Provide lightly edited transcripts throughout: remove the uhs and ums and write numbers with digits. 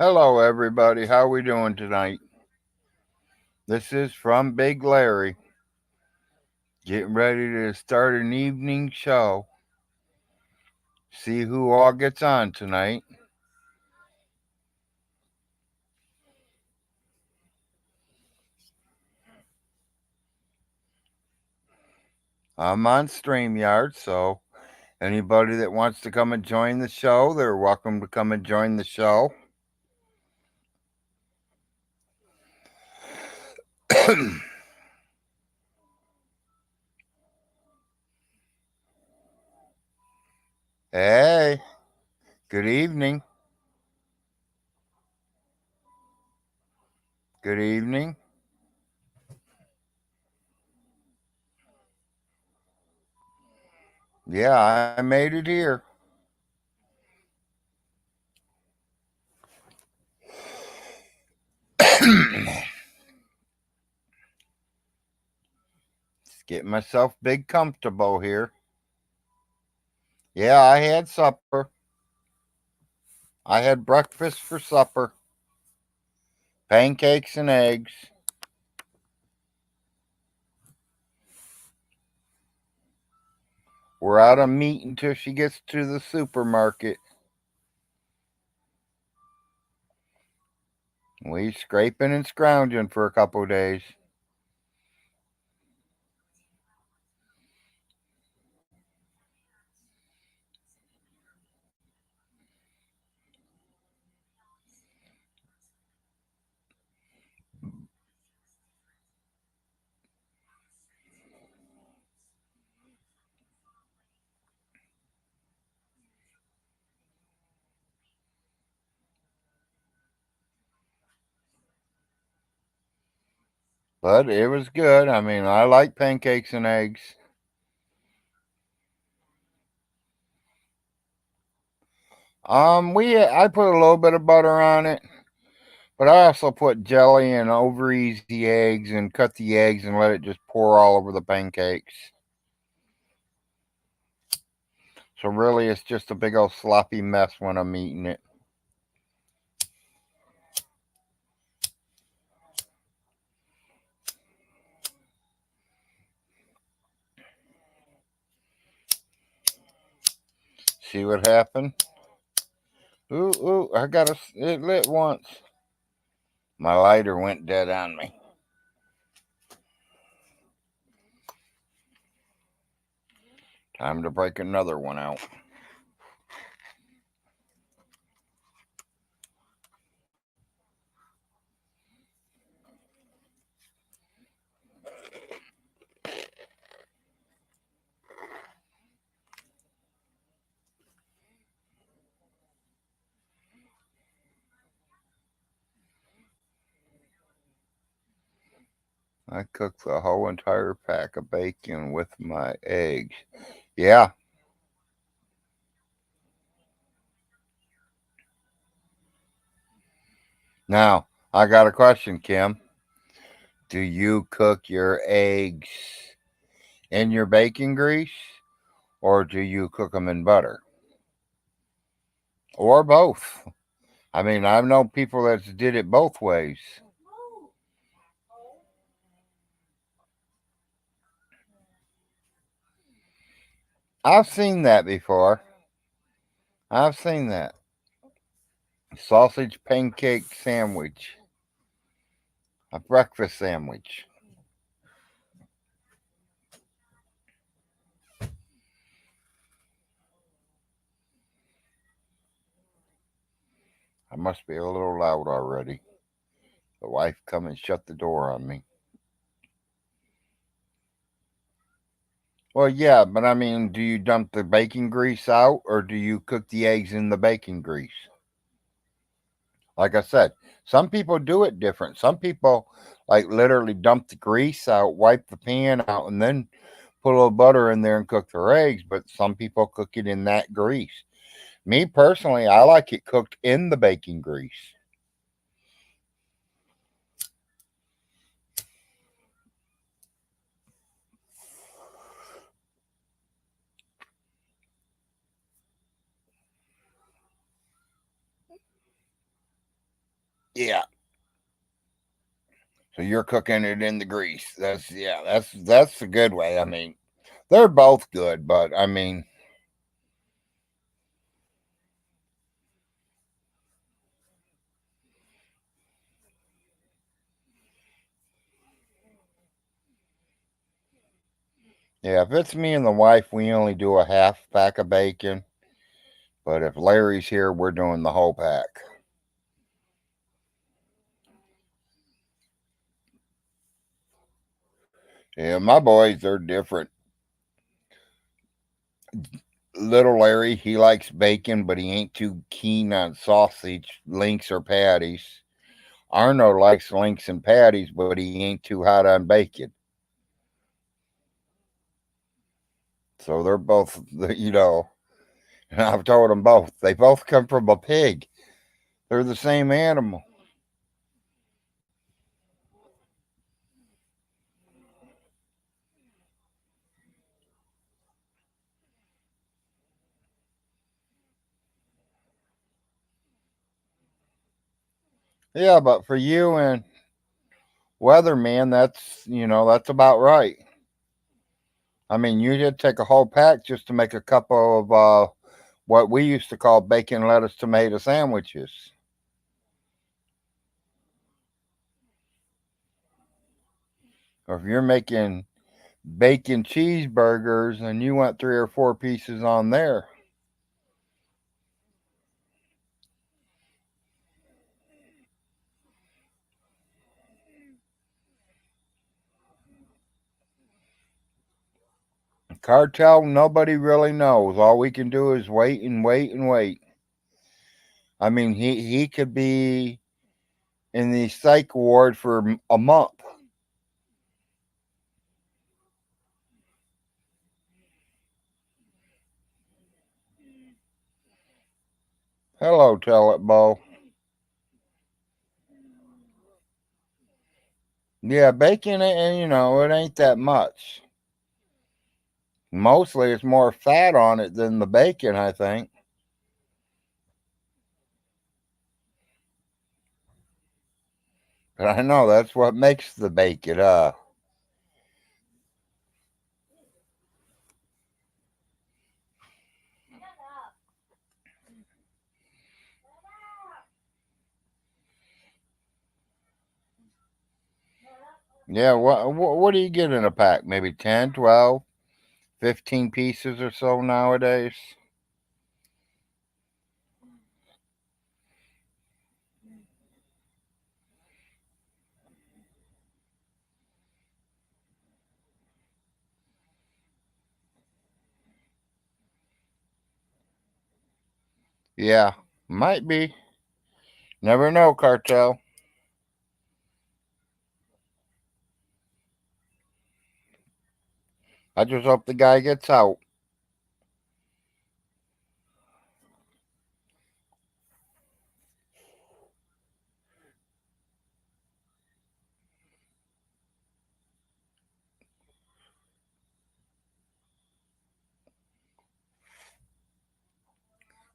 Hello, everybody. How we doing tonight? This is from Big Larry, getting ready to start an evening show. See who all gets on tonight. I'm on StreamYard, so anybody that wants to come and join the show, they're welcome to come and join the show. Hey, good evening. Good evening. Yeah, I made it here. Just getting myself big comfortable here. Yeah, I had supper. I had breakfast for supper. Pancakes and eggs. We're out of meat until she gets to the supermarket. We scraping and scrounging for a couple days. But it was good. I mean, I like pancakes and eggs. I put a little bit of butter on it, but I also put jelly and over easy eggs and cut the eggs and let it just pour all over the pancakes. So really, it's just a big old sloppy mess when I'm eating it. See what happened? Ooh! It lit once. My lighter went dead on me. Time to break another one out. I cooked the whole entire pack of bacon with my eggs. Yeah. Now, I got a question, Kim. Do you cook your eggs in your bacon grease or do you cook them in butter? Or both? I mean, I know people that did it both ways. I've seen that before. I've seen that. Sausage pancake sandwich. A breakfast sandwich. I must be a little loud already. The wife come and shut the door on me. Well, yeah, but I mean, do you dump the bacon grease out or do you cook the eggs in the bacon grease? Like I said, some people do it different. Some people like literally dump the grease out, wipe the pan out, and then put a little butter in there and cook their eggs. But some people cook it in that grease. Me personally, I like it cooked in the bacon grease. Yeah. So you're cooking it in the grease. That's a good way. I mean, they're both good, but I mean, yeah, if it's me and the wife, we only do a half pack of bacon. But if Larry's here, we're doing the whole pack. Yeah, my boys, they're different. Little Larry, he likes bacon, but he ain't too keen on sausage, links, or patties. Arno likes links and patties, but he ain't too hot on bacon. So they're both, I've told them both. They both come from a pig. They're the same animal. Yeah, but for you and Weatherman, that's about right. I mean, you did take a whole pack just to make a couple of what we used to call bacon, lettuce, tomato sandwiches. Or if you're making bacon cheeseburgers and you want three or four pieces on there. Cartel, nobody really knows. All we can do is wait and wait and wait. I mean, he could be in the psych ward for a month. Hello, tell it, Bo. Yeah, bacon, and it ain't that much. Mostly, it's more fat on it than the bacon, I think. But I know that's what makes the bacon. Yeah. What do you get in a pack? Maybe 10, 12, 15 pieces or so nowadays. Yeah, might be. Never know, cartel. I just hope the guy gets out.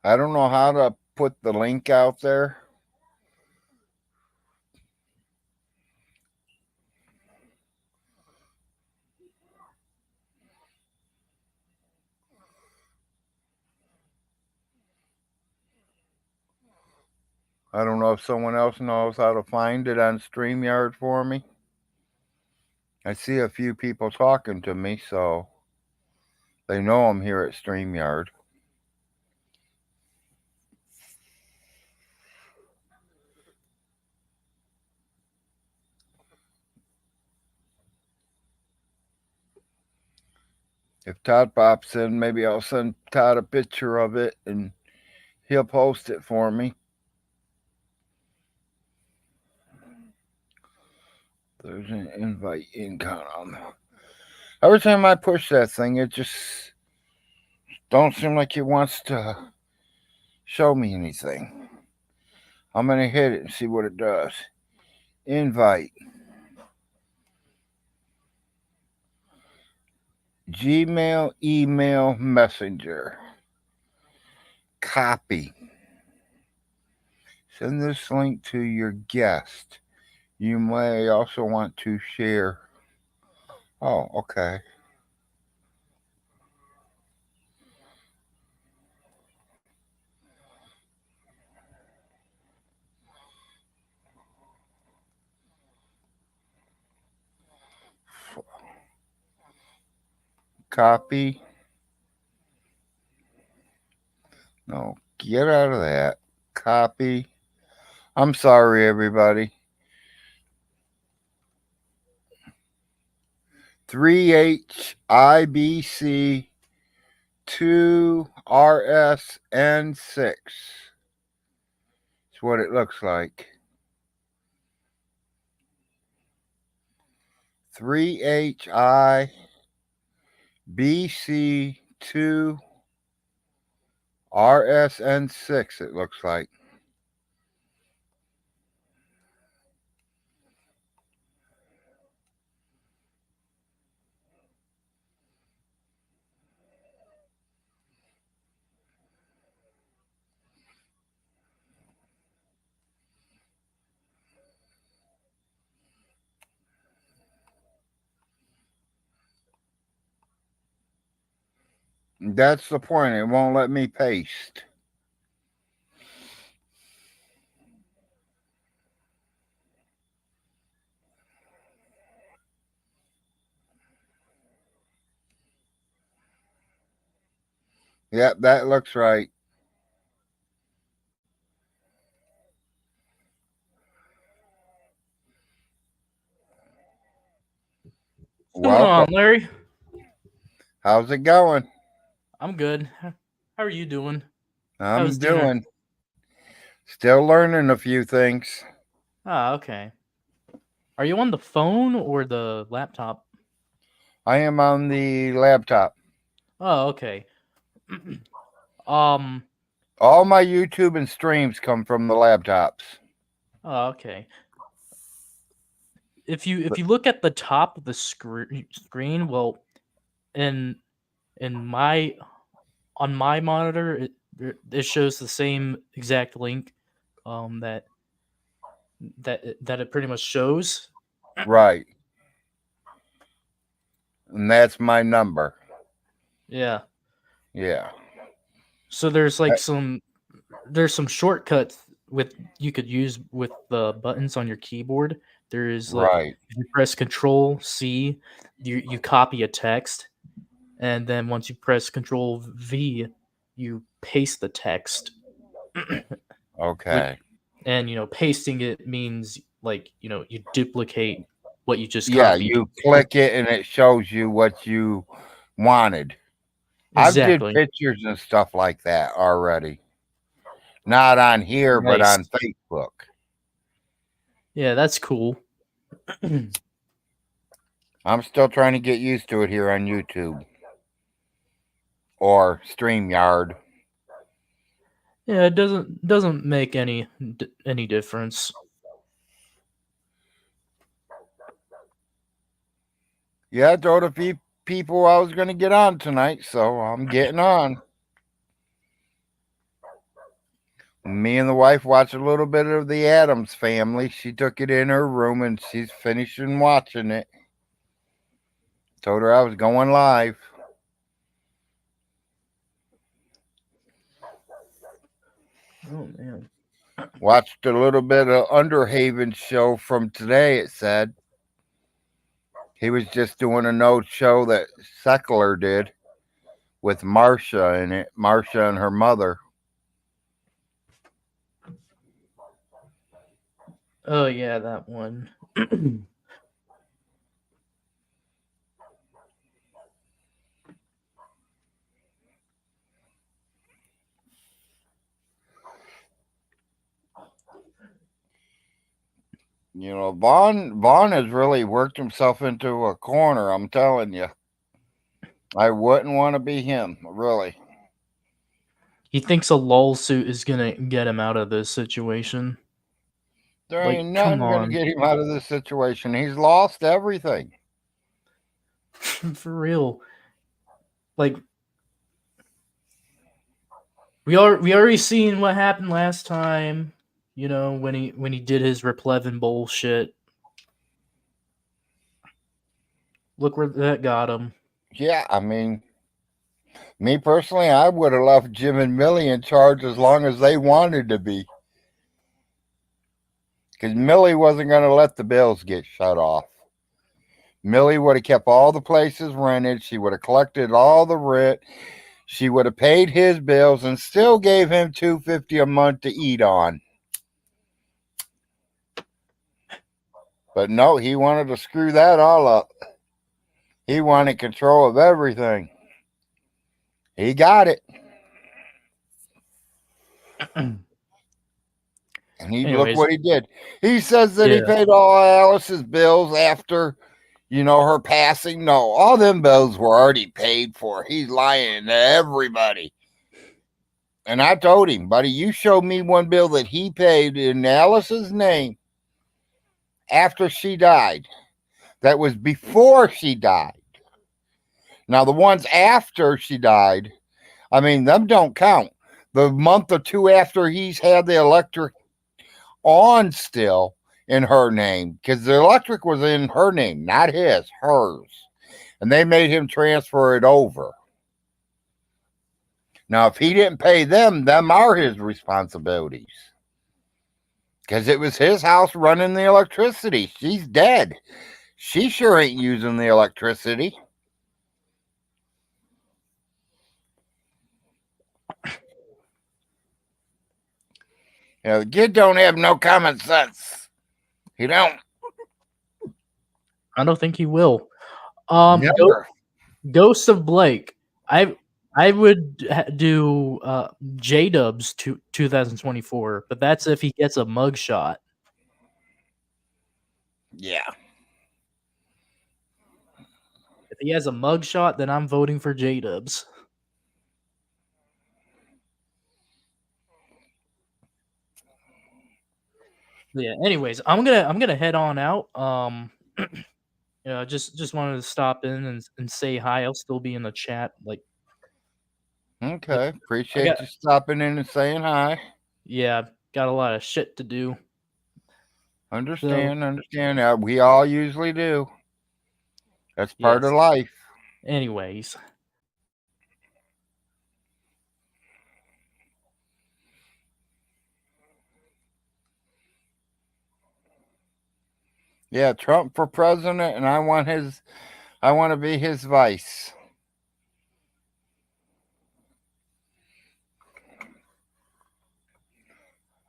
I don't know how to put the link out there. I don't know if someone else knows how to find it on StreamYard for me. I see a few people talking to me, so they know I'm here at StreamYard. If Todd pops in, maybe I'll send Todd a picture of it and he'll post it for me. There's an invite icon on there. Every time I push that thing, it just don't seem like it wants to show me anything. I'm gonna hit it and see what it does. Invite. Gmail, email, messenger. Copy. Send this link to your guest. You may also want to share. Oh, okay. Copy. No, get out of that. Copy. I'm sorry, everybody. 3HIBC 2RSN6. It's what it looks like. 3HIBC2RSN6, it looks like. That's the point. It won't let me paste. Yep, that looks right. What's going Welcome. on, Larry? How's it going? I'm good. How are you doing? How was I'm dinner? doing. Still learning a few things. Ah, okay. Are you on the phone or the laptop? I am on the laptop. Oh, okay. um. All my YouTube and streams come from the laptops. Oh, okay. If you look at the top of the screen, well, in in my on my monitor, it shows the same exact link, that it pretty much shows. Right. And that's my number. Yeah. Yeah. So there's some shortcuts with you could use with the buttons on your keyboard. There is like Right. if you press Control C, you copy a text, and then once you press Control V, you paste the text. Which Okay. and pasting it means like you duplicate what you just Yeah, copied. you click it and it shows you what you wanted. I've did Exactly. pictures and stuff like that already. Not on here, but Nice. on Facebook. Yeah, that's cool. I'm still trying to get used to it here on YouTube or StreamYard. Yeah, it doesn't make any difference. Yeah, I told a few people I was going to get on tonight, so I'm getting on. Me and the wife watched a little bit of the Adams Family. She took it in her room and she's finishing watching it. Told her I was going live. Oh man. Watched a little bit of Underhaven show from today, it said. He was just doing an old show that Seckler did with Marcia in it. Marcia and her mother. Oh yeah, that one. You know, Vaughn has really worked himself into a corner, I'm telling you. I wouldn't want to be him, really. He thinks a lawsuit is gonna get him out of this situation. There Like, ain't come nothing going to on. get him out of this situation. He's lost everything. For real. Like we already seen what happened last time. when he did his Replevin bullshit. Look where that got him. Yeah, I mean, me personally, I would have left Jim and Millie in charge as long as they wanted to be. Because Millie wasn't going to let the bills get shut off. Millie would have kept all the places rented. She would have collected all the rent. She would have paid his bills and still gave him $250 a month to eat on. But no, he wanted to screw that all up. He wanted control of everything. He got it. And he look Anyways, what he did. He says that he yeah. paid all Alice's bills after, her passing. No, all them bills were already paid for. He's lying to everybody. And I told him, buddy, you show me one bill that he paid in Alice's name after she died. That was before she died. Now, the ones after she died, I mean, them don't count. The month or two after he's had the electric on still in her name, because the electric was in her name, not his, hers. And they made him transfer it over. Now, if he didn't pay them are his responsibilities. Because it was his house running the electricity. She's dead. She sure ain't using the electricity. The kid don't have no common sense. He don't. I don't think he will. Never. Ghost of Blake. I would do J Dubs 2024, but that's if he gets a mugshot. Yeah. If he has a mugshot, then I'm voting for J Dubs. Yeah. Anyways, I'm gonna head on out. Yeah, just wanted to stop in and say hi. I'll still be in the chat. Like Okay. I got Appreciate you stopping in and saying hi. yeah, got a lot of shit to do. So Understand. We all usually do. That's part of yes. life. Anyways, Yeah, Trump for president, and I want to be his vice.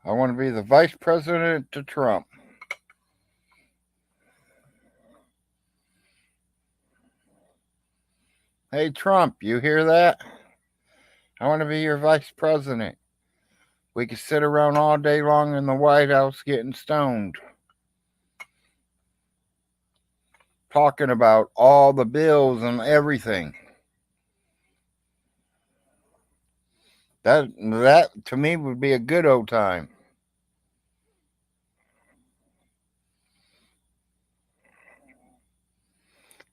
I want to be the vice president to Trump. Hey, Trump, you hear that? I want to be your vice president. We could sit around all day long in the White House getting stoned, talking about all the bills and everything. That to me would be a good old time.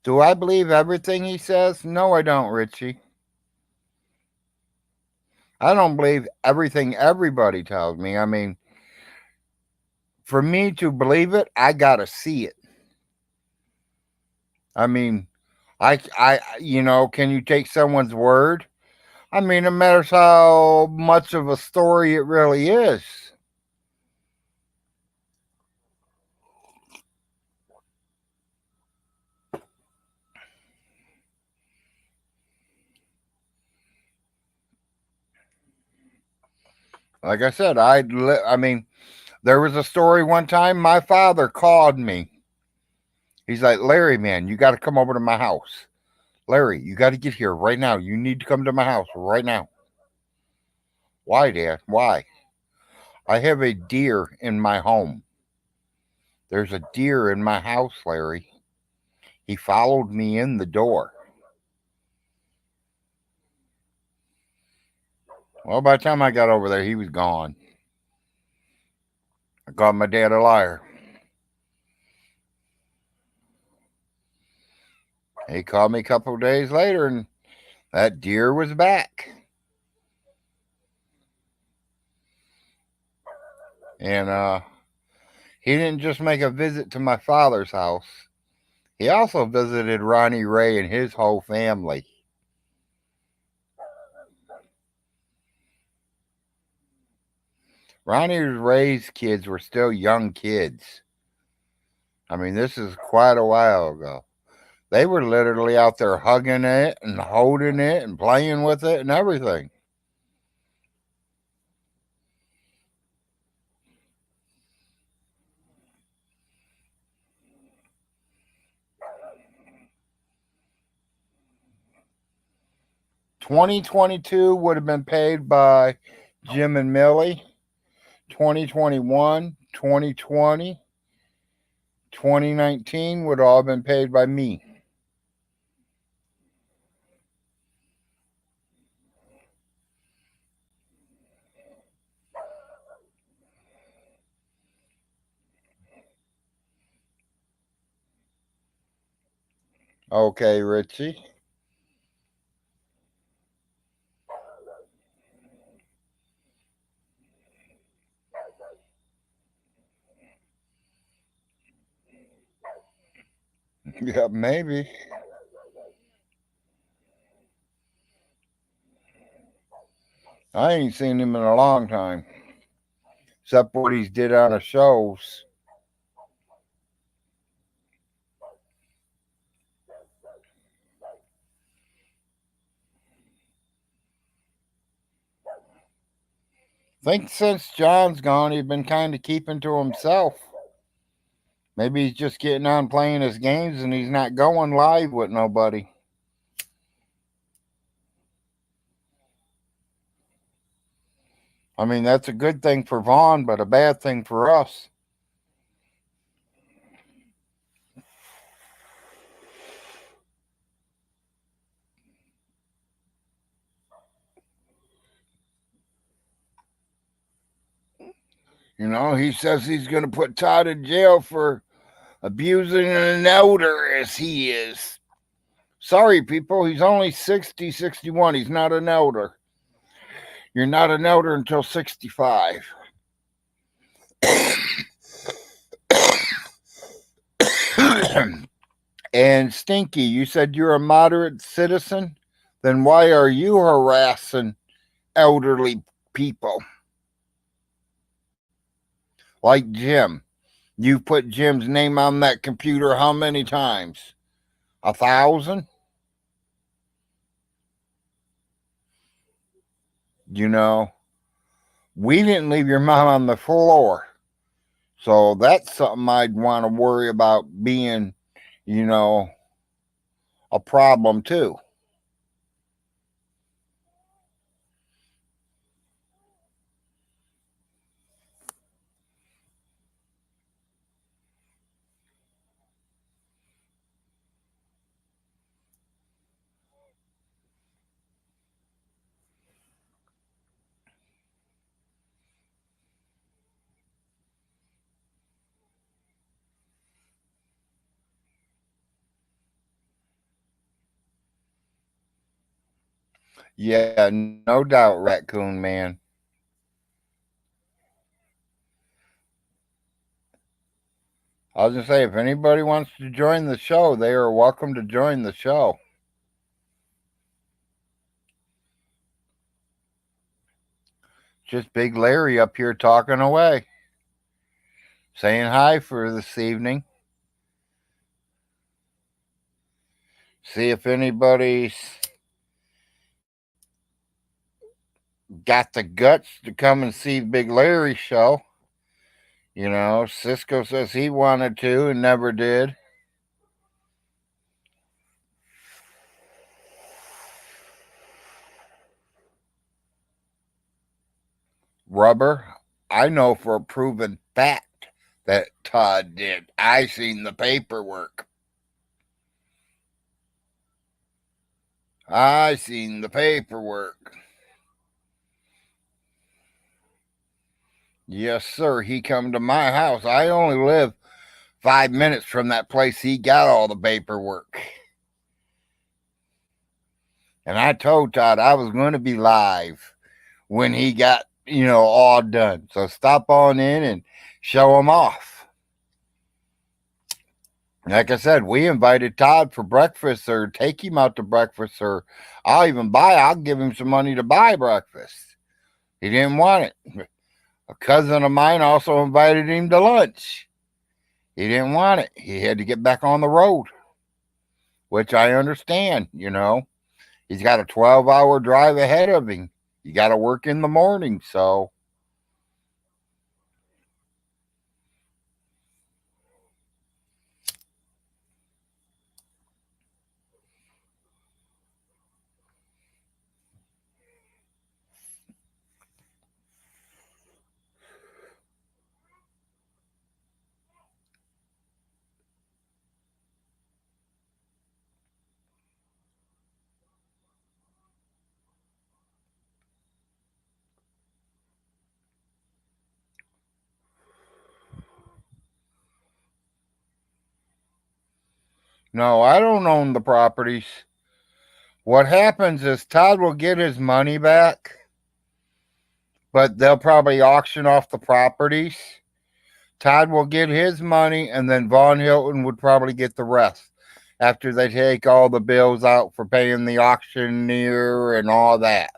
Do I believe everything he says? No, I don't, Richie. I don't believe everything everybody tells me. I mean, for me to believe it, I gotta see it. I mean, can you take someone's word? I mean, it matters how much of a story it really is. Like I said, I mean, there was a story one time. My father called me. He's like, Larry, man, you got to come over to my house. Larry, you got to get here right now. You need to come to my house right now. Why, Dad? Why? I have a deer in my home. There's a deer in my house, Larry. He followed me in the door. Well, by the time I got over there, he was gone. I called my dad a liar. He called me a couple of days later, and that deer was back. And he didn't just make a visit to my father's house. He also visited Ronnie Ray and his whole family. Ronnie Ray's kids were still young kids. I mean, this is quite a while ago. They were literally out there hugging it and holding it and playing with it and everything. 2022 would have been paid by Jim and Millie. 2021, 2020, 2019 would all been paid by me. Okay, Richie. Yeah, maybe. I ain't seen him in a long time, except what he's did on the shows. Think since John's gone, he's been kind of keeping to himself. Maybe he's just getting on playing his games and he's not going live with nobody. I mean, that's a good thing for Vaughn, but a bad thing for us. You know, he says he's going to put Todd in jail for abusing an elder as he is. Sorry, people, he's only 60, 61. He's not an elder. You're not an elder until 65. And Stinky, you said you're a moderate citizen? Then why are you harassing elderly people? Like Jim. You put Jim's name on that computer how many times? 1,000? You know, we didn't leave your mom on the floor. So that's something I'd want to worry about being, you know, a problem too. Yeah, no doubt, Raccoon Man. I was going to say, if anybody wants to join the show, they are welcome to join the show. Just Big Larry up here talking away, saying hi for this evening. See if anybody's got the guts to come and see Big Larry's show. You know, Cisco says he wanted to and never did. Rubber, I know for a proven fact that Todd did. I seen the paperwork. I seen the paperwork. Yes, sir. He come to my house. I only live 5 minutes from that place. He got all the paperwork. And I told Todd I was going to be live when he got all done. So stop on in and show them off. Like I said, we invited Todd for breakfast or take him out to breakfast or I'll give him some money to buy breakfast. He didn't want it. A cousin of mine also invited him to lunch. He didn't want it. He had to get back on the road, which I understand. He's got a 12-hour drive ahead of him. You got to work in the morning, so no, I don't own the properties. What happens is Todd will get his money back, but they'll probably auction off the properties. Todd will get his money, and then Vaughn Hilton would probably get the rest after they take all the bills out for paying the auctioneer and all that.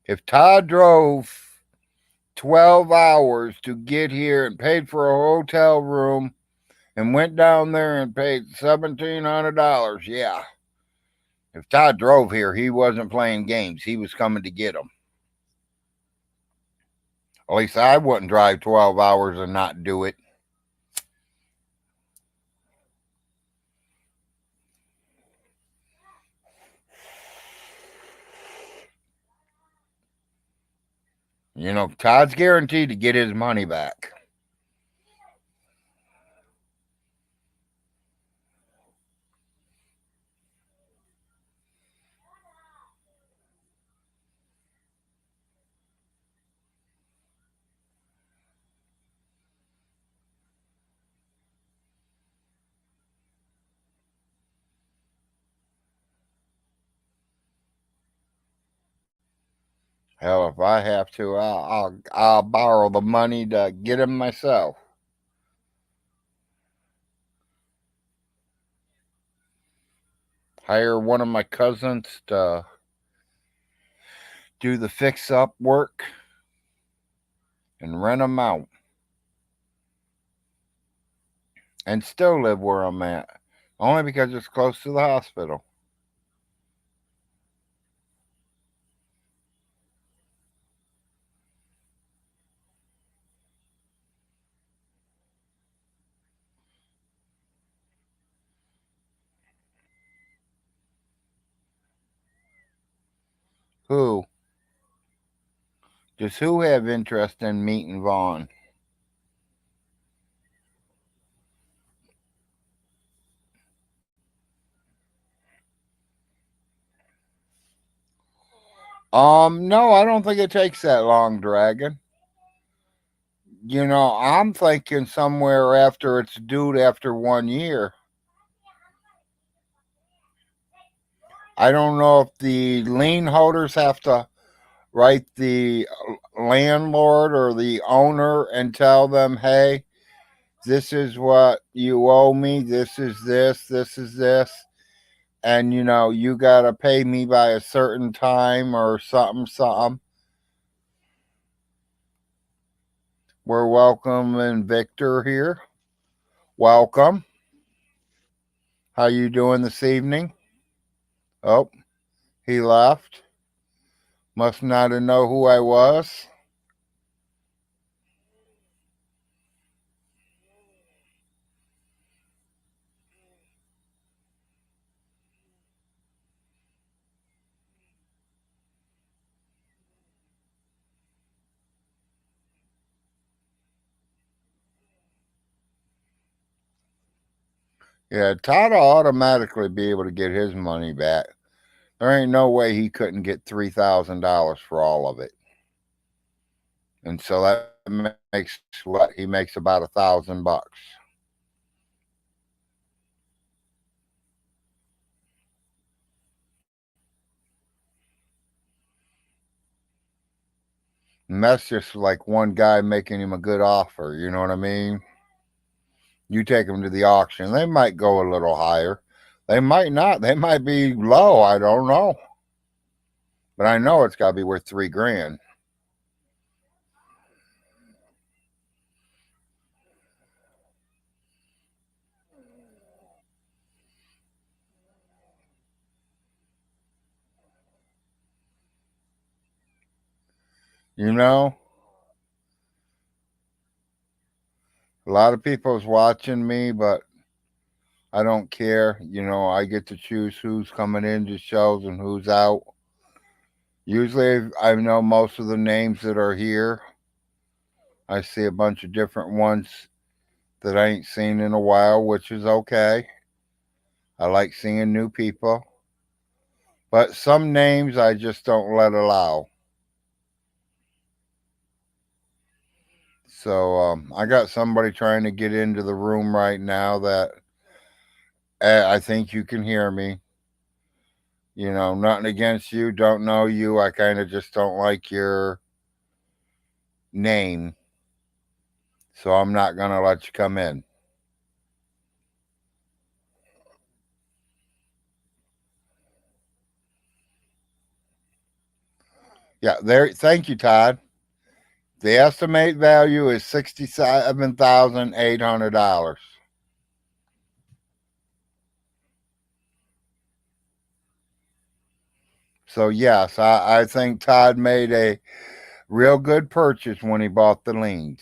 If Todd drove 12 hours to get here and paid for a hotel room and went down there and paid $1,700, yeah. If Todd drove here, he wasn't playing games. He was coming to get them. At least I wouldn't drive 12 hours and not do it. Todd's guaranteed to get his money back. Hell, if I have to, I'll borrow the money to get him myself. Hire one of my cousins to do the fix up work and rent them out and still live where I'm at. Only because it's close to the hospital. Who? Does who have interest in meeting Vaughn? No, I don't think it takes that long, Dragon. I'm thinking somewhere after it's due after 1 year. I don't know if the lien holders have to write the landlord or the owner and tell them, hey, this is what you owe me, this is this, and you gotta pay me by a certain time or something. We're welcoming Victor here. Welcome. How you doing this evening? Oh, he left. Must not have know who I was. Yeah, Todd will automatically be able to get his money back. There ain't no way he couldn't get $3,000 for all of it. And so that makes what he makes about $1,000. And that's just like one guy making him a good offer. You know what I mean? You take them to the auction, they might go a little higher. They might not. They might be low. I don't know. But I know it's got to be worth 3 grand. You know, a lot of people's watching me, but I don't care. I get to choose who's coming into shows and who's out. Usually, I know most of the names that are here. I see a bunch of different ones that I ain't seen in a while, which is okay. I like seeing new people. But some names I just don't let allow. So I got somebody trying to get into the room right now that I think you can hear me. Nothing against you, don't know you. I kind of just don't like your name. So I'm not going to let you come in. Yeah, there. Thank you, Todd. The estimate value is $67,800. So yes, I think Todd made a real good purchase when he bought the liens.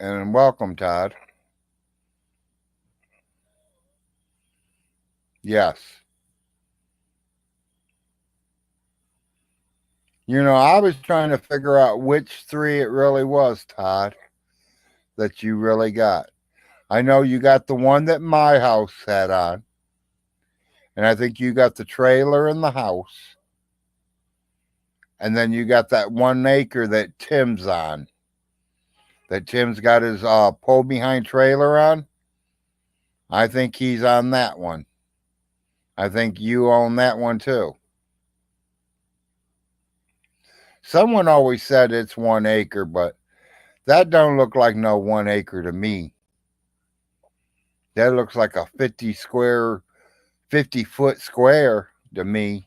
And welcome, Todd. Yes. I was trying to figure out which three it really was, Todd, that you really got. I know you got the one that my house had on, and I think you got the trailer in the house, and then you got that 1 acre that Tim's on, that Tim's got his pull behind trailer on. I think he's on that one. I think you own that one too. Someone always said it's 1 acre, but that don't look like no 1 acre to me. That looks like a 50-foot square to me.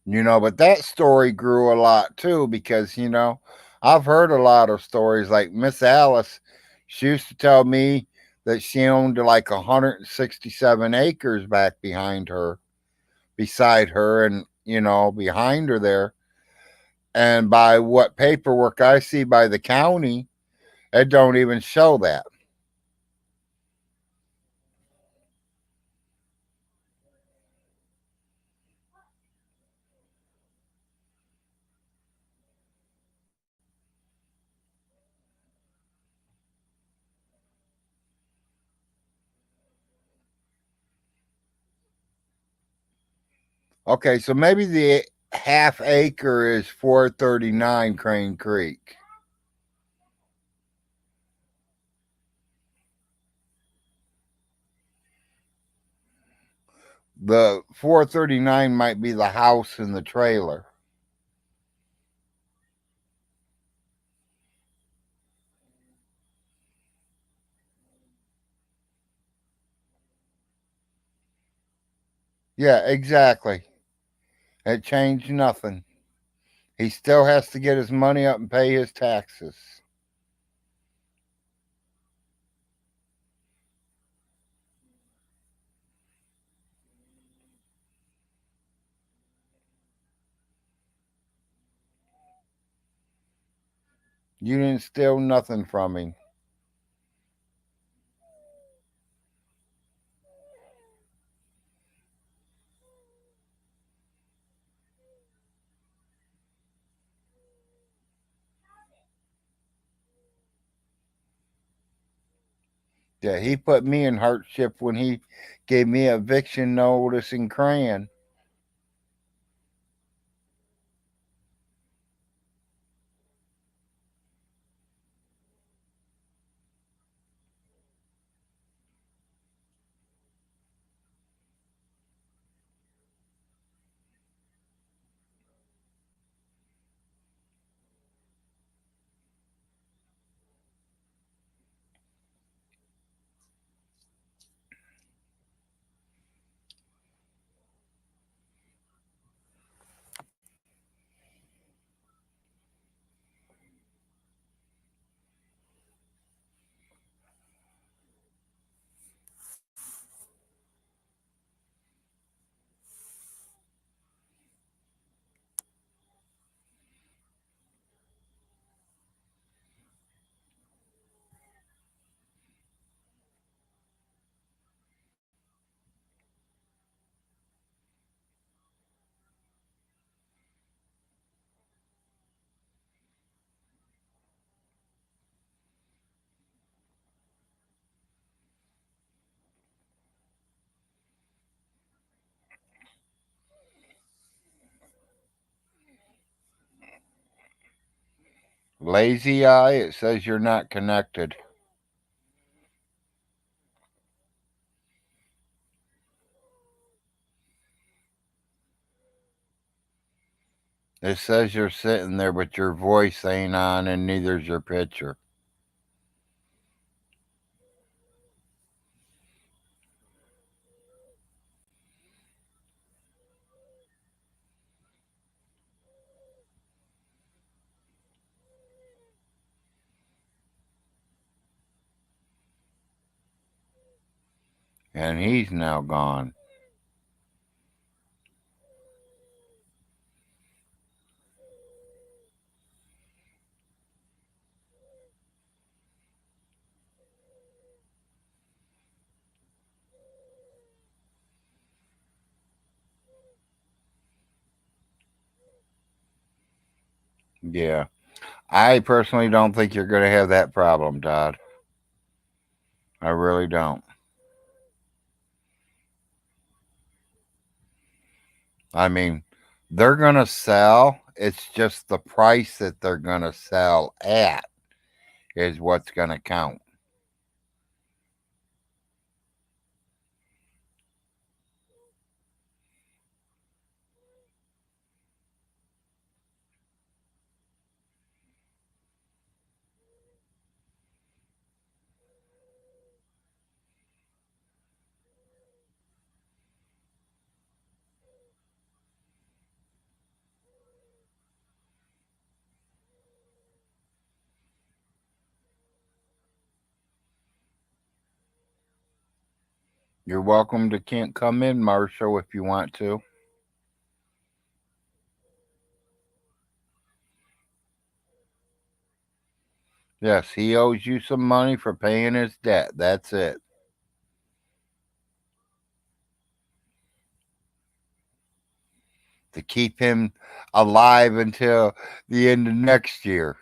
But that story grew a lot too because, I've heard a lot of stories like Miss Alice. She used to tell me that she owned like 167 acres back behind her, beside her, and, behind her there. And by what paperwork I see by the county, it don't even show that. Okay, so maybe the half acre is 439 Crane Creek. The 439 might be the house and the trailer. Yeah, exactly. It changed nothing. He still has to get his money up and pay his taxes. You didn't steal nothing from him. Yeah, he put me in hardship when he gave me eviction notice in Crayon. Lazy eye, it says you're not connected. It says you're sitting there, but your voice ain't on, and neither's your picture. And he's now gone. Yeah. I personally don't think you're going to have that problem, Todd. I really don't. I mean, they're going to sell. It's just the price that they're going to sell at is what's going to count. You're welcome to can't come in, Marshall, if you want to. Yes, he owes you some money for paying his debt. That's it. To keep him alive until the end of next year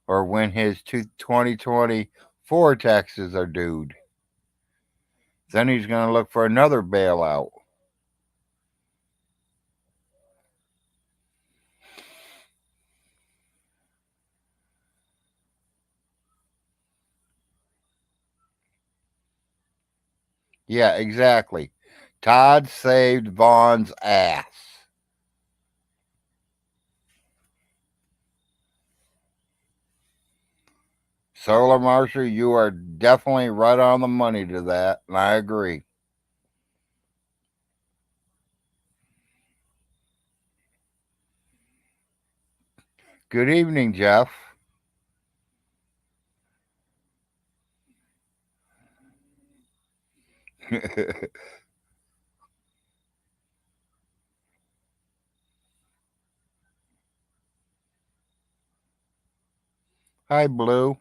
or when his 2024 taxes are due. Then he's going to look for another bailout. Yeah, exactly. Todd saved Vaughn's ass. Solar Marshal, you are definitely right on the money to that, and I agree. Good evening, Jeff. Hi, Blue.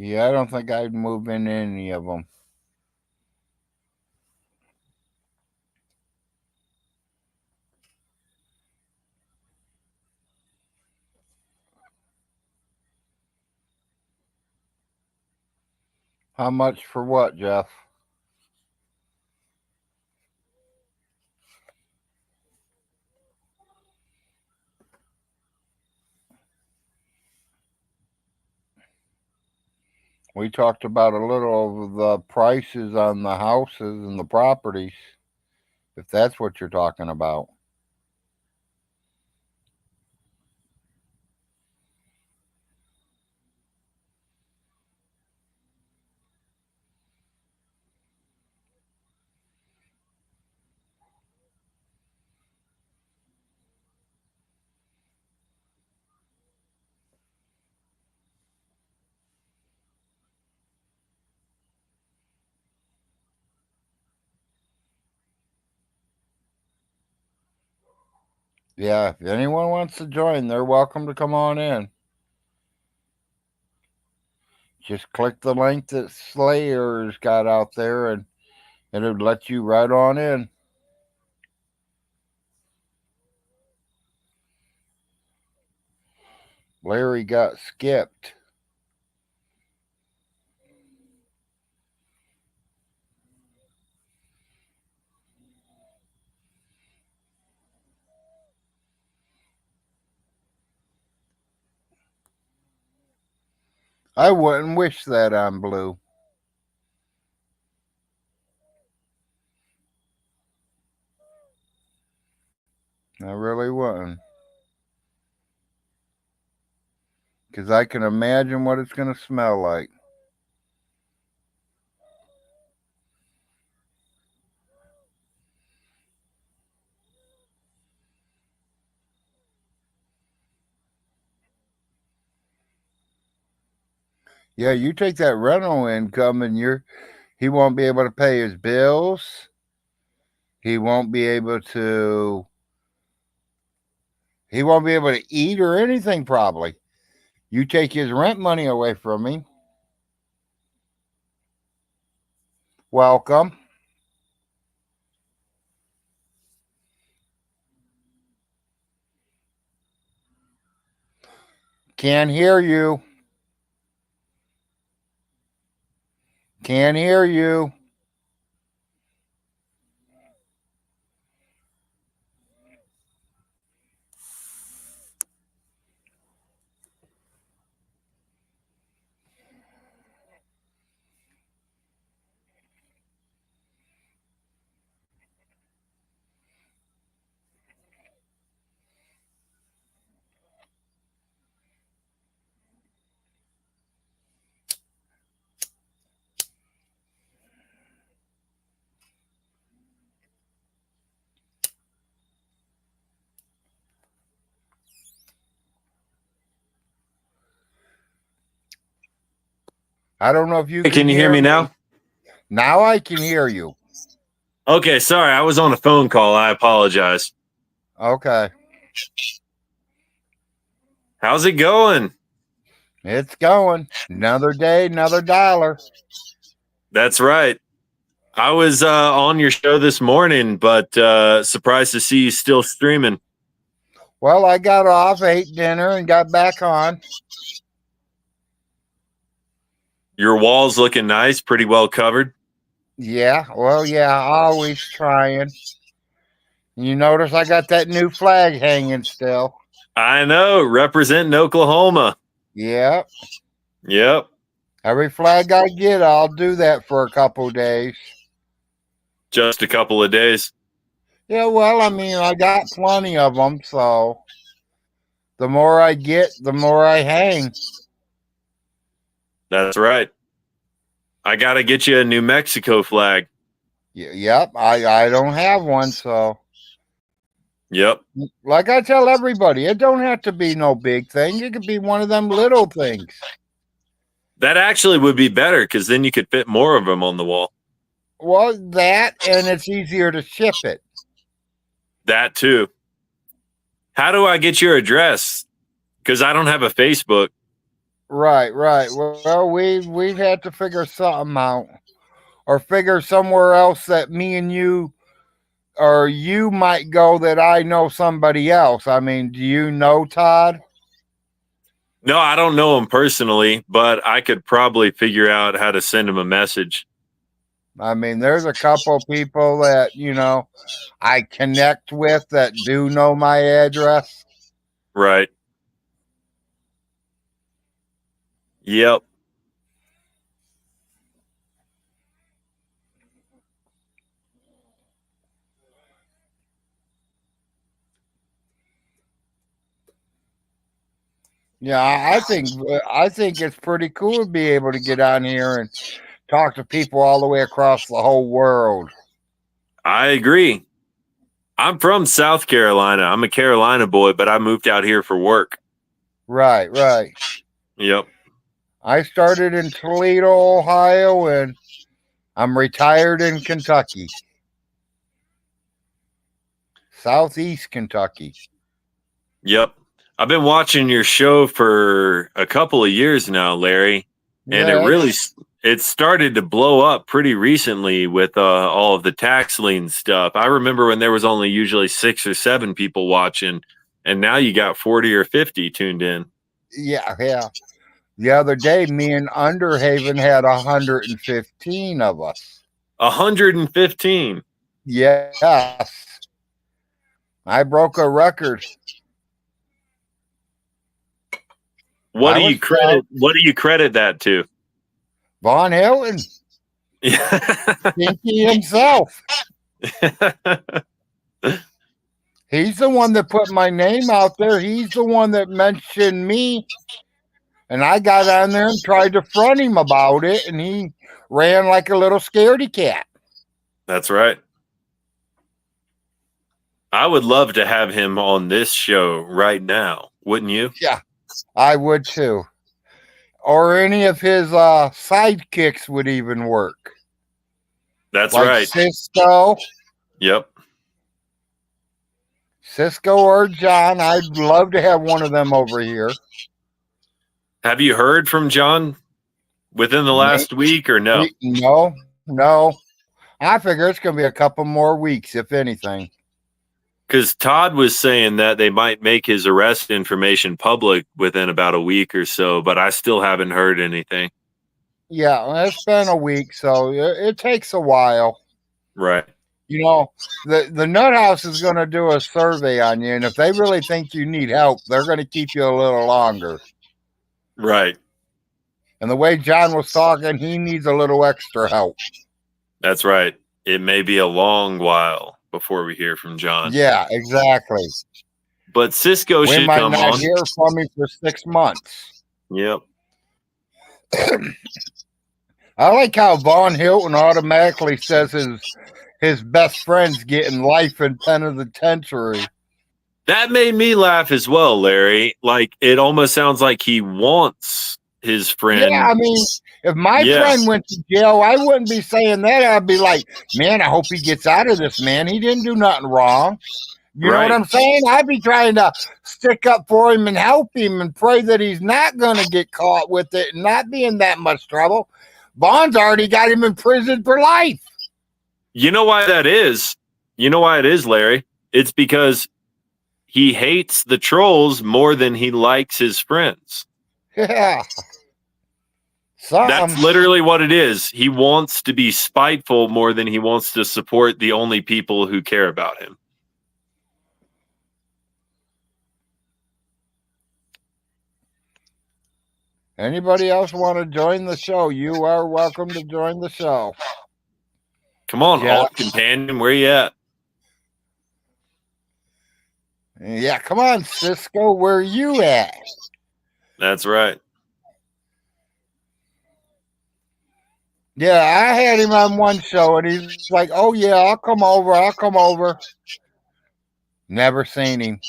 Yeah, I don't think I'd move in any of them. How much for what, Jeff? We talked about a little of the prices on the houses and the properties, if that's what you're talking about. Yeah, if anyone wants to join, they're welcome to come on in. Just click the link that Slayer's got out there and it'll let you right on in. Larry got skipped. I wouldn't wish that on Blue. I really wouldn't. Because I can imagine what it's going to smell like. Yeah, you take that rental income and he won't be able to pay his bills. He won't be able to eat or anything probably. You take his rent money away from him. Welcome. Can't hear you. Can't hear you. I don't know if you Hey, can you hear me now? Now I can hear you. Okay, sorry, I was on a phone call. I apologize. Okay. How's it going? It's going. Another day, another dollar. That's right. I was on your show this morning, but surprised to see you still streaming. Well, I got off, ate dinner, and got back on. Your wall's looking nice, pretty well covered. Yeah, well, yeah, always trying. You notice I got that new flag hanging still. I know, representing Oklahoma. Yep. Yep, Every flag I get, I'll do that for a couple days. just a couple of days. Yeah, well, I mean, I got plenty of them, so the more I get, the more I hang. That's right. I got to get you a New Mexico flag. Yep, I don't have one, so Yep, like I tell everybody, it don't have to be no big thing. It could be one of them little things. that actually would be better because then you could fit more of them on the wall. Well, that and it's easier to ship it. That too. How do I get your address? Because I don't have a Facebook. Right, right. Well, we've had to figure something out, or figure somewhere else that me and you, or you might go that I know somebody else. I mean, do you know Todd? No, I don't know him personally, but I could probably figure out how to send him a message. I mean, there's a couple people that I connect with that do know my address. Right. Yep. Yeah, I think it's pretty cool to be able to get on here and talk to people all the way across the whole world. I agree. I'm from South Carolina. I'm a Carolina boy, but I moved out here for work. Right, right. Yep. I started in Toledo, Ohio, and I'm retired in Kentucky, Southeast Kentucky. Yep. I've been watching your show for a couple of years now, Larry, and Yeah, it started to blow up pretty recently with all of the tax lien stuff. I remember when there was only usually 6 or 7 people watching, and now you got 40 or 50 tuned in. yeah. The other day, me and Underhaven had 115 of us. 115. Yes, I broke a record. What I do was you credit? What do you credit that to? Vaughn Helton, Stinky himself. He's the one that put my name out there. He's the one that mentioned me. And I got on there and tried to front him about it, and he ran like a little scaredy cat. That's right. I would love to have him on this show right now, wouldn't you? Yeah, I would too. Or any of his sidekicks would even work. That's Like right. Cisco. Yep. Cisco or John. I'd love to have one of them over here. Have you heard from John within the last week or no? No. I figure it's going to be a couple more weeks, if anything. Because Todd was saying that they might make his arrest information public within about a week or so, but I still haven't heard anything. Yeah, well, it's been a week, so it takes a while. Right. The Nut House is going to do a survey on you, and if they really think you need help, they're going to keep you a little longer. Right. And the way John was talking, he needs a little extra help. That's right. It may be a long while before we hear from John. Yeah, exactly. But Cisco We should might come not on. hear from him for 6 months. Yep. I like how Vaughn Hilton automatically says his best friend's getting life in penitentiary. That made me laugh as well, Larry. Like, it almost sounds like he wants his friend. Yeah, I mean, if my friend went to jail, I wouldn't be saying that. I'd be like, man, I hope he gets out of this, man. He didn't do nothing wrong. You know what I'm saying? I'd be trying to stick up for him and help him and pray that he's not going to get caught with it and not be in that much trouble. Vaughn's already got him in prison for life. You know why that is? You know why it is, Larry? It's because he hates the trolls more than he likes his friends. Yeah. That's literally what it is. He wants to be spiteful more than he wants to support the only people who care about him. Anybody else want to join the show? You are welcome to join the show. Come on, Alt Companion, where you at? Yeah, come on, Cisco, where you at? That's right. Yeah, I had him on one show, and he's like, oh, yeah, I'll come over. Never seen him.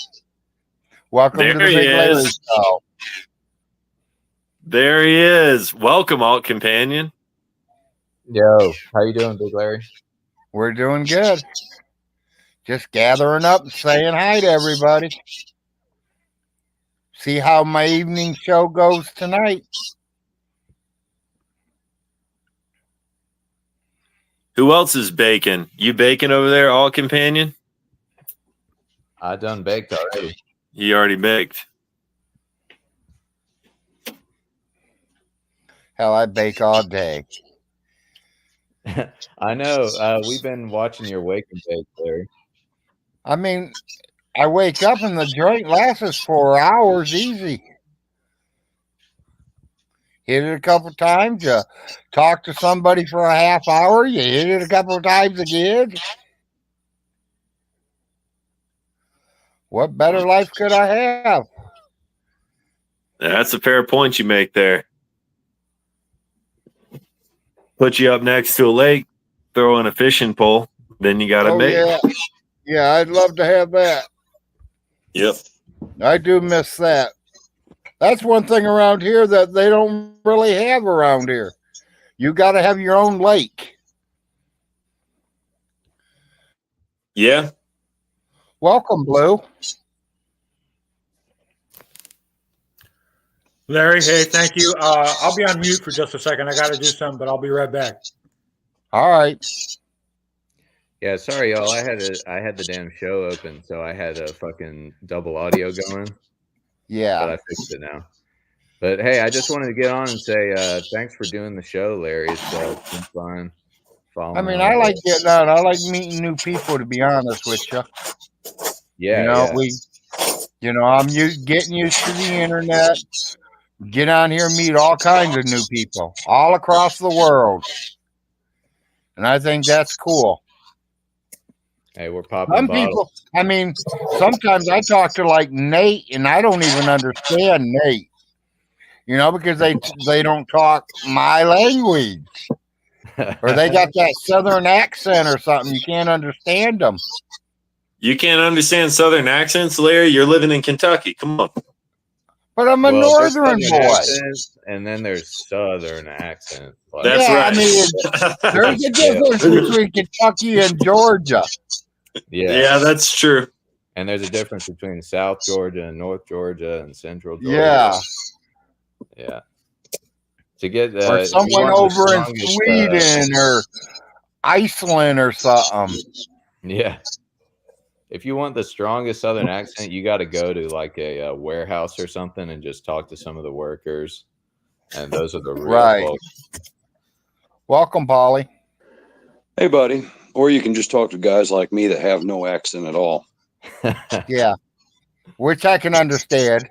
Welcome to the Big Larry Show. There he is. Welcome, Alt Companion. Yo, how you doing, Big Larry? We're doing good. Just gathering up and saying hi to everybody. See how my evening show goes tonight. Who else is baking? You baking over there, all companion? I done baked already. You already baked. Hell, I bake all day. I know. We've been watching your wake and bake, Larry. I mean, I wake up and the joint lasts 4 hours easy. Hit it a couple times, you talk to somebody for a half hour, you hit it a couple times again. What better life could I have? That's a fair point you make there. Put you up next to a lake, throw in a fishing pole, then you got to bake. Yeah. Yeah, I'd love to have that. Yep. I do miss that. That's one thing around here that they don't really have around here. You got to have your own lake. Yeah. Welcome, Blue. Larry, hey, thank you. I'll be on mute for just a second. I got to do something, but I'll be right back. All right. Yeah, sorry, y'all. I had the damn show open, so I had a fucking double audio going. But Yeah. I fixed it now. But hey, I just wanted to get on and say thanks for doing the show, Larry. It's been fun. I mean, I like getting out. I like meeting new people, to be honest with you. Yeah, I'm getting used to the internet. Get on here, meet all kinds of new people all across the world. And I think that's cool. Hey, we're popping Some bottles. people, I mean, sometimes I talk to like Nate and I don't even understand Nate, because they don't talk my language or they got that Southern accent or something. You can't understand them. You can't understand Southern accents, Larry? You're living in Kentucky. Come on. But I'm a there's Northern Southern boy. accents, and then there's Southern accents. Like, That's Yeah, right. I mean, there's a difference between Kentucky and Georgia. Yeah, that's true. And there's a difference between South Georgia and North Georgia and Central Georgia. Yeah. Yeah. To get Or someone over in Sweden or Iceland or something. Yeah. If you want the strongest Southern accent, you got to go to like a warehouse or something and just talk to some of the workers. And those are the real Right. folks. Welcome, Polly. Hey, buddy. Or you can just talk to guys like me that have no accent at all. Yeah. Which I can understand.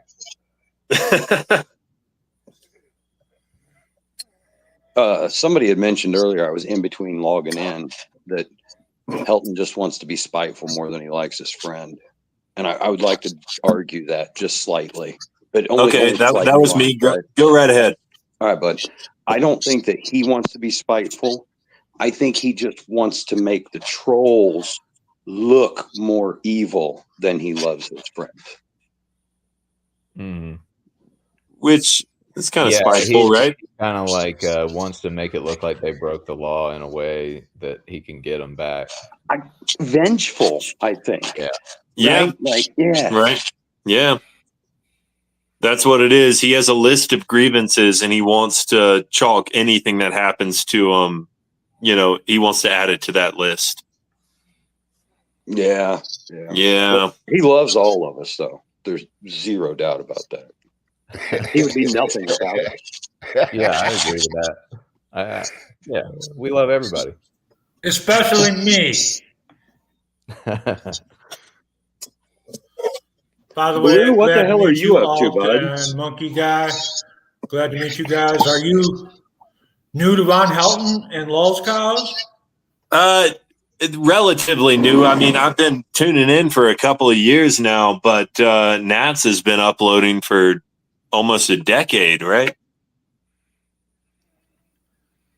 Somebody had mentioned earlier, I was in between logging in, that Helton just wants to be spiteful more than he likes his friend. And I would like to argue that just slightly. But only that was me. Right? Go right ahead. All right, bud. I don't think that he wants to be spiteful. I think he just wants to make the trolls look more evil than he loves his friend. Mm-hmm. Which is kind of spiteful, right? Kind of like wants to make it look like they broke the law in a way that he can get them back. Vengeful, I think. Yeah. Yeah. Right? Like, yeah. Right. Yeah. That's what it is. He has a list of grievances and he wants to chalk anything that happens to him. He wants to add it to that list. Yeah. Yeah. He loves all of us, though. There's zero doubt about that. He would be nothing without us. Yeah, I agree with that. Yeah, we love everybody. Especially me. By the way, Blue, what the hell are you up to, bud? And Monkey Guy, glad to meet you guys. Are you new to Vaughn Helton and Lulz Cows? Relatively new. I mean, I've been tuning in for a couple of years now, but Nats has been uploading for almost a decade, right?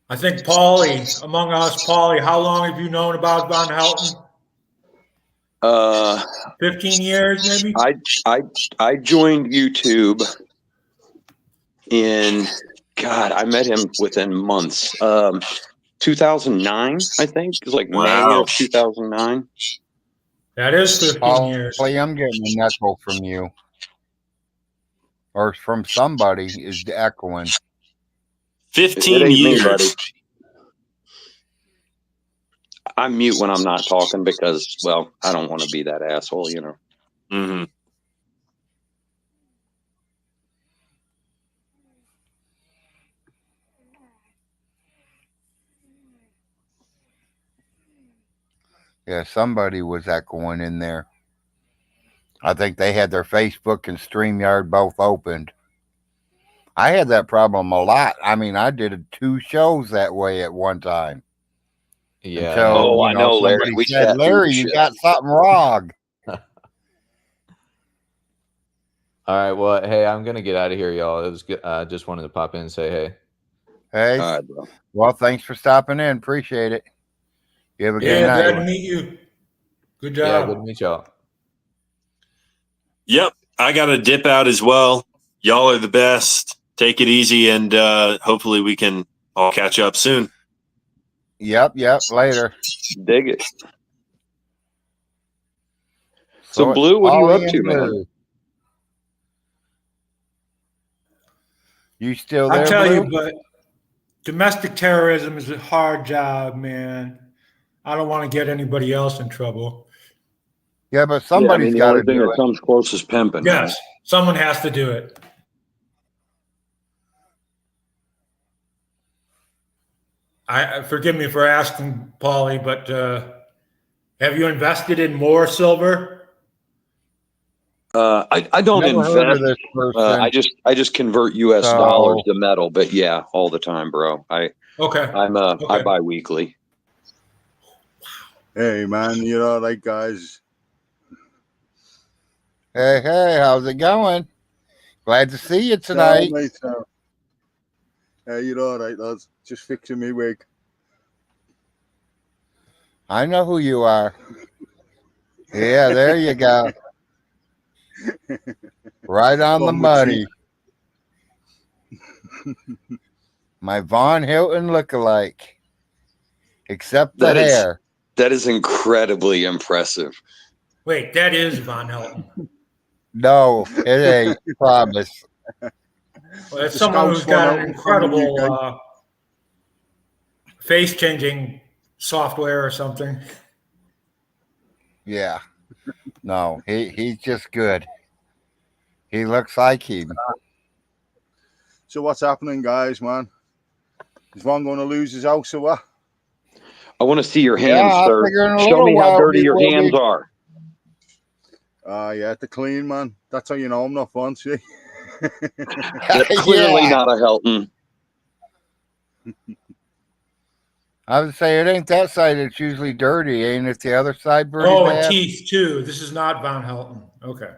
I think Paulie, among us, Paulie, how long have you known about Vaughn Helton? 15 years, maybe? I joined YouTube I met him within months. 2009, I think. It was like May of 2009. That is 15 years. I'm getting an echo from you. or from somebody is echoing. 15 ain't me, years. buddy. I mute when I'm not talking because, well, I don't want to be that asshole, you know. Mm-hmm. Yeah, somebody was echoing in there. I think they had their Facebook and StreamYard both opened. I had that problem a lot. I mean, I did 2 shows that way at one time. Yeah. Until, I know, Larry. somebody We said, chat through Larry, the you shit. got something wrong. All right. Well, hey, I'm gonna get out of here, y'all. It was good. Just wanted to pop in and say hey. Hey, All right, bro. well, thanks for stopping in. Appreciate it. You have a good Yeah, night. glad to meet you. Good Yeah, job. good to meet y'all. Yep. I got to dip out as well. Y'all are the best. Take it easy, and hopefully we can all catch up soon. Yep, later. Dig it. So, it's Blue, what are you Ollie up to, and man? Blue. You still I there, tell Blue? you, but domestic terrorism is a hard job, man. I don't want to get anybody else in trouble. Yeah, but Yeah, somebody's the got only to thing do that it. comes close is pimping. man. Yes, someone has to do it. I forgive me for asking, Paulie, but have you invested in more silver? I don't Never heard of invest. this person. I just convert U.S. So- dollars to metal. But yeah, all the time, bro. I Okay. buy weekly. Hey, man, you're all right, guys. Hey, how's it going? Glad to see you So, tonight. mate, hey, you're all right, lads. Just fixing me wig. I know who you are. Yeah, there you go. Right on the One with money. My Vaughn Hilton lookalike. Except the That is- hair. That is incredibly impressive. Wait, that is Vaughn Helton. No, it ain't. Promise. Well, that's The someone Scouts who's got won an out from the incredible face-changing software or something. Yeah. No, he's just good. He looks like him. So, what's happening, guys, man? Is Vaughn going to lose his house or what? I want to see your Yeah, hands, I sir. figure in a Show little me how while dirty he your will hands be. are. Yeah, to clean, man. That's how you know I'm not fun, see? That's clearly Yeah. not a Helton. I would say it ain't that side that's usually dirty, ain't it? The other side pretty Oh, and bad. teeth too. This is not Vaughn Helton. Okay.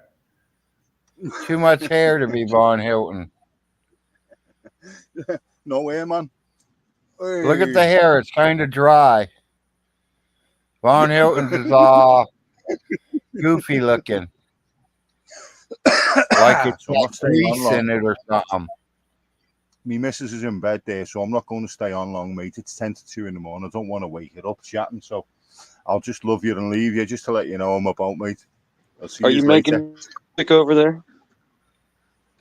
Too much hair to be Vaughn Hilton. No way, man. Hey. Look at the hair; it's kind of dry. Vaughn Hilton's is all goofy looking, like it's So I'm got not staying on grease long. in it or something. Me missus is in bed there, so I'm not going to stay on long, mate. It's 10 to 2 in the morning. I don't want to wake it up chatting, so I'll just love you and leave you just to let you know I'm about, mate. I'll see Are you you later. making music over there?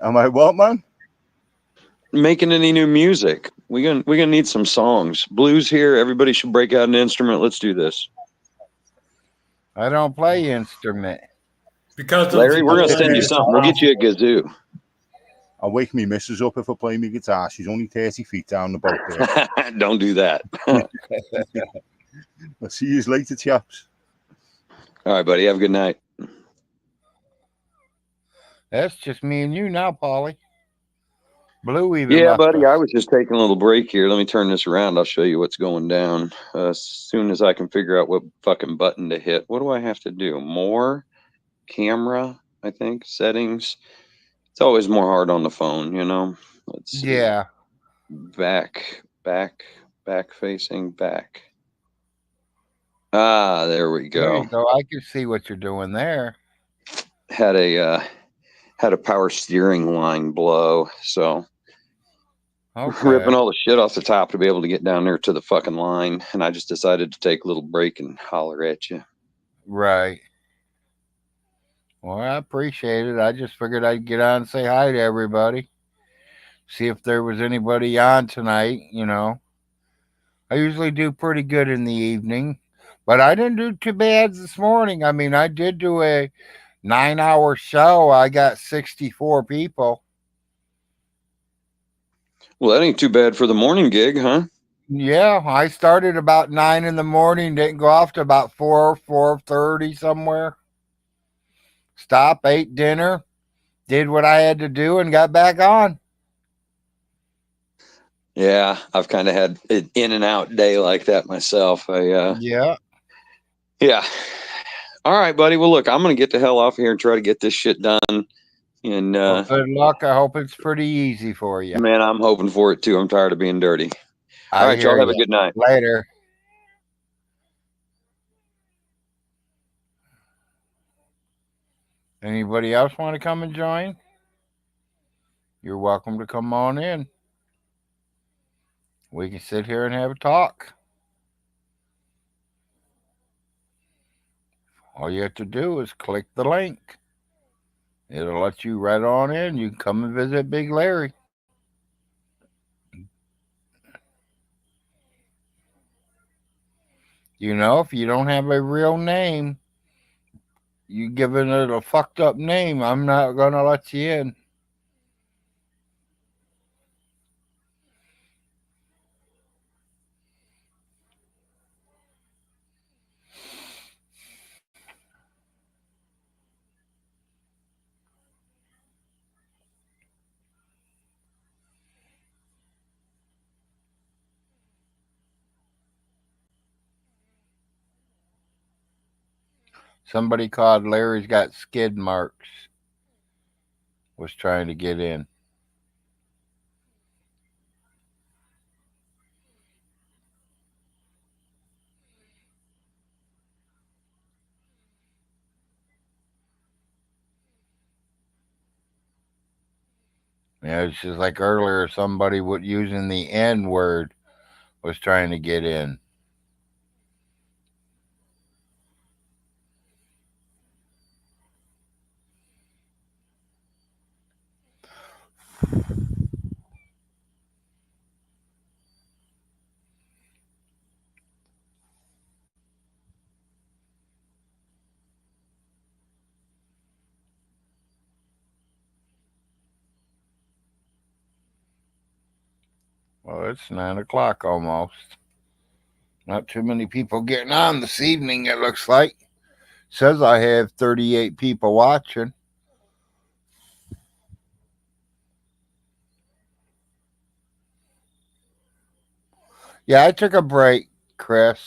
Am I what, man? Making any new music? We're gonna need some songs. Blues here. Everybody should break out an instrument. Let's do this. I don't play instrument. Because of Larry, the we're gonna delay, send you it's something. We'll get you a kazoo. I'll wake me missus up if I play my guitar. She's only 30 feet down the boat there. Don't do that. I'll see you later, chaps. All right, buddy. Have a good night. That's just me and you now, Polly. Blue even Yeah, left buddy. us. I was just taking a little break here. Let me turn this around. I'll show you what's going down as soon as I can figure out what fucking button to hit. What do I have to do? More camera, I think. Settings. It's always more hard on the phone, you know. Let's see. Yeah. Back facing back. Ah, there we There go. you go. I can see what you're doing there. Had a power steering line blow, so Okay. ripping all the shit off the top to be able to get down there to the fucking line, and I just decided to take a little break and holler at you. Right. Well, I appreciate it. I just figured I'd get on and say hi to everybody. See if there was anybody on tonight, I usually do pretty good in the evening, but I didn't do too bad this morning. I mean, I did do a 9-hour show. I got 64 people. Well, that ain't too bad for the morning gig, huh? Yeah, I started about 9 in the morning, didn't go off to about 4:30 somewhere. Stop, ate dinner, did what I had to do, and got back on. Yeah, I've kind of had an in and out day like that myself. Yeah. Yeah. All right, buddy. Well, look, I'm gonna get the hell off here and try to get this shit done. And Well, good luck. I hope it's pretty easy for you. man, I'm hoping for it too. I'm tired of being dirty. All I right, y'all hear have a you. good night. Later. Anybody else want to come and join? You're welcome to come on in. We can sit here and have a talk. All you have to do is click the link. It'll let you right on in. You can come and visit Big Larry. If you don't have a real name, you giving it a fucked up name, I'm not going to let you in. Somebody called Larry's got skid marks was trying to get in. Yeah, it's just like earlier, somebody using the N word was trying to get in. Well, it's 9 o'clock almost. Not too many people getting on this evening, it looks like. Says I have 38 people watching. Yeah, I took a break, Chris.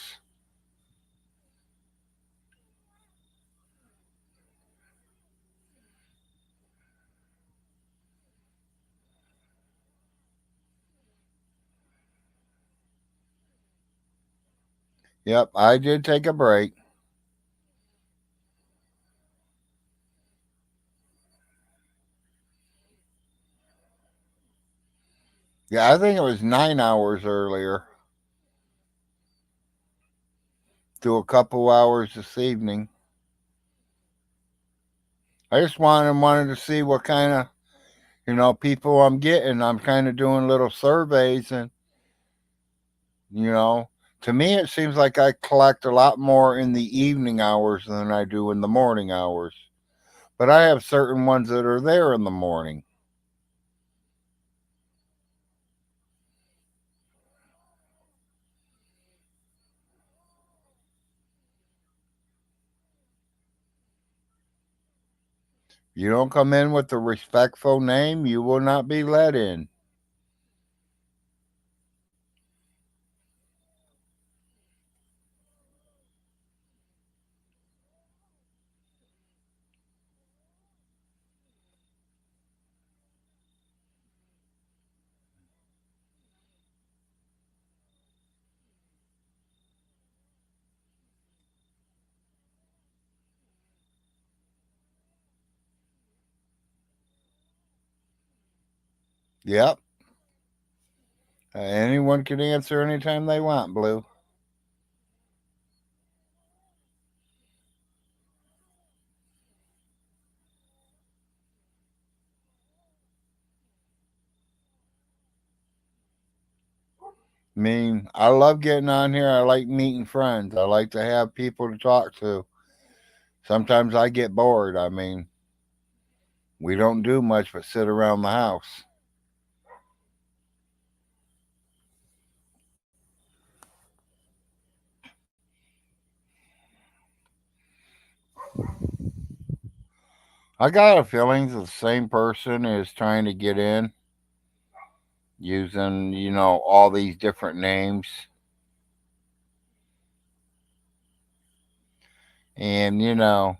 Yep, I did take a break. Yeah, I think it was 9 hours earlier. Do a couple hours this evening. I just wanted to see what kind of people I'm getting. I'm kind of doing little surveys, and you know, to me it seems like I collect a lot more in the evening hours than I do in the morning hours. But I have certain ones that are there in the morning. You don't come in with a respectful name, you will not be let in. Yep. Anyone can answer anytime they want, Blue. I mean, I love getting on here. I like meeting friends. I like to have people to talk to. Sometimes I get bored. I mean, we don't do much but sit around the house. I got a feeling the same person is trying to get in using, all these different names. And, I'm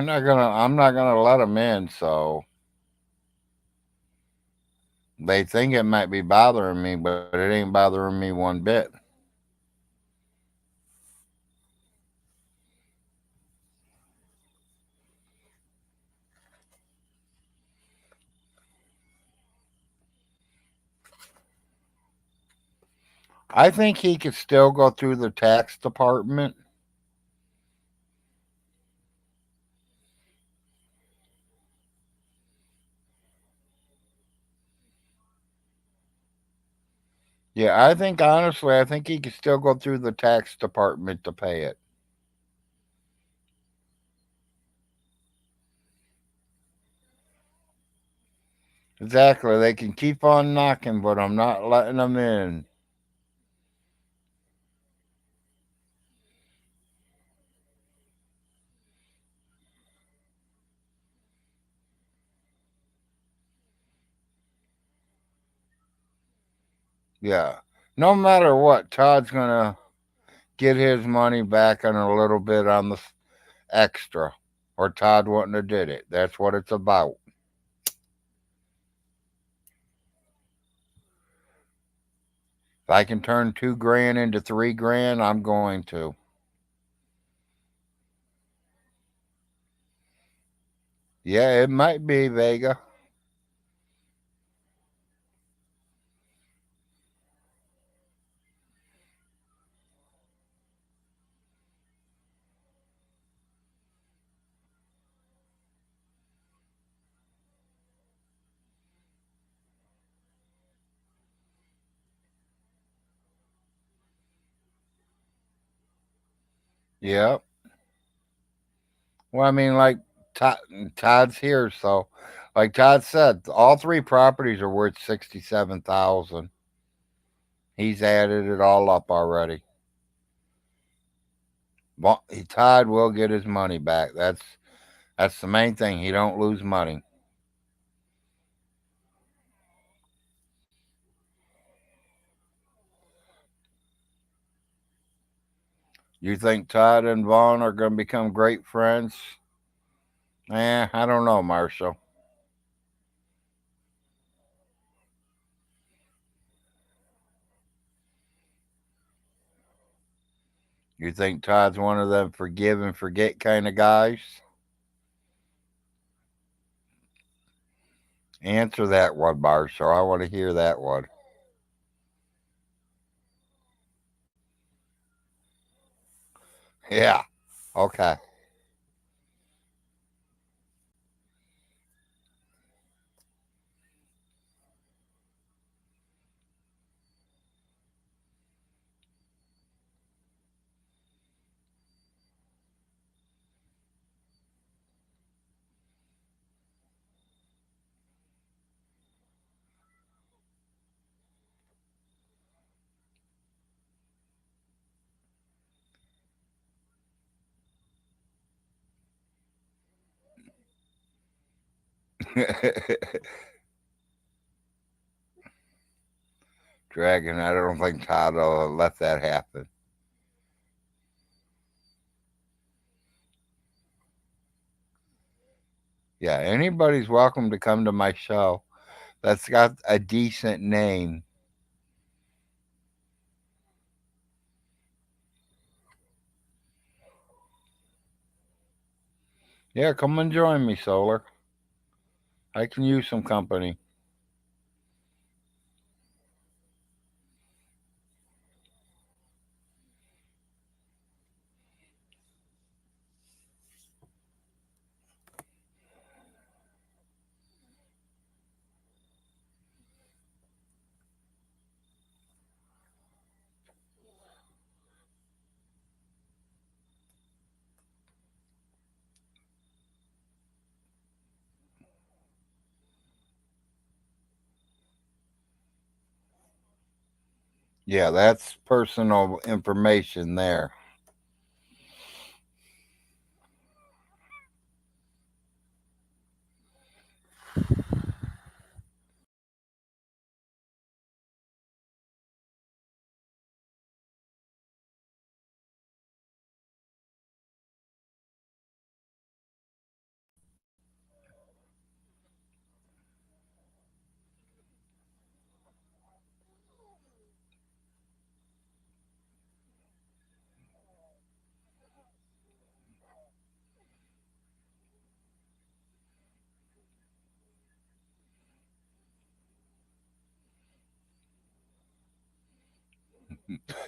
not gonna let them in, so they think it might be bothering me, but it ain't bothering me one bit. I think he could still go through the tax department. Yeah, I think honestly, I think he could still go through the tax department to pay it. Exactly. They can keep on knocking, but I'm not letting them in. Yeah. No matter what, Todd's gonna get his money back and a little bit on the extra, or Todd wouldn't have did it. That's what it's about. If I can turn 2 grand into 3 grand, I'm going to. Yeah, it might be Vega. Yep. Well, I mean, like Todd, Todd's here, so like Todd said, all three properties are worth 67,000. He's added it all up already. Todd will get his money back. That's the main thing. He don't lose money. You think Todd and Vaughn are going to become great friends? I don't know, Marshall. You think Todd's one of them forgive and forget kind of guys? Answer that one, Marshall. I want to hear that one. Yeah. Okay. Dragon, I don't think Todd will let that happen. Yeah, anybody's welcome to come to my show that's got a decent name. Yeah, come and join me, Solar. I can use some company. Yeah, that's personal information there.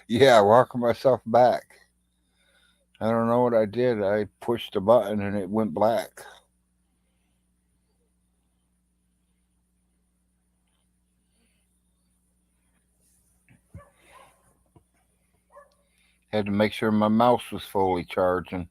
Yeah, welcome myself back. I don't know what I did. I pushed the button and it went black. Had to make sure my mouse was fully charging.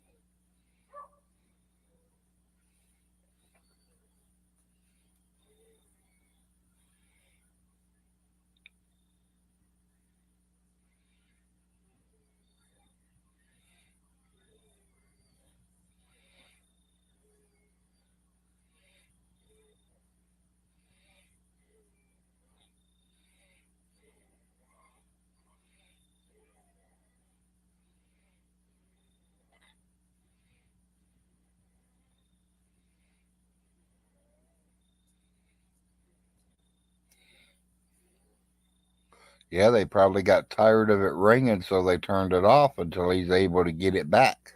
Yeah, they probably got tired of it ringing, so they turned it off until he's able to get it back.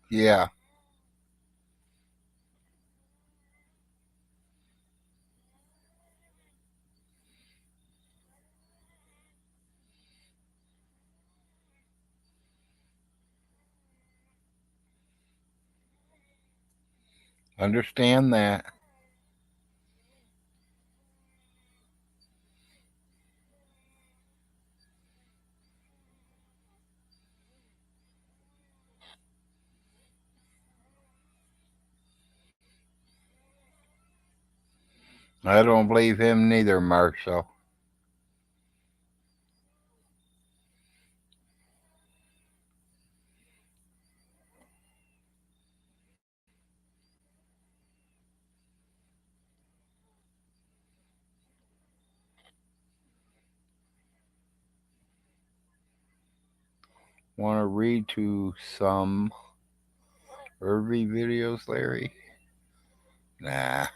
Yeah, understand that. I don't believe him neither, Marshall. Want to read to some Irvy videos, Larry? Nah.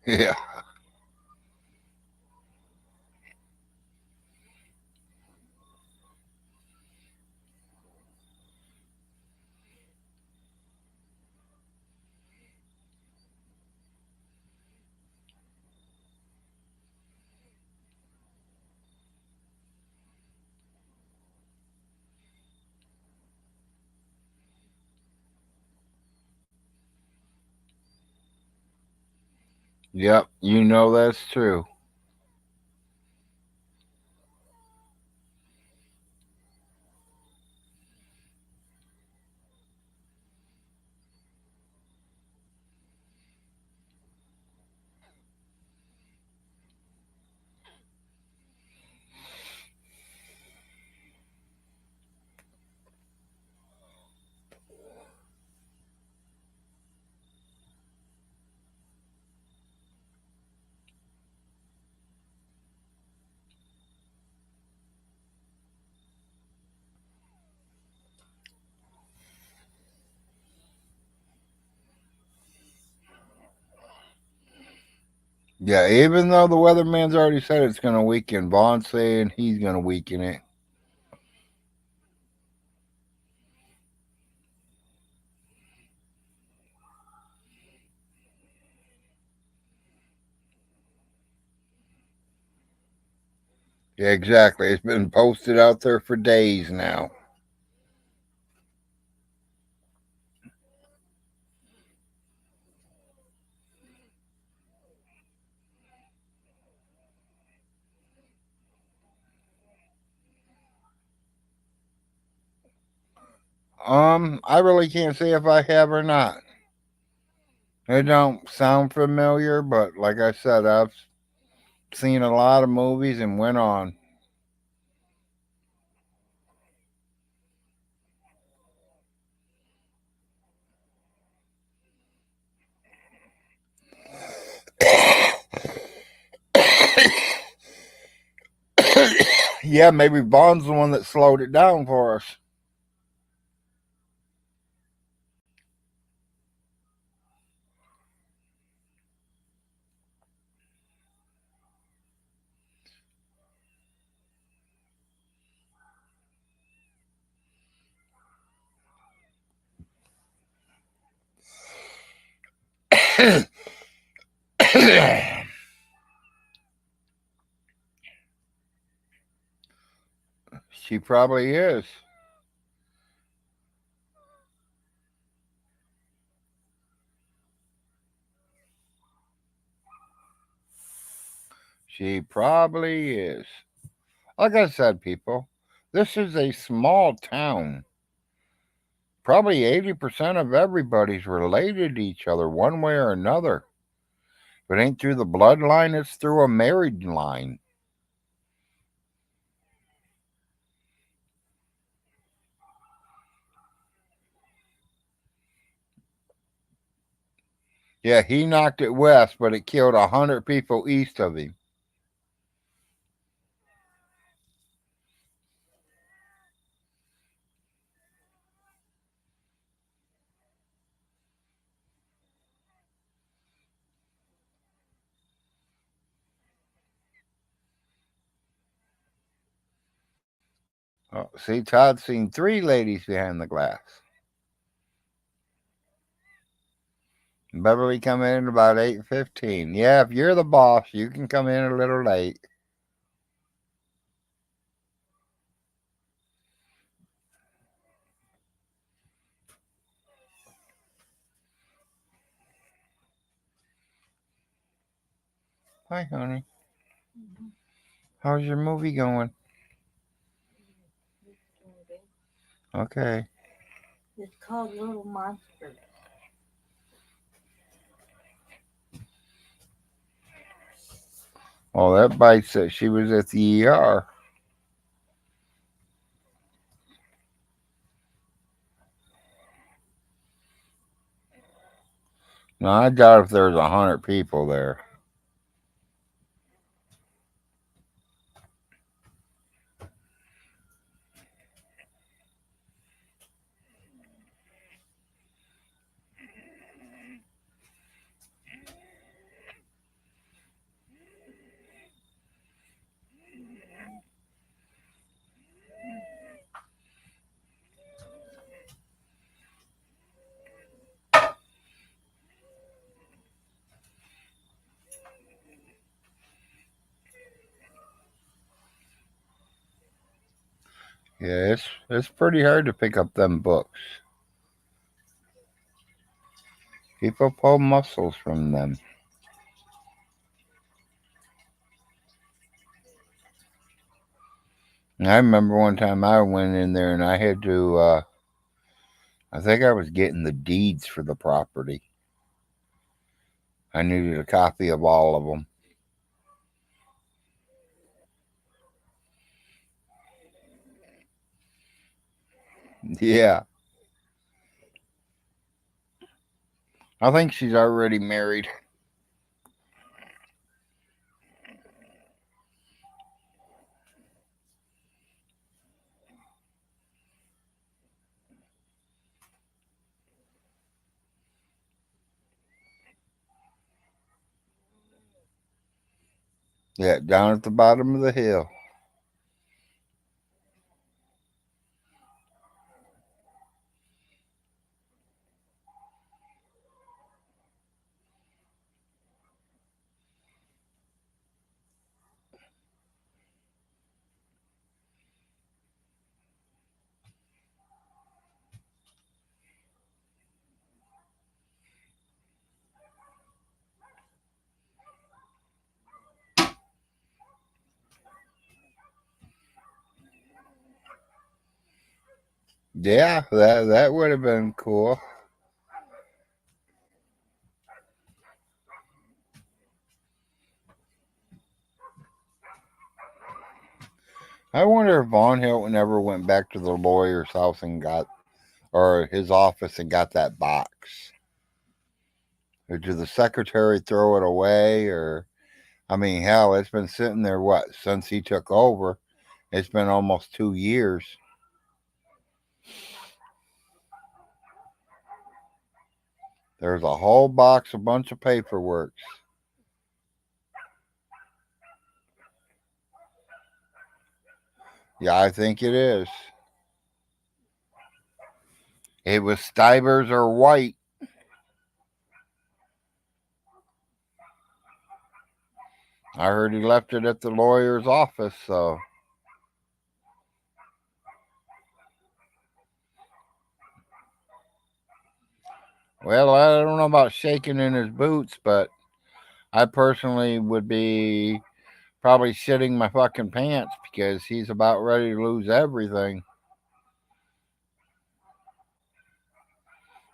Yeah. Yep, you know that's true. Yeah, even though the weatherman's already said it's going to weaken, Vaughn's saying he's going to weaken it. Yeah, exactly. It's been posted out there for days now. I really can't say if I have or not. It don't sound familiar, but like I said, I've seen a lot of movies and went on. Yeah, maybe Bond's the one that slowed it down for us. She probably is. She probably is. Like I said, people, this is a small town. Probably 80% of everybody's related to each other one way or another. If it ain't through the bloodline, it's through a married line. Yeah, he knocked it west, but it killed 100 people east of him. Oh, see, Todd's seen 3 ladies behind the glass. Beverly come in at about 8:15. Yeah, if you're the boss, you can come in a little late. Hi, honey. How's your movie going? Okay. It's called Little Monster. Oh, that bite said she was at the ER. No, I doubt if there's 100 people there. Yeah, it's pretty hard to pick up them books. People pull muscles from them. And I remember one time I went in there and I had to, I think I was getting the deeds for the property. I needed a copy of all of them. Yeah, I think she's already married. Yeah, down at the bottom of the hill. Yeah, that would have been cool. I wonder if Vaughn Hilton ever went back to the lawyer's house and got, or his office and got that box. Or did the secretary throw it away? Or, I mean, hell, it's been sitting there, what, since he took over? It's been almost 2 years. There's a whole box, a bunch of paperwork. Yeah, I think it is. It was Stivers or White. I heard he left it at the lawyer's office, so. Well, I don't know about shaking in his boots, but I personally would be probably shitting my fucking pants because he's about ready to lose everything.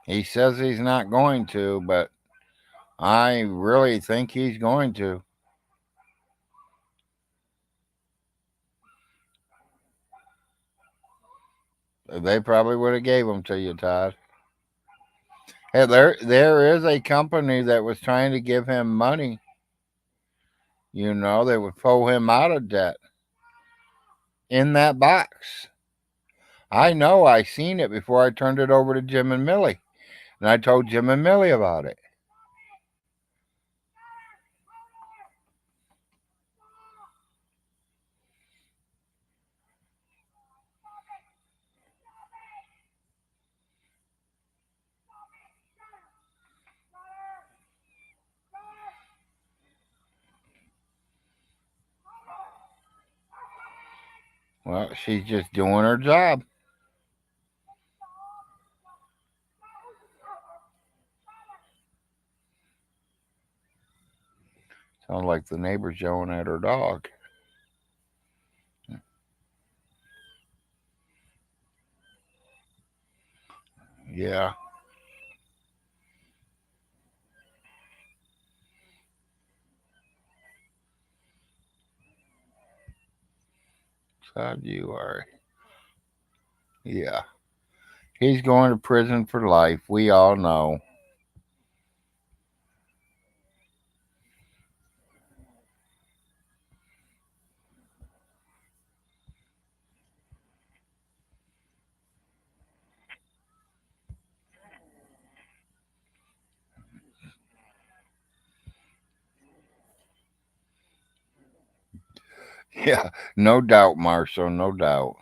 He says he's not going to, but I really think he's going to. They probably would have gave them to you, Todd. Hey, there is a company that was trying to give him money. You know, they would pull him out of debt in that box. I know. I seen it before I turned it over to Jim and Millie, and I told Jim and Millie about it. Well, she's just doing her job. Sounds like the neighbor's yelling at her dog. Yeah. Todd, you are. Yeah. He's going to prison for life. We all know. Yeah, no doubt, Marshall, no doubt.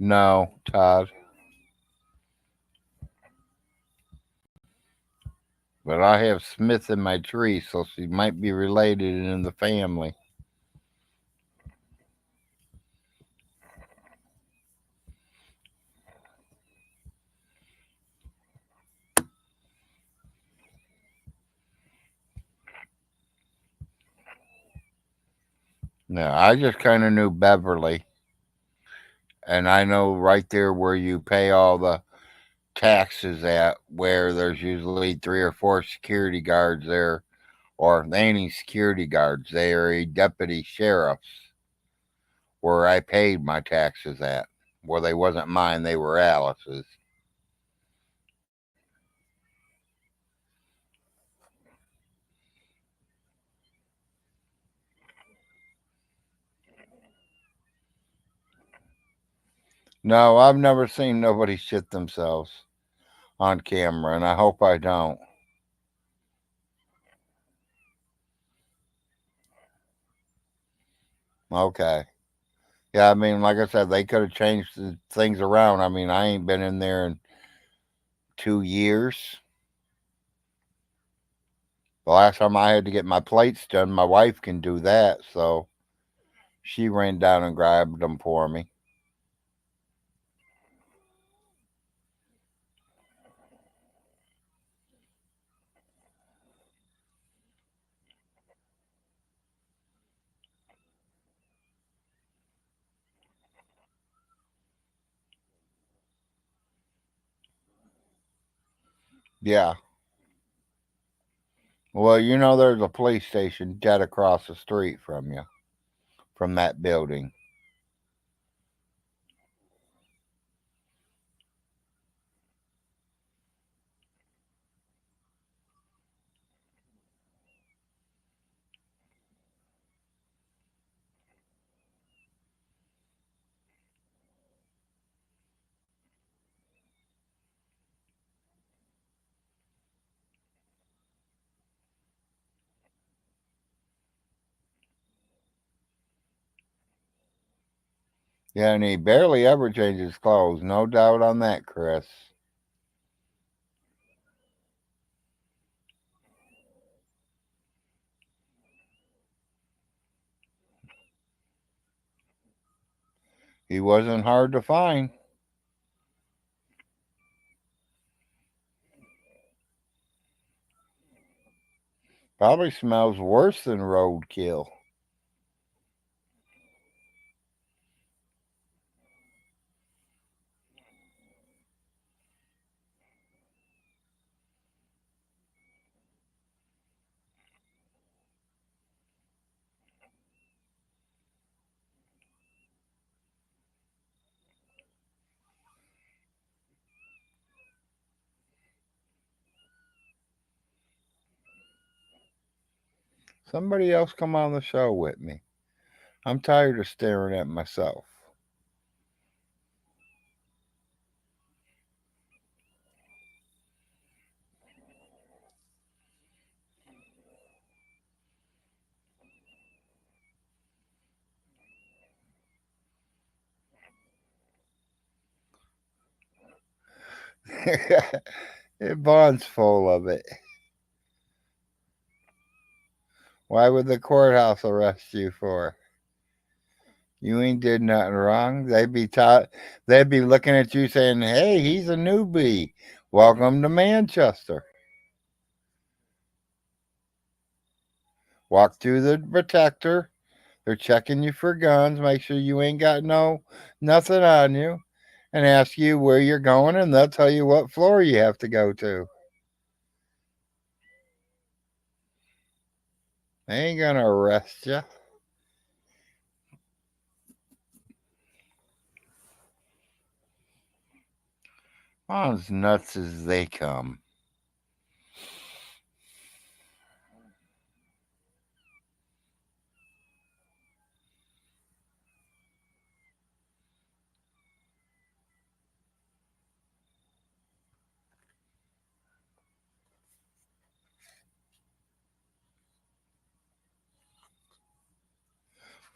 No, Todd. But I have Smith in my tree, so she might be related in the family. No, I just kind of knew Beverly. And I know right there where you pay all the taxes at, where there's usually 3 or 4 security guards there, or they ain't any security guards. They are a deputy sheriff's where I paid my taxes at. Well, they wasn't mine, they were Alice's. No, I've never seen nobody shit themselves on camera, and I hope I don't. Okay. Yeah, I mean, like I said, they could have changed things around. I mean, I ain't been in there in 2 years. The last time I had to get my plates done, my wife can do that, so she ran down and grabbed them for me. Yeah. Well, there's a police station dead across the street from you, from that building. Yeah, and he barely ever changes clothes. No doubt on that, Chris. He wasn't hard to find. Probably smells worse than roadkill. Somebody else come on the show with me. I'm tired of staring at myself. Vaughn's full of it. Why would the courthouse arrest you for? You ain't did nothing wrong. They'd be looking at you saying, "Hey, he's a newbie. Welcome to Manchester." Walk through the protector. They're checking you for guns, make sure you ain't got nothing on you, and ask you where you're going, and they'll tell you what floor you have to go to. They ain't gonna arrest you. I'm as nuts as they come.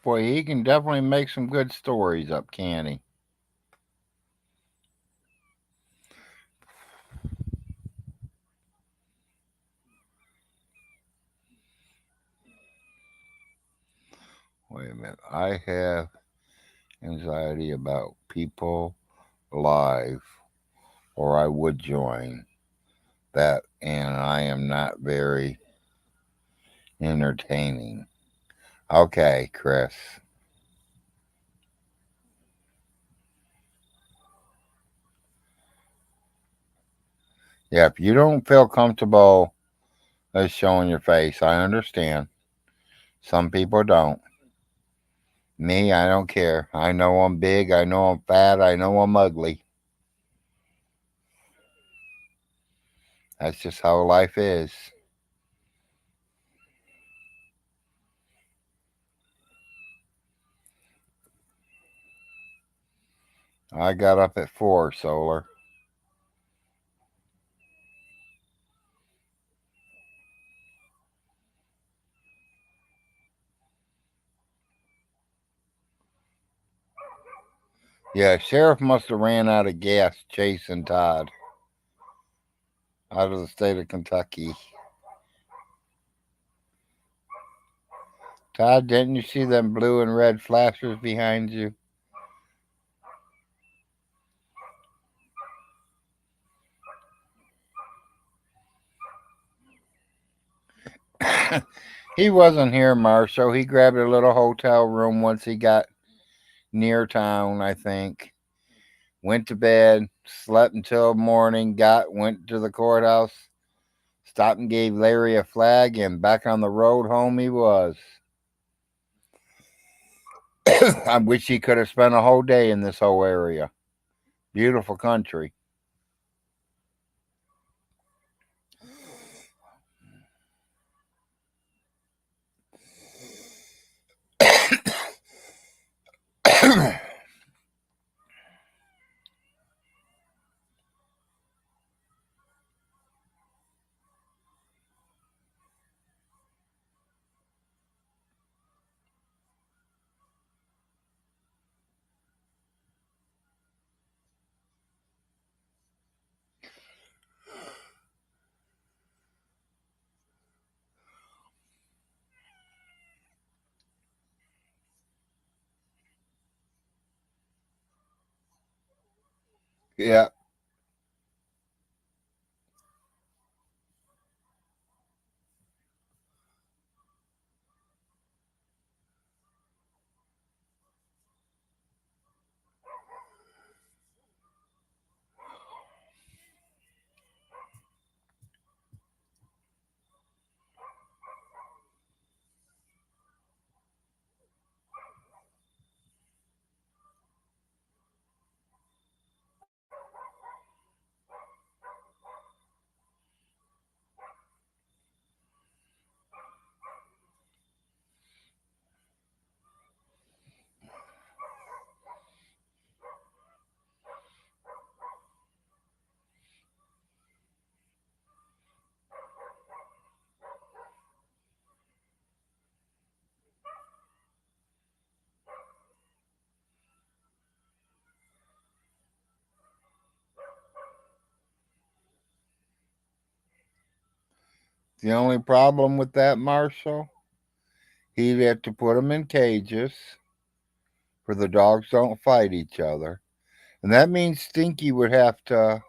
Boy, he can definitely make some good stories up, can he? Wait a minute. I have anxiety about people live, or I would join that, and I am not very entertaining. Okay, Chris. Yeah, if you don't feel comfortable as showing your face, I understand. Some people don't. Me, I don't care. I know I'm big, I know I'm fat, I know I'm ugly. That's just how life is. I got up at 4, Solar. Yeah, sheriff must have ran out of gas chasing Todd out of the state of Kentucky. Todd, didn't you see them blue and red flashers behind you? He wasn't here, Marshall. He grabbed a little hotel room once he got near town, I think. Went to bed, slept until morning, went to the courthouse, stopped and gave Larry a flag, and back on the road home he was. I wish he could have spent a whole day in this whole area. Beautiful country. Yeah. The only problem with that, Marshall, he'd have to put them in cages where the dogs don't fight each other. And that means Stinky would have to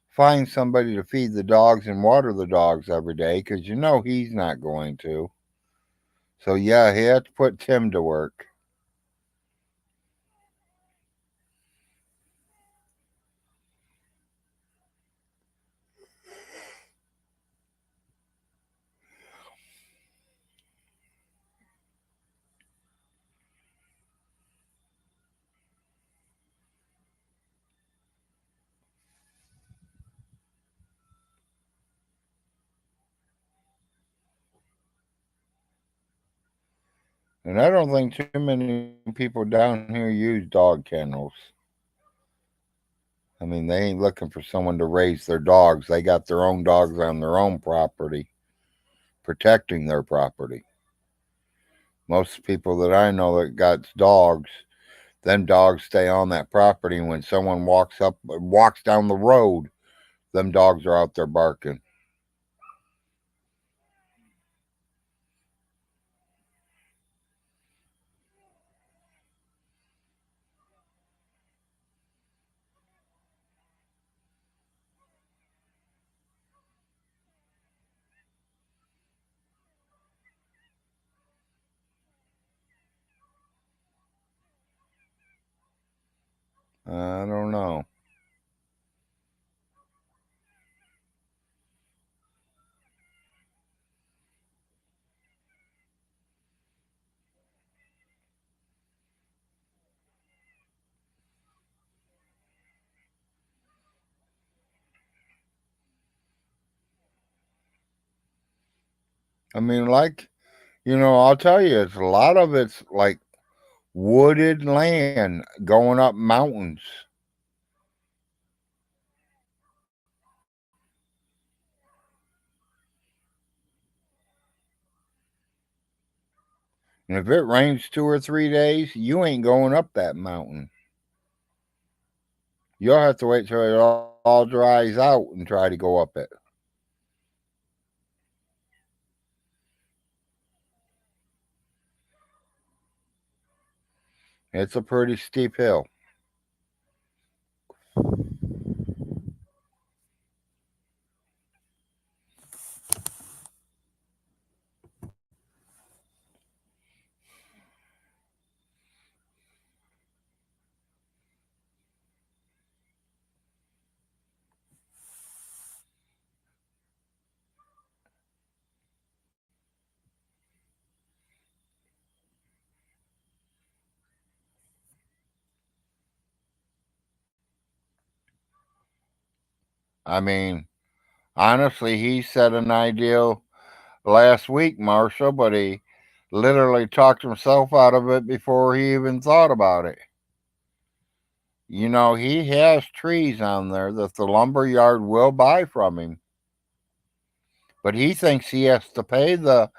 find somebody to feed the dogs and water the dogs every day because you know he's not going to. So, yeah, he had to put Tim to work. And I don't think too many people down here use dog kennels. I mean, they ain't looking for someone to raise their dogs. They got their own dogs on their own property, protecting their property. Most people that I know that got dogs, them dogs stay on that property. When someone walks down the road, them dogs are out there barking. I don't know. I mean, like, I'll tell you, it's a lot of it's like wooded land going up mountains. And if it rains 2 or 3 days, you ain't going up that mountain. You'll have to wait till it all dries out and try to go up it. It's a pretty steep hill. I mean, honestly, he set an ideal last week, Marshall, but he literally talked himself out of it before he even thought about it. You know, he has trees on there that the lumber yard will buy from him, but he thinks he has to pay the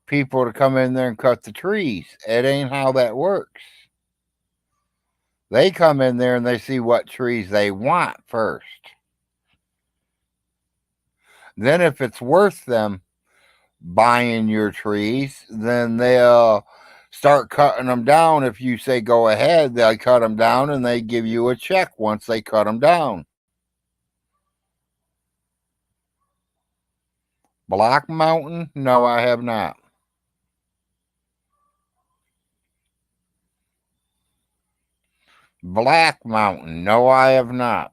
people to come in there and cut the trees. It ain't how that works. They come in there and they see what trees they want first. Then, if it's worth them buying your trees, then they'll start cutting them down. If you say go ahead, they'll cut them down and they give you a check once they cut them down. Black Mountain? No, I have not. Black Mountain? No, I have not.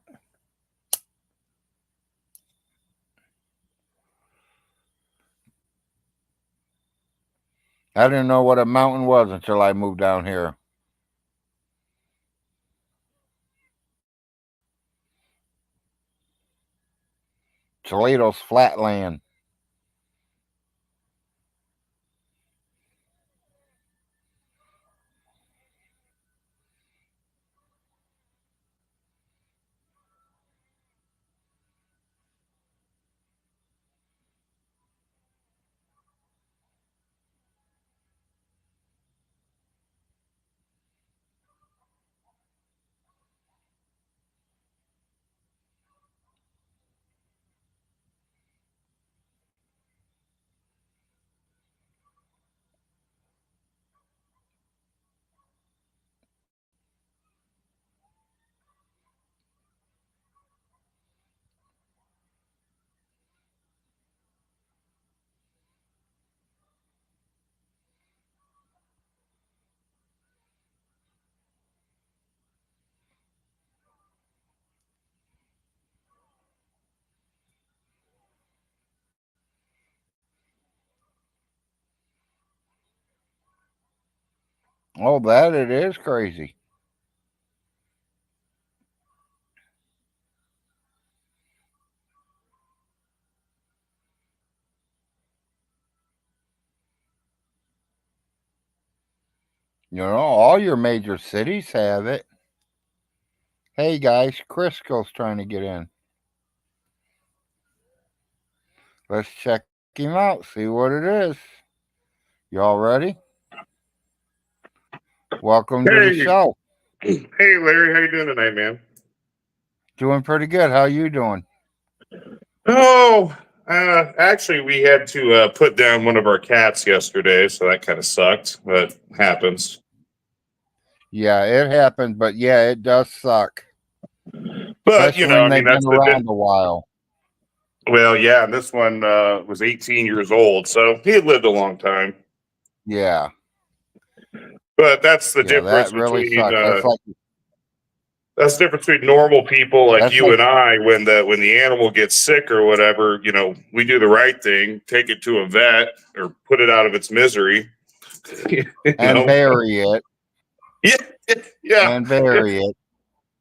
I didn't know what a mountain was until I moved down here. Toledo's flatland. Oh, that it is crazy. You know, all your major cities have it. Hey guys, Crisco's trying to get in. Let's check him out, see what it is. Y'all ready? Welcome to the Hey, show. hey, Larry, how you doing tonight, man? Doing pretty good. How you doing? Oh, actually, we had to put down one of our cats yesterday, so that kind of sucked, but happens. Yeah, it happened, but yeah, it does suck. But Especially when I mean, they've been around a while. well, yeah. And this one was 18 years old, so he had lived a long time. Yeah. But that's the Yeah, difference that really between sucks. that's the difference between normal people like That's you like and I. When the animal gets sick or whatever, we do the right thing, take it to a vet or put it out of its misery. and bury it. Yeah, yeah. And bury it.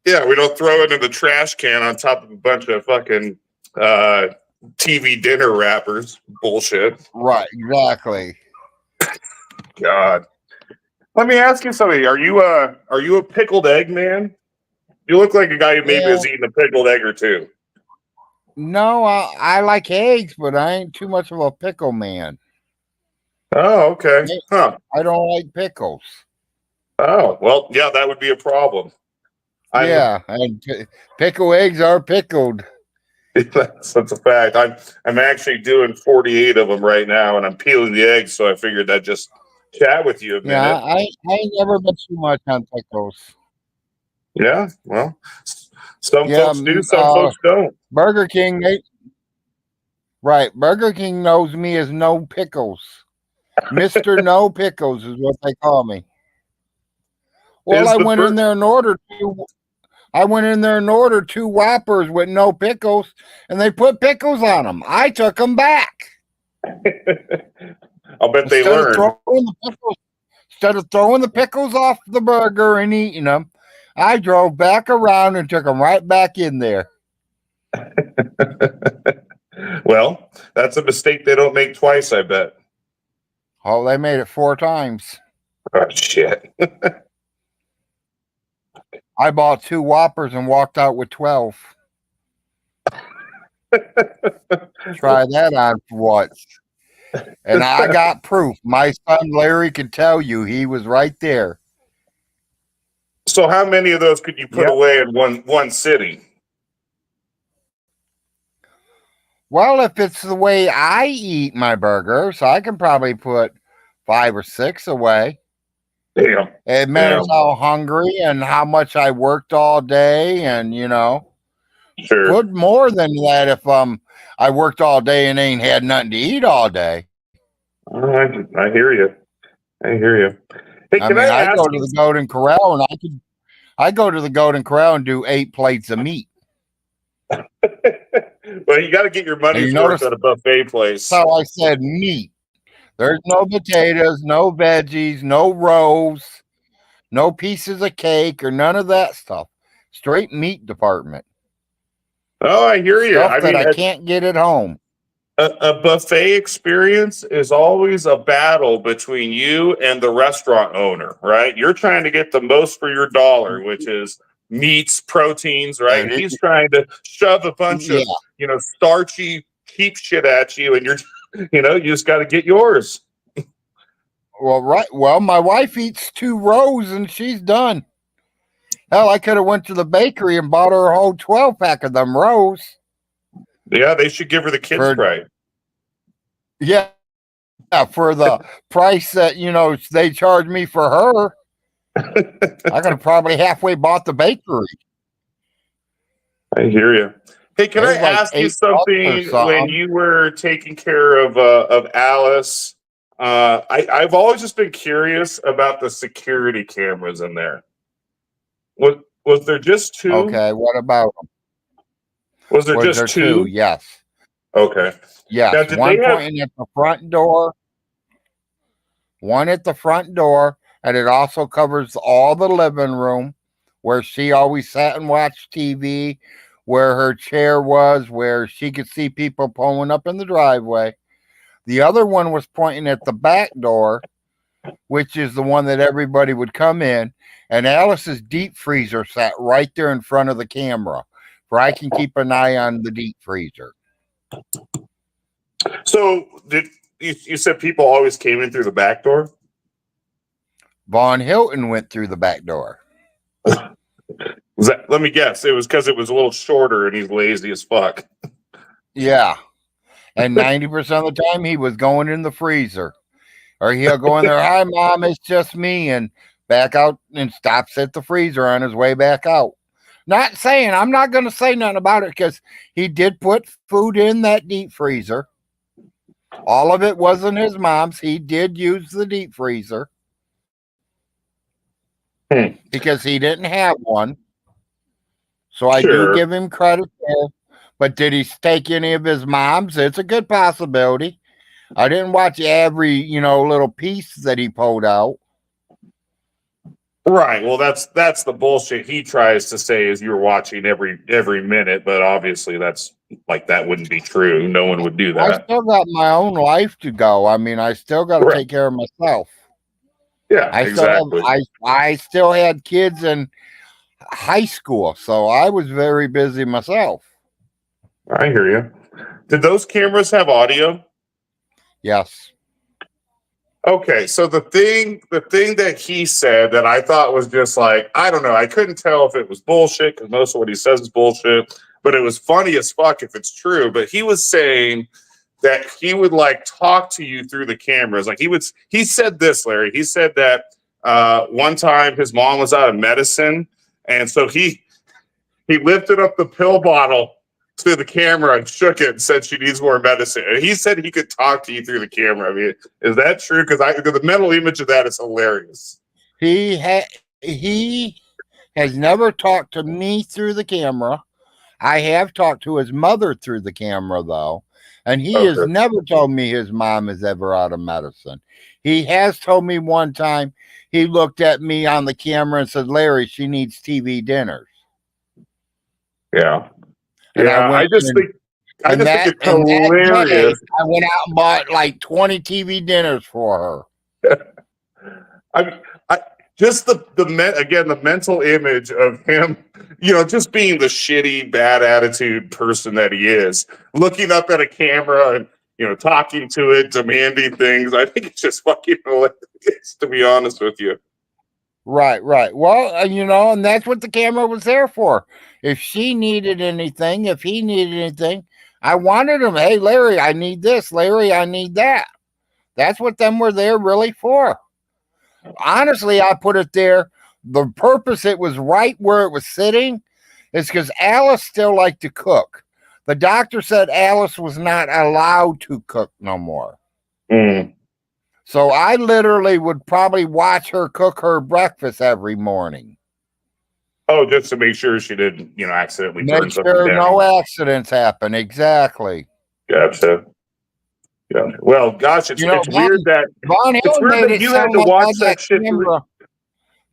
Yeah, we don't throw it in the trash can on top of a bunch of fucking TV dinner wrappers. Bullshit. Right, exactly. God. Let me ask you something. Are you a pickled egg man? You look like a guy who maybe Yeah. has eaten a pickled egg or two. No, I like eggs, but I ain't too much of a pickle man. Oh, okay. Huh. I don't like pickles. Oh, well, yeah, that would be a problem. Yeah, and pickle eggs are pickled. That's a fact. I'm actually doing 48 of them right now, and I'm peeling the eggs. So I figured I'd just chat with you a Yeah, minute. I ain't never been too much on pickles. Yeah, well, some Yeah, folks do, some folks don't. Burger King, Burger King knows me as No Pickles. Mr. No Pickles is what they call me. Well, Is I the went in there and ordered two Whoppers with no pickles, and they put pickles on them. I took them back. I'll bet they learned. Instead of throwing the pickles off the burger and eating them, I drove back around and took them right back in there. Well, that's a mistake they don't make twice, I bet. Oh, they made it 4 times. Oh, shit. I bought 2 Whoppers and walked out with 12. Try that on for what? And I got proof. My son Larry could tell you he was right there. So how many of those could you put away in one sitting? Well, if it's the way I eat my burgers, I can probably put 5 or 6 away. Damn. It matters how hungry and how much I worked all day, and Sure. Put more than that if I worked all day and ain't had nothing to eat all day. I hear you. I hear you. Hey, I go to the Golden Corral and I go to the Golden Corral and do 8 plates of meat. Well, you got to get your money's worth at a buffet place. That's how I said meat. There's no potatoes, no veggies, no rolls, no pieces of cake or none of that stuff. Straight meat department. Oh, I hear you. Stuff that I can't get at home. A buffet experience is always a battle between you and the restaurant owner, right? You're trying to get the most for your dollar, which is meats, proteins, right? And he's trying to shove a bunch of, starchy, cheap shit at you, and you just got to get yours. Well, right. Well, my wife eats 2 rows and she's done. Hell, I could have went to the bakery and bought her a whole 12-pack of them rows. Yeah, they should give her the kids' price. Yeah, for the price that they charge me for her. I could have probably halfway bought the bakery. I hear you. Hey, can I ask you something? When you were taking care of Alice, I've always just been curious about the security cameras in there. Was there just 2? Okay, what about them? Was there just 2? Yes. Okay. Yes, now, one pointing at the front door, one at the front door, and it also covers all the living room where she always sat and watched TV, where her chair was, where she could see people pulling up in the driveway. The other one was pointing at the back door, which is the one that everybody would come in, and Alice's deep freezer sat right there in front of the camera, where I can keep an eye on the deep freezer. So you said people always came in through the back door? Vaughn Helton went through the back door. Let me guess. It was because it was a little shorter and he's lazy as fuck. Yeah. And 90% of the time he was going in the freezer. Or he'll go in there, "Hi, Mom, it's just me," and back out and stops at the freezer on his way back out. I'm not going to say nothing about it because he did put food in that deep freezer. All of it wasn't his mom's. He did use the deep freezer because he didn't have one. So I do give him credit there. But did he take any of his mom's? It's a good possibility. I didn't watch every, little piece that he pulled out. Right. Well, that's the bullshit he tries to say is you're watching every minute, but obviously that wouldn't be true. No one would do that. I still got my own life to go. I still got to take care of myself. Yeah, I still exactly. have I still had kids in high school, so I was very busy myself. I hear you. Did those cameras have audio? Yes. Okay, so the thing that he said that I thought was just like, I don't know, I couldn't tell if it was bullshit because most of what he says is bullshit, but it was funny as fuck if it's true. But he was saying that he would like talk to you through the cameras. Like he said this, Larry. He said that one time his mom was out of medicine, and so he lifted up the pill bottle to the camera and shook it and said she needs more medicine. And he said he could talk to you through the camera. I mean, is that true? Because the mental image of that is hilarious. He has never talked to me through the camera. I have talked to his mother through the camera though, and he has Okay. never told me his mom is ever out of medicine. He has told me one time he looked at me on the camera and said, "Larry, she needs TV dinners." Yeah. And I Yeah. went I just think it's and that day hilarious. I went out and bought like 20 TV dinners for her. I, I just the mental image of him, just being the shitty, bad attitude person that he is, looking up at a camera and talking to it, demanding things. I think it's just fucking hilarious, to be honest with you. Right. Well, and that's what the camera was there for. If she needed anything, if he needed anything, I wanted him. Hey, Larry, I need this. Larry, I need that. That's what them were there really for. Honestly, I put it there. The purpose it was right where it was sitting is because Alice still liked to cook. The doctor said Alice was not allowed to cook no more. Mm. So I literally would probably watch her cook her breakfast every morning. Oh, just to make sure she didn't, accidentally burn Make something sure down. no accidents happen. Exactly. Gotcha. Yeah. Well, gosh, it's weird that Vaughn Hilton made it you had sound to like I watch got that shit. camera.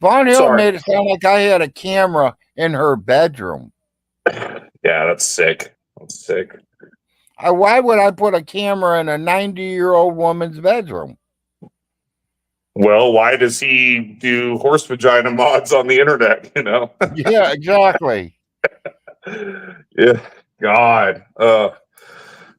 Vaughn Hilton Sorry. made it sound like I had a camera in her bedroom. Yeah, that's sick. That's sick. Why would I put a camera in a 90-year-old woman's bedroom? Well, why does he do horse vagina mods on the internet? Yeah, exactly. Yeah, God.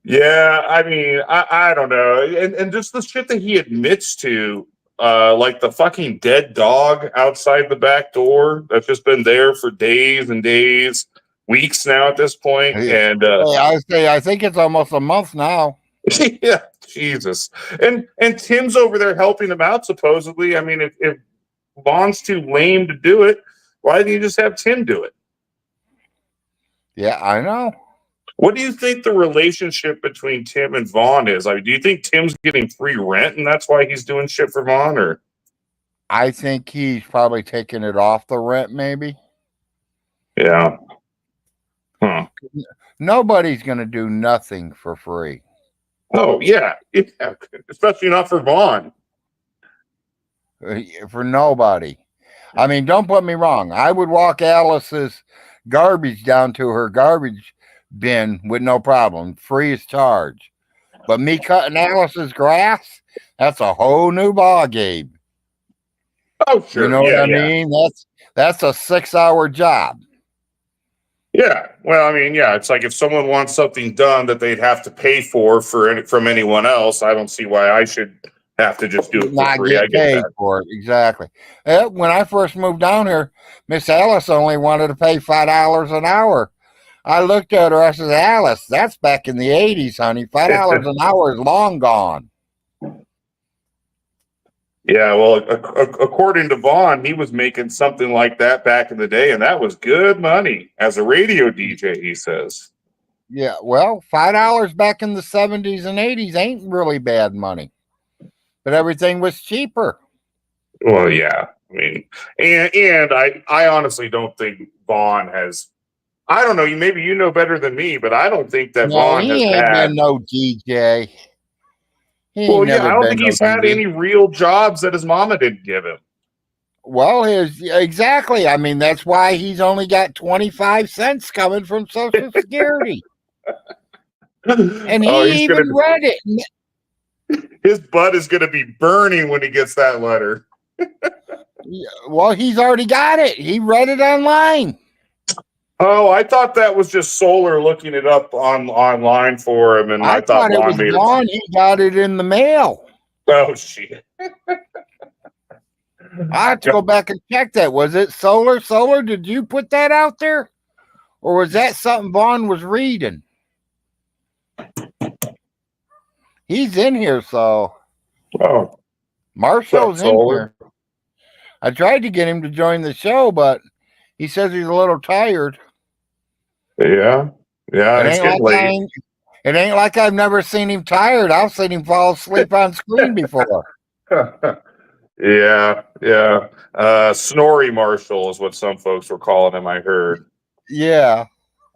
Yeah, I mean, I don't know, and just the shit that he admits to, like the fucking dead dog outside the back door that's just been there for days and days, weeks now at this point, and I think it's almost a month now. yeah, Jesus, and Tim's over there helping him out supposedly. I mean, if Vaughn's too lame to do it, why didn't you just have Tim do it? Yeah, I know. What do you think the relationship between Tim and Vaughn is? I mean, do you think Tim's getting free rent and that's why he's doing shit for Vaughn, or? I think he's probably taking it off the rent, maybe. Yeah. Huh. Nobody's going to do nothing for free. Oh, yeah. Especially not for Vaughn. For nobody. I mean, don't put me wrong. I would walk Alice's garbage down to her garbage bin with no problem, free of charge. But me cutting Alice's grass, that's a whole new ball game. Oh, sure. You know what I mean? That's a 6-hour job. Yeah. Well, I mean, yeah, it's like if someone wants something done that they'd have to pay from anyone else, I don't see why I should have to just do it for free. I get paid that. for it. Exactly. When I first moved down here, Miss Alice only wanted to pay $5 an hour. I looked at her, I said, Alice, that's back in the 80s, honey. $5 an hour is long gone. Yeah, well, according to Vaughn, he was making something like that back in the day, and that was good money as a radio DJ, he says. Yeah, well, $5 back in the 70s and 80s ain't really bad money. But everything was cheaper. Well, yeah. I mean, and I honestly don't think Vaughn has. I don't know. Maybe you know better than me, but I don't think that Vaughn has he ain't had. been no DJ. Well, yeah, I don't think he's had any real jobs that his mama didn't give him. Well, exactly. I mean, that's why he's only got 25 cents coming from Social Security. And he even read it. His butt is going to be burning when he gets that letter. Yeah, well, he's already got it. He read it online. Oh, I thought that was just Solar looking it up online for him, and I I thought thought it was Vaughn made it. Vaughn. He got it in the mail. Oh shit! I have to go back and check that. Was it Solar? Solar, did you put that out there? Or was that something Vaughn was reading? He's in here, so Oh, Marshall's in Solar? here. I tried to get him to join the show, but he says he's a little tired. Yeah, It it's ain't like getting late. it ain't like I've never seen him tired. I've seen him fall asleep on screen before. Yeah. Snorri Marshall is what some folks were calling him. I heard. Yeah.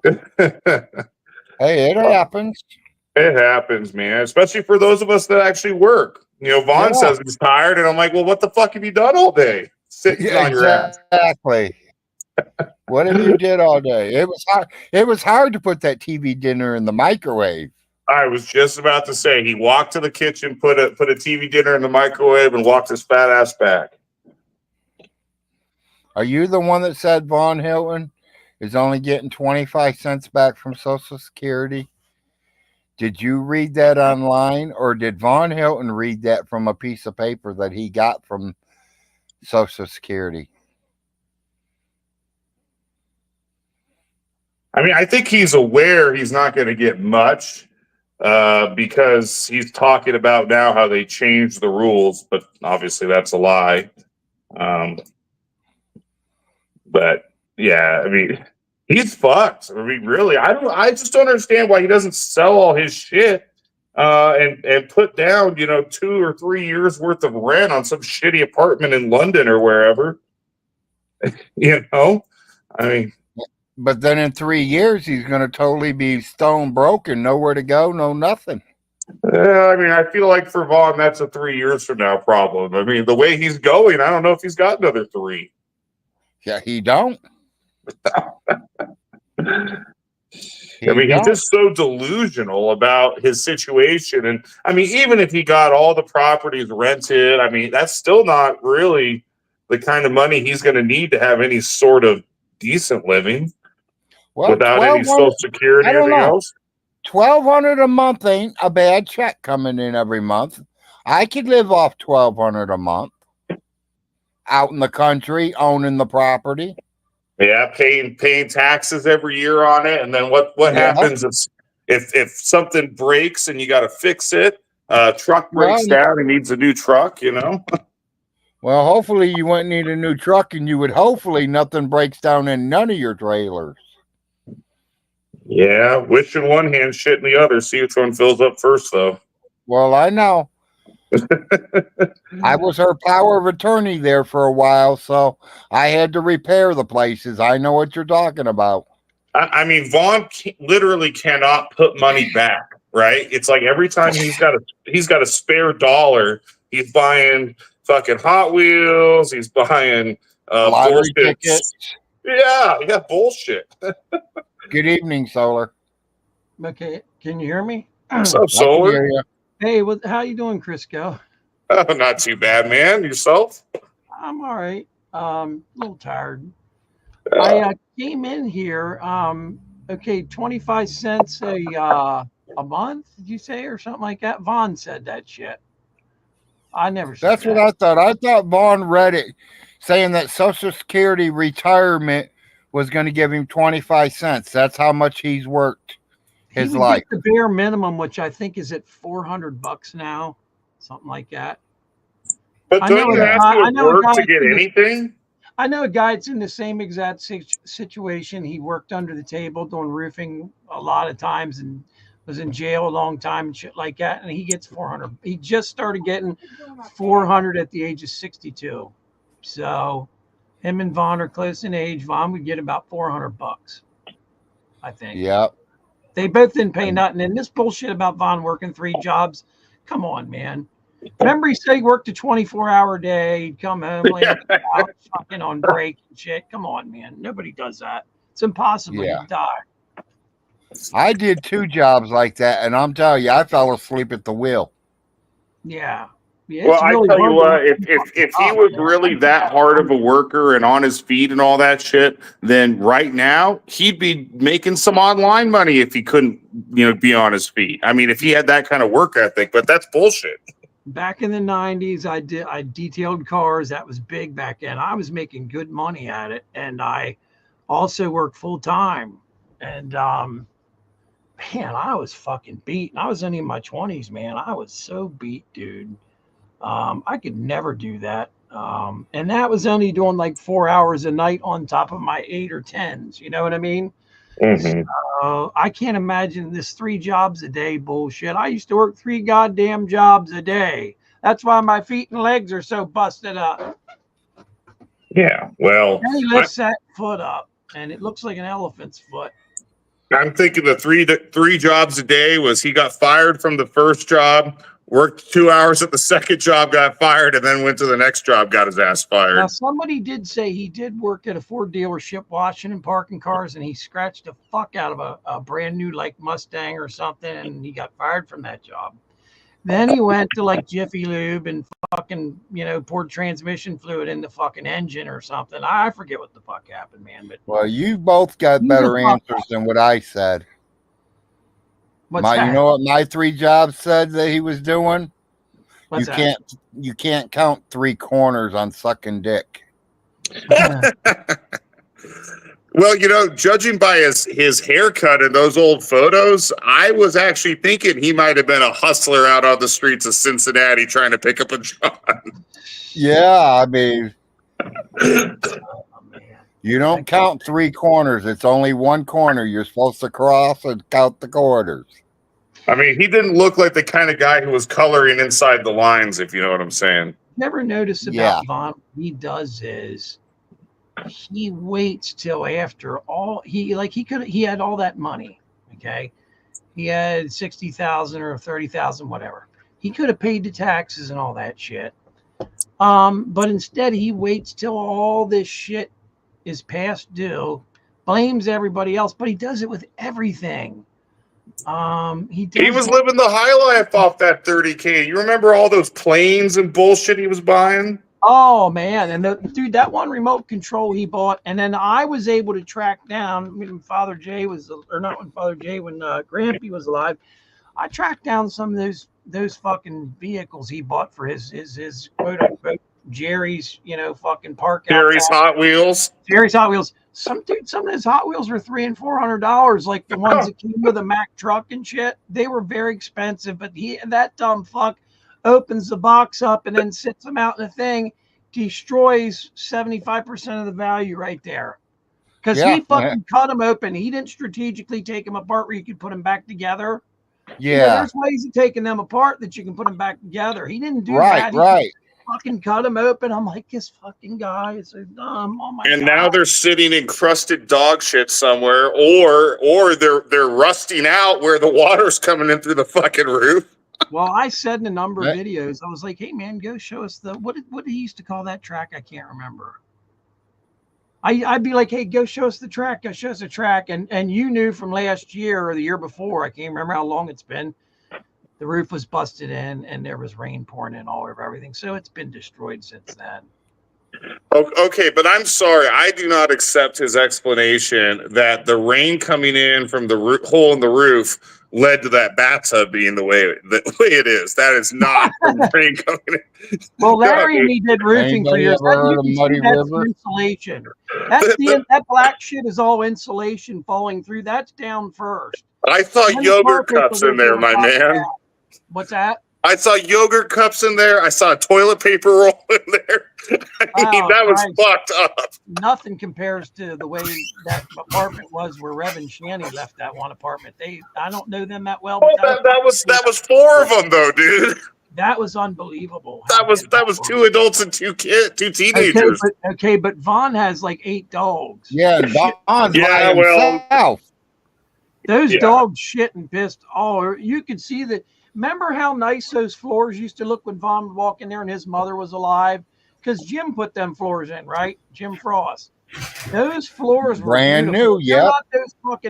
Hey, it happens. It happens, man. Especially for those of us that actually work. Vaughn Yeah. says he's tired, and I'm like, well, what the fuck have you done all day? Sitting on your ass. Exactly. What have you did all day? It was hard. It was hard to put that TV dinner in the microwave. I was just about to say he walked to the kitchen, put a TV dinner in the microwave, and walked his fat ass back. Are you the one that said Vaughn Helton is only getting 25 cents back from Social Security? Did you read that online, or did Vaughn Helton read that from a piece of paper that he got from Social Security? I mean, I think he's aware he's not going to get much because he's talking about now how they changed the rules, but obviously that's a lie. But yeah, I mean, he's fucked. I mean, really, I just don't understand why he doesn't sell all his shit and put down 2 or 3 years worth of rent on some shitty apartment in London or wherever. I mean. But then in 3 years, he's going to totally be stone broken, nowhere to go, no nothing. I mean, I feel like for Vaughn, that's a 3 years from now problem. I mean, the way he's going, I don't know if he's got another 3. Yeah, he don't. He's just so delusional about his situation. And I mean, even if he got all the properties rented, I mean, that's still not really the kind of money he's going to need to have any sort of decent living without any Social Security or anything else. $1,200 a month ain't a bad check coming in every month. I could live off $1,200 a month out in the country, owning the property. Yeah, paying taxes every year on it, and then what happens if something breaks and you got to fix it? Truck breaks down and needs a new truck. Well, hopefully you wouldn't need a new truck, and you would hopefully nothing breaks down in none of your trailers. Yeah, wish in one hand, shit in the other. See which one fills up first, though. Well, I know. I was her power of attorney there for a while, so I had to repair the places. I know what you're talking about. I mean, Vaughn literally cannot put money back, right? It's like every time he's got a spare dollar, he's buying fucking Hot Wheels. He's buying lottery tickets. Yeah, bullshit. Good evening, Solar. Okay, can you hear me? What's up, Solar? Hey, how you doing, Crisco? Oh, not too bad, man. Yourself? I'm all right. A little tired. I came in here. Okay, 25 cents a month. Did you say or something like that? Vaughn said that shit. I never said That's that. what I thought. I thought Vaughn read it saying that Social Security retirement was going to give him 25 cents. That's how much he's worked his life. Get the bare minimum, which I think is at $400 now, something like that. But don't you have to work to get anything? I know a guy that's in the same exact situation. He worked under the table doing roofing a lot of times and was in jail a long time and shit like that. And he gets 400. He just started getting 400 at the age of 62. So him and Vaughn are close in age. Vaughn would get about $400, I think. Yep. They both didn't pay nothing. And this bullshit about Vaughn working 3 jobs. Come on, man. Remember he said he worked a 24-hour day. He'd come home late out, fucking on break and shit. Come on, man. Nobody does that. It's impossible to die. I did 2 jobs like that, and I'm telling you, I fell asleep at the wheel. Yeah. Yeah, Well, it's I really tell you hard to what, work if he was really that hard of a worker and on his feet and all that shit, then right now he'd be making some online money if he couldn't, be on his feet. I mean, if he had that kind of work ethic, but that's bullshit. Back in the 90s, I detailed cars. That was big back then. I was making good money at it, and I also worked full time. And man, I was fucking beat. I was only in my 20s, man. I was so beat, dude. I could never do that. And that was only doing like 4 hours a night on top of my 8 or 10s. You know what I mean? I can't imagine this 3 jobs a day bullshit. I used to work 3 goddamn jobs a day. That's why my feet and legs are so busted up. Yeah, well, Then he lifts that foot up, and it looks like an elephant's foot. I'm thinking the three jobs a day was he got fired from the first job, worked 2 hours at the second job, got fired, and then went to the next job, got his ass Now, fired. somebody did say he did work at a Ford dealership washing and parking cars, and he scratched the fuck out of a brand new like Mustang or something, and he got fired from that job. Then he went to like Jiffy Lube and fucking, poured transmission fluid in the fucking engine or something. I forget what the fuck happened, man. But Well, you both got He's a better fuck answers than what I said. what's You that? know what my 3 jobs said that he was doing? What's You can't count 3 corners on sucking dick. Well, judging by his haircut and those old photos, I was actually thinking he might have been a hustler out on the streets of Cincinnati trying to pick up a job. Yeah, I mean, Oh, man. you don't count 3 corners. It's only 1 corner. You're supposed to cross and count the corners. I mean, he didn't look like the kind of guy who was coloring inside the lines, if you know what I'm saying. Never noticed about Vaughn. What he does is he waits till after all he had all that money. Okay. He had 60,000 or 30,000, whatever. He could have paid the taxes and all that shit. But instead he waits till all this shit is past due, blames everybody else, but he does it with everything. He was living the high life off that 30K. You remember all those planes and bullshit he was buying? Oh man, and dude, that one remote control he bought, and then I was able to track down when Father Jay was, or not when Father Jay, when Grampy was alive. I tracked down some of those fucking vehicles he bought for his quote unquote Jerry's, fucking park. Jerry's Hot Wheels. Jerry's Hot Wheels. Some of his Hot Wheels were $300 and $400, like the ones that came with a Mack truck and shit. They were very expensive, but that dumb fuck opens the box up and then sits them out in the thing, destroys 75% of the value right there. Because he fucking cut them open. He didn't strategically take them apart where you could put them back together. Yeah. There's ways of taking them apart that you can put them back together. He didn't do that. Right. Fucking cut them open. I'm like, this fucking guy is so dumb. Oh my God. And now they're sitting in crusted dog shit somewhere, or they're rusting out where the water's coming in through the fucking roof. Well, I said in a number of videos, I was like, hey man, go show us what did he used to call that track? I can't remember. I'd be like, hey, go show us the track. Go show us the track. And you knew from last year or the year before, I can't remember how long it's been. The roof was busted in and there was rain pouring in all over everything. So it's been destroyed since then. Okay, but I'm sorry. I do not accept his explanation that the rain coming in from the hole in the roof led to that bathtub being the way it is. That is not the rain coming in. Well, Larry and me did roofing for years. That's insulation. That black shit is all insulation falling through. That's down first. I saw yogurt cups in there, my man. What's that? I saw yogurt cups in there. I saw toilet paper roll in there. I mean, that was fucked up. Nothing compares to the way that apartment was where Rev and Shanny left that one apartment. I don't know them that well. But that was 4 of them though, dude. That was unbelievable. That was 2 adults and 2 teenagers. But Vaughn has like 8 dogs. Yeah, Vaughn's by himself. Those dogs shit and pissed all. You could see that. Remember how nice those floors used to look when Vaughn would walk in there and his mother was alive? Because Jim put them floors in, right? Jim Frost. Those floors were brand beautiful. new. Yeah,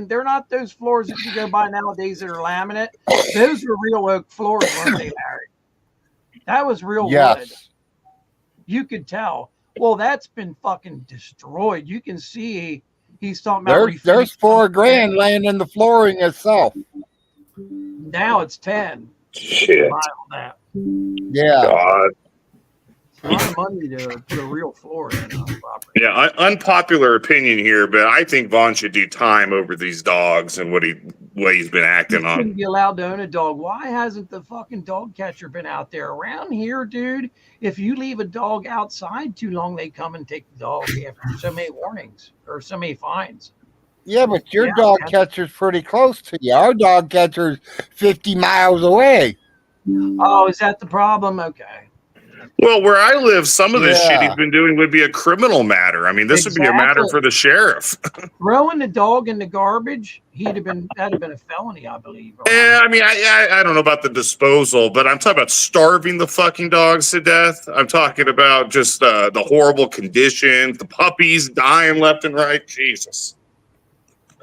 they're not those floors that you go by nowadays that are laminate. Those were real oak floors, weren't they, Larry? That was real wood. Yes. You could tell. Well, that's been fucking destroyed. You can see he's talking about There's $4,000 laying in the flooring itself. now it's 10. Shit. That. Yeah. God. It's a lot of money to put a real floor in on property. Yeah, unpopular opinion here, but I think Vaughn should do time over these dogs and what he's been acting You on. shouldn't be allowed to own a dog. Why hasn't the fucking dog catcher been out there? Around here, dude, if you leave a dog outside too long, they come and take the dog after so many warnings or so many fines. Yeah, but your dog catcher's pretty close to you. Our dog catcher's 50 miles away. Oh, is that the problem? Okay. Well, where I live, some of this shit Yeah. he's been doing would be a criminal matter. I mean, this would be a matter Exactly. for the sheriff. Throwing the dog in the garbage, that'd have been a felony, I believe. Yeah, I mean, I don't know about the disposal, but I'm talking about starving the fucking dogs to death. I'm talking about just the horrible conditions, the puppies dying left and right. Jesus.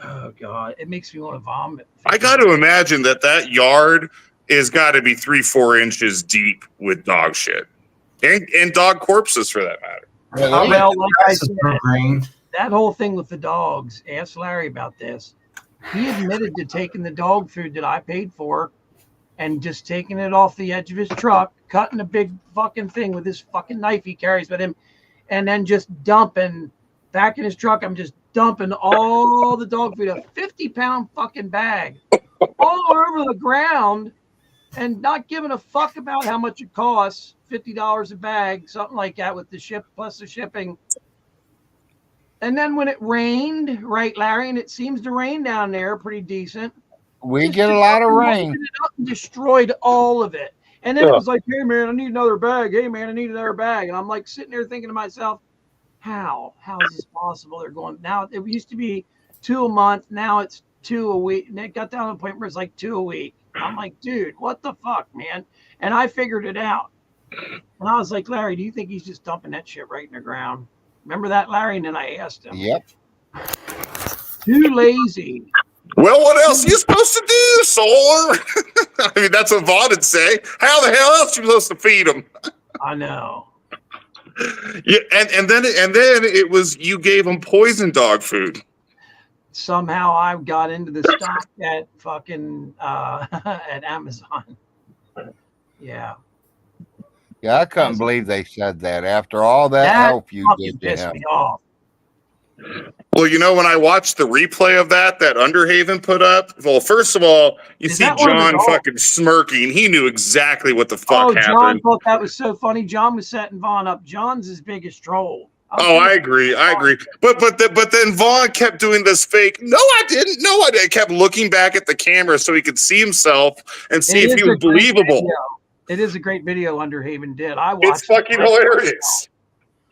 Oh God, it makes me want to vomit. I got to imagine that yard is got to be 3-4 inches deep with dog shit and dog corpses for that matter. Well, like I said, that whole thing with the dogs. Ask Larry about this. He admitted to taking the dog food that I paid for and just taking it off the edge of his truck, cutting a big fucking thing with this fucking knife he carries with him, and then just dumping back in his truck. I'm just dumping all the dog food, a 50-pound fucking bag, all over the ground, and not giving a fuck about how much it costs. $50 a bag, something like that, with the ship plus the shipping. And then when it rained, right, Larry, and it seems to rain down there pretty decent. We get a lot of rain. It up and destroyed all of it. And then it was like, hey, man, I need another bag. Hey, man, I need another bag. And I'm like sitting there thinking to myself, how? How is this possible? They're going, now it used to be 2 a month. Now it's 2 a week. And it got down to the point where it's like 2 a week. I'm like, dude, what the fuck, man? And I figured it out. And I was like, Larry, do you think he's just dumping that shit right in the ground? Remember that, Larry? And then I asked him. Yep. Too lazy. Well, what else are you supposed to do, Solar? I mean, that's what Vaughn would say. How the hell else are you supposed to feed them? I know. Yeah, and then it was you gave him poison dog food. Somehow I got into the stock at fucking at Amazon. Yeah. Yeah, I couldn't believe they said that after all that help you did to pissed him. me off. Well, you know, when I watched the replay of that Underhaven put up, well, first of all, you see John fucking smirking. He knew exactly what the fuck happened. John thought that was so funny. John was setting Vaughn up. John's his biggest troll. I agree. But then Vaughn kept doing this fake. No, I didn't. No, I didn't. Kept looking back at the camera so he could see himself and see if he was believable. It is a great video Underhaven did. I watched. It's fucking hilarious.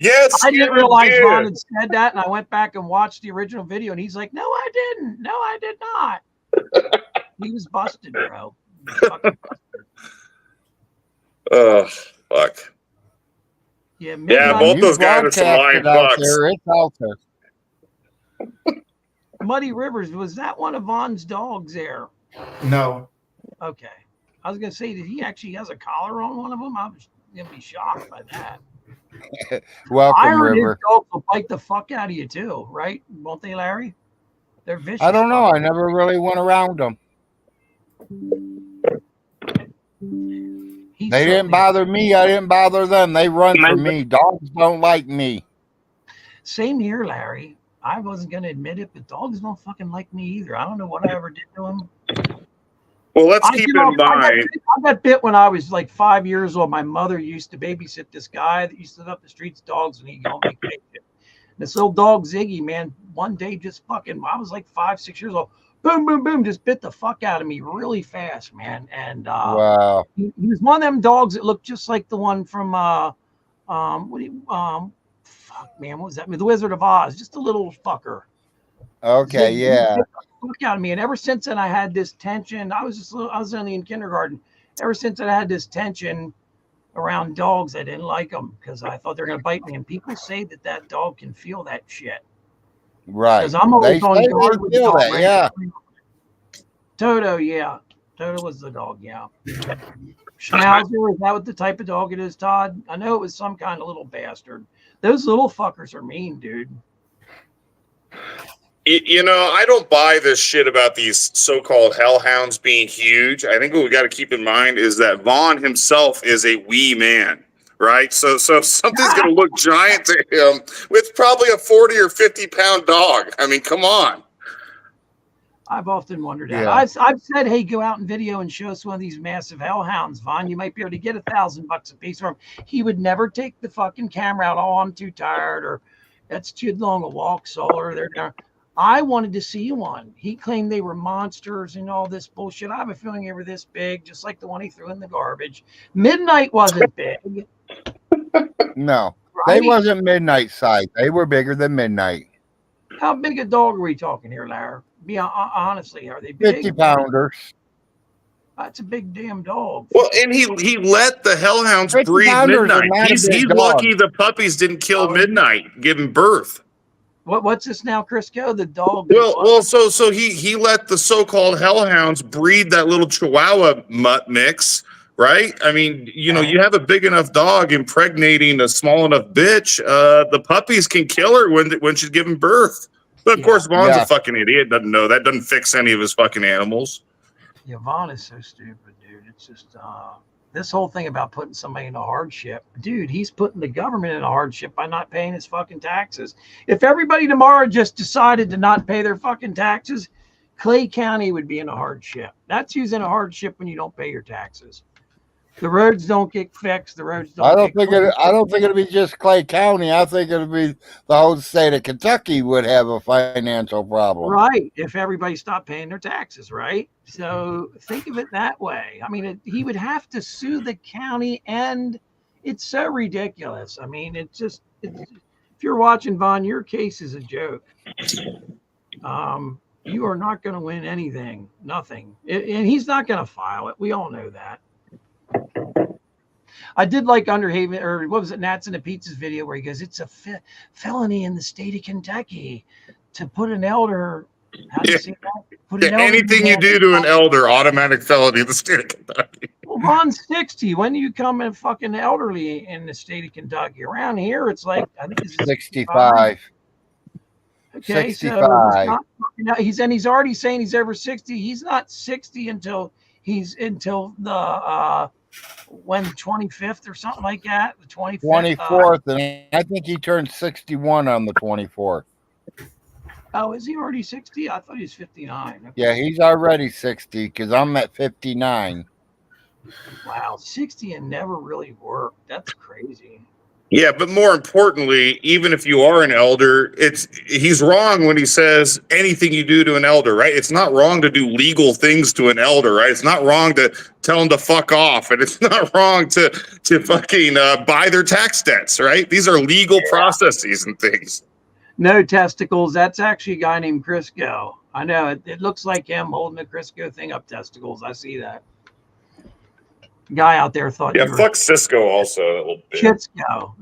Yes, I didn't realize Vaughn had said that, and I went back and watched the original video, and he's like, "No, I didn't. No, I did not." He was busted, bro. Oh, fuck. Yeah, both those guys are some lying fucks. It's out there. Muddy Rivers, was that one of Vaughn's dogs there? No. Okay. I was gonna say, did he actually has a collar on one of them? I was gonna be shocked by that. Welcome, I heard River. his dogs will bite the fuck out of you too, right? Won't they, Larry? They're vicious. I don't know. I never really went around them. They didn't bother me. I didn't bother them. They run from me. Dogs don't like me. Same here, Larry. I wasn't going to admit it, but dogs don't fucking like me either. I don't know what I ever did to them. Well, let's keep in mind. I got bit when I was like 5 years old. My mother used to babysit this guy that used to live up the street's dogs, and he'd go on vacation. This little dog, Ziggy, man, one day just fucking, I was like 5, 6 years old. Boom, boom, boom, just bit the fuck out of me really fast, man. And wow. He was one of them dogs that looked just like the one from fuck, man, what was that? The Wizard of Oz, just a little fucker. Okay, yeah. Fuck out of me. And ever since then, I had this tension. I was only in kindergarten. Ever since then, I had this tension around dogs. I didn't like them because I thought they're gonna bite me. And people say that dog can feel that shit. Right. Because I'm always on guard with the dog. That, yeah. Toto, yeah. Toto was the dog, yeah. Schnauzer, is that what the type of dog it is, Todd? I know it was some kind of little bastard. Those little fuckers are mean, dude. You know, I don't buy this shit about these so-called hellhounds being huge. I think what we got to keep in mind is that Vaughn himself is a wee man, right? So if something's going to look giant to him, with probably a 40 or 50-pound dog. I mean, come on. I've often wondered that. Yeah. I've said, hey, go out and video and show us one of these massive hellhounds, Vaughn. You might be able to get $1,000 a piece for him. He would never take the fucking camera out. Oh, I'm too tired, or that's too long a walk, Solar. They're there. I wanted to see one. He claimed they were monsters and all this bullshit. I have a feeling they were this big, just like the one he threw in the garbage. Midnight wasn't big. No, Right? they wasn't midnight size. They were bigger than midnight. How big a dog are we talking here, Larry? Be honestly, are they big? 50 pounders. That's a big damn dog. Well, and he let the hellhounds 50 breed pounders are Midnight. not a He's big dog. lucky the puppies didn't kill Midnight, giving birth. What's this now, Crisco? The dog. Well, so he let the so-called hellhounds breed that little Chihuahua mutt mix, right? I mean, you know, you have a big enough dog impregnating a small enough bitch, the puppies can kill her when she's giving birth. But of course, Vaughn's a fucking idiot. Doesn't know that. Doesn't fix any of his fucking animals. Yeah, Vaughn is so stupid, dude. It's just this whole thing about putting somebody in a hardship. Dude, he's putting the government in a hardship by not paying his fucking taxes. If everybody tomorrow just decided to not pay their fucking taxes, Clay County would be in a hardship. That's using a hardship when you don't pay your taxes. The roads don't get fixed. The roads don't. I don't think it'll be just Clay County. I think it'll be the whole state of Kentucky would have a financial problem. Right. If everybody stopped paying their taxes, right? So think of it that way. I mean, he would have to sue the county, and it's so ridiculous. I mean, if you're watching, Vaughn, your case is a joke. You are not going to win anything, nothing. And he's not going to file it. We all know that. I did like Underhaven, or what was it, Nats and the Pizzas video where he goes, it's a felony in the state of Kentucky to put an elder. How do you say that? Put an elder Anything you do to an elder, automatic felony in the state of Kentucky. Well, Vaughn's 60. When do you come in fucking elderly in the state of Kentucky? Around here, it's like, I think it's 65. Okay, 65. So he's already saying he's over 60. He's not 60 until the when 25th or something like that. The 25th. 24th, and I think he turned 61 on the 24th. Oh, is he already 60? I thought he was 59. Okay. Yeah, he's already 60 because I'm at 59. Wow, 60 and never really worked. That's crazy. Yeah, but more importantly, even if you are an elder, he's wrong when he says anything you do to an elder, right? It's not wrong to do legal things to an elder, right? It's not wrong to tell them to fuck off, and it's not wrong to fucking buy their tax debts, right? These are legal processes and things. No testicles. That's actually a guy named Crisco. I know it looks like him holding the Crisco thing up testicles. I see that. Guy out there thought. Yeah, fuck Cisco also. That little bitch. Cisco.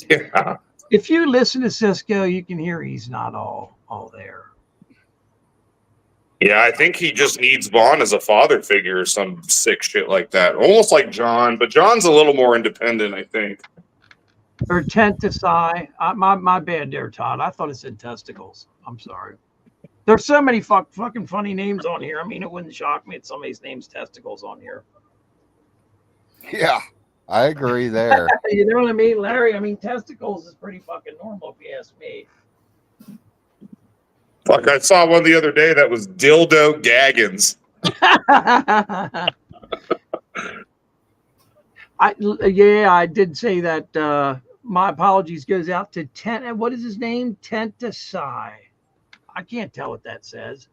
Yeah. If you listen to Cisco, you can hear he's not all there. Yeah, I think he just needs Vaughn as a father figure or some sick shit like that. Almost like John, but John's a little more independent, I think. Or tent to sigh. My bad there, Todd. I thought it said testicles. I'm sorry. There's so many fucking funny names on here. I mean, it wouldn't shock me if somebody's name's testicles on here. Yeah, I agree there. You know what I mean, Larry? I mean, testicles is pretty fucking normal if you ask me. Fuck, I saw one the other day that was dildo gaggins. I did say that. My apologies goes out to Tent. What is his name? Tentasai. I can't tell what that says.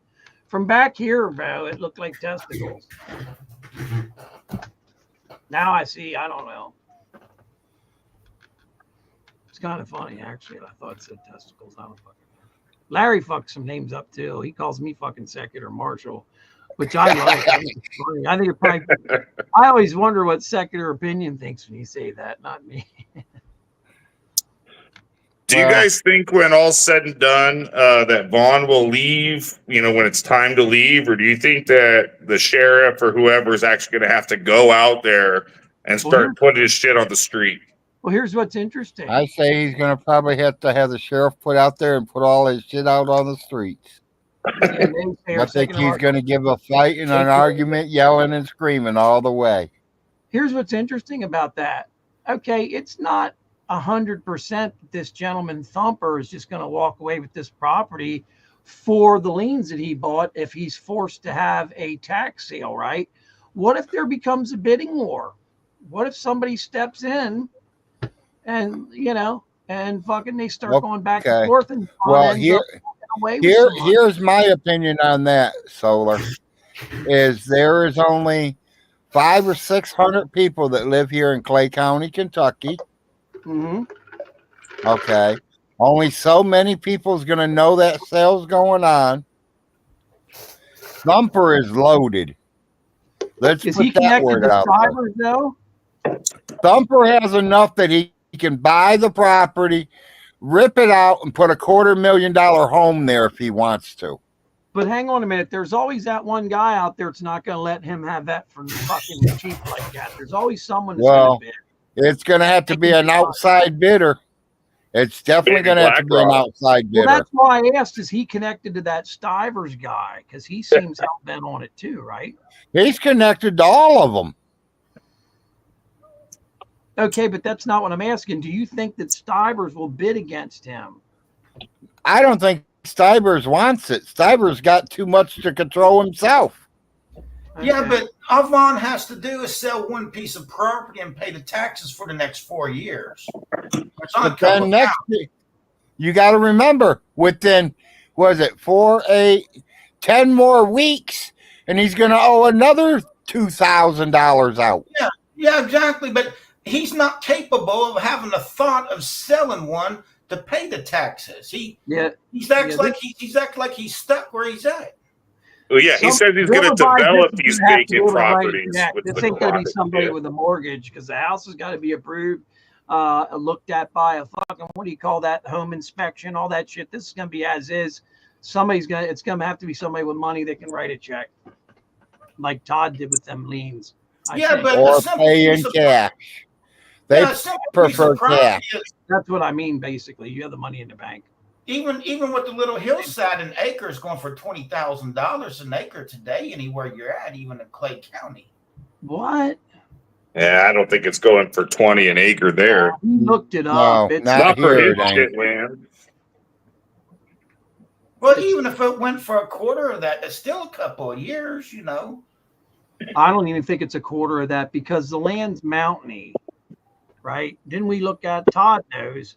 From back here, bro, it looked like testicles. Now I see. I don't know. It's kind of funny, actually. I thought it said testicles. I don't fucking know. Larry fucks some names up too. He calls me fucking Secular Marshall, which I like. I think it's funny. I think it probably. I always wonder what Secular Opinion thinks when you say that, not me. Do you guys think when all's said and done that Vaughn will leave, when it's time to leave? Or do you think that the sheriff or whoever is actually going to have to go out there and start putting his shit on the street? Well, here's what's interesting. I say he's going to probably have to have the sheriff put out there and put all his shit out on the streets. I think he's going to give a fight and an argument, yelling and screaming all the way. Here's what's interesting about that. Okay, it's not 100% that this gentleman Thumper is just going to walk away with this property for the liens that he bought if he's forced to have a tax sale, right? What if there becomes a bidding war? What if somebody steps in and, and fucking they start going back and forth and here's my opinion on that, Solar, is there is only 500 or 600 people that live here in Clay County, Kentucky. Mm-hmm. Okay. Only so many people is going to know that sale's going on. Thumper is loaded. Let's put that word out there. Though? Thumper has enough that he can buy the property, rip it out, and put $250,000 home there if he wants to. But hang on a minute. There's always that one guy out there that's not going to let him have that for fucking cheap like that. There's always someone that's going to bid. It's going to have to be an outside bidder. It's definitely going to have to be an outside bidder. Well, that's why I asked, is he connected to that Stivers guy? Because he seems hell-bent on it too, right? He's connected to all of them. Okay, but that's not what I'm asking. Do you think that Stivers will bid against him? I don't think Stivers wants it. Stivers got too much to control himself. Okay. Yeah, but all Vaughn has to do is sell one piece of property and pay the taxes for the next 4 years. But then you got to remember, within, 10 more weeks, and he's going to owe another $2,000 out. Yeah, exactly. But he's not capable of having the thought of selling one to pay the taxes. He's acting like he's stuck where he's at. Well, yeah, he says he's going to develop these vacant properties. This ain't going to be somebody with a mortgage because the house has got to be approved, looked at by a fucking, what do you call that, home inspection, all that shit. This is going to be as is. It's going to have to be somebody with money that can write a check, like Todd did with them liens. Or pay in cash. They prefer cash. That's what I mean, basically. You have the money in the bank. Even with the little hillside and acres going for $20,000 an acre today, anywhere you're at, even in Clay County. What? Yeah, I don't think it's going for 20 an acre there. He looked it up. No, It's not for here, his shit land. Well, even if it went for a quarter of that, it's still a couple of years, I don't even think it's a quarter of that because the land's mountainy, right? Didn't we look at Todd knows?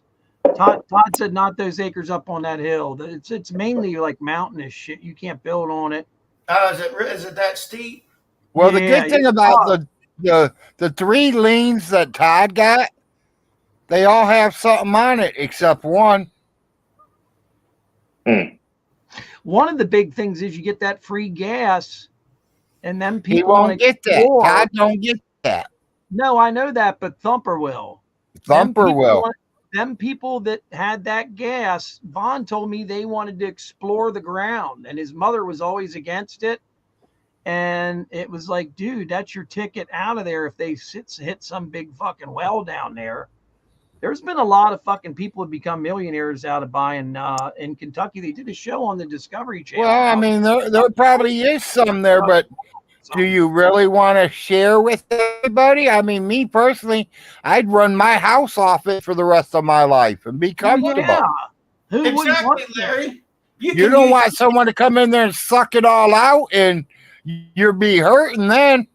Todd said not those acres up on that hill. It's mainly like mountainous shit. You can't build on it. Is it that steep? Well, the good thing about the 3 liens that Todd got, they all have something on it except one. One of the big things is you get that free gas, and then people he won't get that. Todd don't get that. No, I know that, but Thumper will. Thumper will. Them people that had that gas, Vaughn told me they wanted to explore the ground, and his mother was always against it. And it was like, dude, that's your ticket out of there if they hit some big fucking well down there. There's been a lot of fucking people who become millionaires out of buying in Kentucky. They did a show on the Discovery Channel. Well, I mean, there probably is some there, but do you really want to share with everybody? I mean, me personally, I'd run my house off it for the rest of my life and be comfortable. Yeah. Who exactly, Larry. You don't want someone to come in there and suck it all out and you'll be hurting then.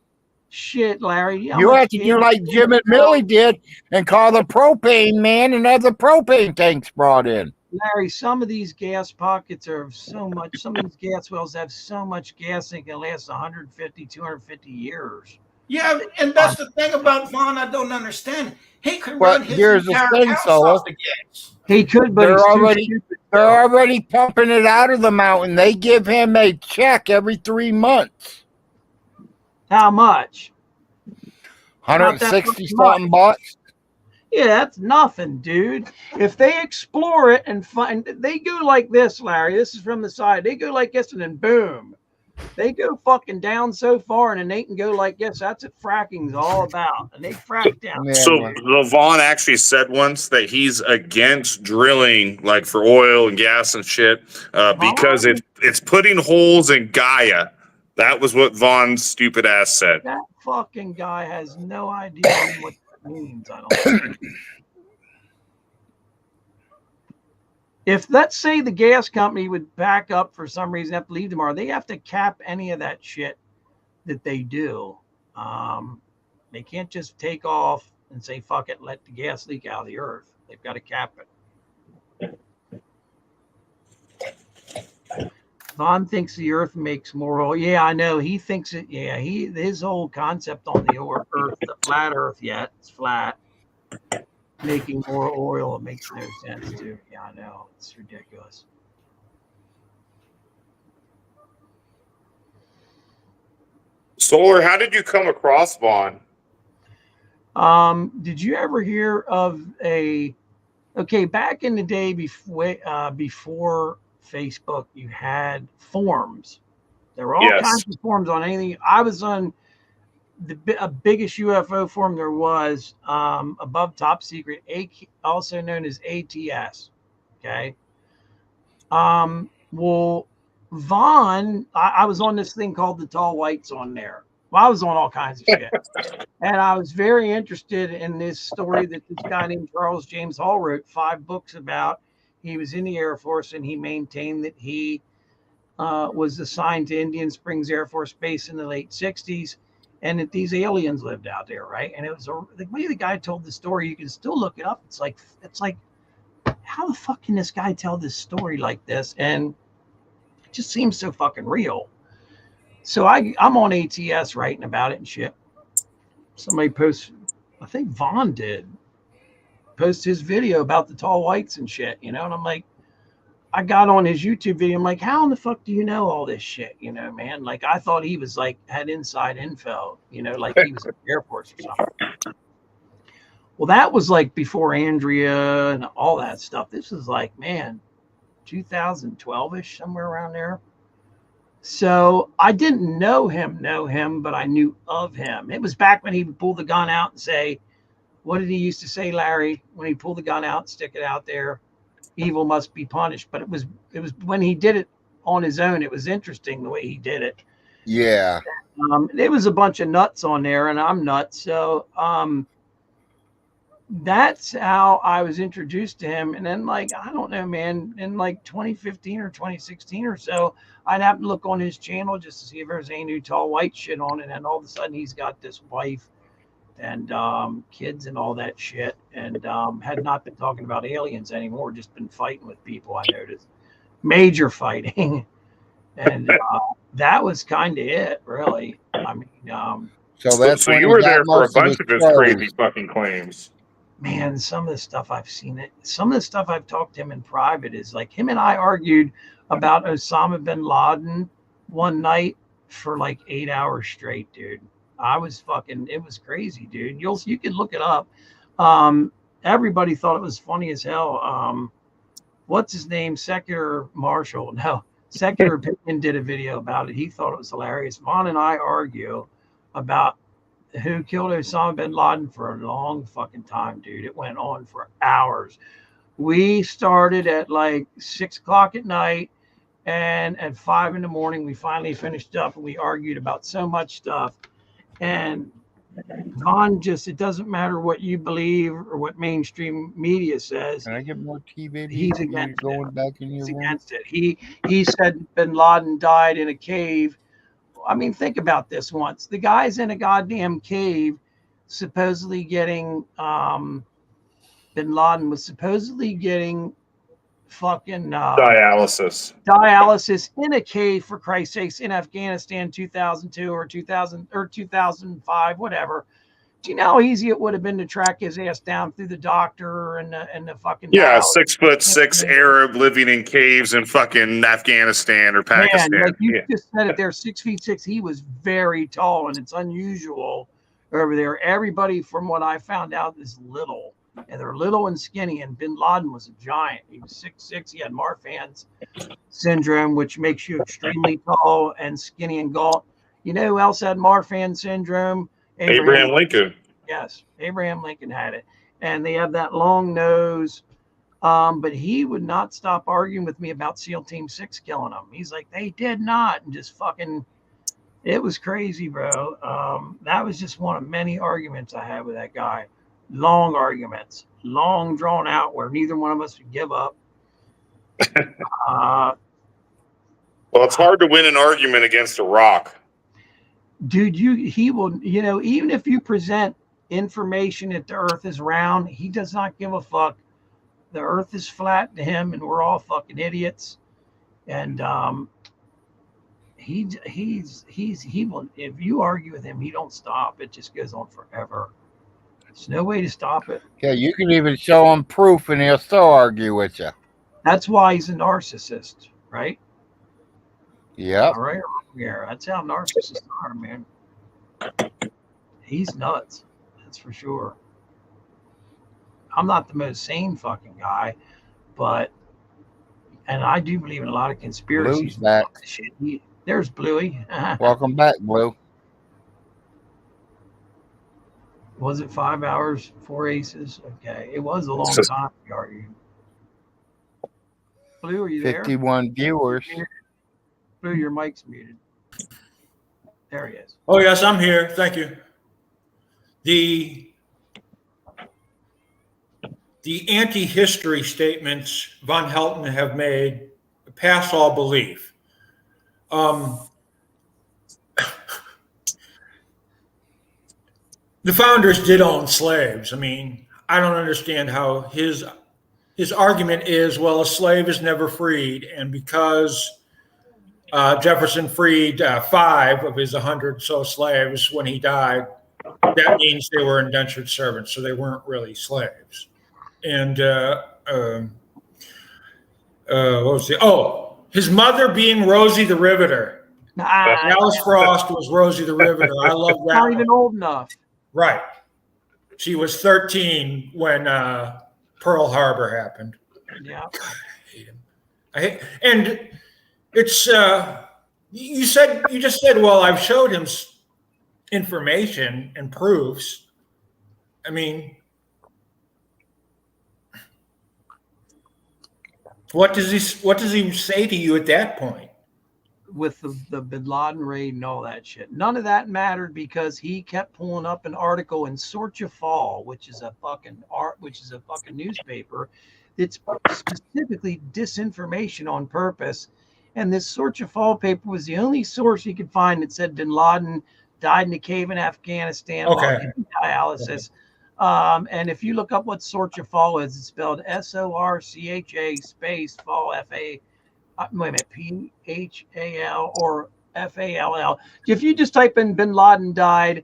Shit, Larry. You have to do like Jim and Millie did and call the propane man and have the propane tanks brought in. Larry, some of these gas pockets are so much, some of these gas wells have so much gas they can last 150, 250 years. Yeah, and that's the thing about Vaughn I don't understand. He could run his here's the entire thing, house Solo. off the gas. He could, but they're already pumping it out of the mountain. They give him a check every 3 months. How much? 160 something bucks. Yeah, that's nothing, dude. If they explore it and find, they go like this, Larry. This is from the side. They go like this, and then boom, they go fucking down so far, and then they can go like this. That's what fracking's all about. And they frack down. Yeah, So well, Vaughn actually said once that he's against drilling like for oil and gas and shit because Vaughn, it's putting holes in Gaia. That was what Vaughn's stupid ass said. that fucking guy has no idea even what that means. I don't think. If let's say the gas company would back up for some reason, have to leave tomorrow, they have to cap any of that shit that they do. They can't just take off and say fuck it, let the gas leak out of the earth. They've got to cap it. Vaughn thinks the earth makes more oil. Yeah, I know. He thinks it. Yeah, his whole concept on the earth, the flat earth, yet it's flat, making more oil. It makes no sense, too. Yeah, I know. It's ridiculous. Solar, how did you come across Vaughn? Did you ever hear of back in the day before Facebook, you had forums. There were all kinds of forums on anything. I was on the biggest UFO forum there was, above top secret, also known as ATS. Okay. Well, Vaughn, I was on this thing called the Tall Whites on there. Well, I was on all kinds of shit. And I was very interested in this story that this guy named Charles James Hall wrote 5 books about. He was in the Air Force, and he maintained that he was assigned to Indian Springs Air Force Base in the late 60s, and that these aliens lived out there, right? And it was the way the guy told the story. You can still look it up. It's like, how the fuck can this guy tell this story like this? And it just seems so fucking real. So I'm on ATS writing about it and shit. Somebody posts, I think Vaughn did, post his video about the Tall Whites and shit, and I'm like, I got on his YouTube video. I'm like, how in the fuck do you know all this shit? Man, like I thought he was like had inside info, like he was in the Air Force or something. Well, that was like before Andrea and all that stuff. This is like, man, 2012-ish, somewhere around there. So I didn't know him, but I knew of him. It was back when he would pull the gun out and say, what did he used to say, Larry? When he pulled the gun out, stick it out there, evil must be punished. But it was when he did it on his own. It was interesting the way he did it. Yeah. There was a bunch of nuts on there, and I'm nuts. So that's how I was introduced to him. And then, like, I don't know, man, in like 2015 or 2016 or so, I'd have to look on his channel just to see if there's any new Tall White shit on it. And all of a sudden he's got this wife and kids and all that shit. And had not been talking about aliens anymore, just been fighting with people, I noticed. Major fighting. And that was kind of it, really. I mean, so you were there for a bunch of his crazy fucking claims. Man, some of the stuff I've seen some of the stuff I've talked to him in private is like him and I argued about Osama bin Laden one night for like 8 hours straight, dude. It was crazy, dude. You can look it up. Everybody thought it was funny as hell. What's his name? Secular Marshall. No, Secular Opinion did a video about it. He thought it was hilarious. Vaughn and I argue about who killed Osama bin Laden for a long fucking time, dude. It went on for hours. We started at like 6 o'clock at night, and at 5 in the morning, we finally finished up, and we argued about so much stuff. And Vaughn it doesn't matter what you believe or what mainstream media says. Can I get more tea, baby? He's against going back in your room? Against it. He said bin Laden died in a cave. I mean, think about this once. The guy's in a goddamn cave, supposedly getting, bin Laden was supposedly getting fucking dialysis in a cave, for Christ's sakes, in Afghanistan, 2002 or 2000 or 2005, whatever. Do you know how easy it would have been to track his ass down through the doctor and the fucking 6'6" Arab living in caves in fucking Afghanistan or Pakistan? Man, like you just said it there, 6'6". He was very tall, and it's unusual over there. Everybody, from what I found out, is little. And they're little and skinny. And Bin Laden was a giant. He was 6'6". He had Marfan's syndrome, which makes you extremely tall and skinny and gaunt. You know who else had Marfan syndrome? Abraham Lincoln. Yes, Abraham Lincoln had it. And they have that long nose. But he would not stop arguing with me about SEAL Team 6 killing him. He's like, they did not. And just fucking, it was crazy, bro. That was just one of many arguments I had with that guy. Long arguments, long drawn out, where neither one of us would give up. Well, it's hard to win an argument against a rock. Dude, he will, even if you present information that the earth is round, he does not give a fuck. The earth is flat to him, and we're all fucking idiots. And he will, if you argue with him, he don't stop. It just goes on forever. There's no way to stop it. Yeah, you can even show him proof, and he'll still argue with you. That's why he's a narcissist, right? Yeah. All right. Yeah, that's how narcissists are, man. He's nuts. That's for sure. I'm not the most sane fucking guy, and I do believe in a lot of conspiracies. Blue's back. There's Bluey. Welcome back, Blue. Was it 5 hours, 4 aces? Okay. It was a long time, are you? Blue, are you there? 51 viewers. Blue, your mic's muted. There he is. Oh, yes, I'm here. Thank you. The anti-history statements Vaughn Helton have made pass all belief. The founders did own slaves. I mean, I don't understand how his argument is, well, a slave is never freed, and because Jefferson freed 5 of his 100 or so slaves when he died, that means they were indentured servants, so they weren't really slaves. And what was it? Oh, his mother being Rosie the Riveter. Alice Frost was Rosie the Riveter. I love that. Not even old enough. Right. She was 13 when Pearl Harbor happened. Yeah. I hate him. And it's you just said, well, I've showed him information and proofs. I mean, what does he say to you at that point? With the Bin Laden raid and all that shit, none of that mattered because he kept pulling up an article in Sorcha Fall, which is a fucking newspaper that's specifically disinformation on purpose. And this Sorcha Fall paper was the only source he could find that said Bin Laden died in a cave in Afghanistan while getting dialysis. And if you look up what Sorcha Fall is, it's spelled SORCHA space Fall FA. Wait a minute, PHAL or FALL. If you just type in Bin Laden died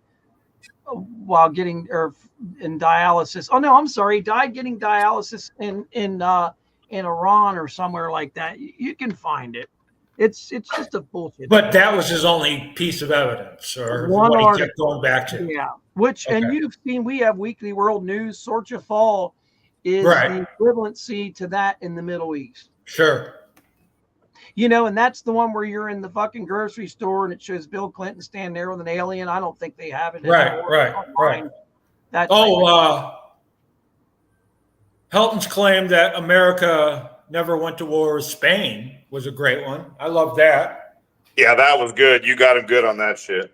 while getting in dialysis. Oh no, I'm sorry, died getting dialysis in Iran or somewhere like that. You can find it. It's just a bullshit. But that was his only piece of evidence, or one what article. He kept going back to. Yeah, and you've seen we have Weekly World News. Sorcha Fall is the equivalency to that in the Middle East. Sure. And that's the one where you're in the fucking grocery store and it shows Bill Clinton standing there with an alien. I don't think they have it anymore. Right. Helton's claim that America never went to war with Spain was a great one. I love that. Yeah, that was good. You got him good on that shit.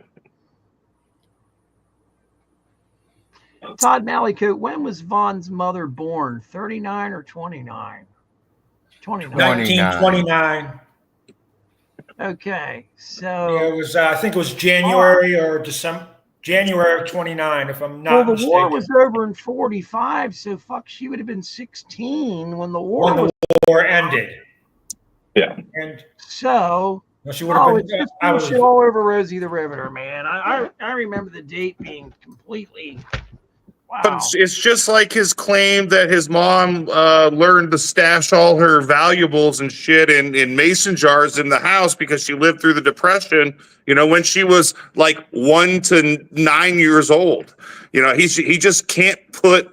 Todd Mallycoat, when was Vaughn's mother born? 39 or 29? 29. 1929. Okay, so it was. I think it was January or December. January of 29, if I'm not mistaken. The war was over in 45, so she would have been 16 when the war ended. Yeah. And so she would have been. I was all over Rosie the Riveter, man. I remember the date being completely. Wow. But it's just like his claim that his mom learned to stash all her valuables and shit in mason jars in the house because she lived through the Depression, when she was like 1 to 9 years old. He just can't put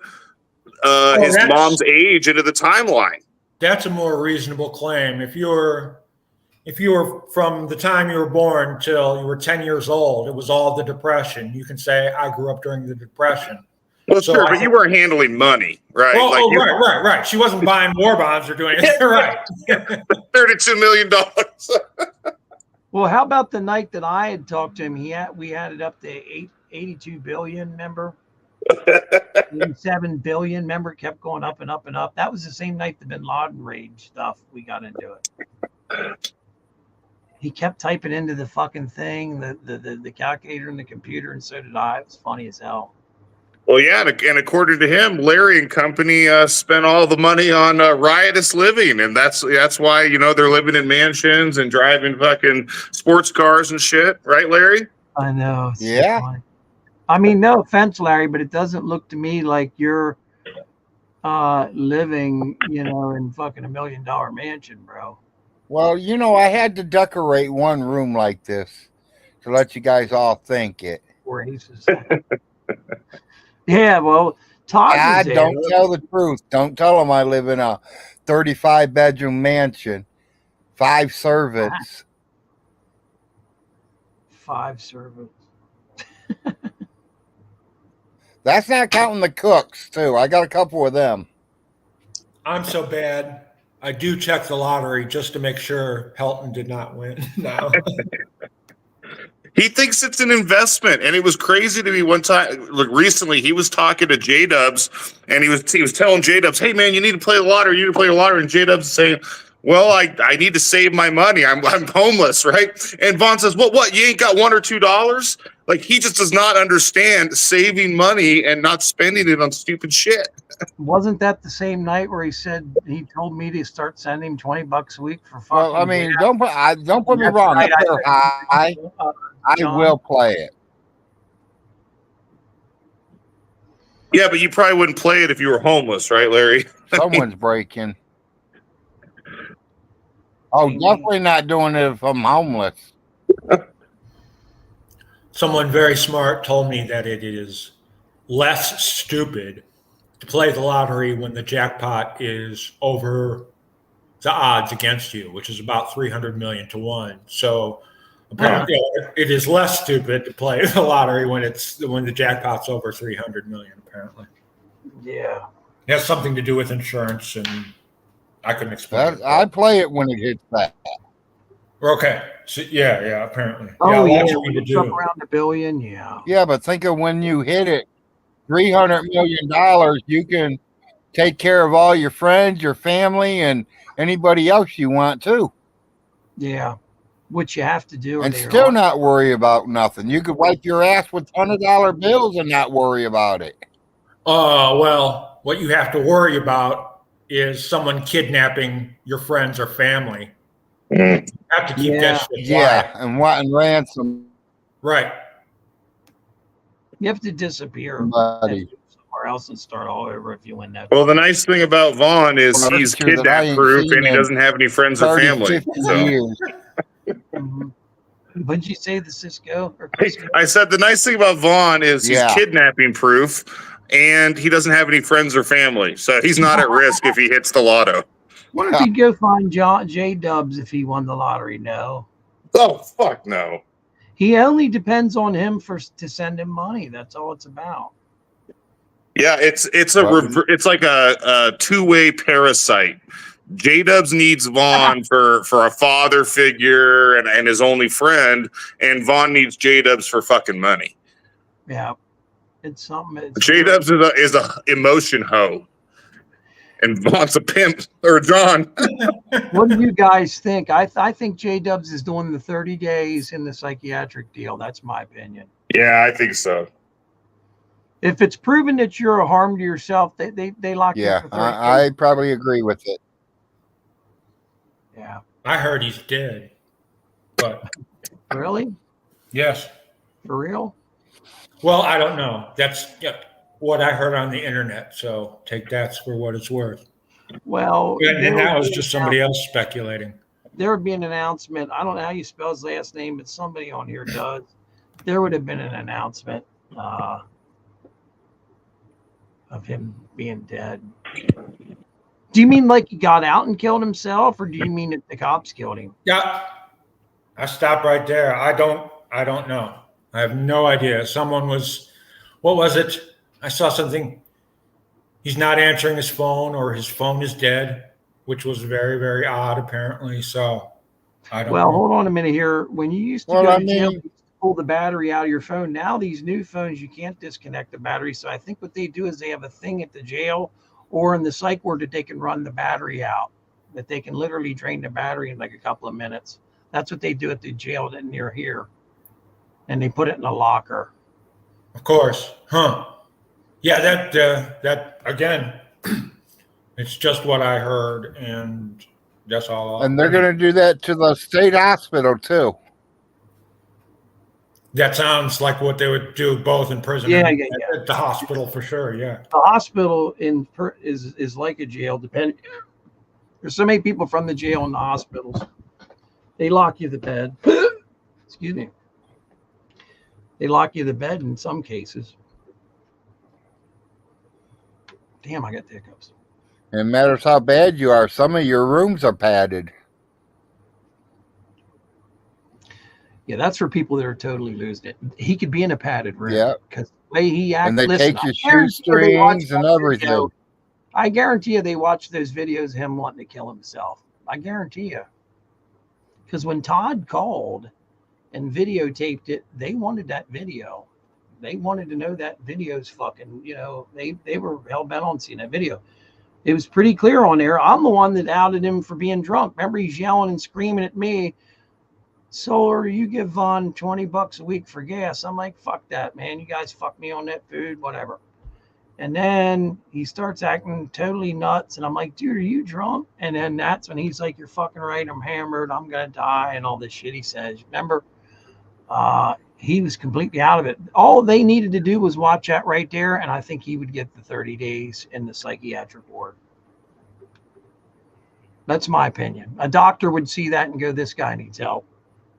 his mom's age into the timeline. That's a more reasonable claim. If you were from the time you were born till you were 10 years old, it was all the Depression. You can say, I grew up during the Depression. Well, so sure, but you weren't handling money, right? Oh, right. She wasn't buying war bonds or doing anything. Right. $32 million. Well, how about the night that I had talked to him? We had it up to 82 billion, remember? 87 billion, remember? It kept going up and up and up. That was the same night the Bin Laden raid stuff, we got into it. He kept typing into the fucking thing, the calculator in the computer, and so did I. It was funny as hell. Well, yeah, and according to him, Larry and company spent all the money on riotous living, and that's why they're living in mansions and driving fucking sports cars and shit, right, Larry? I know. Yeah. So I mean, no offense, Larry, but it doesn't look to me like you're living, in fucking $1 million mansion, bro. Well, I had to decorate one room like this to let you guys all think it. Four aces. Yeah, well, Todd don't tell the truth. Don't tell them I live in a 35-bedroom mansion, 5 servants. 5 servants. That's not counting the cooks, too. I got a couple of them. I'm so bad. I do check the lottery just to make sure Helton did not win. No. He thinks it's an investment, and it was crazy to me one time. Look, recently he was talking to J-Dubs, and he was telling J-Dubs, "Hey man, you need to play the lottery. You need to play the lottery." And J-Dubs is saying, "Well, I need to save my money. I'm homeless, right?" And Vaughn says, "What? You ain't got $1 or $2?" Like he just does not understand saving money and not spending it on stupid shit. Wasn't that the same night where he said he told me to start sending him $20 a week for fucking? Well, I mean, don't put me wrong. Right. I will play it. Yeah, but you probably wouldn't play it if you were homeless, right, Larry? Someone's breaking. Oh, definitely not doing it if I'm homeless. Someone very smart told me that it is less stupid to play the lottery when the jackpot is over the odds against you, which is about 300 million to 1. So apparently it is less stupid to play the lottery when the jackpot's over 300 million, apparently. Yeah. It has something to do with insurance, and I couldn't explain it. I play it when it hits that. Okay. So, yeah, apparently. Oh, yeah, that's what we do. around $1 billion, yeah. Yeah, but think of when you hit it, $300 million, you can take care of all your friends, your family, and anybody else you want to. Yeah, which you have to do. And still not worry about nothing. You could wipe your ass with $100 bills and not worry about it. Well, what you have to worry about is someone kidnapping your friends or family. You have to keep that shit quiet. Yeah, and wanting ransom. Right. You have to disappear somewhere else and start all over if you win that. Well, the nice thing about Vaughn is he's kidnap proof and he doesn't have any friends or family. What'd you say, the Cisco? I said the nice thing about Vaughn is he's kidnapping proof and he doesn't have any friends or family. So he's not at risk if he hits the lotto. What if he go find J-Dubs if he won the lottery? No. Oh, fuck no. He only depends on him to send him money. That's all it's about. Yeah, it's like a two-way parasite. J-Dubs needs Vaughn for a father figure and his only friend, and Vaughn needs J-Dubs for fucking money. Yeah, it's something. J-Dubs is a emotion hoe, and Vaughn's a pimp or John. What do you guys think? I think J-Dubs is doing the 30 days in the psychiatric deal. That's my opinion. Yeah, I think so. If it's proven that you're a harm to yourself, they lock you up for 30 days. I probably agree with it. Yeah. I heard he's dead. But really? Yes. For real? Well, I don't know. That's what I heard on the internet. So take that for what it's worth. Well, and that was just somebody else speculating. There would be an announcement. I don't know how you spell his last name, but somebody on here does. There would have been an announcement. of him being dead. Do you mean like he got out and killed himself, or do you mean that the cops killed him? Yeah, I stopped right there. I don't know. I have no idea. Someone was, what was it? I saw something. He's not answering his phone, or his phone is dead, which was very, very odd, apparently. So I don't know. Hold on a minute here. When you used to go to jail, you used to pull the battery out of your phone. Now these new phones, you can't disconnect the battery. So I think what they do is they have a thing at the jail or in the psych ward that they can run the battery out, that they can literally drain the battery in like a couple of minutes. That's what they do at the jail near here. And they put it in a locker. Of course. Huh. Yeah, that again, it's just what I heard, and that's all. And they're going to do that to the state hospital too. That sounds like what they would do both in prison and at the hospital for sure. Yeah. The hospital is like a jail. Depending, there's so many people from the jail in the hospitals. They lock you the bed. Excuse me. They lock you the bed in some cases. Damn, I got the hiccups. It matters how bad you are. Some of your rooms are padded. Yeah, that's for people that are totally losing it. He could be in a padded room. Yeah. Because the way he acts. And they listen, take your shoestrings and everything. Video. I guarantee you they watch those videos of him wanting to kill himself. I guarantee you. Because when Todd called and videotaped it, they wanted that video. They wanted to know that video's fucking, they were hell-bent on seeing that video. It was pretty clear on there. I'm the one that outed him for being drunk. Remember, he's yelling and screaming at me, Solar, you give Vaughn $20 a week for gas. I'm like, fuck that, man. You guys fuck me on that food, whatever. And then he starts acting totally nuts. And I'm like, dude, are you drunk? And then that's when he's like, you're fucking right. I'm hammered. I'm going to die. And all this shit he says. Remember, he was completely out of it. All they needed to do was watch that right there. And I think he would get the 30 days in the psychiatric ward. That's my opinion. A doctor would see that and go, this guy needs help.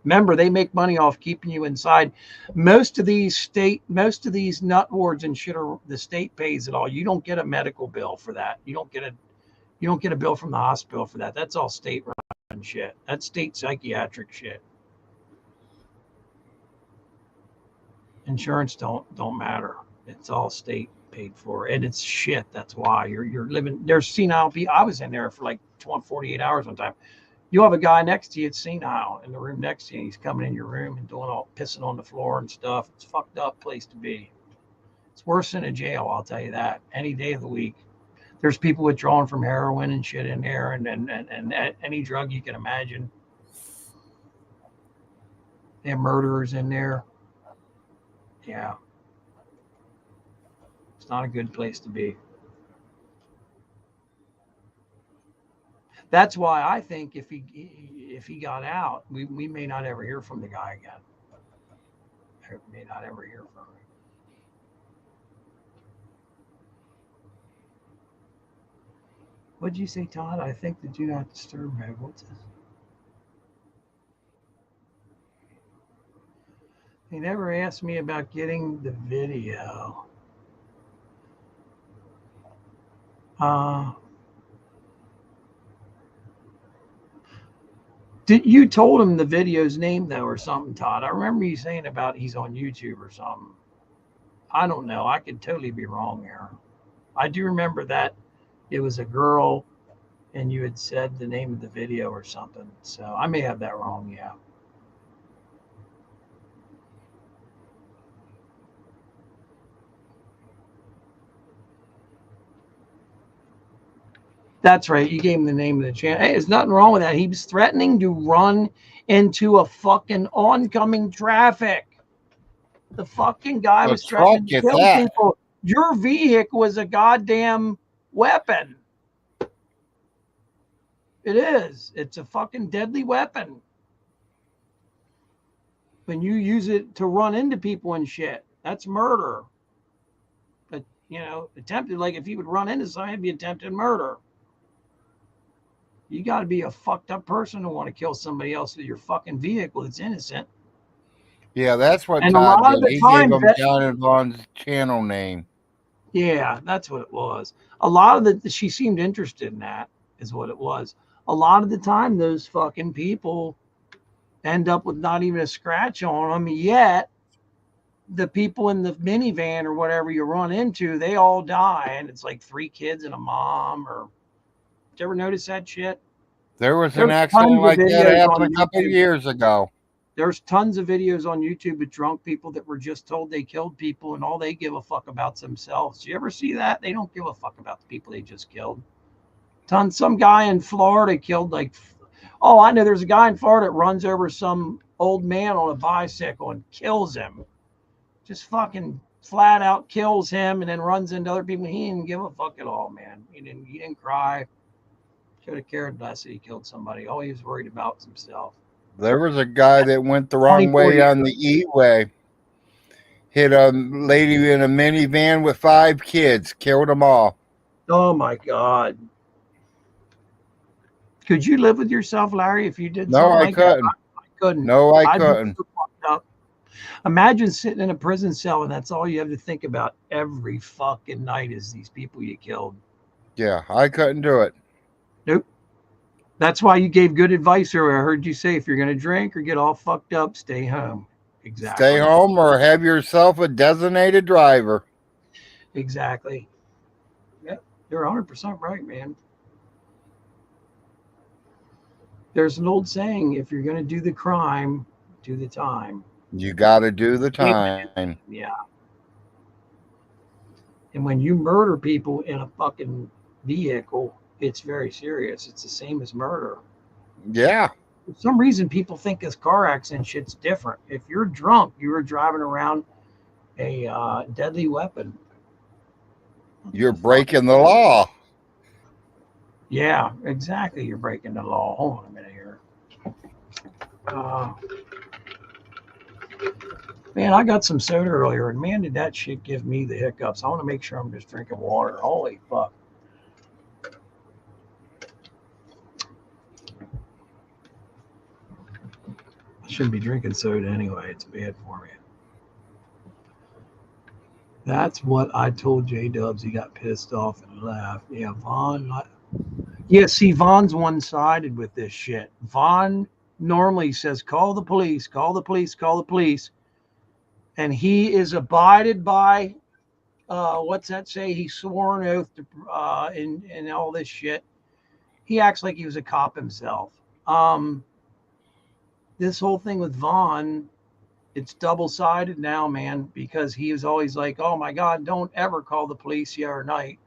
Remember, they make money off keeping you inside. Most of these nut wards and shit are the state pays it all. You don't get a medical bill for that. You don't get a bill from the hospital for that. That's all state run shit. That's state psychiatric shit. Insurance don't matter. It's all state paid for, and it's shit. That's why you're living. There's senile people. I was in there for like 48 hours one time. You have a guy next to you that's senile in the room next to you. He's coming in your room and doing all pissing on the floor and stuff. It's a fucked up place to be. It's worse than a jail, I'll tell you that. Any day of the week. There's people withdrawing from heroin and shit in there and any drug you can imagine. They have murderers in there. Yeah. It's not a good place to be. That's why I think if he got out, we may not ever hear from the guy again. We may not ever hear from him. What'd you say, Todd? I think the do not disturb mode. What's this? They never asked me about getting the video. You told him the video's name though, or something, Todd? I remember you saying about he's on YouTube or something. I don't know. I could totally be wrong there. I do remember that it was a girl, and you had said the name of the video or something. So I may have that wrong. Yeah. That's right. You gave him the name of the channel. Hey, there's nothing wrong with that. He was threatening to run into a fucking oncoming traffic. The fucking guy was threatening to kill people. Your vehicle was a goddamn weapon. It is. It's a fucking deadly weapon. When you use it to run into people and shit, that's murder. But, attempted, like if you would run into somebody, it'd be attempted murder. You got to be a fucked up person to want to kill somebody else with your fucking vehicle that's innocent. Yeah, that's what and Todd a lot did. of the He time gave him John and Vaughn's channel name. Yeah, that's what it was. A lot of she seemed interested in that, is what it was. A lot of the time, those fucking people end up with not even a scratch on them. Yet, the people in the minivan or whatever you run into, they all die, and it's like 3 kids and a mom. Or did you ever notice that shit? There was an There's accident tons of like that videos happened on a couple YouTube. years ago. There's tons of videos on YouTube of drunk people that were just told they killed people, and all they give a fuck about themselves. Do you ever see that? They don't give a fuck about the people they just killed. Some guy in Florida killed oh, I know there's a guy in Florida that runs over some old man on a bicycle and kills him. Just fucking flat out kills him and then runs into other people. He didn't give a fuck at all, man. He didn't cry. Should have cared less that he killed somebody. All he was worried about was himself. There was a guy that went the wrong 24 way on years. the E-way. Hit a lady in a minivan with 5 kids, killed them all. Oh my God. Could you live with yourself, Larry, if you did No, something I like couldn't. that? I couldn't. No, I I'd be couldn't. so fucked up. Imagine sitting in a prison cell and that's all you have to think about every fucking night is these people you killed. Yeah, I couldn't do it. Nope. That's why you gave good advice earlier. I heard you say if you're going to drink or get all fucked up, stay home. Exactly. Stay home or have yourself a designated driver. Exactly. Yep. You're 100% right, man. There's an old saying, if you're going to do the crime, do the time. You got to do the time. Yeah. And when you murder people in a fucking vehicle, it's very serious. It's the same as murder. Yeah. For some reason, people think this car accident shit's different. If you're drunk, you were driving around a deadly weapon. You're breaking the law. Yeah, exactly. You're breaking the law. Hold on a minute here. Man, I got some soda earlier, and man, did that shit give me the hiccups. I want to make sure I'm just drinking water. Holy fuck. I shouldn't be drinking soda anyway. It's bad for me. That's what I told J-Dubs. He got pissed off and left. Yeah, Vaughn. Yeah, see, Vaughn's one-sided with this shit. Vaughn normally says, call the police, call the police, call the police. And he is abided by, what's that say? He swore an oath to, and all this shit. He acts like he was a cop himself. This whole thing with Vaughn, it's double-sided now, man, because he was always like, oh my God, don't ever call the police the other night.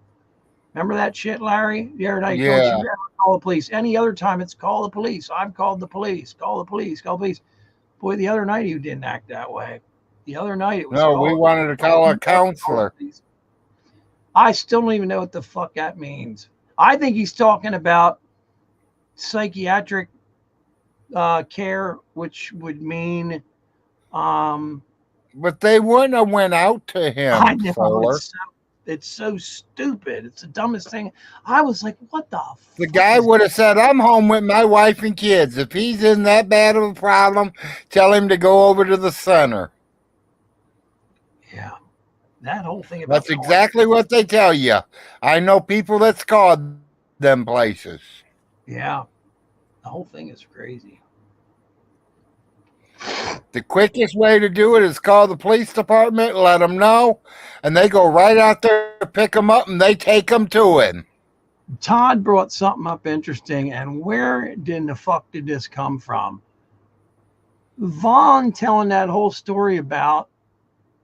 Remember that shit, Larry? The other night, Yeah. Don't you ever call the police. Any other time, it's call the police. I've called the police. Call the police. Call the police. Boy, the other night, he didn't act that way. The other night, it was No, we wanted to call a counselor. I still don't even know what the fuck that means. I think he's talking about psychiatric care, which would mean but they wouldn't have went out to him. I know, it's so stupid. It's the dumbest thing. I was like, what the fuck? The guy would have said, I'm home with my wife and kids. If he's in that bad of a problem, tell him to go over to the center. Yeah. That whole thing about that's exactly what they tell you. I know people that's called them places. Yeah. The whole thing is crazy. The quickest way to do it is call the police department, let them know, and they go right out there to pick them up, and they take them to him. Todd brought something up interesting, and where in the fuck did this come from? Vaughn telling that whole story about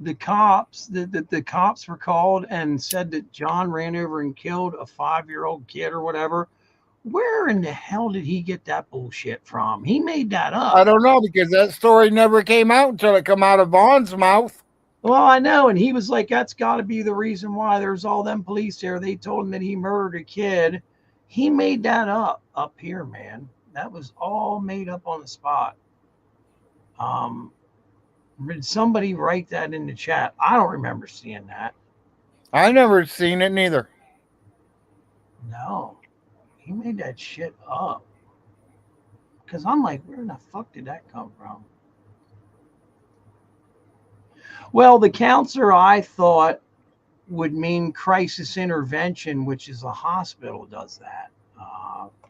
the cops, that the cops were called and said that John ran over and killed a 5-year-old kid or whatever. Where in the hell did he get that bullshit from? He made that up. I don't know, because that story never came out until it come out of Vaughn's mouth. Well, I know. And he was like, that's got to be the reason why there's all them police there. They told him that he murdered a kid. He made that up here, man. That was all made up on the spot. Did somebody write that in the chat? I don't remember seeing that. I never seen it neither. No. He made that shit up. Because I'm like, where the fuck did that come from? Well, the counselor, I thought, would mean crisis intervention, which is a hospital does that.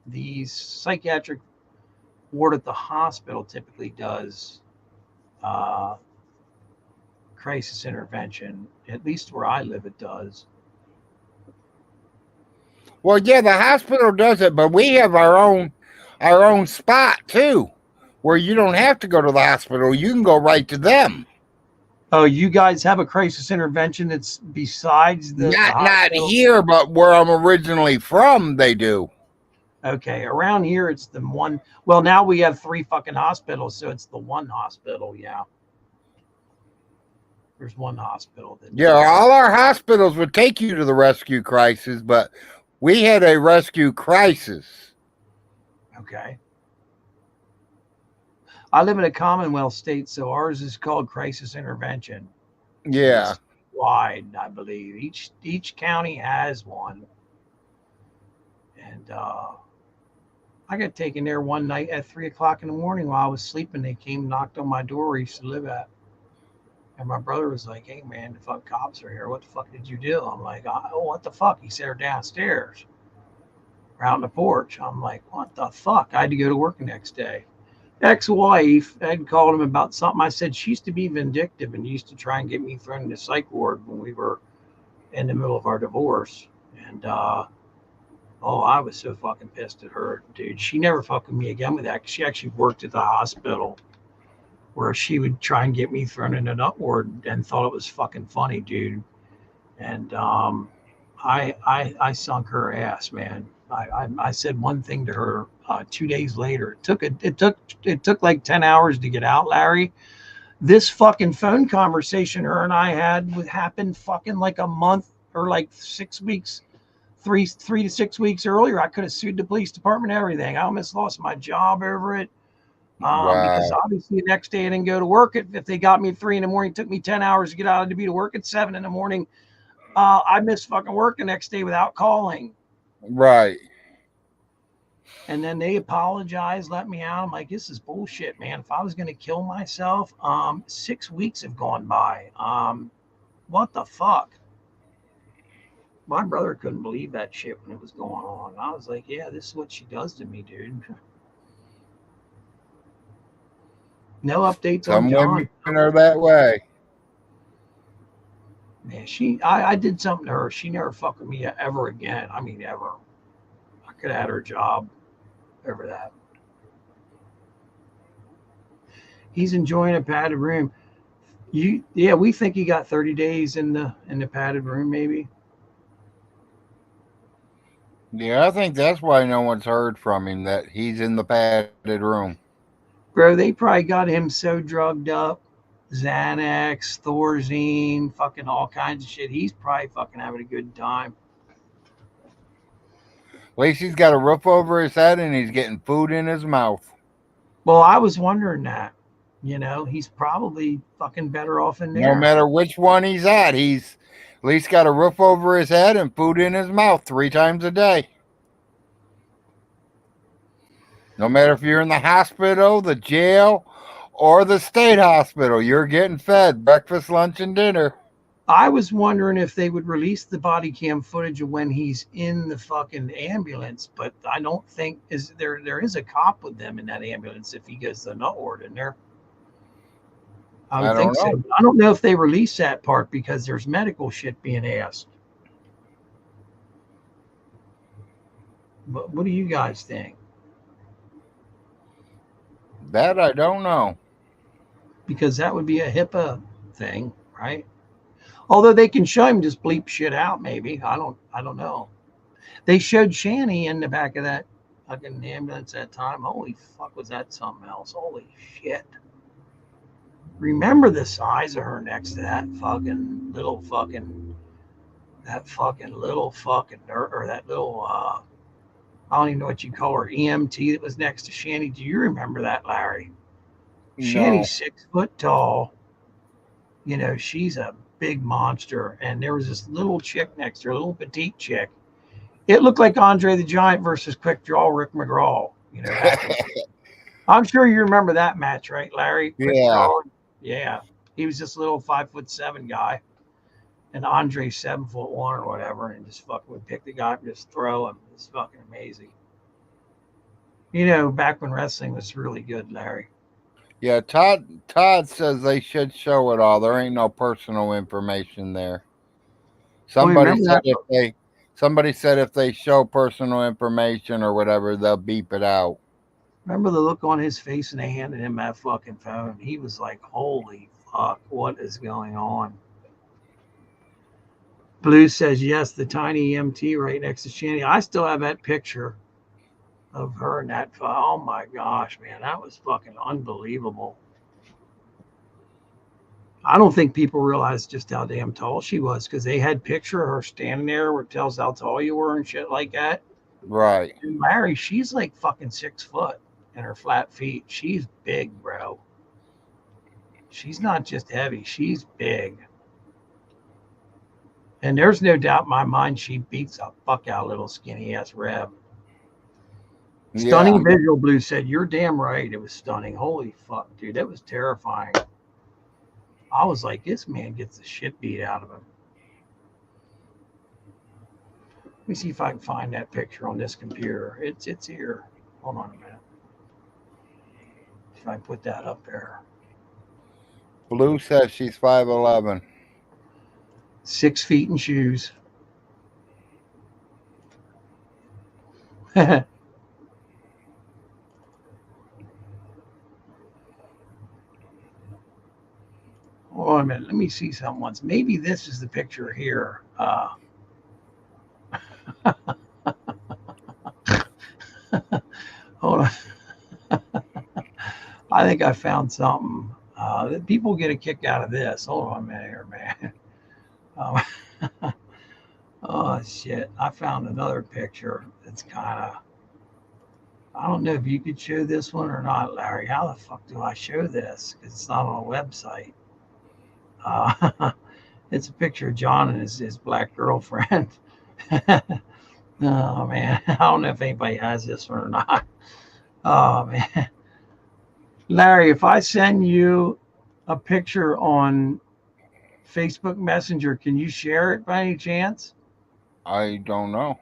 The psychiatric ward at the hospital typically does crisis intervention. At least where I live, it does. Well, yeah, the hospital does it, but we have our own spot too, where you don't have to go to the hospital. You can go right to them. Oh, you guys have a crisis intervention that's besides the Not hospital? here, but where I'm originally from, they do. Okay, around here it's the one. Well, now we have 3 fucking hospitals, so it's the one hospital. Yeah, there's one hospital. Yeah, all our hospitals would take you to the rescue crisis, but we had a rescue crisis. Okay. I live in a Commonwealth state, so ours is called crisis intervention. Yeah. It's wide, I believe. Each county has one. And I got taken there one night at 3 o'clock in the morning while I was sleeping. They came, knocked on my door where I used to live at. And my brother was like, "Hey, man, the fuck cops are here. What the fuck did you do?" I'm like, "Oh, what the fuck?" He said, "They're downstairs, out on the porch." I'm like, "What the fuck?" I had to go to work the next day. Ex-wife had called him about something. I said she used to be vindictive and used to try and get me thrown in the psych ward when we were in the middle of our divorce. And I was so fucking pissed at her, dude. She never fucked with me again with that. She actually worked at the hospital where she would try and get me thrown in an up ward and thought it was fucking funny, dude. And I sunk her ass, man. I said one thing to her 2 days later. It took like 10 hours to get out, Larry. This fucking phone conversation her and I had happened fucking like a month or like 6 weeks, 3 to 6 weeks earlier. I could have sued the police department and everything. I almost lost my job over it. Because obviously the next day I didn't go to work. If they got me at 3 in the morning, it took me 10 hours to get out of to be to work at 7 in the morning. I missed fucking work the next day without calling. Right. And then they apologized, let me out. I'm like, this is bullshit, man. If I was going to kill myself, 6 weeks have gone by. What the fuck? My brother couldn't believe that shit when it was going on. I was like, yeah, this is what she does to me, dude. No updates on Some John. women are that way. Man, I did something to her. She never fucked with me ever again. I mean, ever. I could have had her job over that. He's enjoying a padded room. We think he got 30 days in the padded room, maybe. Yeah, I think that's why no one's heard from him, that he's in the padded room. Bro, they probably got him so drugged up. Xanax, Thorazine, fucking all kinds of shit. He's probably fucking having a good time. At least he's got a roof over his head and he's getting food in his mouth. Well, I was wondering that. He's probably fucking better off in there. No matter which one he's at least got a roof over his head and food in his mouth 3 times a day. No matter if you're in the hospital, the jail, or the state hospital, you're getting fed breakfast, lunch, and dinner. I was wondering if they would release the body cam footage of when he's in the fucking ambulance, but I don't think there is a cop with them in that ambulance if he goes to the nut ward in there. I would think so. I don't know if they release that part because there's medical shit being asked. But what do you guys think? That I don't know. Because that would be a HIPAA thing, right? Although they can show him just bleep shit out, maybe. I don't know. They showed Shani in the back of that fucking ambulance that time. Holy fuck, was that something else? Holy shit. Remember the size of her next to that fucking little fucking or that little I don't even know what you call her, EMT that was next to Shani. Do you remember that, Larry? No. Shani's 6 foot tall. She's a big monster. And there was this little chick next to her, a little petite chick. It looked like Andre the Giant versus Quick Draw Rick McGraw. I'm sure you remember that match, right, Larry? Yeah. Yeah. He was this little 5'7" guy. and Andre 7'1" or whatever, and just fucking would pick the guy up and just throw him. It's fucking amazing. You know, back when wrestling was really good, Larry. Yeah, Todd says they should show it all. There ain't no personal information there. Somebody said if they show personal information or whatever, they'll beep it out. Remember the look on his face when they handed him that fucking phone? He was like, holy fuck, what is going on? Blue says, yes, the tiny EMT right next to Shanny. I still have that picture of her and that. Oh my gosh, man, that was fucking unbelievable. I don't think people realize just how damn tall she was because they had picture of her standing there where it tells how tall you were and shit like that. Right. And Larry, she's like fucking 6 foot and her flat feet. She's big, bro. She's not just heavy, she's big. And there's no doubt in my mind she beats the fuck out of little skinny ass Reb. Stunning visual, Blue said. You're damn right. It was stunning. Holy fuck, dude. That was terrifying. I was like, this man gets the shit beat out of him. Let me see if I can find that picture on this computer. It's here. Hold on a minute. If I put that up there. Blue says she's 5'11". 6 feet in shoes. Hold on a minute. Let me see something once. Maybe this is the picture here. Hold on. I think I found something. People get a kick out of this. Hold on a minute here, man. Oh, shit. I found another picture that's kind of... I don't know if you could show this one or not, Larry. How the fuck do I show this? Because it's not on a website. It's a picture of John and his black girlfriend. Oh, man. I don't know if anybody has this one or not. Oh, man. Larry, if I send you a picture on Facebook Messenger, can you share it by any chance? I don't know.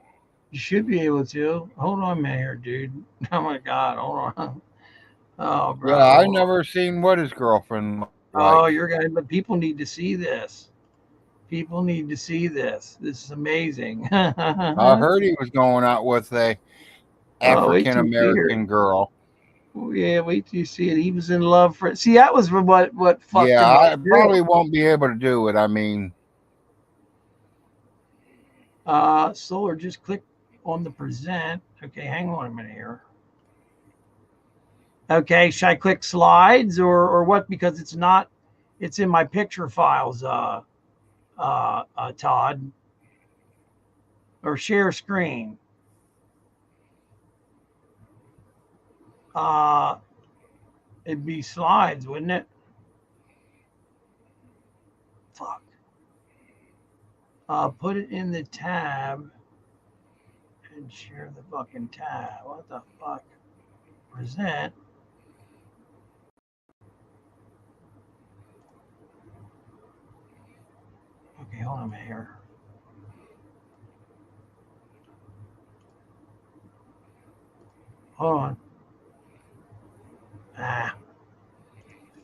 You should be able to. Hold on a minute here, dude. Oh, my God. Hold on. Oh, bro. Yeah, I never seen what his girlfriend looked like. Oh, you're going to, but people need to see this. People need to see this. This is amazing. I heard he was going out with a African American girl. Yeah, wait till you see it. He was in love for it. See, that was what fucked him up. up. I probably won't be able to do it. I mean, Solar, just click on the present. Okay, hang on a minute here. Okay, should I click slides or what? Because it's not. It's in my picture files. Todd. Or share screen. It'd be slides, wouldn't it? Fuck. Put it in the tab and share the fucking tab. What the fuck? Present. Okay, hold on a minute here. Hold on.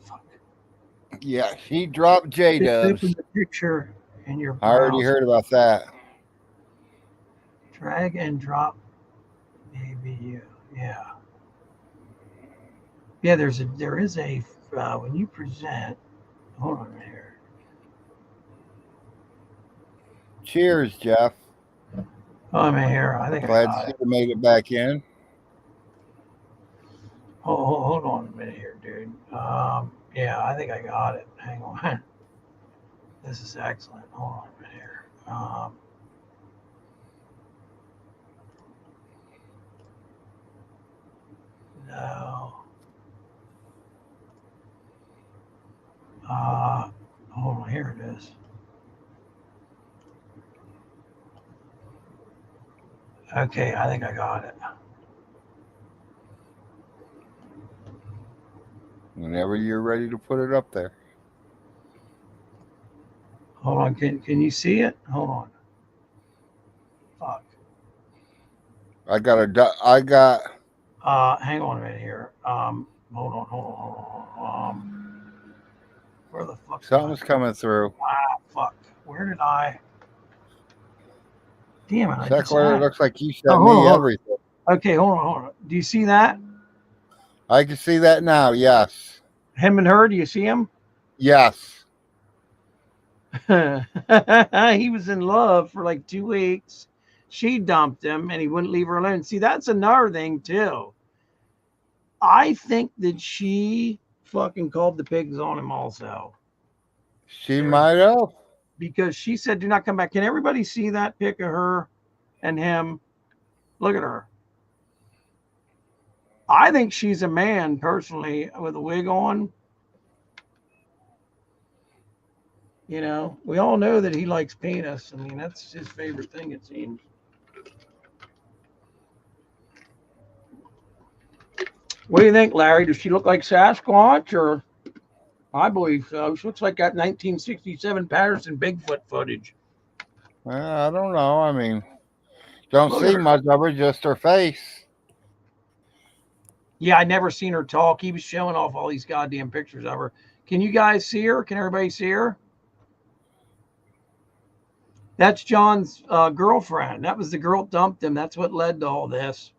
Fuck. Yeah, she dropped J-Dubs. Open the picture in your browser. I already heard about that. Drag and drop ABU. Yeah. Yeah, there is a when you present. Hold on a minute here. Cheers, Jeff. Oh, I'm here. I think glad to see you made it back in. Hold on a minute here, dude. Yeah, I think I got it. Hang on. This is excellent. Hold on a minute here. No. Hold on. Here it is. Okay, I think I got it. Whenever you're ready to put it up there. Hold on. Can you see it? Hold on. Fuck. I got. Hang on a minute here. Hold on. Where the fuck? Something's coming through. Ah, fuck. Where did I? Damn it! I just Seckler, it had. looks like you Oh, sent hold me on. everything. Okay, hold on. Do you see that? I can see that now. Yes. Him and her. Do you see him? Yes. He was in love for like 2 weeks. She dumped him, and he wouldn't leave her alone. See, that's another thing too. I think that she fucking called the pigs on him also. She might have. Because she said, do not come back. Can everybody see that pic of her and him? Look at her. I think she's a man, personally, with a wig on. You know, we all know that he likes penis. I mean, that's his favorite thing, it seems. What do you think, Larry? Does she look like Sasquatch or? I believe so. She looks like that 1967 Patterson Bigfoot footage. I don't know. I mean, don't Look see at her. much of her, just her face. Yeah, I never seen her talk. He was showing off all these goddamn pictures of her. Can you guys see her? Can everybody see her? That's John's girlfriend. That was the girl dumped him. That's what led to all this.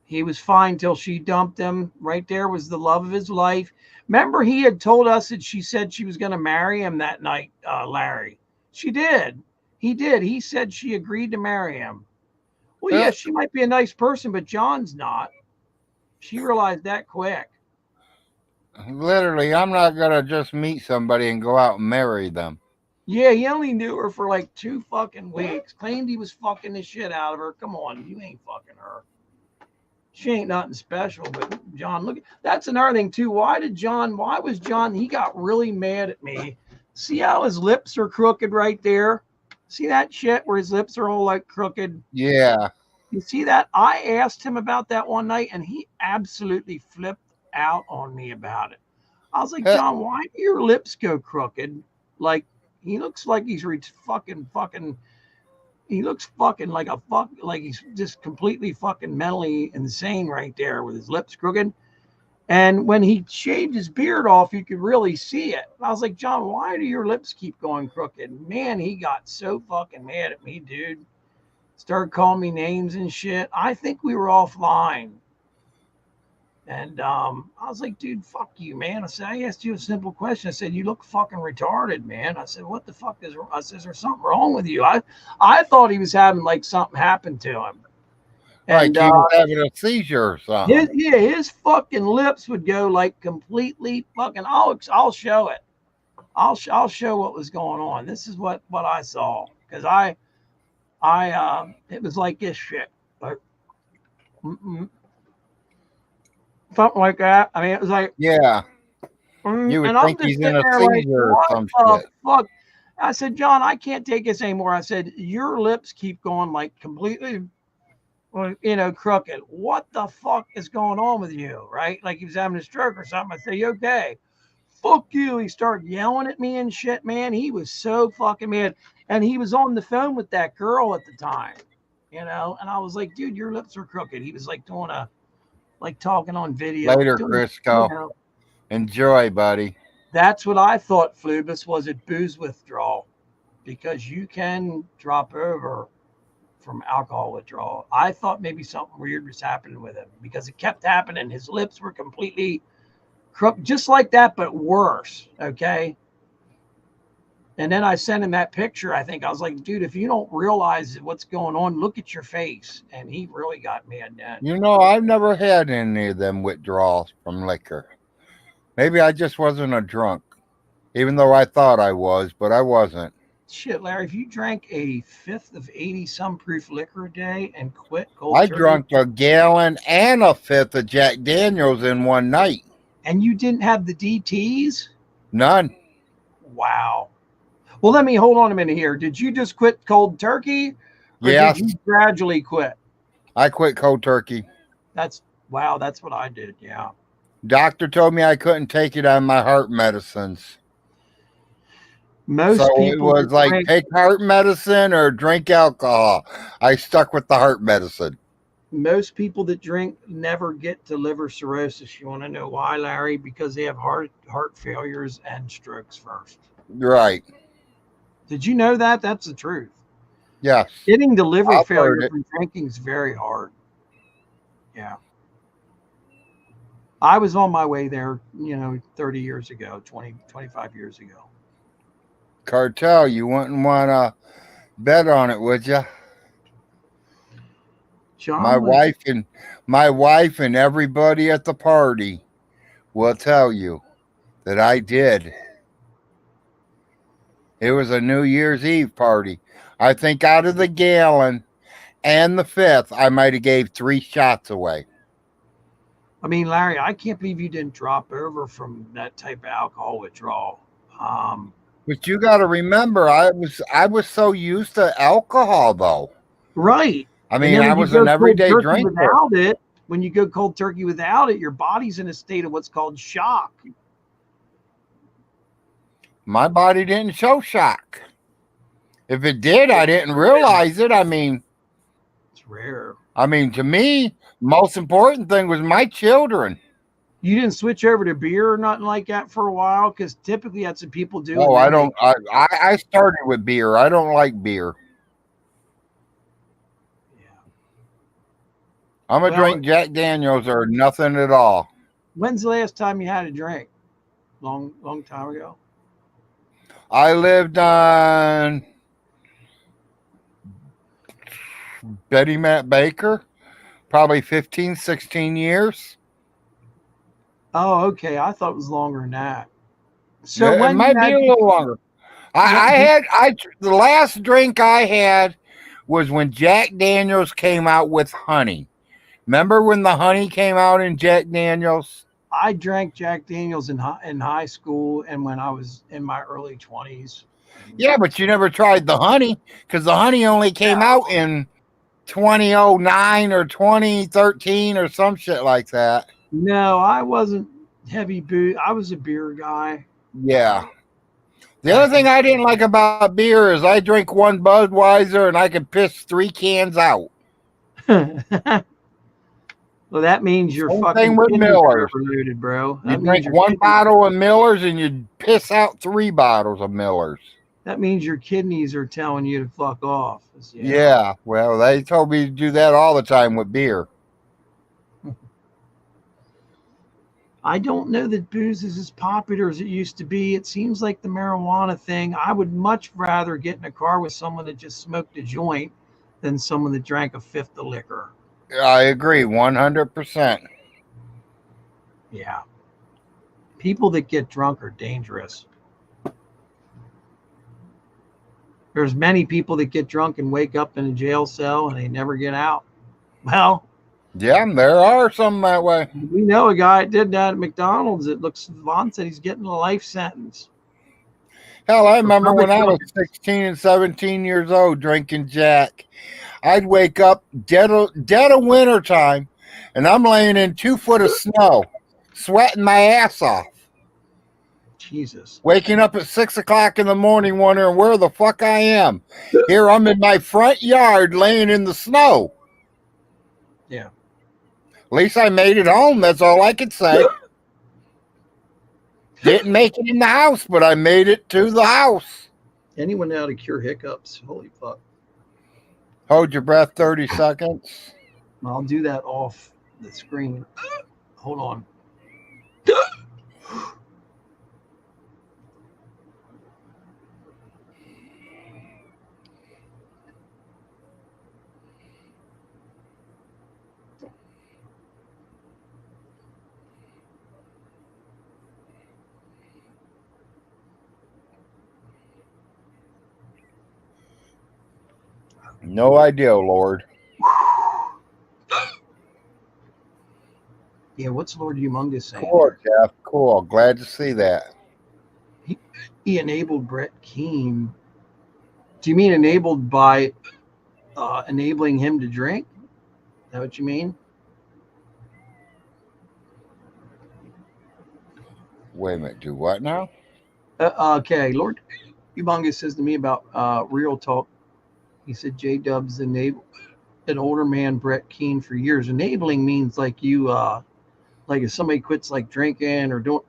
He was fine till she dumped him. Right there was the love of his life. Remember, he had told us that she said she was going to marry him that night, Larry. She did. He did. He said she agreed to marry him. Well, yeah, she might be a nice person, but John's not. She realized that quick. Literally, I'm not gonna just meet somebody and go out and marry them. Yeah, he only knew her for like 2 fucking weeks. Claimed he was fucking the shit out of her. Come on, you ain't fucking her. She ain't nothing special, but John, look, that's another thing too. Why was John, he got really mad at me. See how his lips are crooked right there? See that shit where his lips are all like crooked? Yeah. You see that? I asked him about that one night and he absolutely flipped out on me about it. I was like, John, why do your lips go crooked? Like, he looks like he's fucking. He looks fucking like like he's just completely fucking mentally insane right there with his lips crooked. And when he shaved his beard off, you could really see it. I was like, John, why do your lips keep going crooked? Man, he got so fucking mad at me, dude. Started calling me names and shit. I think we were offline. And I was like, dude, fuck you, man. I said, I asked you a simple question. I said, you look fucking retarded, man. I said, what the fuck is wrong? I said, is there something wrong with you? I thought he was having like something happened to him. Like he was having a seizure or something. His fucking lips would go like completely fucking. I'll show it. I'll show what was going on. This is what I saw because it was like this shit. But, something like that. I mean, it was like, yeah. You would think he's in a seizure or some shit. Fuck? I said, John, I can't take this anymore. I said, your lips keep going like completely, crooked. What the fuck is going on with you? Right? Like he was having a stroke or something. I said, you okay? Fuck you. He started yelling at me and shit, man. He was so fucking mad. And he was on the phone with that girl at the time, and I was like, dude, your lips are crooked. He was like doing talking on video. Later, Crisco. Enjoy, buddy. That's what I thought, Flubus, was it booze withdrawal, because you can drop over from alcohol withdrawal. I thought maybe something weird was happening with him because it kept happening. His lips were completely crooked, just like that, but worse. Okay. And then I sent him that picture. I think I was like, dude, if you don't realize what's going on, look at your face. And he really got mad then. I've never had any of them withdrawals from liquor. Maybe I just wasn't a drunk, even though I thought I was, but I wasn't. Shit, Larry, if you drank a fifth of 80-some proof liquor a day and quit cold turkey. I drank a gallon and a fifth of Jack Daniels in one night. And you didn't have the DTs? None. Wow. Well, let me hold on a minute here. Did you just quit cold turkey? Or yes. Did you gradually quit? I quit cold turkey. That's what I did. Yeah. Doctor told me I couldn't take it on my heart medicines. Most So it people was that like drink, take heart medicine or drink alcohol. I stuck with the heart medicine. most people that drink never get to liver cirrhosis. You want to know why, Larry? Because they have heart failures and strokes first. Right. Did you know that? That's the truth. Yes. Getting to liver I've failure heard it. from drinking is very hard. Yeah. I was on my way there, 30 years ago, 20, 25 years ago. Cartel, you wouldn't want to bet on it, would you? My John was, wife and everybody at the party will tell you that I did. It was a New Year's Eve party. I think out of the gallon and the fifth, I might have gave 3 shots away. I mean, Larry, I can't believe you didn't drop over from that type of alcohol withdrawal. But you got to remember, I was so used to alcohol, though. Right. I And mean, then I when you was go an cold everyday turkey drinker. without it, when you go cold turkey without it, your body's in a state of what's called shock. My body didn't show shock. If it did, I didn't realize it. I mean, It's rare. to me, most important thing was my children. You didn't switch over to beer or nothing like that for a while? Because typically that's what people do. No, and I then don't. I started with beer. I don't like beer. Yeah. I'm gonna Well, drink Jack Daniels or nothing at all. When's the last time you had a drink? Long time ago. I lived on Betty Matt Baker, probably 15, 16 years. Oh, okay. I thought it was longer than that. So Yeah, it when might you be had, a little longer. The last drink I had was when Jack Daniels came out with honey. Remember when the honey came out in Jack Daniels? I drank Jack Daniels in high school and when I was in my early 20s. Yeah, but you never tried the honey because the honey only came out in 2009 or 2013 or some shit like that. No, I wasn't heavy booze. I was a beer guy. Yeah. The other thing I didn't like about beer is I drink one Budweiser and I can piss 3 cans out. Well, that means you're Same fucking thing with kidneys are Millers. overloaded, bro. You That drink means your one kidneys, bottle of Millers and you piss out 3 bottles of Millers. that means your kidneys are telling you to fuck off. Yeah, well, they told me to do that all the time with beer. I don't know that booze is as popular as it used to be. It seems like the marijuana thing. I would much rather get in a car with someone that just smoked a joint than someone that drank a fifth of liquor. I agree 100%. Yeah. People that get drunk are dangerous. There's many people that get drunk and wake up in a jail cell and they never get out. Well, yeah, there are some that way. We know a guy that did that at McDonald's. Vaughn said he's getting a life sentence. Hell, I remember when I was 16 and 17 years old drinking Jack. I'd wake up dead of winter time, and I'm laying in 2 foot of snow, sweating my ass off. Jesus. Waking up at 6 o'clock in the morning wondering where the fuck I am. Here I'm in my front yard laying in the snow. Yeah. At least I made it home. That's all I could say. Didn't make it in the house, but I made it to the house. Anyone know how to cure hiccups? Holy fuck. Hold your breath 30 seconds. I'll do that off the screen. Hold on. No idea, Lord. Yeah, what's Lord Humongous saying? Cool, Jeff. Cool. Glad to see that. He enabled Brett Keane. Do you mean enabled by enabling him to drink? Is that what you mean? Wait a minute. Do what now? Okay, Lord Humongous says to me about real talk. He said J-Dub's enabled an older man, Brett Keane, for years. Enabling means like you, like if somebody quits like drinking or doing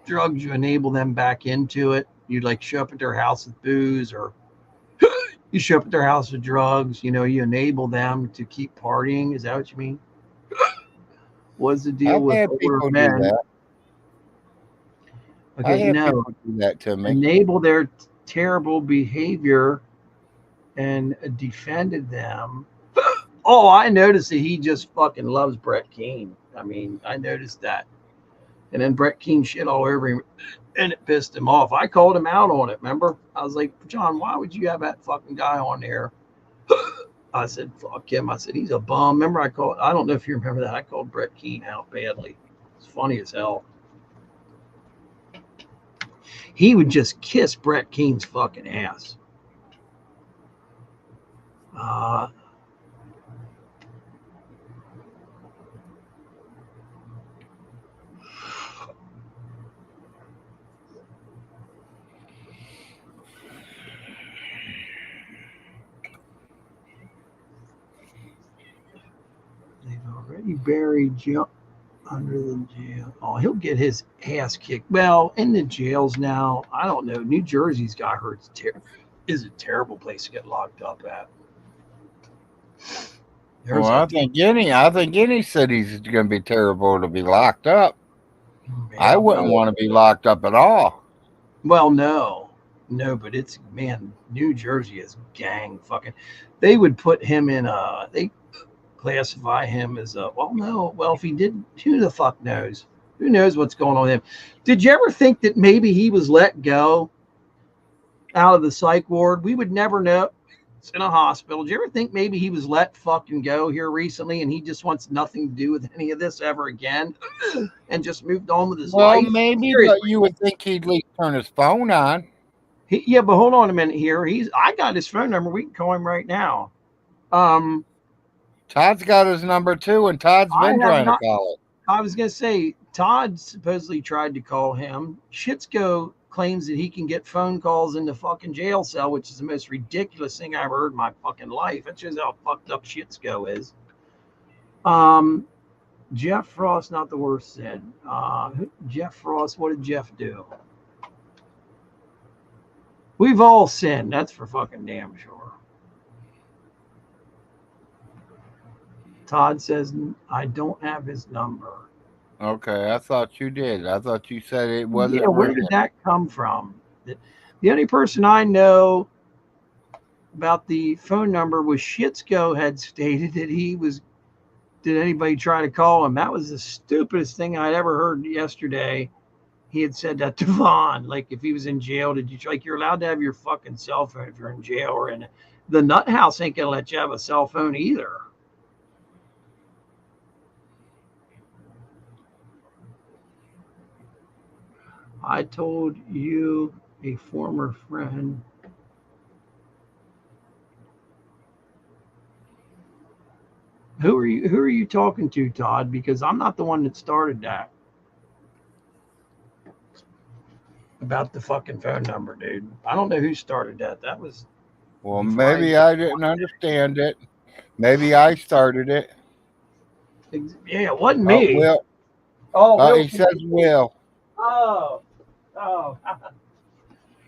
drugs, you enable them back into it. You like show up at their house with booze, or you show up at their house with drugs. You know, you enable them to keep partying. Is that what you mean? What's the deal I've with had older people do men? that. I Okay, had no. people do that to me. Enable their terrible behavior and defended them. Oh, I noticed that he just fucking loves Brett Keane. I mean, I noticed that. And then Brett Keane shit all over him, and it pissed him off. I called him out on it, remember? I was like, John, why would you have that fucking guy on there? I said, fuck him. I said, he's a bum. Remember, I don't know if you remember that. I called Brett Keane out badly. It's funny as hell. He would just kiss Brett Keane's fucking ass. They've already buried Jump under the jail. Oh, he'll get his ass kicked. Well, in the jails now, I don't know. New Jersey's got her is a terrible place to get locked up at. Well, I think any city's going to be terrible to be locked up. Yeah, I wouldn't want to be locked up at all. Well, no, but it's, man, New Jersey is gang fucking. They would put him in they classify him as a, if he did, who the fuck knows? Who knows what's going on with him? Did you ever think that maybe he was let go out of the psych ward? We would never know. It's in a hospital. Did you ever think maybe he was let fucking go here recently and he just wants nothing to do with any of this ever again and just moved on with his life? Well, maybe, but you would think he'd at least turn his phone on. Yeah, but hold on a minute here. I got his phone number. We can call him right now. Todd's got his number too, and Todd's been trying to call it. I was going to say, Todd supposedly tried to call him. Shitsko claims that he can get phone calls in the fucking jail cell, which is the most ridiculous thing I ever heard in my fucking life. That shows how fucked up Shitsko is. Jeff Frost, not the worst said. Jeff Frost, what did Jeff do? We've all sinned. That's for fucking damn sure. Todd says, I don't have his number. Okay, I thought you did. I thought you said it wasn't. Yeah, where did that come from? The only person I know about the phone number was Shitsko had stated that did anybody try to call him? That was the stupidest thing I'd ever heard yesterday. He had said that to Vaughn, like if he was in jail, you're allowed to have your fucking cell phone if you're in jail, or in the nut house ain't gonna let you have a cell phone either. I told you a former friend. Who are you talking to, Todd? Because I'm not the one that started that. About the fucking phone number, dude. I don't know who started that. That was. Well, maybe I didn't understand it. Maybe I started it. Yeah, it wasn't me. Will. Will. He says Will. Oh.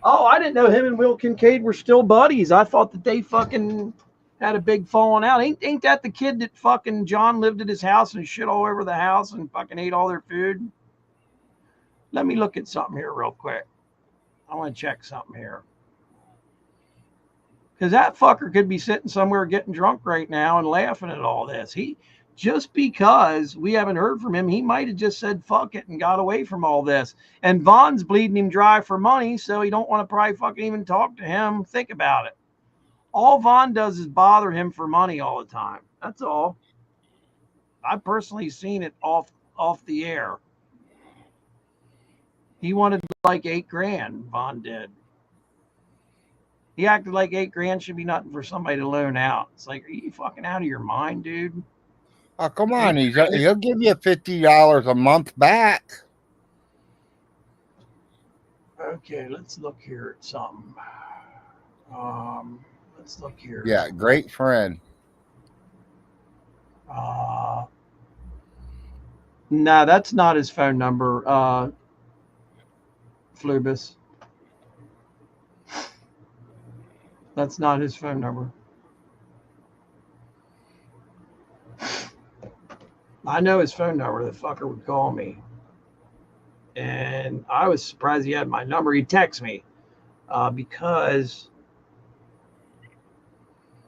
I didn't know him and Will Kincaid were still buddies. I thought that they fucking had a big falling out. Ain't that the kid that fucking John lived at his house and shit all over the house and fucking ate all their food? Let me look at something here real quick. I want to check something here. Because that fucker could be sitting somewhere getting drunk right now and laughing at all this. Just because we haven't heard from him, he might have just said fuck it and got away from all this. And Vaughn's bleeding him dry for money, so he don't want to probably fucking even talk to him. Think about it. All Vaughn does is bother him for money all the time. That's all. I've personally seen it off the air. He wanted like $8,000, Vaughn did. He acted like $8,000 should be nothing for somebody to loan out. It's like, are you fucking out of your mind, dude? Oh, come on. He'll give you $50 a month back. Okay, let's look here at something. Let's look here. Yeah, great friend. Nah, that's not his phone number, Flubus. That's not his phone number. I know his phone number. The fucker would call me. And I was surprised he had my number. He texted me because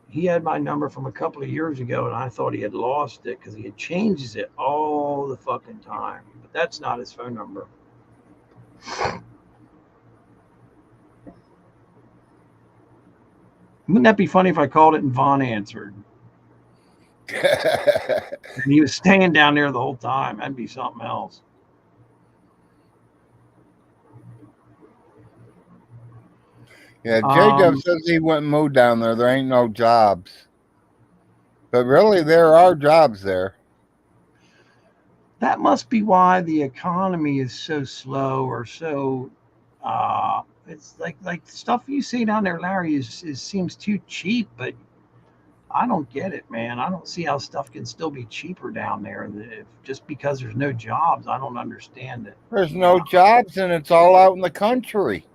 he had my number from a couple of years ago, and I thought he had lost it because he had changes it all the fucking time. But that's not his phone number. Wouldn't that be funny if I called it and Vaughn answered? And he was staying down there the whole time. That'd be something else. Yeah, J-Dub says he wouldn't move down there. There ain't no jobs. But really, there are jobs there. That must be why the economy is so slow or so. It's like stuff you see down there, Larry, is seems too cheap, but I don't get it, man. I don't see how stuff can still be cheaper down there. Just because there's no jobs, I don't understand it. There's no jobs, and it's all out in the country.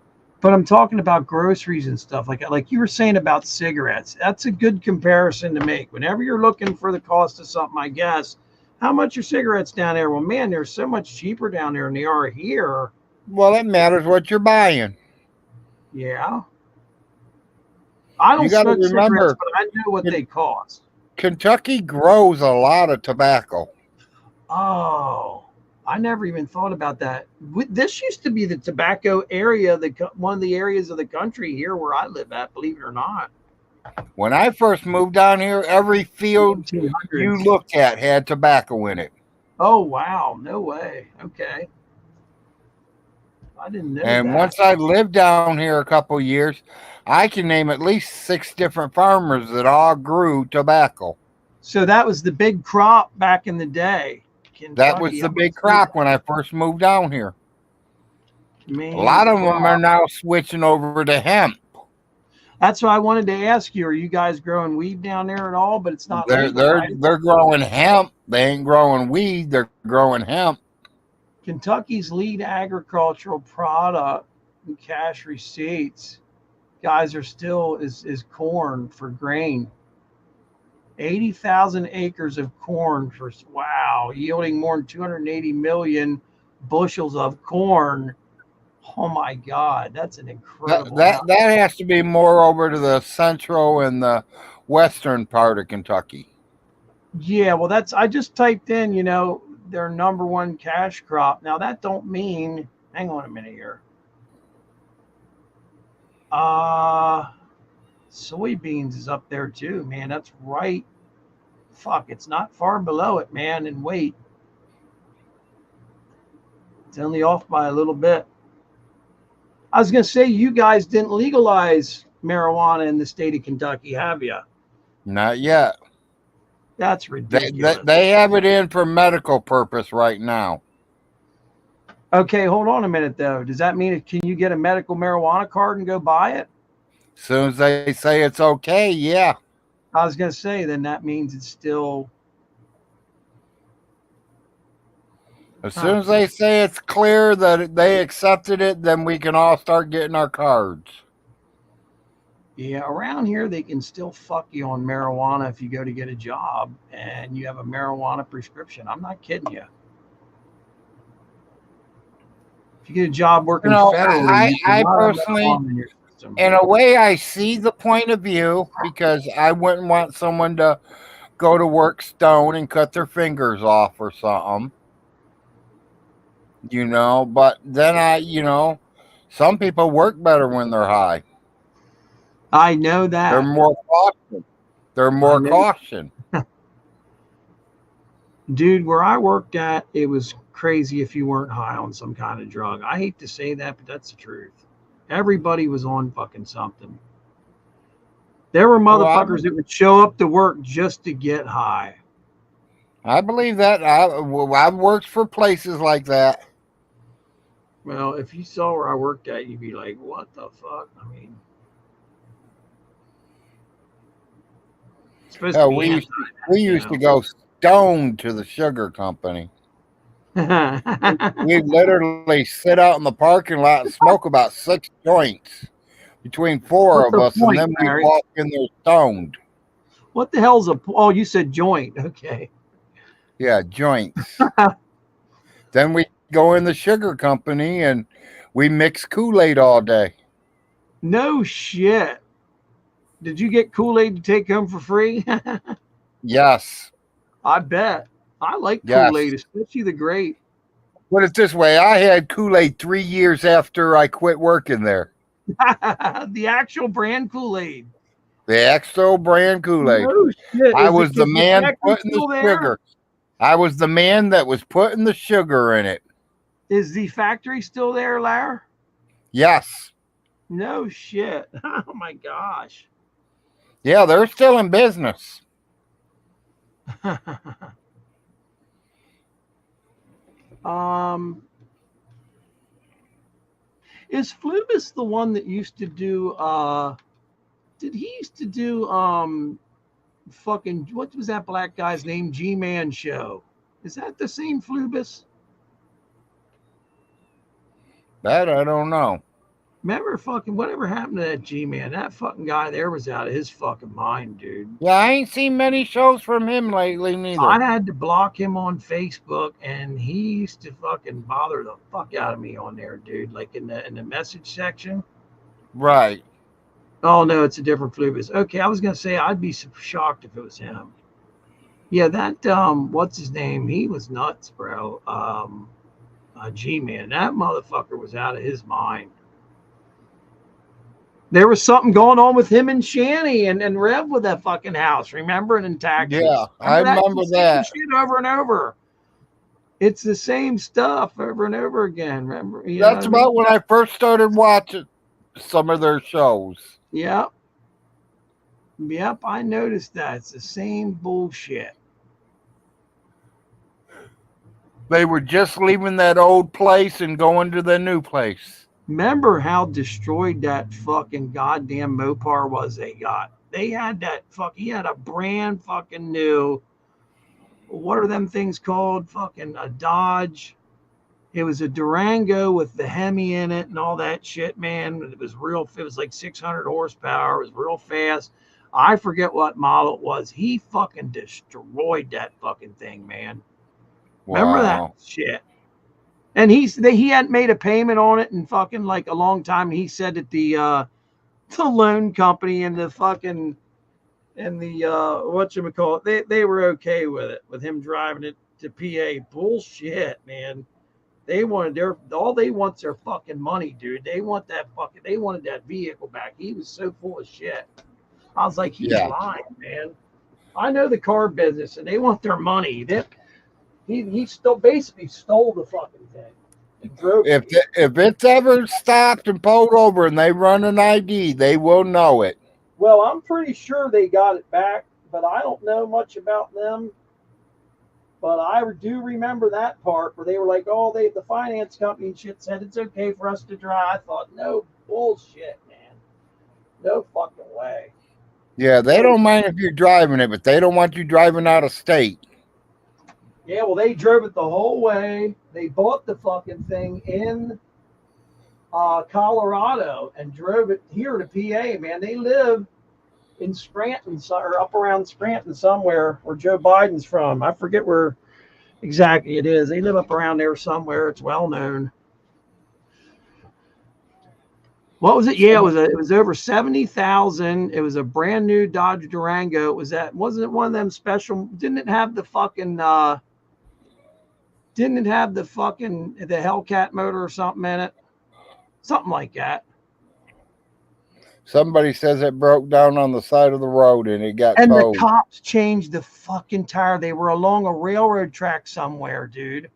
But I'm talking about groceries and stuff like you were saying about cigarettes. That's a good comparison to make. Whenever you're looking for the cost of something, I guess, how much are cigarettes down there? Well, man, they're so much cheaper down there than they are here. Well, it matters what you're buying. Yeah. I don't smoke cigarettes, but I know what they cost. Kentucky grows a lot of tobacco. Oh, I never even thought about that. This used to be the tobacco area, one of the areas of the country here where I live at, believe it or not. When I first moved down here, every field you looked at had tobacco in it. Oh, wow. No way. Okay. I didn't know and that. once I lived down here a couple years, I can name at least 6 different farmers that all grew tobacco. So that was the big crop back in the day. Kentucky. That was the big crop when I first moved down here. Man, a lot of them are now switching over to hemp. That's what I wanted to ask you. Are you guys growing weed down there at all? But it's not. They're growing hemp. They ain't growing weed. They're growing hemp. Kentucky's lead agricultural product and cash receipts, guys, are still is corn for grain. 80,000 acres of corn for yielding more than 280 million bushels of corn. Oh my God, that's an incredible. That has to be more over to the central and the western part of Kentucky. Yeah, well, I just typed in, their number one cash crop. Now that don't mean. Hang on a minute here. Soybeans is up there too, man. That's right. Fuck, it's not far below it, man, in weight. It's only off by a little bit. I was going to say, you guys didn't legalize marijuana in the state of Kentucky, have you? Not yet. That's ridiculous. They have it in for medical purpose right now. Okay, hold on a minute, though. Does that mean, can you get a medical marijuana card and go buy it? As soon as they say it's okay, yeah. I was going to say, then that means it's still. As soon as they say it's clear that they accepted it, then we can all start getting our cards. Yeah, around here, they can still fuck you on marijuana if you go to get a job and you have a marijuana prescription. I'm not kidding you. If you get a job working federally, I personally, in a way, I see the point of view because I wouldn't want someone to go to work stoned and cut their fingers off or something. But then some people work better when they're high. I know that. They're more caution. Dude, where I worked at, it was crazy if you weren't high on some kind of drug. I hate to say that, but that's the truth. Everybody was on fucking something. There were motherfuckers that would show up to work just to get high. I believe that. I've worked for places like that. Well, if you saw where I worked at, you'd be like, "What the fuck?" I mean, it's supposed to Hell, be we used anti, we you used to go stoned to the sugar company. know. We literally sit out in the parking lot and smoke about 6 joints between four What's of the us, and point, then we Larry? walk in there stoned. What the hell's a? Oh, you said joint. Okay. Yeah, joints. Then we go in the sugar company and we mix Kool-Aid all day. No shit. Did you get Kool-Aid to take home for free? Yes, I bet. I like yes. Kool-Aid, especially the grape. Put it this way, I had Kool-Aid 3 years after I quit working there. The actual brand Kool-Aid. The XO brand Kool-Aid. No shit. I Is was the man factory putting the still there? sugar. I was the man that was putting the sugar in it. Is the factory still there, Larry? Yes. No shit. Oh my gosh. Yeah, they're still in business. Is Flubus the one that used to do did he used to do fucking what was that black guy's name? G-Man show. Is that the same Flubus? That I don't know. Remember fucking whatever happened to that G-Man? That fucking guy there was out of his fucking mind, dude. Yeah, I ain't seen many shows from him lately neither. I had to block him on Facebook, and he used to fucking bother the fuck out of me on there, dude. Like in the message section. Right. Oh no, it's a different Flubus. Okay, I was gonna say I'd be shocked if it was him. Yeah, that what's his name? He was nuts, bro. G-Man, that motherfucker was out of his mind. There was something going on with him and Shanny and Rev with that fucking house. Remember it in taxes? Yeah, I remember that. Shit over and over. It's the same stuff over and over again. Remember? That's about when I first started watching some of their shows. Yep. Yep, I noticed that. It's the same bullshit. They were just leaving that old place and going to the new place. Remember how destroyed that fucking goddamn Mopar was they got? They had that he had a brand fucking new, what are them things called? Fucking a Dodge. It was a Durango with the Hemi in it and all that shit, man. It was like 600 horsepower. It was real fast. I forget what model it was. He fucking destroyed that fucking thing, man. Wow. Remember that shit? And he hadn't made a payment on it in fucking like a long time. He said that the loan company and the fucking and the whatchamacallit, they were okay with it, with him driving it to PA. Bullshit, man. They wanted all they want's their fucking money, dude. They wanted that vehicle back. He was so full of shit. I was like, he's lying, man. I know the car business, and they want their money. He still basically stole the fucking thing. If it's ever stopped and pulled over and they run an ID, they will know it. Well, I'm pretty sure they got it back, but I don't know much about them. But I do remember that part where they were like, oh, the finance company and shit said it's okay for us to drive. I thought, no bullshit, man. No fucking way. Yeah, they don't mind if you're driving it, but they don't want you driving out of state. Yeah, well, they drove it the whole way. They bought the fucking thing in Colorado and drove it here to PA, man. They live in Scranton, or up around Scranton somewhere, where Joe Biden's from. I forget where exactly it is. They live up around there somewhere. It's well known. What was it? Yeah, it was over 70,000. It was a brand new Dodge Durango. Wasn't it one of them special? Didn't it have the Hellcat motor or something in it? Something like that. Somebody says it broke down on the side of the road and it got towed. The cops changed the fucking tire. They were along a railroad track somewhere, dude.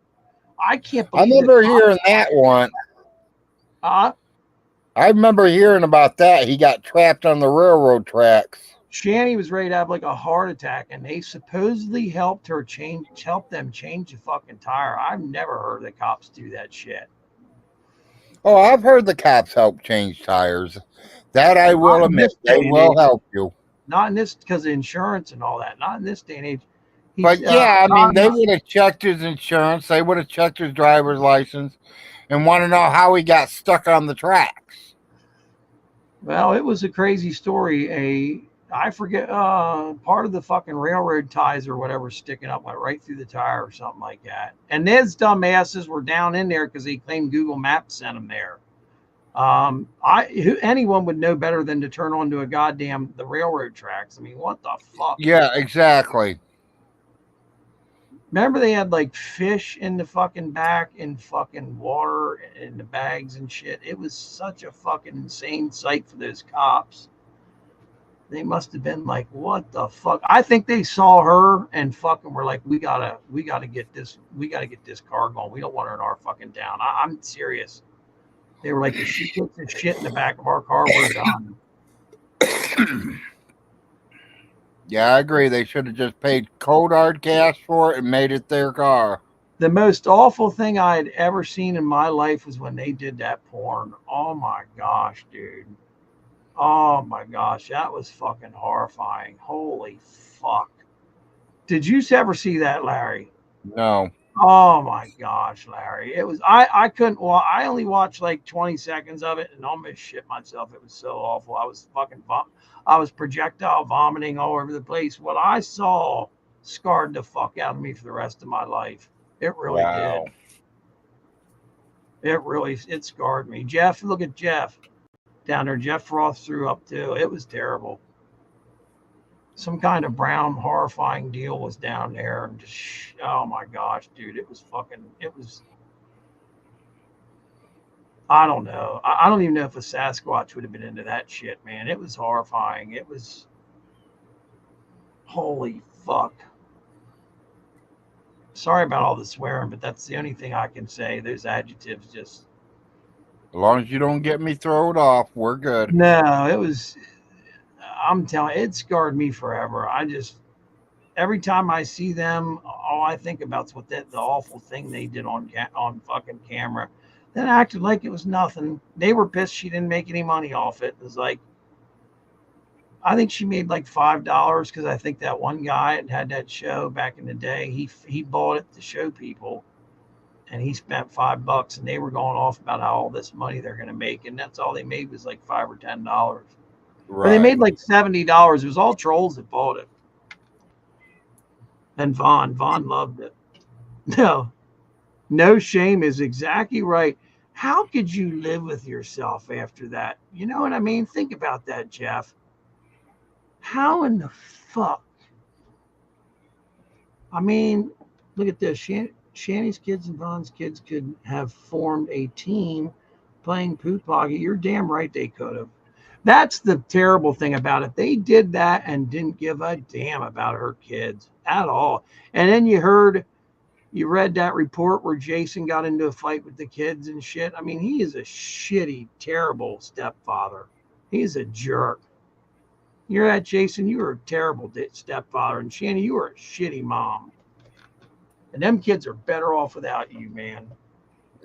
I can't believe I remember hearing that one. I remember hearing about that. He got trapped on the railroad tracks. Shanny was ready to have like a heart attack, and they supposedly helped them change the fucking tire. I've never heard the cops do that shit. Oh, I've heard the cops help change tires. That I will Not in admit, this they day and will age. help you. Not in this, because of insurance and all that. Not in this day and age. But yeah, I mean, they would have checked his insurance. They would have checked his driver's license, and want to know how he got stuck on the tracks. Well, it was a crazy story. I forget, part of the fucking railroad ties or whatever sticking up went right through the tire or something like that. And Ned's dumbasses were down in there because they claimed Google Maps sent them there. Anyone would know better than to turn onto the railroad tracks. I mean, what the fuck? Yeah, exactly. Remember they had like fish in the fucking back and fucking water in the bags and shit. It was such a fucking insane sight for those cops. They must have been like, what the fuck? I think they saw her and fucking were like, we gotta get this car going. We don't want her in our fucking town. I'm serious. They were like, if she puts this shit in the back of our car, we're done. Yeah, I agree. They should have just paid cold hard cash for it and made it their car. The most awful thing I had ever seen in my life was when they did that porn. Oh my gosh, dude. Oh my gosh, that was fucking horrifying. Holy fuck. Did you ever see that, Larry? No. Oh my gosh, Larry. It was I couldn't I only watched like 20 seconds of it and almost shit myself. It was so awful. I was projectile vomiting all over the place. What I saw scarred the fuck out of me for the rest of my life. It really did. It scarred me. Jeff, look at Jeff down there. Jeff Frost threw up too. It was terrible. Some kind of brown horrifying deal was down there, and just oh my gosh, dude, it was I don't know. I don't even know if a Sasquatch would have been into that shit, man. It was horrifying. It was holy fuck. Sorry about all the swearing, but that's the only thing I can say. Those adjectives just. As long as you don't get me thrown off, we're good. No, it was. I'm telling you, it scarred me forever. Every time I see them, all I think about is the awful thing they did on fucking camera. Then acted like it was nothing. They were pissed she didn't make any money off it. It was like, I think she made like $5 because I think that one guy had that show back in the day. He bought it to show people, and he spent $5, and they were going off about how all this money they're going to make, and that's all they made was like $5 or $10. Right. Or they made like $70. It was all trolls that bought it. And Vaughn loved it. No shame is exactly right. How could you live with yourself after that? You know what I mean? Think about that, Jeff. How in the fuck? I mean, look at this. Shanny's kids and Vaughn's kids could have formed a team playing poop hockey. You're damn right they could have. That's the terrible thing about it. They did that and didn't give a damn about her kids at all. And then you read that report where Jason got into a fight with the kids and shit. I mean, he is a shitty, terrible stepfather. He's a jerk. You're that, Jason. You were a terrible stepfather. And Shanny, you were a shitty mom. And them kids are better off without you, man.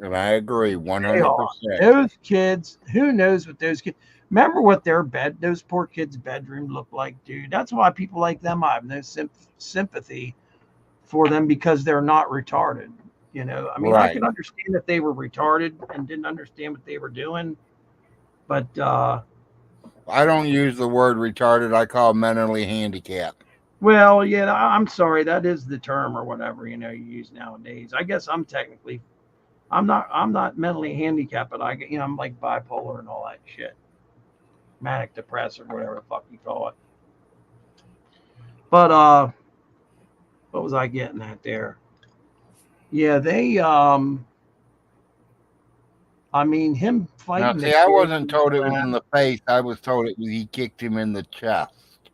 And I agree 100%. Those kids, who knows what those kids... Remember what those poor kids' bedroom looked like, dude. That's why people like them, I have no sympathy for them, because they're not retarded. You know, I mean, right. I can understand if they were retarded and didn't understand what they were doing, but I don't use the word retarded. I call mentally handicapped. Well, yeah, I'm sorry. That is the term or whatever, you use nowadays. I guess I'm not mentally handicapped, but I'm like bipolar and all that shit. Manic depressive, whatever the fuck you call it. But what was I getting at there? Yeah, they I mean, him fighting. Now, see, I wasn't told it was in the face. I was told he kicked him in the chest.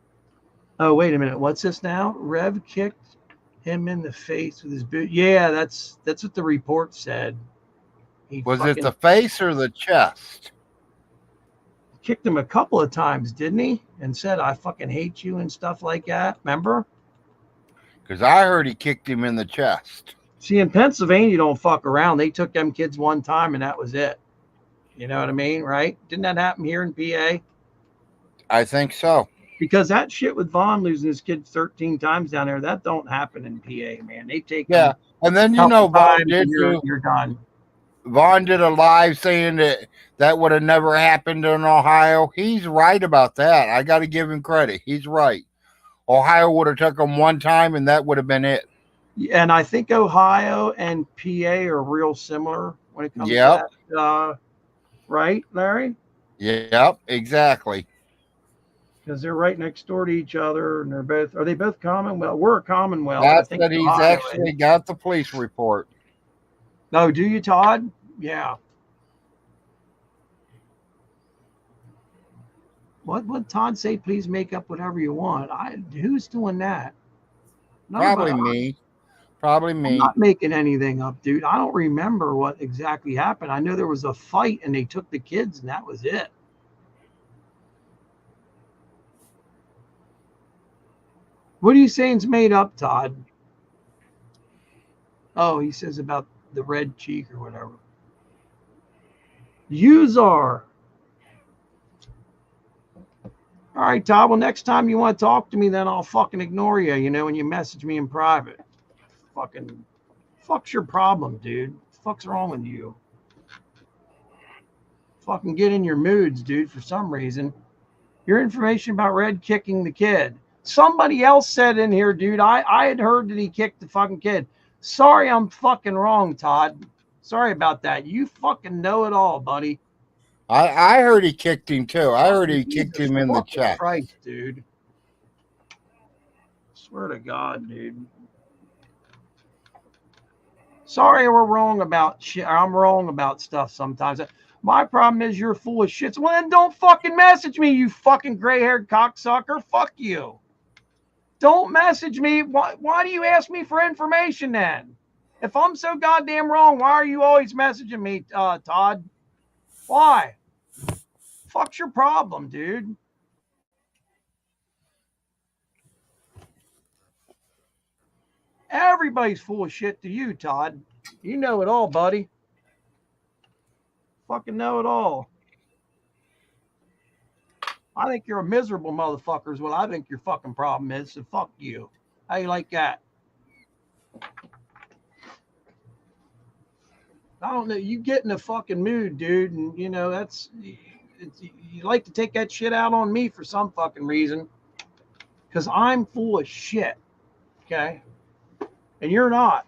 Oh, wait a minute. What's this now? Rev kicked him in the face with his boot. Yeah, that's what the report said. Was it the face or the chest? Kicked him a couple of times, didn't he? And said, I fucking hate you and stuff like that. Remember? Because I heard he kicked him in the chest. See, in Pennsylvania, you don't fuck around. They took them kids one time and that was it. You know what I mean, right? Didn't that happen here in PA? I think so. Because that shit with Vaughn losing his kids 13 times down there, that don't happen in PA, man. They take Yeah, and then them Vaughn times did and you're done. Vaughn did a live saying that would have never happened in Ohio. He's right about that. I got to give him credit. He's right. Ohio would have took him one time, and that would have been it. And I think Ohio and PA are real similar when it comes to that. Right, Larry? Yep, exactly. Because they're right next door to each other, and are they both Commonwealth? We're a Commonwealth. That's I think that he's Ohio actually got the police report. No, do you, Todd? Yeah. What would Todd say? Please make up whatever you want. Who's doing that? Probably me. Probably me. I'm not making anything up, dude. I don't remember what exactly happened. I know there was a fight and they took the kids and that was it. What are you saying's made up, Todd? Oh, he says about the red cheek or whatever. Uzar. All right, Todd. Well, next time you want to talk to me, then I'll fucking ignore you, you know, when you message me in private. Fuck's your problem, dude. What the fuck's wrong with you? Fucking get in your moods, dude, for some reason. Your information about Red kicking the kid. Somebody else said in here, dude, I had heard that he kicked the fucking kid. Sorry, I'm fucking wrong, Todd. Sorry about that. You fucking know it all, buddy. I heard he kicked him too. I heard he kicked him in the chest. Christ, dude. Swear to God, dude. Sorry, we're wrong about shit. I'm wrong about stuff sometimes. My problem is you're full of shit. Well, then don't fucking message me, you fucking gray-haired cocksucker. Fuck you. Don't message me. Why do you ask me for information then? If I'm so goddamn wrong, why are you always messaging me, Todd? Why? Fuck's your problem, dude? Everybody's full of shit to you, Todd. You know it all, buddy. Fucking know it all. I think you're a miserable motherfucker is what I think your fucking problem is, so fuck you. How you like that? I don't know. You get in a fucking mood, dude, and you know you like to take that shit out on me for some fucking reason. Because I'm full of shit. Okay? And you're not.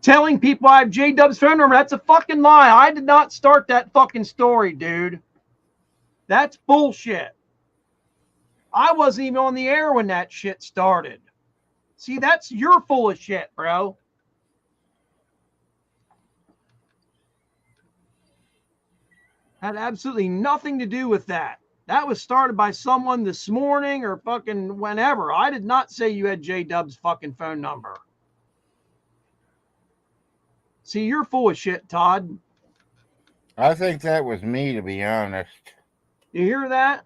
Telling people I have J-Dub's phone number, that's a fucking lie. I did not start that fucking story, dude. That's bullshit. I wasn't even on the air when that shit started. See, you're full of shit, bro. Had absolutely nothing to do with that. That was started by someone this morning or fucking whenever. I did not say you had J-Dub's fucking phone number. See, you're full of shit, Todd. I think that was me, to be honest. You hear that?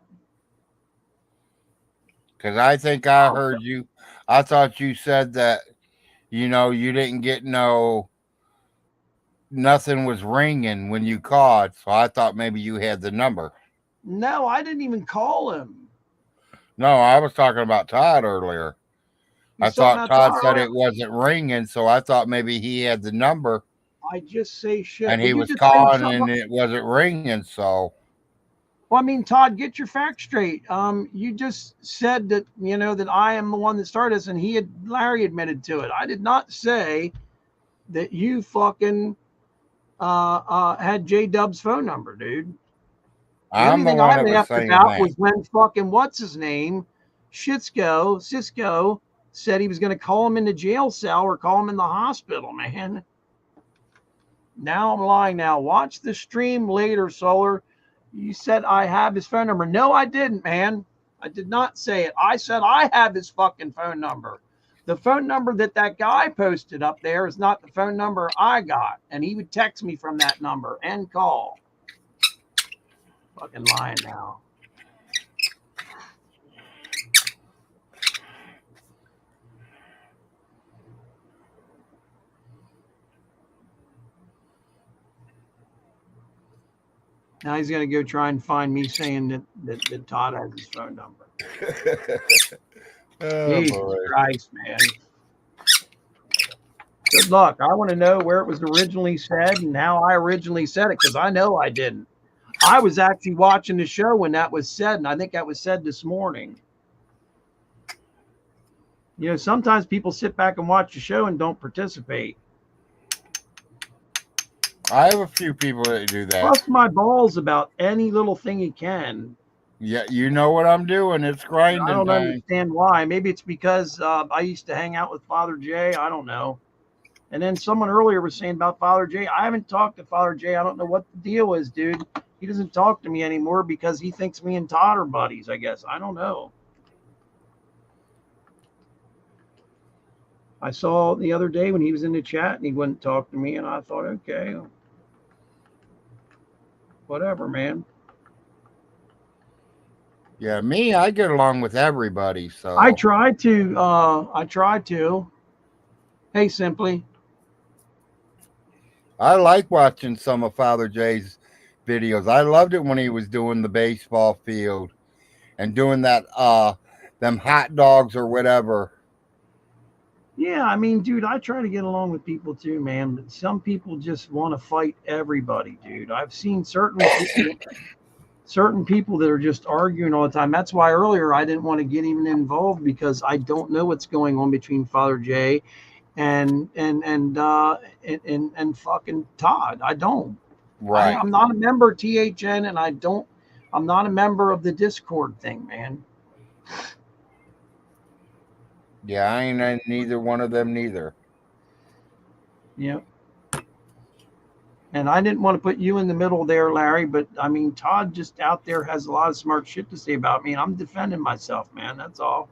Because I think I heard you. I thought you said that, you didn't get nothing was ringing when you called. So I thought maybe you had the number. No, I didn't even call him. No, I was talking about Todd earlier. I thought Todd said it wasn't ringing, so I thought maybe he had the number. I just say shit. And he was calling and it wasn't ringing, so. Well, I mean, Todd, get your facts straight. You just said that, that I am the one that started this, and Larry admitted to it. I did not say that you fucking had J-Dub's phone number, dude. The only thing I laughed about was when fucking what's his name, Cisco said he was going to call him in the jail cell or call him in the hospital, man. Now I'm lying. Now watch the stream later, Solar. You said I have his phone number. No, I didn't, man. I did not say it. I said I have his fucking phone number. The phone number that guy posted up there is not the phone number I got. And he would text me from that number and call. Fucking lying now. Now he's going to go try and find me saying that Todd has his phone number. Oh, Jesus boy. Christ, man. Good luck. I want to know where it was originally said and how I originally said it, because I know I didn't. I was actually watching the show when that was said, and I think that was said this morning. You know, sometimes people sit back and watch the show and don't participate. I have a few people that do that. Bust my balls about any little thing he can. Yeah, you know what I'm doing. It's grinding I don't time. understand why. Maybe it's because I used to hang out with Father Jay. I don't know. And then someone earlier was saying about Father Jay. I haven't talked to Father Jay. I don't know what the deal is, dude. He doesn't talk to me anymore because he thinks me and Todd are buddies, I guess. I don't know. I saw the other day when he was in the chat and he wouldn't talk to me, and I thought, okay, whatever, man. Yeah, me, I get along with everybody. So I try to. Hey, Simply. I like watching some of Father Jay's videos. I loved it when he was doing the baseball field and doing that them hot dogs or whatever. Yeah, I mean, dude, I try to get along with people too, man. But some people just want to fight everybody, dude. I've seen certain people that are just arguing all the time. That's why earlier I didn't want to get even involved, because I don't know what's going on between Father Jay and fucking Todd. I don't. Right. I'm not a member of THN, and I'm not a member of the Discord thing, man. Yeah, I ain't neither one of them neither. Yeah. And I didn't want to put you in the middle there, Larry, but I mean, Todd just out there has a lot of smart shit to say about me, and I'm defending myself, man. That's all.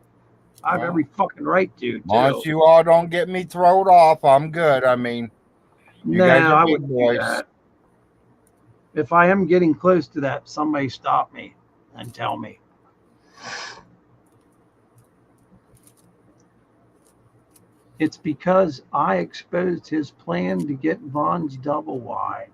I have every fucking right to. As long as you all don't get me thrown off, I'm good. I mean, you guys are I big wouldn't boys. do that. If I am getting close to that, somebody stop me and tell me. It's because I exposed his plan to get Vaughn's double wide.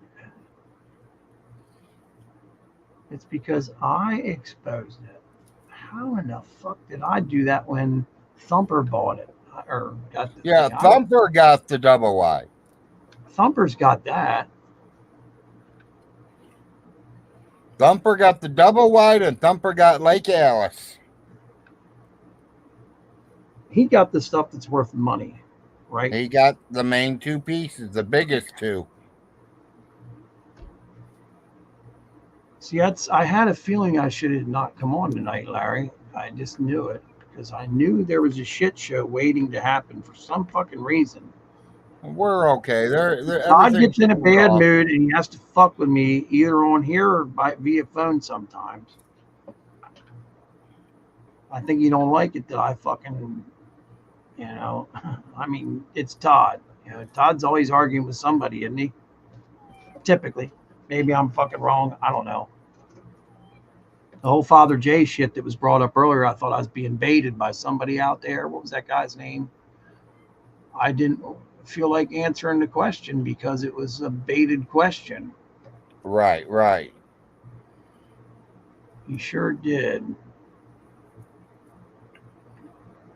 It's because I exposed it. How in the fuck did I do that when Thumper bought it? Or got the Yeah, thing? Thumper got the double wide. Thumper's got that. Thumper got the double wide, and Thumper got Lake Alice. He got the stuff that's worth money, right? He got the main two pieces, the biggest two. See, I had a feeling I should have not come on tonight, Larry. I just knew it, because I knew there was a shit show waiting to happen for some fucking reason. We're okay. Todd gets in a bad mood and he has to fuck with me either on here or via phone sometimes. I think he don't like it that I fucking, I mean, it's Todd. Todd's always arguing with somebody, isn't he? Typically. Maybe I'm fucking wrong. I don't know. The whole Father Jay shit that was brought up earlier, I thought I was being baited by somebody out there. What was that guy's name? I didn't feel like answering the question because it was a baited question. Right. He sure did.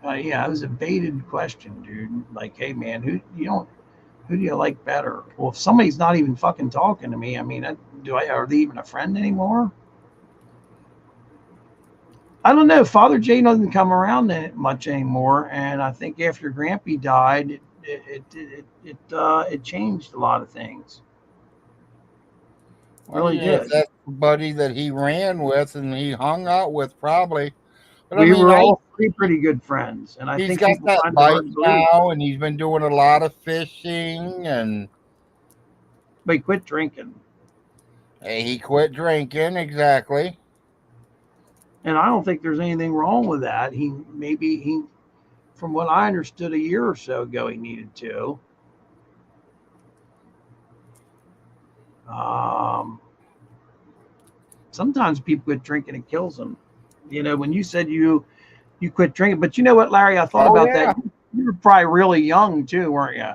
Yeah, it was a baited question, dude. Like, hey, man, who do you like better? Well, if somebody's not even fucking talking to me, I mean, are they even a friend anymore? I don't know. Father Jay doesn't come around that much anymore, and I think after Grampy died, it changed a lot of things. Really did. That's the buddy that he ran with and he hung out with, probably. But we were all three pretty good friends, and I think he's got that bike now, and he's been doing a lot of fishing, and but he quit drinking. He quit drinking, exactly. And I don't think there's anything wrong with that. Maybe from what I understood a year or so ago, he needed to. Sometimes people quit drinking, it kills them. When you said you quit drinking, but you know what, Larry? I thought about that. You were probably really young too, weren't you?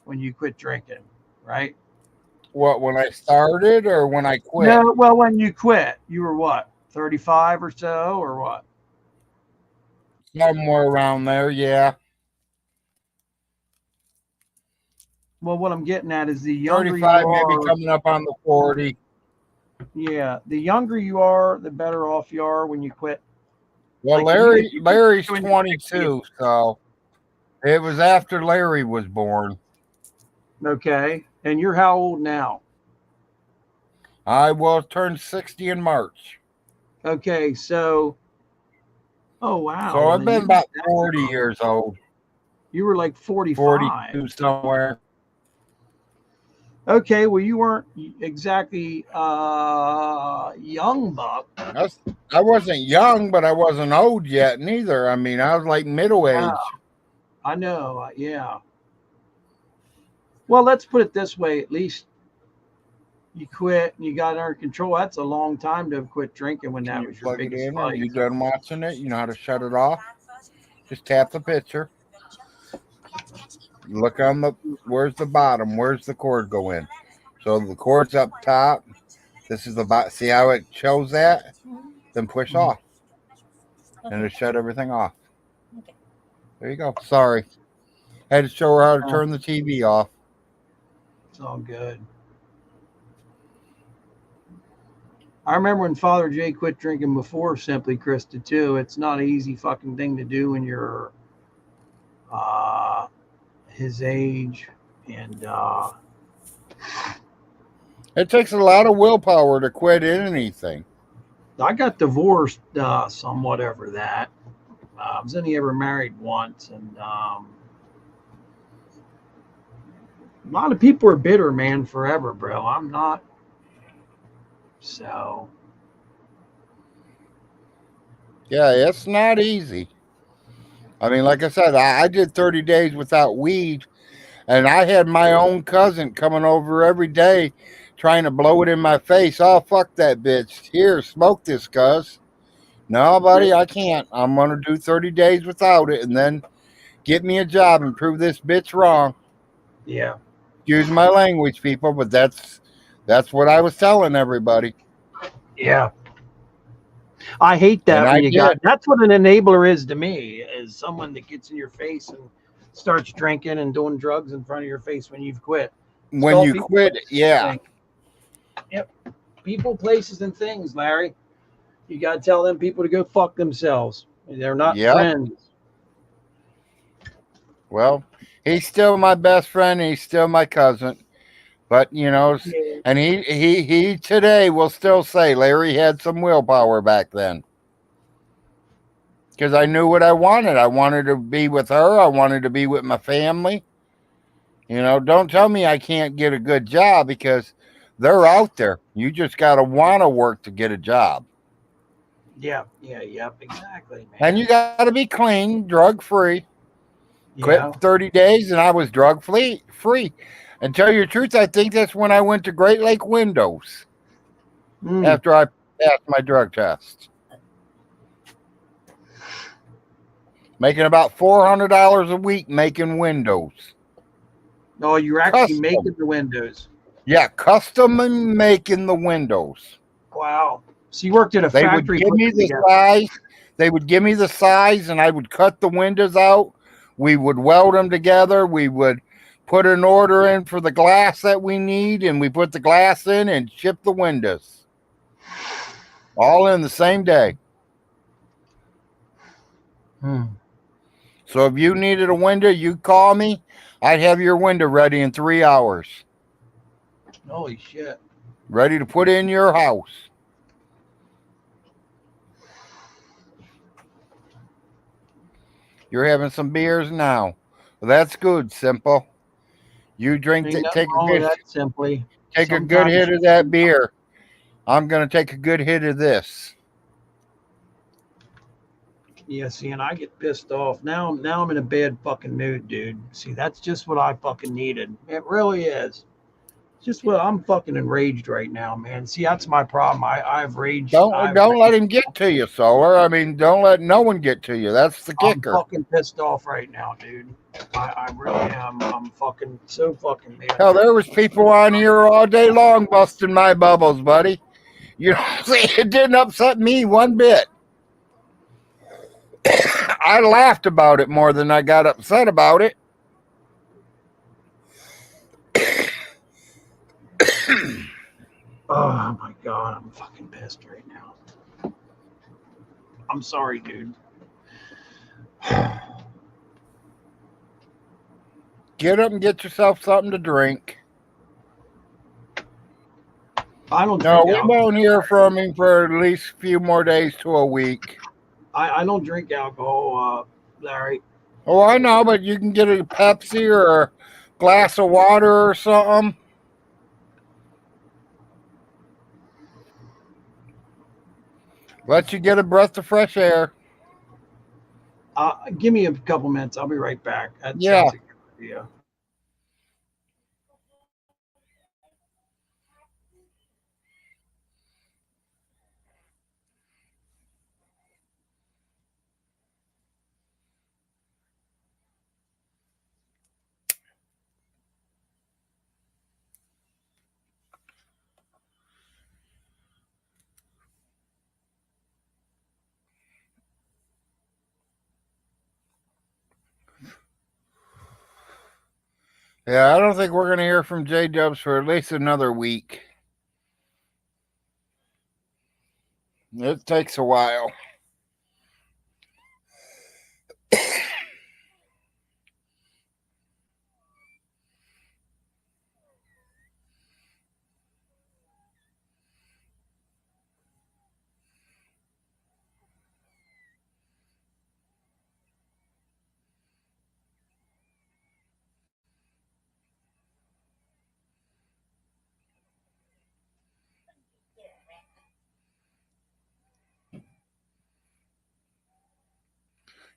When you quit drinking, right? What, when I started or when I quit? No, well, when you quit, you were what, 35 or so, or what? Somewhere around there, yeah. Well, what I'm getting at is the younger 35, you maybe are, coming up on the 40. yeah, the younger you are, the better off you are when you quit. Well, Like if you Larry's quit in your 60s, 22, so it was after Larry was born. okay, and you're how old now? I will turn 60 in March. Okay, so, oh wow, So well, I've then been you about 40 years old, you were like 45. 42 somewhere. Okay, well, you weren't exactly young buck. I wasn't young, but I wasn't old yet neither. I mean, I was like middle Yeah, age. I know. Yeah. Well, let's put it this way. At least you quit and you got it under control. That's a long time to have quit drinking when Can that you was your plug it biggest in? Are vice. you done watching it? You know how to shut it off? Just tap the picture. Look on the, where's the bottom? Where's the cord go in? So the cord's up top. This is the bottom. See how it shows that? Then push off. And it shut everything off. There you go. Sorry. Had to show her how to turn the TV off. It's all good. I remember when Father Jay quit drinking before Simply Krista too. It's not an easy fucking thing to do when you're his age, and it takes a lot of willpower to quit anything. I got divorced somewhat over that. I was only ever married once, and a lot of people are bitter, man, forever, bro. I'm not. So. Yeah, it's not easy. I mean, like I said, I did 30 days without weed, and I had my own cousin coming over every day trying to blow it in my face. Oh, fuck that bitch. Here, smoke this, cuz. No, buddy, I can't. I'm going to do 30 days without it and then get me a job and prove this bitch wrong. Yeah. Excuse my language, people, but that's what I was telling everybody. Yeah. I hate that when you got, that's what an enabler is to me, is someone that gets in your face and starts drinking and doing drugs in front of your face when you've quit. When you quit, yeah. Yep. People, places, and things, Larry. You got to tell them people to go fuck themselves. They're not friends. Well, he's still my best friend. He's still my cousin. But, you know, and he today will still say Larry had some willpower back then. Because I knew what I wanted. I wanted to be with her. I wanted to be with my family. You know, don't tell me I can't get a good job because they're out there. You just got to want to work to get a job. Yeah, exactly, man. And you got to be clean, drug free. Yeah. Quit 30 days and I was drug free. And tell you the truth, I think that's when I went to Great Lake Windows after I passed my drug test. Making about $400 a week making windows. Oh, you're actually making the windows. Yeah, custom making the windows. Wow. So you worked at a factory. They would give me the size. They would give me the size and I would cut the windows out. We would weld them together. We would put an order in for the glass that we need, and we put the glass in and ship the windows. All in the same day. So if you needed a window, you call me. I'd have your window ready in 3 hours. Holy shit. Ready to put in your house. You're having some beers now. Well, that's good, Simple. You drink, take a good hit of that beer. I'm going to take a good hit of this. Yeah, see, and I get pissed off. Now I'm in a bad fucking mood, dude. See, that's just what I fucking needed. It really is. Just well, I'm fucking enraged right now, man. See, that's my problem. I've raged. Don't let him get to you, Solar. I mean, don't let no one get to you. That's the I'm kicker. fucking pissed off right now, dude. I really am. I'm fucking so fucking mad. Hell, there was people on here all day long busting my bubbles, buddy. You know, see, it didn't upset me one bit. I laughed about it more than I got upset about it. Oh my god, I'm fucking pissed right now. I'm sorry, dude. Get up and get yourself something to drink. I don't No, drink we alcohol. won't hear from him for at least a few more days to a week. I don't drink alcohol, Larry. Oh, I know, but you can get a Pepsi or a glass of water or something. Let you get a breath of fresh air. Give me a couple minutes. I'll be right back. That Yeah. sounds like a good idea. Yeah, I don't think we're going to hear from J Dubs for at least another week. It takes a while.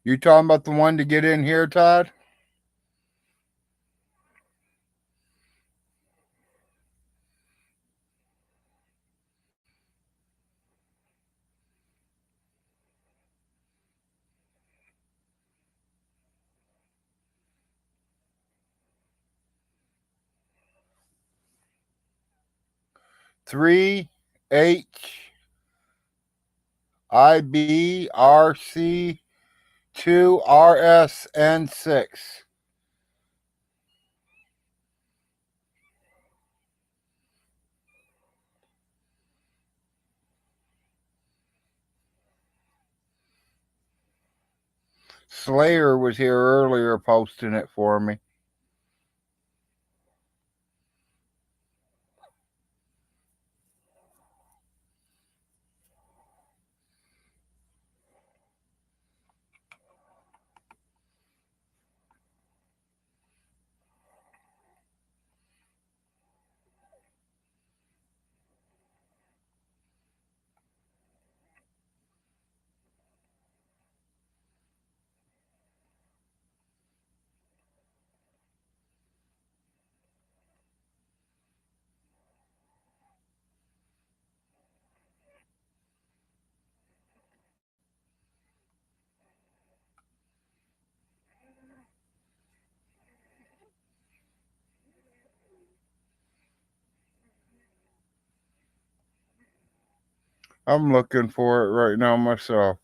You talking about the one to get in here, Todd? Three HIBRC 2RSN6. Slayer was here earlier posting it for me. I'm looking for it right now myself.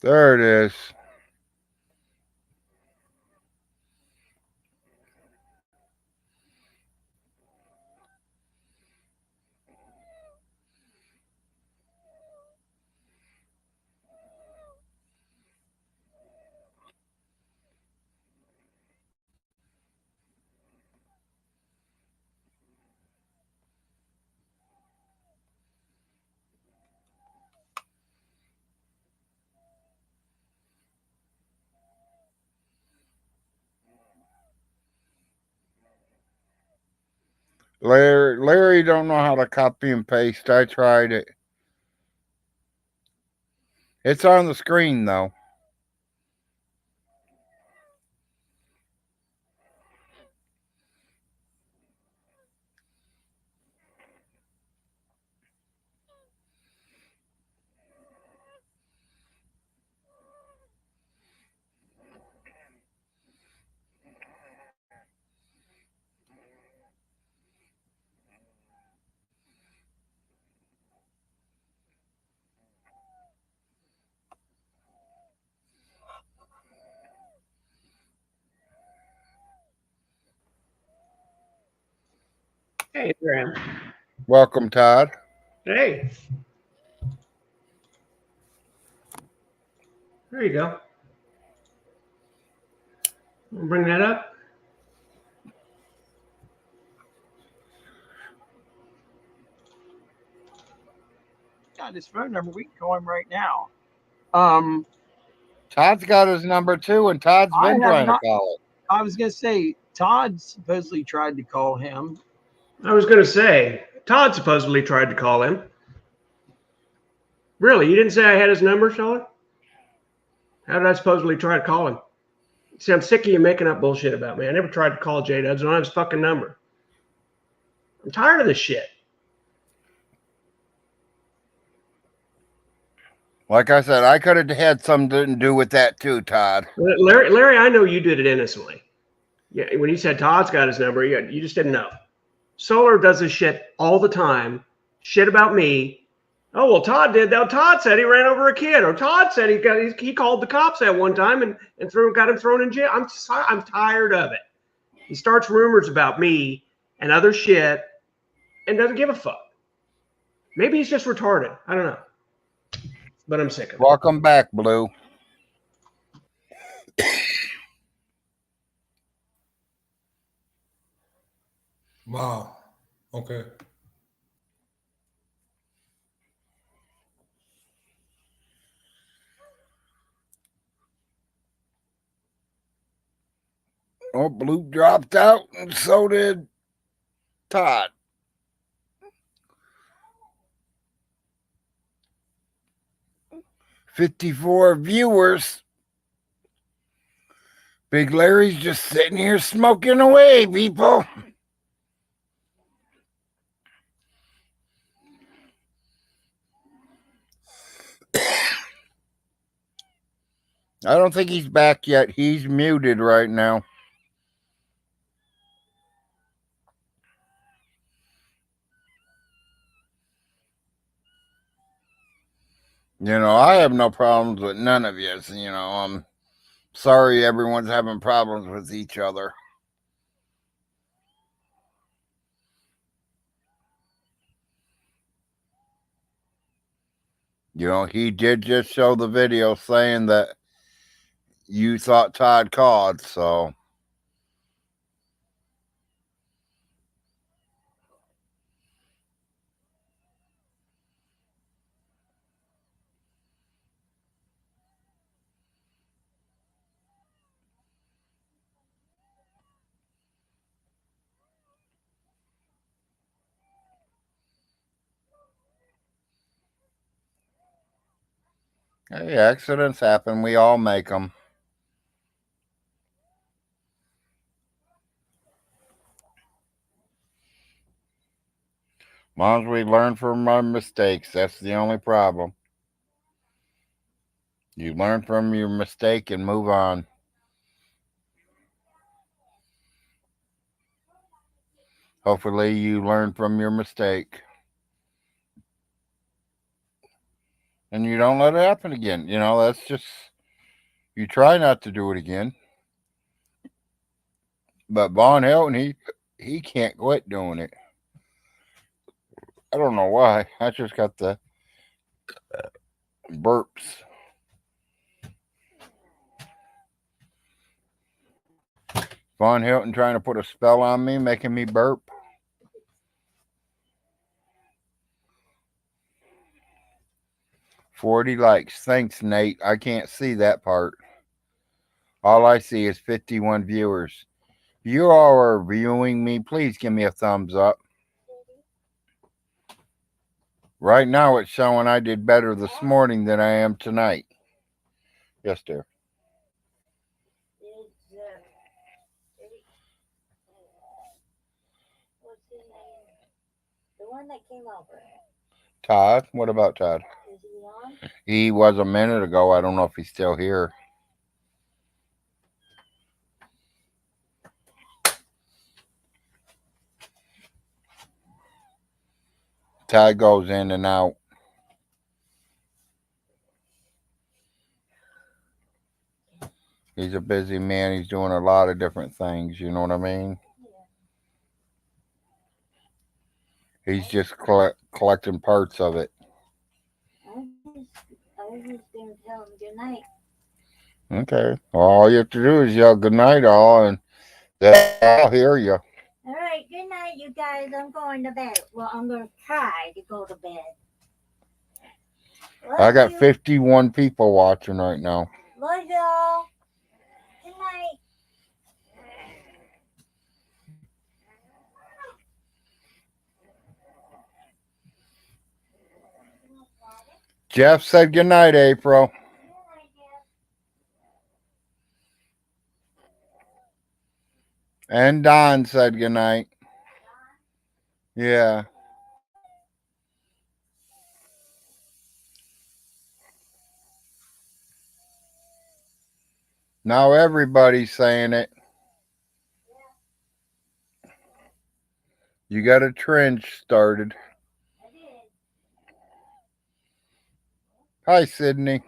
There it is. Larry don't know how to copy and paste. I tried it. It's on the screen though. Hey, Graham. Welcome, Todd. Hey. There you go. Bring that up. Got his phone number. We can call him right now. Todd's got his number too, and Todd's been trying to call it. I was going to say, Todd supposedly tried to call him. I was going to say, Todd supposedly tried to call him. Really? You didn't say I had his number, Sean? How did I supposedly try to call him? See, I'm sick of you making up bullshit about me. I never tried to call J-Dubs. I don't have his fucking number. I'm tired of this shit. Like I said, I could have had something to do with that too, Todd. Larry, I know you did it innocently. Yeah, when you said Todd's got his number, you just didn't know. Solar does this shit all the time. Shit about me. Oh, well, Todd did that. Todd said he ran over a kid. Or Todd said he called the cops at one time and got him thrown in jail. I'm tired of it. He starts rumors about me and other shit and doesn't give a fuck. Maybe he's just retarded. I don't know. But I'm sick of it. Welcome back, Blue. Wow. Okay. Oh, Blue dropped out, and so did Todd. $54 viewers. Big Larry's just sitting here smoking away, people. I don't think he's back yet. He's muted right now. I have no problems with none of you. I'm sorry everyone's having problems with each other. He did just show the video saying that you thought Todd called, so. Hey, accidents happen. We all make them. As long as we learn from our mistakes, that's the only problem. You learn from your mistake and move on. Hopefully you learn from your mistake. And you don't let it happen again. That's just, you try not to do it again. But Vaughn Helton, he can't quit doing it. I don't know why. I just got the burps. Vaughn Helton trying to put a spell on me, making me burp. $40 likes. Thanks, Nate. I can't see that part. All I see is 51 viewers. If you all are viewing me, please give me a thumbs up. Right now, it's showing I did better this morning than I am tonight. Yes, dear. What's his name? The one that came over. Todd? What about Todd? Is he on? He was a minute ago. I don't know if he's still here. Todd goes in and out. He's a busy man. He's doing a lot of different things. You know what I mean? He's just collecting parts of it. I was just going to tell him good night. Okay. Well, all you have to do is yell good night, all, and they'll hear you. All right, good night, you guys. I'm going to bed. Well, I'm going to try to go to bed. I got 51 people watching right now. Love y'all. Good night. Jeff said good night, April. And Don said good night. Yeah. Now everybody's saying it. You got a trend started. Hi, Sydney.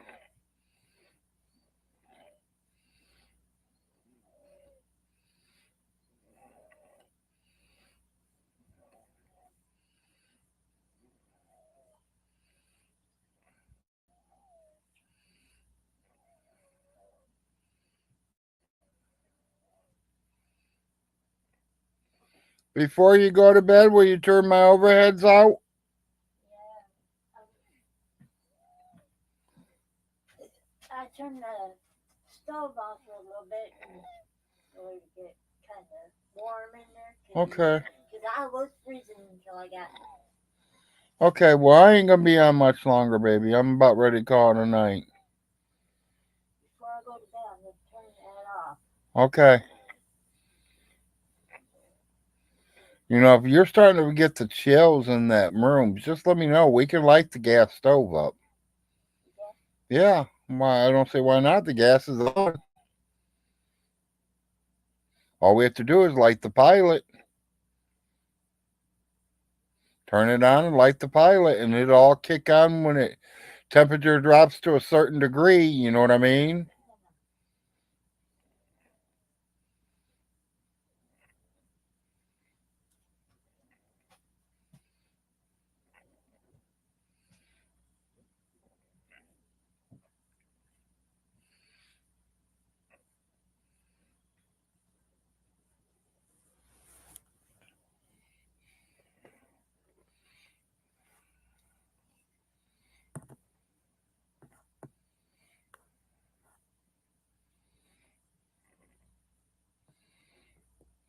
Before you go to bed, will you turn my overheads out? I turned the stove off for a little bit so it would get kind of warm in there. Okay. Because I was freezing until I got. Okay, well, I ain't going to be on much longer, baby. I'm about ready to call it a night. Before I go to bed, I'm going to turn that off. Okay. You know, if you're starting to get the chills in that room, just let me know. We can light the gas stove up. Yeah. Why? I don't see why not. The gas is on. All we have to do is light the pilot. Turn it on and light the pilot, and it'll all kick on when it temperature drops to a certain degree. You know what I mean?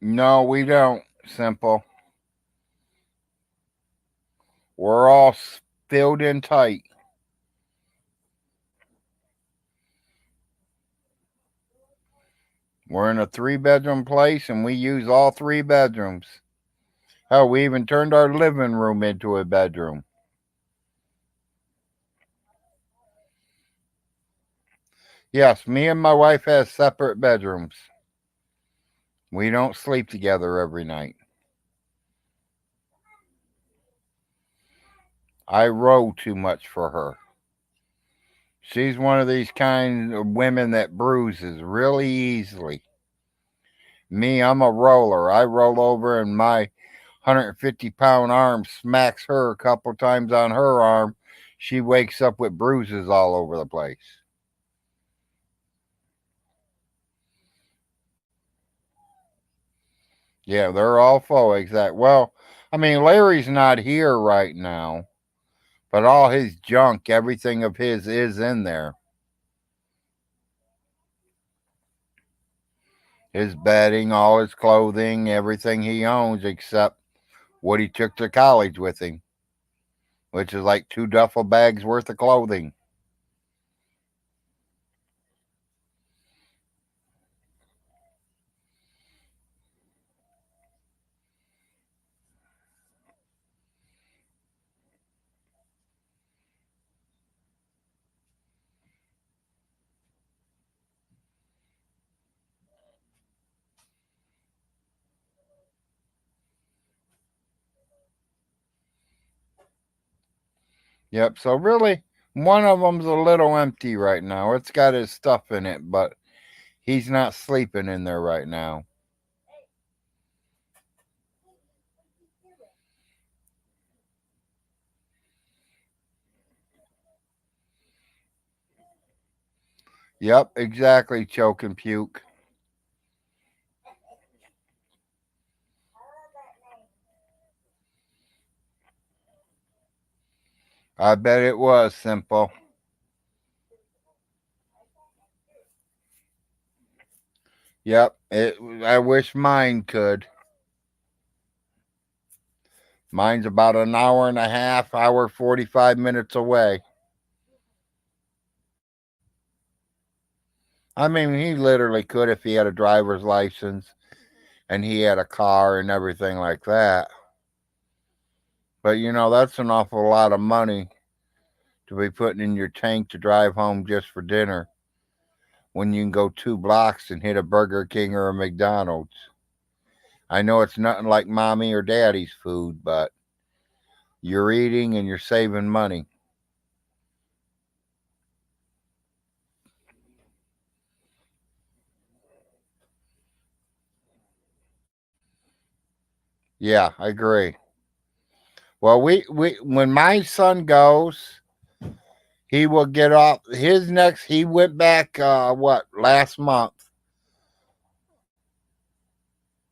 No, we don't. Simple. We're all filled in tight. We're in a 3-bedroom place and we use all 3 bedrooms. Hell, we even turned our living room into a bedroom. Yes, me and my wife have separate bedrooms. We don't sleep together every night. I row too much for her. She's one of these kind of women that bruises really easily. Me, I'm a roller. I roll over and my 150-pound arm smacks her a couple times on her arm. She wakes up with bruises all over the place. Yeah, they're all full. Exact. Well, I mean, Larry's not here right now, but all his junk, everything of his is in there. His bedding, all his clothing, everything he owns except what he took to college with him. which is like 2 duffel bags worth of clothing. Yep, so really, one of them's a little empty right now. It's got his stuff in it, but he's not sleeping in there right now. Yep, exactly, choke and puke. I bet it was simple. Yep, I wish mine could. Mine's about an hour and a half, hour 45 minutes away. I mean, he literally could if he had a driver's license and he had a car and everything like that. But that's an awful lot of money to be putting in your tank to drive home just for dinner when you can go 2 blocks and hit a Burger King or a McDonald's. I know it's nothing like mommy or daddy's food, but you're eating and you're saving money. Yeah, I agree. Well, we when my son goes, he will get off his next. He went back last month,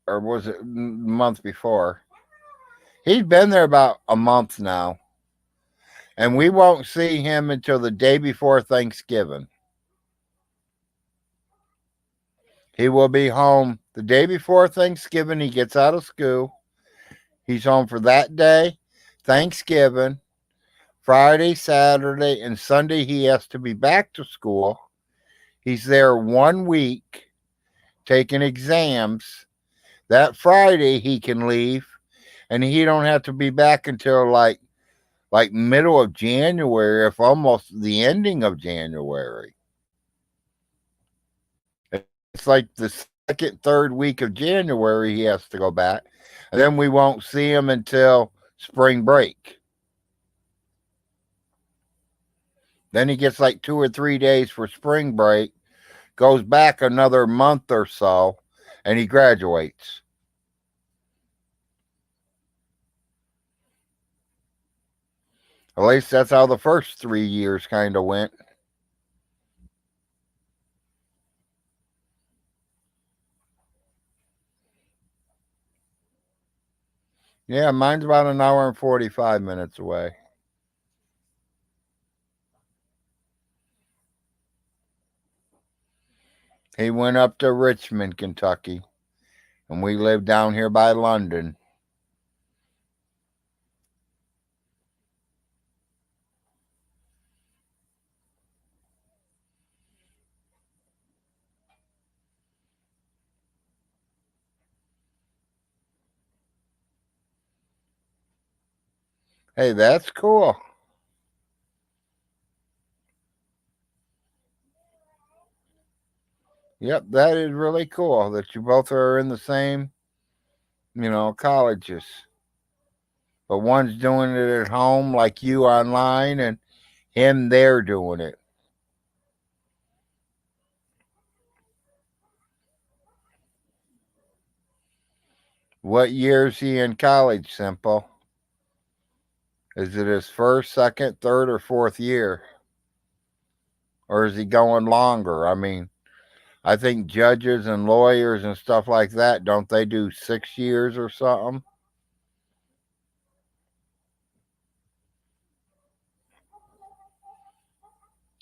or was it month before? He's been there about a month now, and we won't see him until the day before Thanksgiving. He will be home the day before Thanksgiving. He gets out of school. He's home for that day, Thanksgiving, Friday, Saturday, and Sunday. He has to be back to school. He's there 1 week taking exams. That Friday he can leave, and he don't have to be back until like middle of January, if almost the ending of January. It's like the second, third week of January he has to go back. And then we won't see him until spring break. Then he gets like 2 or 3 days for spring break, goes back another month or so, and he graduates. At least that's how the first 3 years kind of went. Yeah, mine's about an hour and 45 minutes away. He went up to Richmond, Kentucky, and we live down here by London. Hey, that's cool. Yep, that is really cool that you both are in the same, colleges. But one's doing it at home like you online, and him there doing it. What year is he in college, Simple? Is it his first, second, third, or fourth year? Or is he going longer? I mean, I think judges and lawyers and stuff like that, don't they do 6 years or something?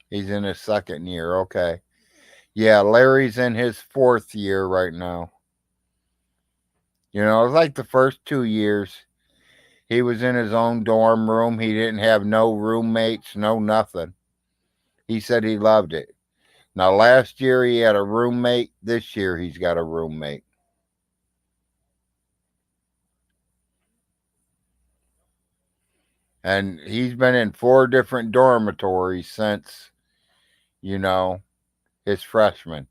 He's in his second year. Okay. Yeah, Larry's in his fourth year right now. It's like the first 2 years, He was in his own dorm room. He didn't have no roommates, no nothing. He said he loved it. Now, last year he had a roommate. This year he's got a roommate. And he's been in 4 different dormitories since, his freshman.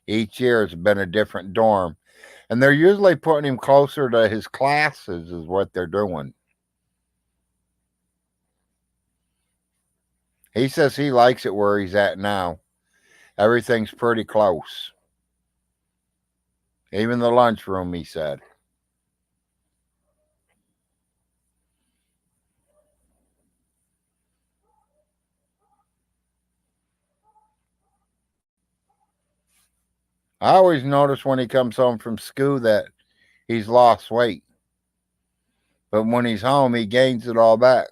Each year has been a different dorm. And they're usually putting him closer to his classes is what they're doing. He says he likes it where he's at now. Everything's pretty close. Even the lunchroom, he said. I always notice when he comes home from school that he's lost weight. But when he's home, he gains it all back.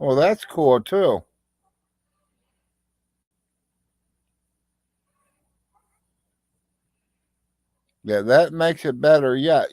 Well, that's cool, too. Yeah, that makes it better yet,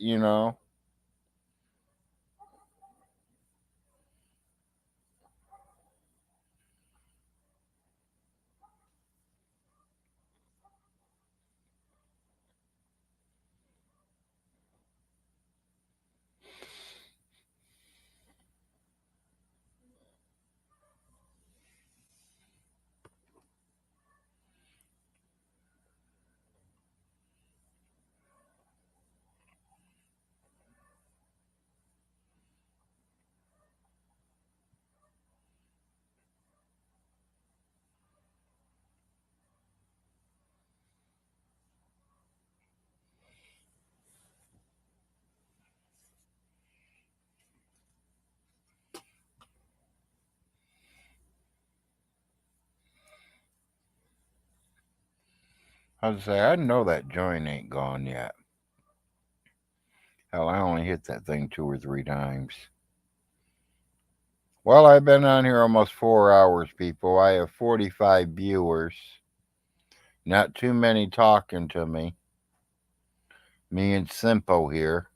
I was say, I know that joint ain't gone yet. Hell, I only hit that thing 2 or 3 times. Well, I've been on here almost 4 hours, people. I have 45 viewers. Not too many talking to me. Me and Simpo here.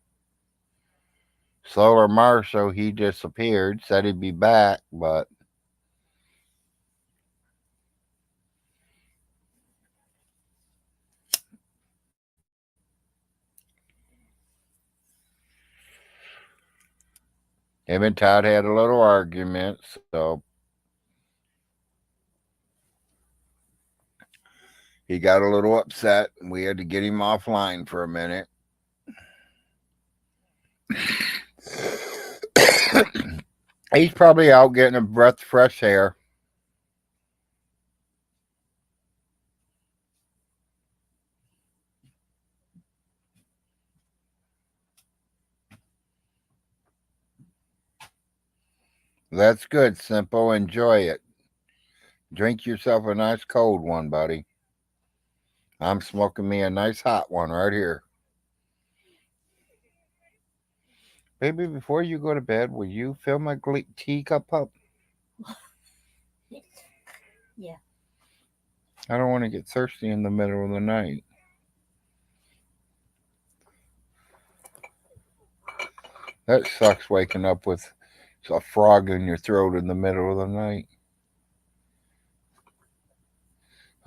Solar Marshall, he disappeared. Said he'd be back, but him and Todd had a little argument, so he got a little upset. We had to get him offline for a minute. He's probably out getting a breath of fresh air. That's good, Simple. Enjoy it. Drink yourself a nice cold one, buddy. I'm smoking me a nice hot one right here. Baby, before you go to bed, will you fill my teacup up? Yeah. I don't want to get thirsty in the middle of the night. That sucks waking up with a frog in your throat in the middle of the night.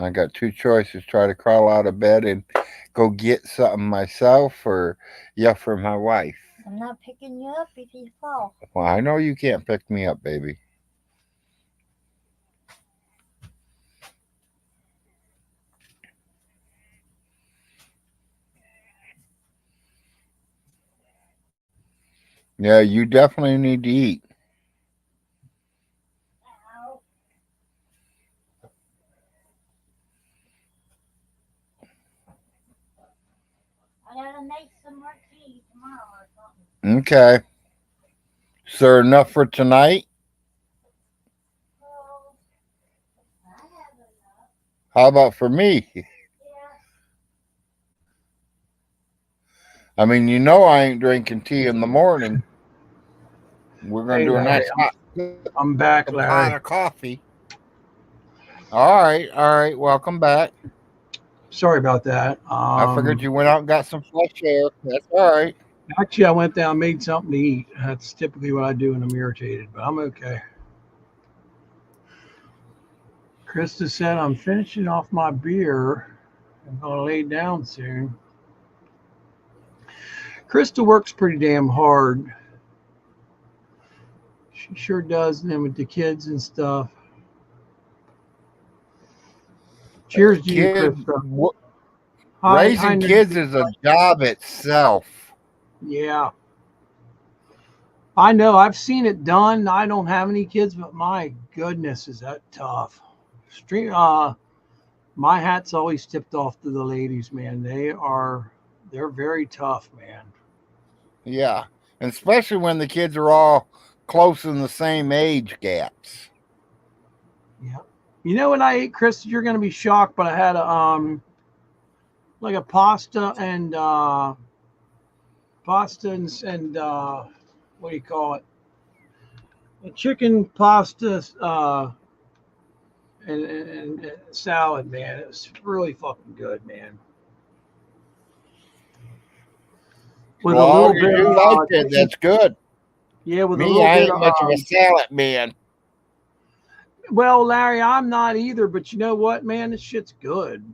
I got 2 choices: try to crawl out of bed and go get something myself, or yell for my wife. I'm not picking you up if you fall. Well, I know you can't pick me up, baby. Yeah, you definitely need to eat. I gotta make some more tea tomorrow or something. Okay. So enough for tonight? Well, I have enough. How about for me? Yeah. I mean, I ain't drinking tea in the morning. We're going to do a nice I'm back, Larry. pot of coffee. All right. Welcome back. Sorry about that. I figured you went out and got some fresh air. That's all right. Actually, I went down and made something to eat. That's typically what I do when I'm irritated, but I'm okay. Krista said, I'm finishing off my beer. I'm going to lay down soon. Krista works pretty damn hard. She sure does, and then with the kids and stuff. Cheers to you, Krista. Raising kids is a job itself. Yeah. I know. I've seen it done. I don't have any kids, but my goodness, is that tough. My hat's always tipped off to the ladies, man. They're very tough, man. Yeah. And especially when the kids are all close in the same age gaps. Yeah. You know what I ate, Chris? You're gonna be shocked, but I had a like a pasta and what do you call it? A chicken pasta and salad, man. It was really fucking good, man. With a little bit you of like it, that's good. Yeah, with Me, a little I bit ain't much of a salad man. Well, Larry, I'm not either, but you know what, man? This shit's good.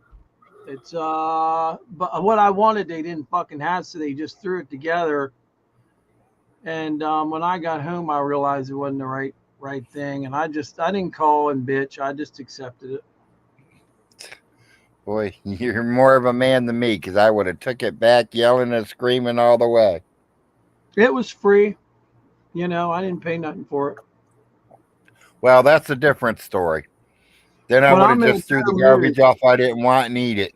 It's but what I wanted they didn't fucking have, so they just threw it together. And when I got home, I realized it wasn't the right thing, and I didn't call and bitch. I just accepted it. Boy, you're more of a man than me, because I would have took it back, yelling and screaming all the way. It was free, you know. I didn't pay nothing for it. Well, that's a different story. Then I would have just threw the garbage off I didn't want and eat it.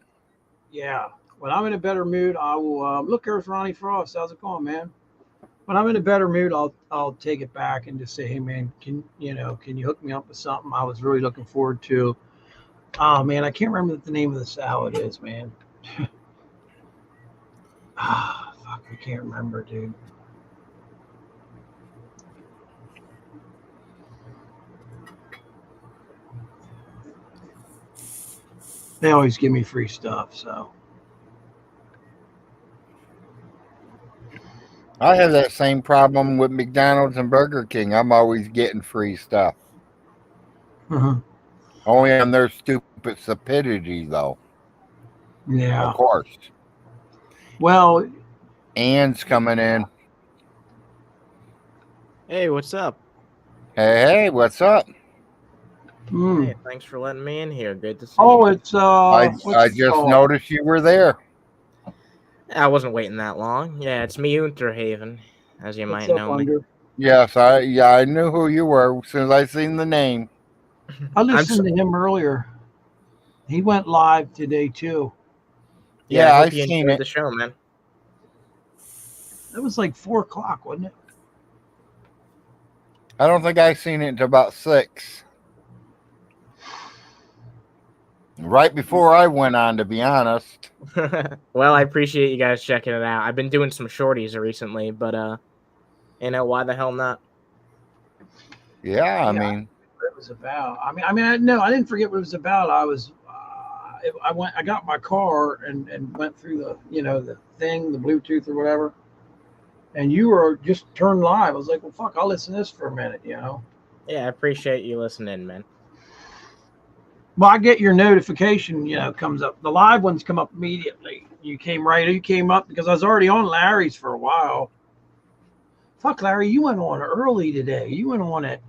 Yeah. When I'm in a better mood, I will look. There's Ronnie Frost. How's it going, man? When I'm in a better mood, I'll take it back and just say, hey, man, can you hook me up with something I was really looking forward to? Oh man, I can't remember what the name of the salad is, man. Fuck, I can't remember, dude. They always give me free stuff, so. I have that same problem with McDonald's and Burger King. I'm always getting free stuff. Only on their stupid stupidity, though. Yeah. Of course. Well, Ann's coming in. Hey, what's up? Hey, what's up? Hey, thanks for letting me in here. Good to see you. Oh, it's I just noticed you were there. I wasn't waiting that long. Yeah, it's me, Unterhaven, as you might know me. Yes, I knew who you were as soon as I seen the name. I listened to him earlier. He went live today too. Yeah, I I hope you seen enjoyed it. the show, man. It was like 4:00, wasn't it? I don't think I seen it until about 6. Right before I went on, to be honest. Well, I appreciate you guys checking it out. I've been doing some shorties recently, but you know, why the hell not? Yeah, I mean, it was about. No, I didn't forget what it was about. I got my car and went through the thing, the Bluetooth or whatever, and you were just turned live. I was like, well, fuck, I'll listen to this for a minute, Yeah, I appreciate you listening, man. Well, I get your notification, comes up. The live ones come up immediately. You came up because I was already on Larry's for a while. Fuck, Larry, you went on early today. You went on it.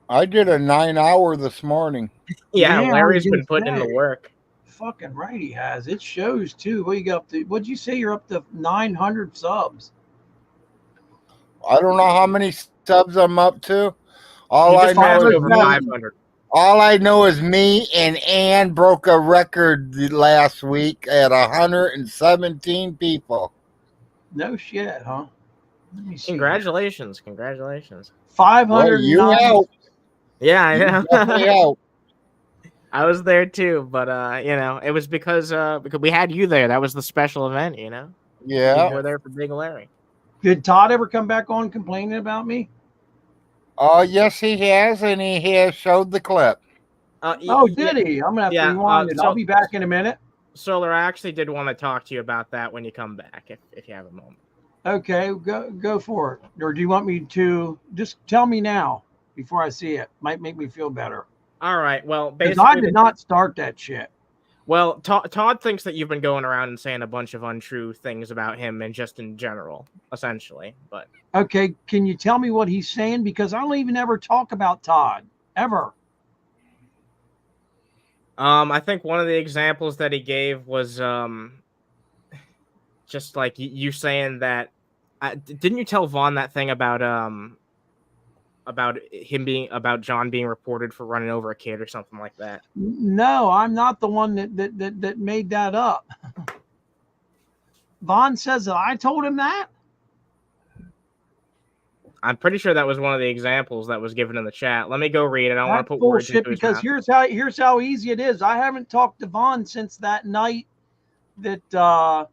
I did a 9-hour this morning. Yeah, Larry's been putting in the work. Fucking right, he has. It shows too. What you got up to? What'd you say? You're up to 900 subs. I don't know how many subs I'm up to. All I know is me and Ann broke a record last week at 117 people. No shit, huh? Congratulations. 500. Well, you helped. Yeah, I know. Definitely helped. I was there too, but it was because we had you there. That was the special event, Yeah. You were there for Big Larry. Did Todd ever come back on complaining about me? Oh, yes, he has, and he has showed the clip. Oh, did he? I'm gonna have to rewind it. I'll be back in a minute. Solar, I actually did want to talk to you about that when you come back, if you have a moment. Okay, go for it. Or do you want me to just tell me now before I see it? Might make me feel better. All right. Well, Because basically, I did not start that shit. Well, Todd thinks that you've been going around and saying a bunch of untrue things about him and just in general, essentially. But okay, can you tell me what he's saying? Because I don't even ever talk about Todd ever. I think one of the examples that he gave was just like you saying that. Didn't you tell Vaughn that thing about John being reported for running over a kid or something like that? No, I'm not the one that made that up. Vaughn says that I told him that. I'm pretty sure that was one of the examples that was given in the chat. Let me go read it. I don't want to put bullshit words into his because mouth. here's how easy it is. I haven't talked to Vaughn since that night that all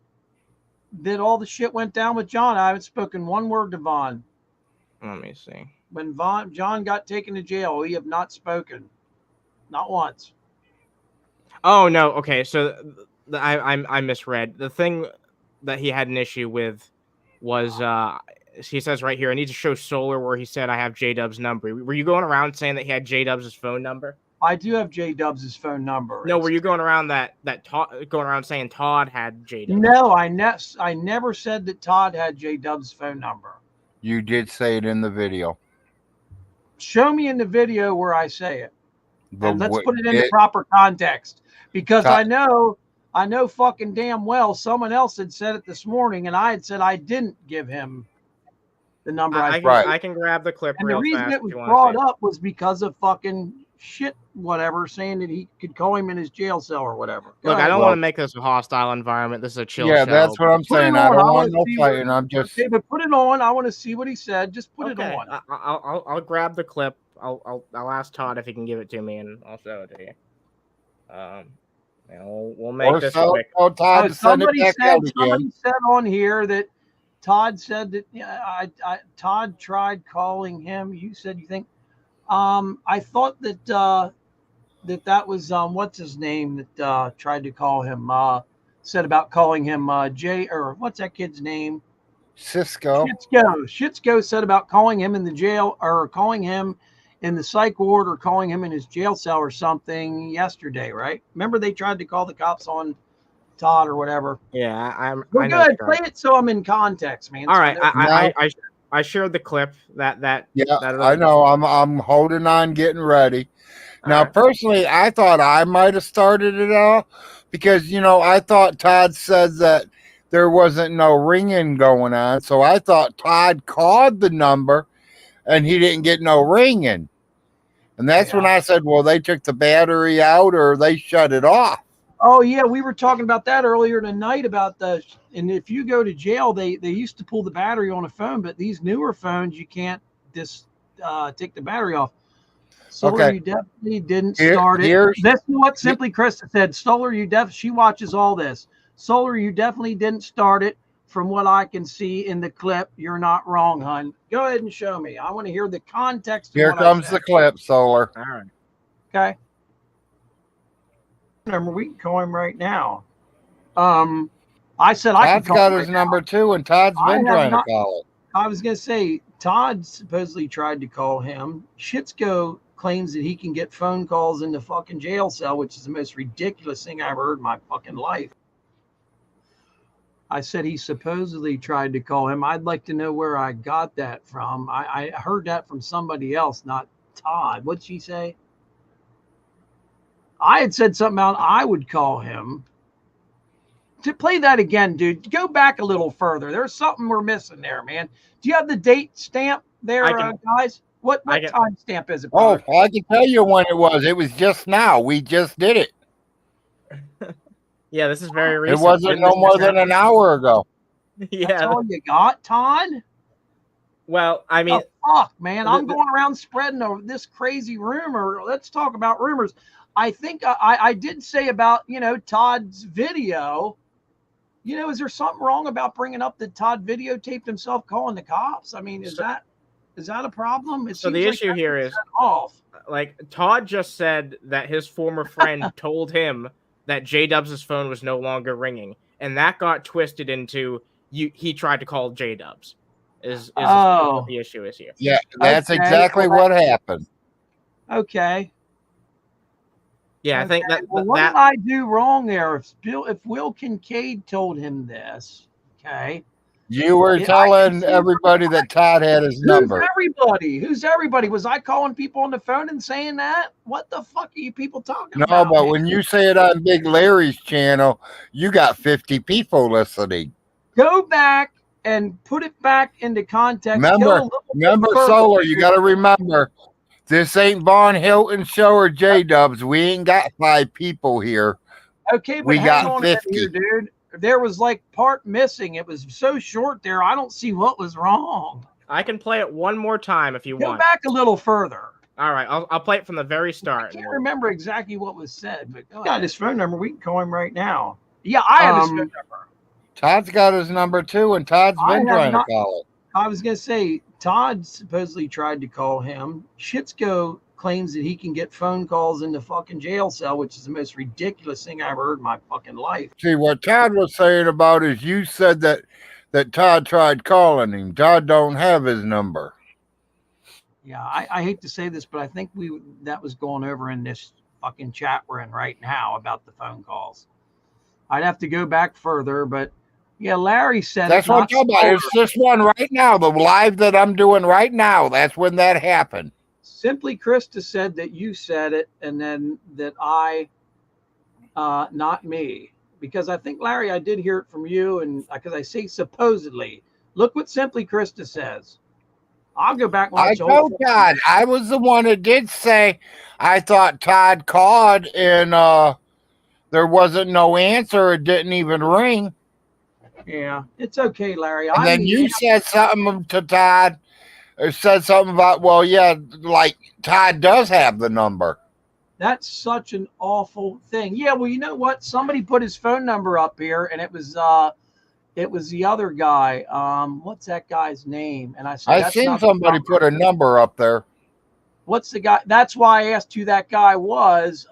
the shit went down with John. I haven't spoken one word to Vaughn. Let me see. When John got taken to jail, we have not spoken, not once. Oh no. Okay, so I misread. The thing that he had an issue with was he says right here, I need to show Solar where he said I have J-Dub's number. Were you going around saying that he had J-Dub's phone number? I do have J-Dub's phone number. No, were you going around going around saying Todd had J-Dub's? No, I never said that Todd had J-Dub's phone number. You did say it in the video. Show me in the video where I say it. And let's put it into proper context. Because I know fucking damn well someone else had said it this morning, and I had said I didn't give him the number. I can grab the clip and real the reason fast it was brought up was because of fucking shit, whatever, saying that he could call him in his jail cell or whatever. Look, I don't want to make this a hostile environment. This is a chill show. Yeah, that's what I'm saying. I don't want no fighting. I'm just okay, but put it on. I want to see what he said. Just put it on. I'll grab the clip. I'll ask Todd if he can give it to me, and I'll show it to you. We'll make this quick. Somebody said on here that Todd said that Todd tried calling him. You said you think. I thought that that was what's his name that tried to call him. Said about calling him Jay, or what's that kid's name? Cisco. Shitsko said about calling him in the jail, or calling him in the psych ward, or calling him in his jail cell or something yesterday, right? Remember they tried to call the cops on Todd or whatever. Yeah, I know. Good. Play it so I'm in context, man. All right, I shared the clip that I know. I'm holding on, getting ready. Now, personally, I thought I might have started it all because I thought Todd said that there wasn't no ringing going on, so I thought Todd called the number and he didn't get no ringing. And that's when I said, well, they took the battery out or they shut it off. Oh, yeah. We were talking about that earlier tonight and if you go to jail, they used to pull the battery on a phone, but these newer phones, you can't just take the battery off. Solar, you definitely didn't start it. That's what Simply Krista said. Solar, she watches all this. Solar, you definitely didn't start it. From what I can see in the clip, you're not wrong, hon. Go ahead and show me. I want to hear the context. Here comes the clip, Solar. All right. Okay. Remember, we can call him right now. I said Todd's I could call got him his number too, and Todd's been trying to call it. I was going to say, Todd supposedly tried to call him. Shitsko claims that he can get phone calls in the fucking jail cell, which is the most ridiculous thing I ever heard in my fucking life. I said he supposedly tried to call him. I'd like to know where I got that from. I heard that from somebody else, not Todd. What'd she say? I had said something about I would call him. To play that again, dude, go back a little further. There's something we're missing there, man. Do you have the date stamp there, guys? What time stamp is it? Oh, I can tell you when it was. It was just now. We just did it. Yeah, this is very recent. It wasn't no more than an hour ago. Yeah. That's all you got, Todd? Well, I mean, fuck, man. I'm going around spreading this crazy rumor. Let's talk about rumors. I think I did say about, Todd's video. Is there something wrong about bringing up that Todd videotaped himself calling the cops? I mean, is that? Is that a problem? So the issue here is, like, Todd just said that his former friend told him that J-Dubs' phone was no longer ringing, and that got twisted into he tried to call J-Dubs. Is what the issue is here? Yeah, that's exactly what happened. Okay. Yeah, I think that. Well, what did I do wrong there? If Will Kincaid told him this, okay. You were telling everybody that Todd had his number. Who's everybody? Was I calling people on the phone and saying that? What the fuck are you people talking No, about? but when you say it on Big Larry's channel, you got 50 people listening. Go back and put it back into context. Remember, Solar, you got to remember, this ain't Vaughn Helton show or J-Dubs. We ain't got 5 people here. Okay, but we hang got on 50. a minute here, dude. There was like part missing. It was so short there. I don't see what was wrong. I can play it one more time if you want. Go back a little further. All right, I'll play it from the very start. I can't remember exactly what was said, but got his phone number. We can call him right now. Yeah, I have his phone number. Todd's got his number too, and Todd's been trying to call it. I was gonna say Todd supposedly tried to call him. Shitsko claims that he can get phone calls in the fucking jail cell, which is the most ridiculous thing I ever heard in my fucking life. See, what Todd was saying about is you said that Todd tried calling him. Todd don't have his number. Yeah, I hate to say this, but I think that was going over in this fucking chat we're in right now about the phone calls. I'd have to go back further, but yeah, Larry said that's what I'm talking about. It's this one right now, the live that I'm doing right now. That's when that happened. Simply Krista said that you said it, and then that I, not me, because I think, Larry, I did hear it from you, and because I say supposedly. Look what Simply Krista says. I'll go back. I told Todd. I was the one that did say I thought Todd called, and there wasn't no answer. It didn't even ring. Yeah, it's okay, Larry. And then you said something to Todd. Or said something about, well, yeah, like Todd does have the number. That's such an awful thing. Yeah, well, you know what? Somebody put his phone number up here, and it was the other guy. What's that guy's name? And I said, I seen somebody put a number up there. What's the guy? That's why I asked who that guy was.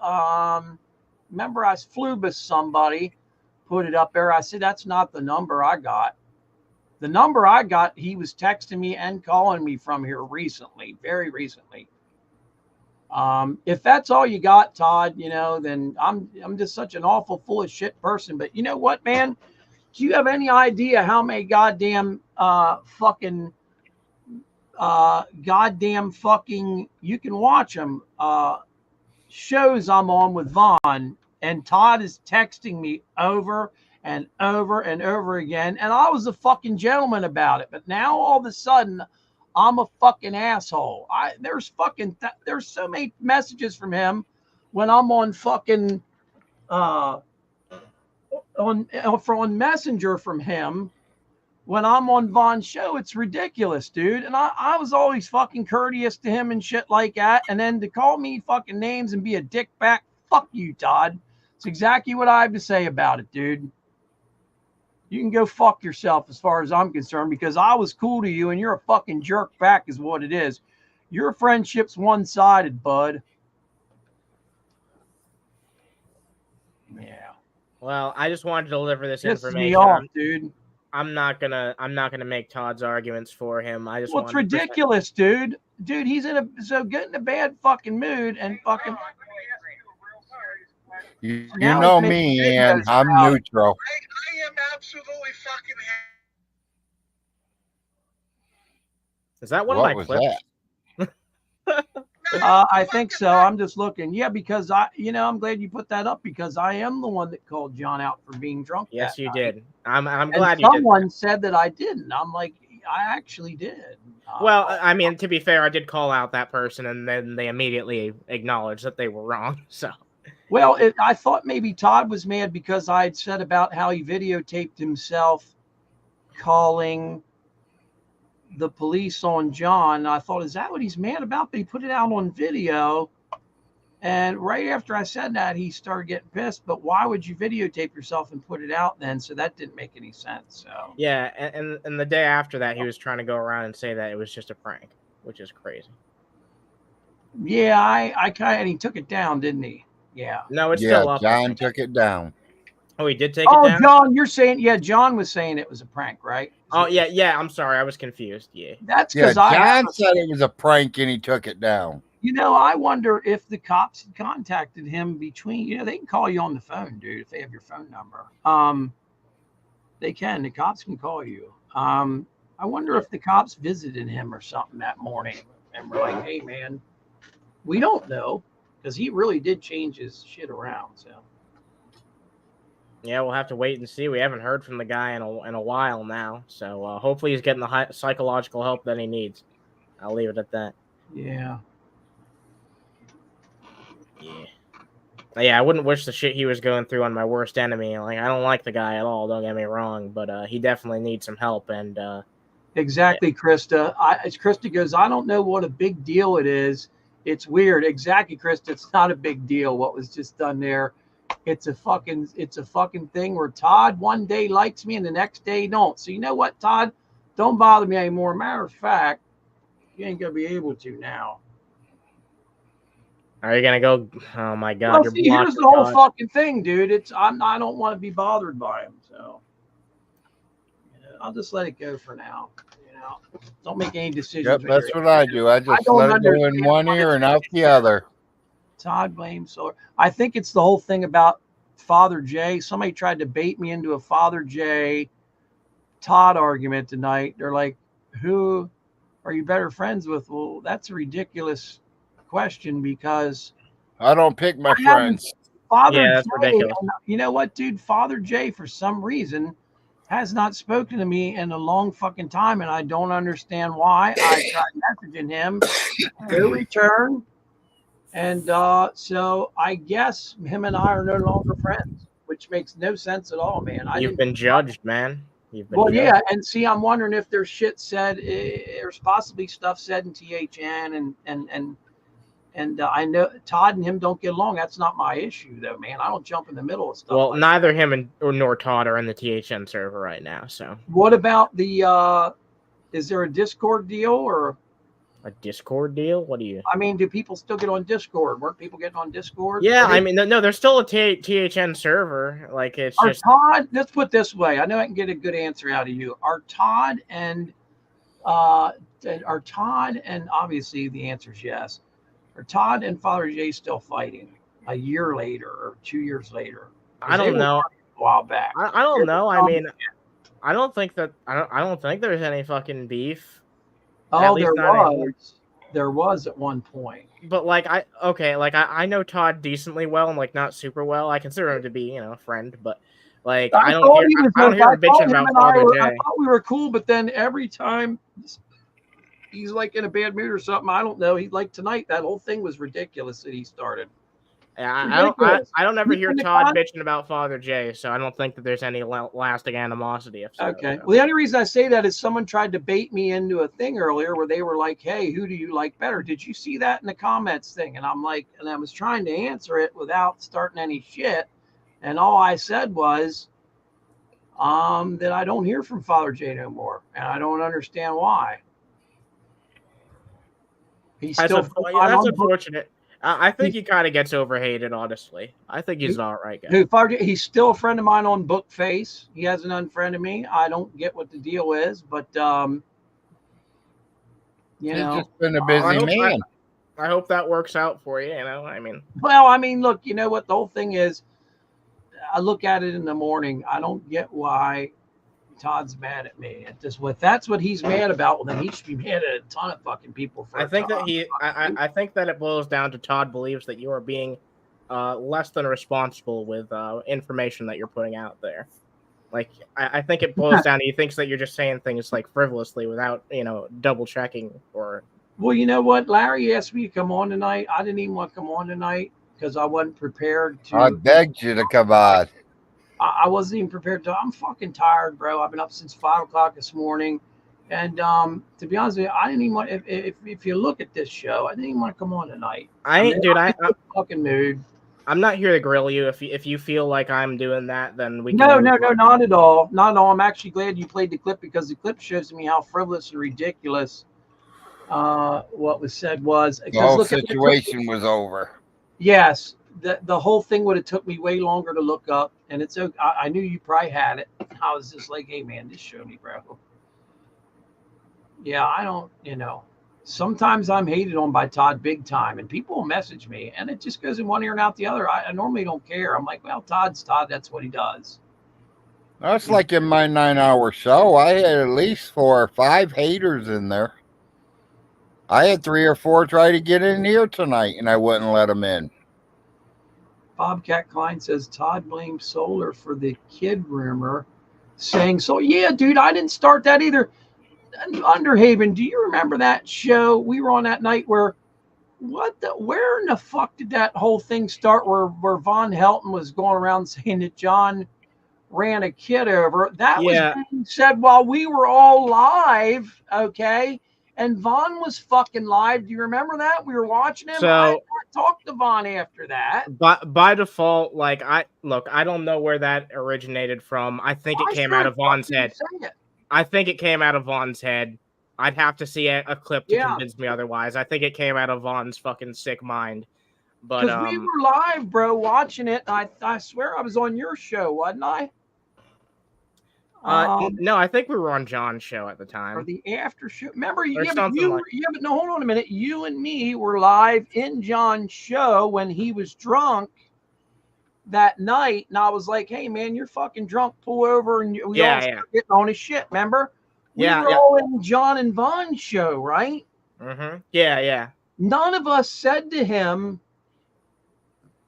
Remember, I Flubus somebody put it up there. I said, that's not the number I got. The number I got, he was texting me and calling me from here recently, very recently. If that's all you got, Todd, then I'm just such an awful full of shit person. But you know what, man? Do you have any idea how many goddamn you can watch them shows I'm on with Vaughn, and Todd is texting me over and over and over again, and I was a fucking gentleman about it, but now all of a sudden I'm a fucking asshole. There's so many messages from him when I'm on fucking on Messenger from him when I'm on Vaughn's show. It's ridiculous, dude. And I was always fucking courteous to him and shit like that, and then to call me fucking names and be a dick back, fuck you, Todd. It's exactly what I have to say about it, dude. You can go fuck yourself as far as I'm concerned, because I was cool to you and you're a fucking jerk back is what it is. Your friendship's one-sided, bud. Yeah. Well, I just wanted to deliver this information. Me off, dude. I'm not gonna make Todd's arguments for him. I just it's ridiculous, dude. Dude, he's in a bad fucking mood and fucking. You know me, and I'm neutral. I am absolutely fucking. Is that one of my clips? I think so. I'm just looking. Yeah, because I'm glad you put that up, because I am the one that called John out for being drunk. Yes, you night. did. I'm glad you did. Someone said that I didn't. I'm like, I actually did. Well, I mean, to be fair, I did call out that person, and then they immediately acknowledged that they were wrong. So. Well, I thought maybe Todd was mad because I had said about how he videotaped himself calling the police on John. I thought, is that what he's mad about? But he put it out on video. And right after I said that, he started getting pissed. But why would you videotape yourself and put it out then? So that didn't make any sense. So yeah, and the day after that, he was trying to go around and say that it was just a prank. which is crazy. Yeah, I kind of, he took it down, didn't he? Yeah. No, it's Yeah, still up. John took it down. Oh, he did take it Oh, down? John, you're saying, yeah, John was saying it was a prank, right? Oh, yeah, I'm sorry. I was confused. Yeah. That's Yeah, because I have John said it was a prank and he took it down. You know, I wonder if the cops had contacted him between, you know, they can call you on the phone, dude, if they have your phone number. They can. The cops can call you. I wonder if the cops visited him or something that morning and were like, hey, man, we don't know, because he really did change his shit around. So. Yeah, we'll have to wait and see. We haven't heard from the guy in a while now, so hopefully he's getting the psychological help that he needs. I'll leave it at that. Yeah. Yeah, I wouldn't wish the shit he was going through on my worst enemy. Like, I don't like the guy at all, don't get me wrong, but he definitely needs some help. And Exactly, yeah. Krista. As Krista goes, I don't know what a big deal it is. It's weird. Exactly, Krista. It's not a big deal what was just done there. It's a fucking thing where Todd one day likes me and the next day don't. So you know what, Todd? Don't bother me anymore. Matter of fact, you ain't gonna be able to now. Are you gonna go? Oh my God! Well, see, here's the whole fucking thing, dude. I don't want to be bothered by him, so I'll just let it go for now. You know, don't make any decisions. Yep, that's what I do. I just let it go in one ear and out the other. Todd blames Solar. I think it's the whole thing about Father Jay. Somebody tried to bait me into a Father Jay Todd argument tonight. They're like, "Who are you better friends with?" Well, that's a ridiculous question because I don't pick my friends. Father that's Jay, ridiculous. you know what, dude? Father Jay, for some reason, has not spoken to me in a long fucking time, and I don't understand why. I tried messaging him, no return, and so I guess him and I are no longer friends, which makes no sense at all, man. You've been judged, man. Well, yeah, and see, I'm wondering if there's shit said, there's possibly stuff said in THN, and I know Todd and him don't get along. That's not my issue, though, man. I don't jump in the middle of stuff. Well, like neither him nor Todd are in the THN server right now. So, what about the? Is there a Discord deal or a Discord deal? What do you? I mean, do people still get on Discord? Weren't people getting on Discord? Yeah, I mean, no, there's still a THN server. Like it's are just Todd. Let's put it this way. I know I can get a good answer out of you. Are Todd and obviously the answer is yes. Are Todd and Father Jay still fighting a year later or 2 years later? I don't know. A while back. I don't know. I mean, I don't think there's any fucking beef. Oh, there was at one point. But I know Todd decently well and like not super well. I consider him to be, a friend, but like I don't hear him bitching about Father Jay. I thought we were cool, but then every time he's like in a bad mood or something, I don't know. He like tonight, that whole thing was ridiculous that he started. Yeah, I don't ever hear Todd bitching about Father Jay, so I don't think that there's any lasting animosity. Okay. Well, the only reason I say that is someone tried to bait me into a thing earlier where they were like, "Hey, who do you like better?" Did you see that in the comments thing? And I'm like, and I was trying to answer it without starting any shit, and all I said was, that I don't hear from Father Jay no more, and I don't understand why. He's that's still unfortunate. I think he kind of gets overhated, honestly. I think he's an all right guy. He's still a friend of mine on Bookface. He hasn't unfriended me. I don't get what the deal is, but he's just been a busy man. I hope that works out for you. I mean, look, you know what the whole thing is. I look at it in the morning. I don't get why Todd's mad at me. If that's what he's mad about, well, then he should be mad at a ton of fucking people. I think that it boils down to Todd believes that you are being less than responsible with information that you're putting out there. Like, I think it boils down to he thinks that you're just saying things like frivolously without, double checking or. Well, you know what? Larry asked me to come on tonight. I didn't even want to come on tonight because I wasn't prepared to. I begged you to come on. I wasn't even prepared to. I'm fucking tired, bro. I've been up since 5 o'clock this morning. And to be honest with you, I didn't even want, if you look at this show, I didn't even want to come on tonight. I'm fucking mood. I'm not here to grill you. If you feel like I'm doing that, then we can. No, not at all. Not at all. I'm actually glad you played the clip because the clip shows me how frivolous and ridiculous What was said was The because whole look, situation was over. yes, the whole thing would have took me way longer to look up, and it's okay. I knew you probably had it. I was just like, hey man, just show me, bro. Yeah, I don't, sometimes I'm hated on by Todd big time, and people will message me, and it just goes in one ear and out the other. I normally don't care. I'm like, well, Todd's Todd. That's what he does. That's like in my 9-hour show. I had at least 4 or 5 haters in there. I had 3 or 4 try to get in here tonight, and I wouldn't let them in. Bobcat Klein says Todd blames Solar for the kid rumor, saying, so yeah, dude, I didn't start that either. Underhaven, do you remember that show? We were on that night where where in the fuck did that whole thing start where Vaughn Helton was going around saying that John ran a kid over? That was being said while we were all live, okay? And Vaughn was fucking live. Do you remember that? We were watching him. So I talked to Vaughn after that. By default, like I don't know where that originated from. I think it came out of Vaughn's head. I think it came out of Vaughn's head. I'd have to see a clip to convince me otherwise. I think it came out of Vaughn's fucking sick mind. But because we were live, bro, watching it. I swear I was on your show, wasn't I? No, I think we were on John's show at the time. Or the after show. Remember, but no, hold on a minute. You and me were live in John's show when he was drunk that night, and I was like, "Hey, man, you're fucking drunk. Pull over." And we all started getting on his shit. Remember? We were all in John and Vaughn's show, right? Mm-hmm. Yeah. None of us said to him,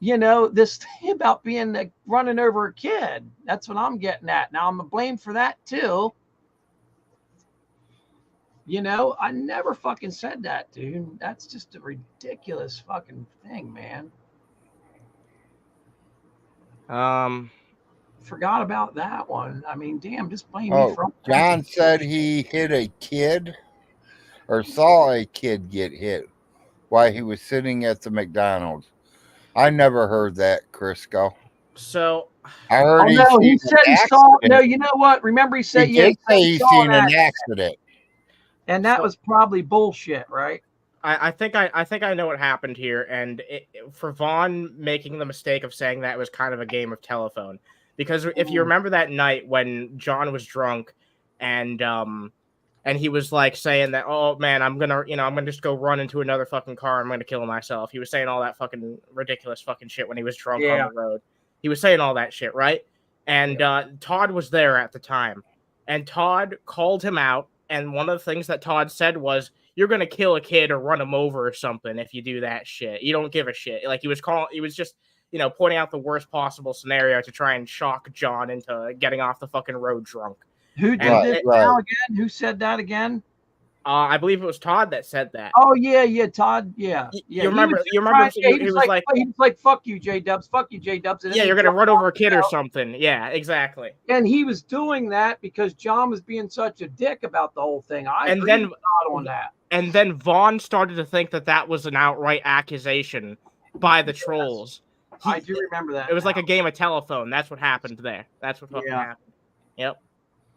this thing about being running over a kid. That's what I'm getting at. Now I'm blamed for that too. I never fucking said that, dude. That's just a ridiculous fucking thing, man. Forgot about that one. I mean, damn, just blame me for. John said he hit a kid or saw a kid get hit while he was sitting at the McDonald's. I never heard that, Crisco. So I heard he said he saw. No, you know what? Remember, he said he did say he's seen an accident, and that was probably bullshit, right? I think I know what happened here, and for Vaughn making the mistake of saying that was kind of a game of telephone, because if you remember that night when John was drunk, and he was like saying that, oh man, I'm gonna just go run into another fucking car, I'm gonna kill myself. He was saying all that fucking ridiculous fucking shit when he was drunk on the road. He was saying all that shit, right? And Todd was there at the time, and Todd called him out, and one of the things that Todd said was, you're gonna kill a kid or run him over or something if you do that shit. You don't give a shit. Like he was just pointing out the worst possible scenario to try and shock John into getting off the fucking road drunk. Who did this now again? Who said that again? I believe it was Todd that said that. Oh yeah, Todd. Yeah. You remember? He was like, "Fuck you, J-Dubs. Fuck you, J-Dubs." Yeah, you're gonna run over a kid or something. Yeah, exactly. And he was doing that because John was being such a dick about the whole thing. I agree with Todd on that. And then Vaughn started to think that was an outright accusation by the trolls. I do remember that. It was like a game of telephone. That's what happened there. That's what fucking happened. Yep.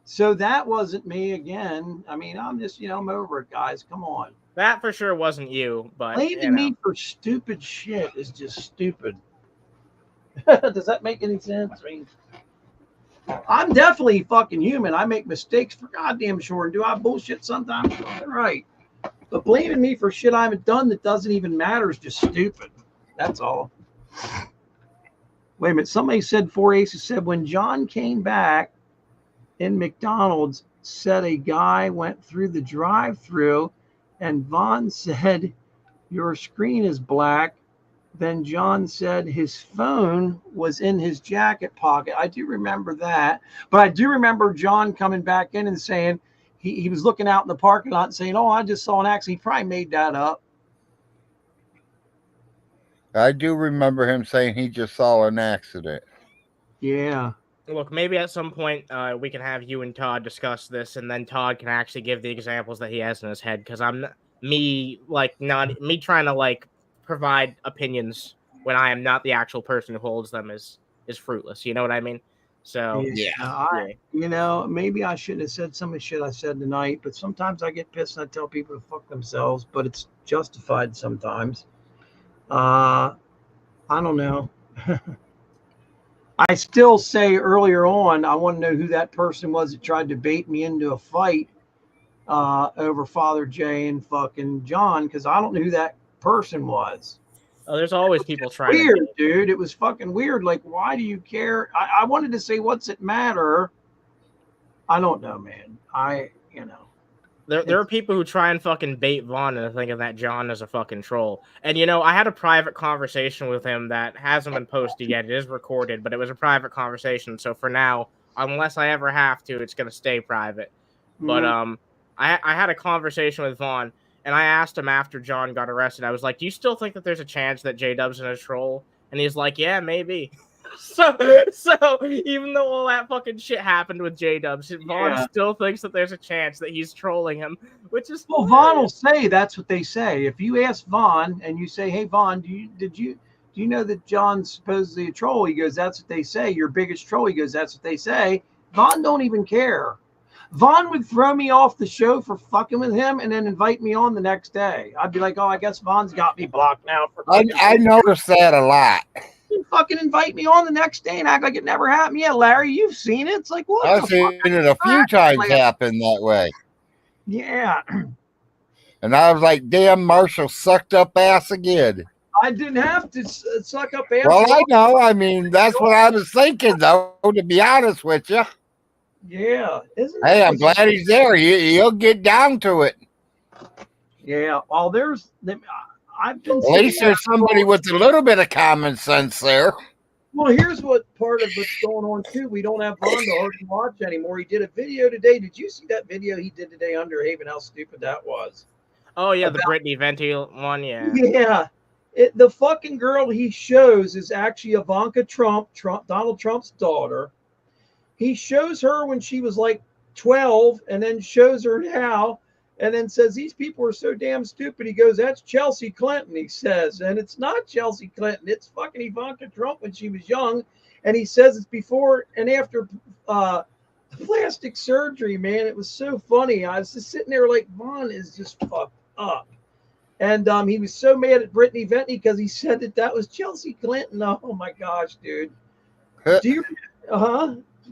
So that wasn't me again. I mean, I'm just, I'm over it, guys. Come on. That for sure wasn't you, but blaming me for stupid shit is just stupid. Does that make any sense? I mean, I'm definitely fucking human. I make mistakes for goddamn sure. And do I bullshit sometimes? Right. But blaming me for shit I haven't done that doesn't even matter is just stupid. That's all. Wait a minute. Somebody said 4 Aces said when John came back in McDonald's, said a guy went through the drive-thru, and Vaughn said, your screen is black. Then John said his phone was in his jacket pocket. I do remember that. But I do remember John coming back in and saying he was looking out in the parking lot and saying, oh, I just saw an accident. He probably made that up. I do remember him saying he just saw an accident. Yeah. Look, maybe at some point we can have you and Todd discuss this, and then Todd can actually give the examples that he has in his head. Because not me trying to provide opinions when I am not the actual person who holds them is fruitless. You know what I mean? So You know, maybe I shouldn't have said some of the shit I said tonight, but sometimes I get pissed and I tell people to fuck themselves, but it's justified sometimes. I don't know. I still say earlier on, I want to know who that person was that tried to bait me into a fight over Father Jay and fucking John, because I don't know who that person was. Oh, there's always people trying Weird, to dude. It was fucking weird. Like, why do you care? I wanted to say, what's it matter? I don't know, man. There are people who try and fucking bait Vaughn into thinking that John is a fucking troll. And, I had a private conversation with him that hasn't been posted yet. It is recorded, but it was a private conversation. So for now, unless I ever have to, it's going to stay private. But I had a conversation with Vaughn, and I asked him after John got arrested. I was like, do you still think that there's a chance that J-Dub's a troll? And he's like, yeah, maybe. So even though all that fucking shit happened with J-Dubs, Vaughn still thinks that there's a chance that he's trolling him, which is Vaughn will say that's what they say. If you ask Vaughn and you say, "Hey Vaughn, do you know that John's supposedly a troll?" He goes, "That's what they say. Your biggest troll." He goes, "That's what they say." Vaughn don't even care. Vaughn would throw me off the show for fucking with him and then invite me on the next day. I'd be like, "Oh, I guess Vaughn's got me blocked now." I noticed that a lot. You fucking invite me on the next day and act like it never happened. Yeah, Larry, you've seen it. It's like, what I've the seen fuck? it a few times happen that way. Yeah. And I was like, damn, Marshall sucked up ass again. I didn't have to suck up ass. Well, I know. I mean, that's what I was thinking, though, to be honest with you. Yeah. Hey, I'm glad he's there. He'll get down to it. Yeah. Well, I've been. At least there's somebody with a little bit of common sense there. Well, here's what part of what's going on too. We don't have Vaughn to hardly watch anymore. He did a video today. Did you see that video he did today under Haven? How stupid that was. Oh yeah, the Brittany Venti one. Yeah. Yeah. The fucking girl he shows is actually Ivanka Trump, Donald Trump's daughter. He shows her when she was like 12, and then shows her now. And then says, these people are so damn stupid. He goes, that's Chelsea Clinton, he says. And it's not Chelsea Clinton. It's fucking Ivanka Trump when she was young. And he says it's before and after plastic surgery, man. It was so funny. I was just sitting there like, Vaughn is just fucked up. And he was so mad at Brittany Venti because he said that was Chelsea Clinton. Oh, my gosh, dude. Do you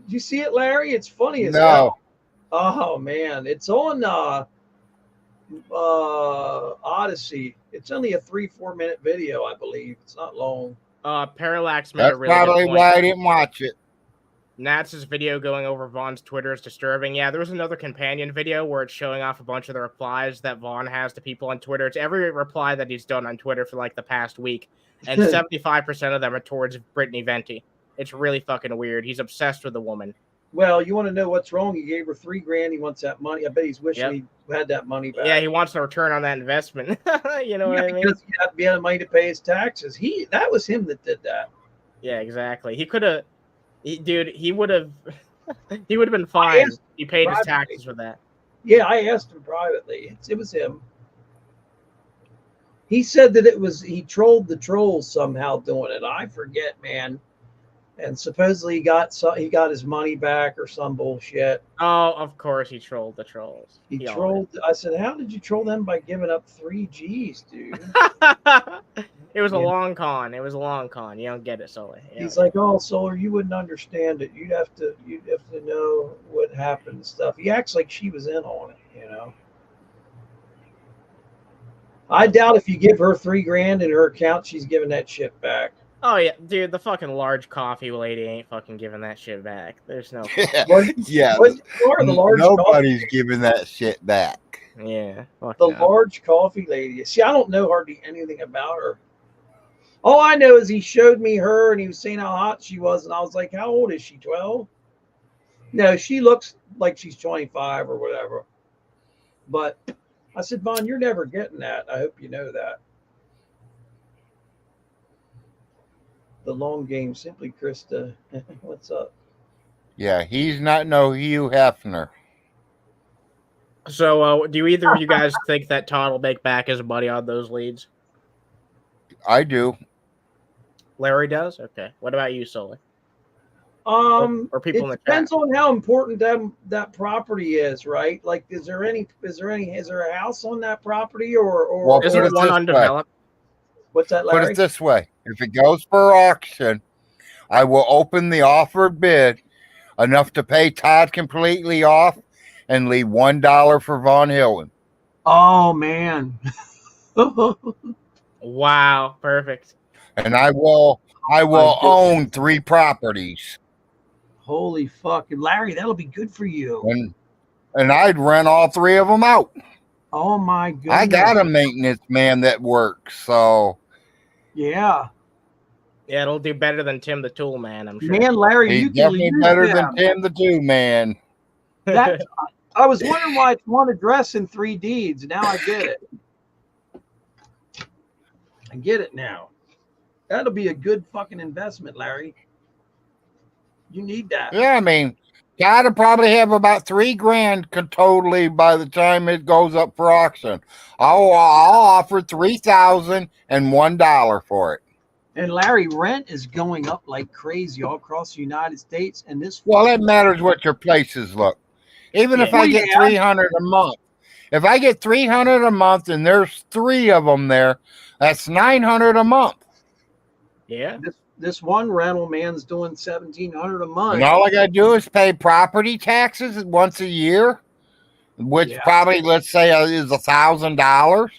Did you see it, Larry? It's funny as hell. Oh, man. It's on Odyssey. It's only a 3-4 minute video, I believe. It's not long. Parallax made That's a really probably good point. why I didn't watch it. Natz's video going over Vaughn's Twitter is disturbing. Yeah, there was another companion video where it's showing off a bunch of the replies that Vaughn has to people on Twitter. It's every reply that he's done on Twitter for like the past week, and 75% of them are towards Brittany Venti. It's really fucking weird. He's obsessed with the woman. Well, you want to know what's wrong? He gave her $3,000. He wants that money. I bet he's wishing he had that money back. Yeah, he wants a return on that investment. You know what I mean? Because he had to be able money to pay his taxes. That was him that did that. Yeah, exactly. He could have, he would have, he would have been fine. He paid his taxes for that. Yeah, I asked him privately. It was him. He said that he trolled the trolls somehow doing it. I forget, man. And supposedly he got his money back or some bullshit. Oh, of course he trolled the trolls. He trolled. I said, "How did you troll them by giving up 3 G's, dude?" It was a long con. It was a long con. You don't get it, Sully. He's like, "Oh, Solar, you wouldn't understand it. You'd have to know what happened and stuff." He acts like she was in on it, you know. I doubt if you give her $3,000 in her account, she's giving that shit back. Oh yeah, dude, the fucking large coffee lady ain't fucking giving that shit back. There's no. Nobody's giving that shit back. Yeah, large coffee lady. See, I don't know hardly anything about her. All I know is he showed me her, and he was saying how hot she was, and I was like, "How old is she? 12?" No, she looks like she's 25 or whatever. But I said, Vaughn, you're never getting that. I hope you know that. The long game, simply Krista. What's up? Yeah, he's not no Hugh Hefner. So, do either of you guys think that Todd will make back his money on those leads? I do. Larry does? Okay. What about you, Sully? Or people in It the depends chat. on how important that property is, right? Like, is there a house on that property Well, Is put there it one this way. undeveloped? What's that, Put it Larry? this way. If it goes for auction, I will open the offered bid enough to pay Todd completely off and leave $1 for Vaughn Helton. Oh man. Wow, perfect. And I will own 3 properties. Holy fucking Larry, that'll be good for you. And I'd rent all 3 of them out. Oh my goodness. I got a maintenance man that works, so yeah. Yeah, it'll do better than Tim the Tool Man, I'm sure. Man, Larry, he's you can definitely use better them. than Tim the 2 Man. That I was wondering why it's one address in 3 deeds. Now I get it. I get it now. That'll be a good fucking investment, Larry. You need that. Yeah, I mean, gotta probably have about $3,000 totally by the time it goes up for auction. I'll offer $3,000 and $1 for it. And Larry, rent is going up like crazy all across the United States. And this Well, it matters what your places look. Even if I get $300 a month, if I get $300 a month and there's 3 of them there, that's $900 a month. Yeah. This one rental man's doing $1,700 a month. And all I gotta do is pay property taxes once a year, which probably, let's say, is $1,000.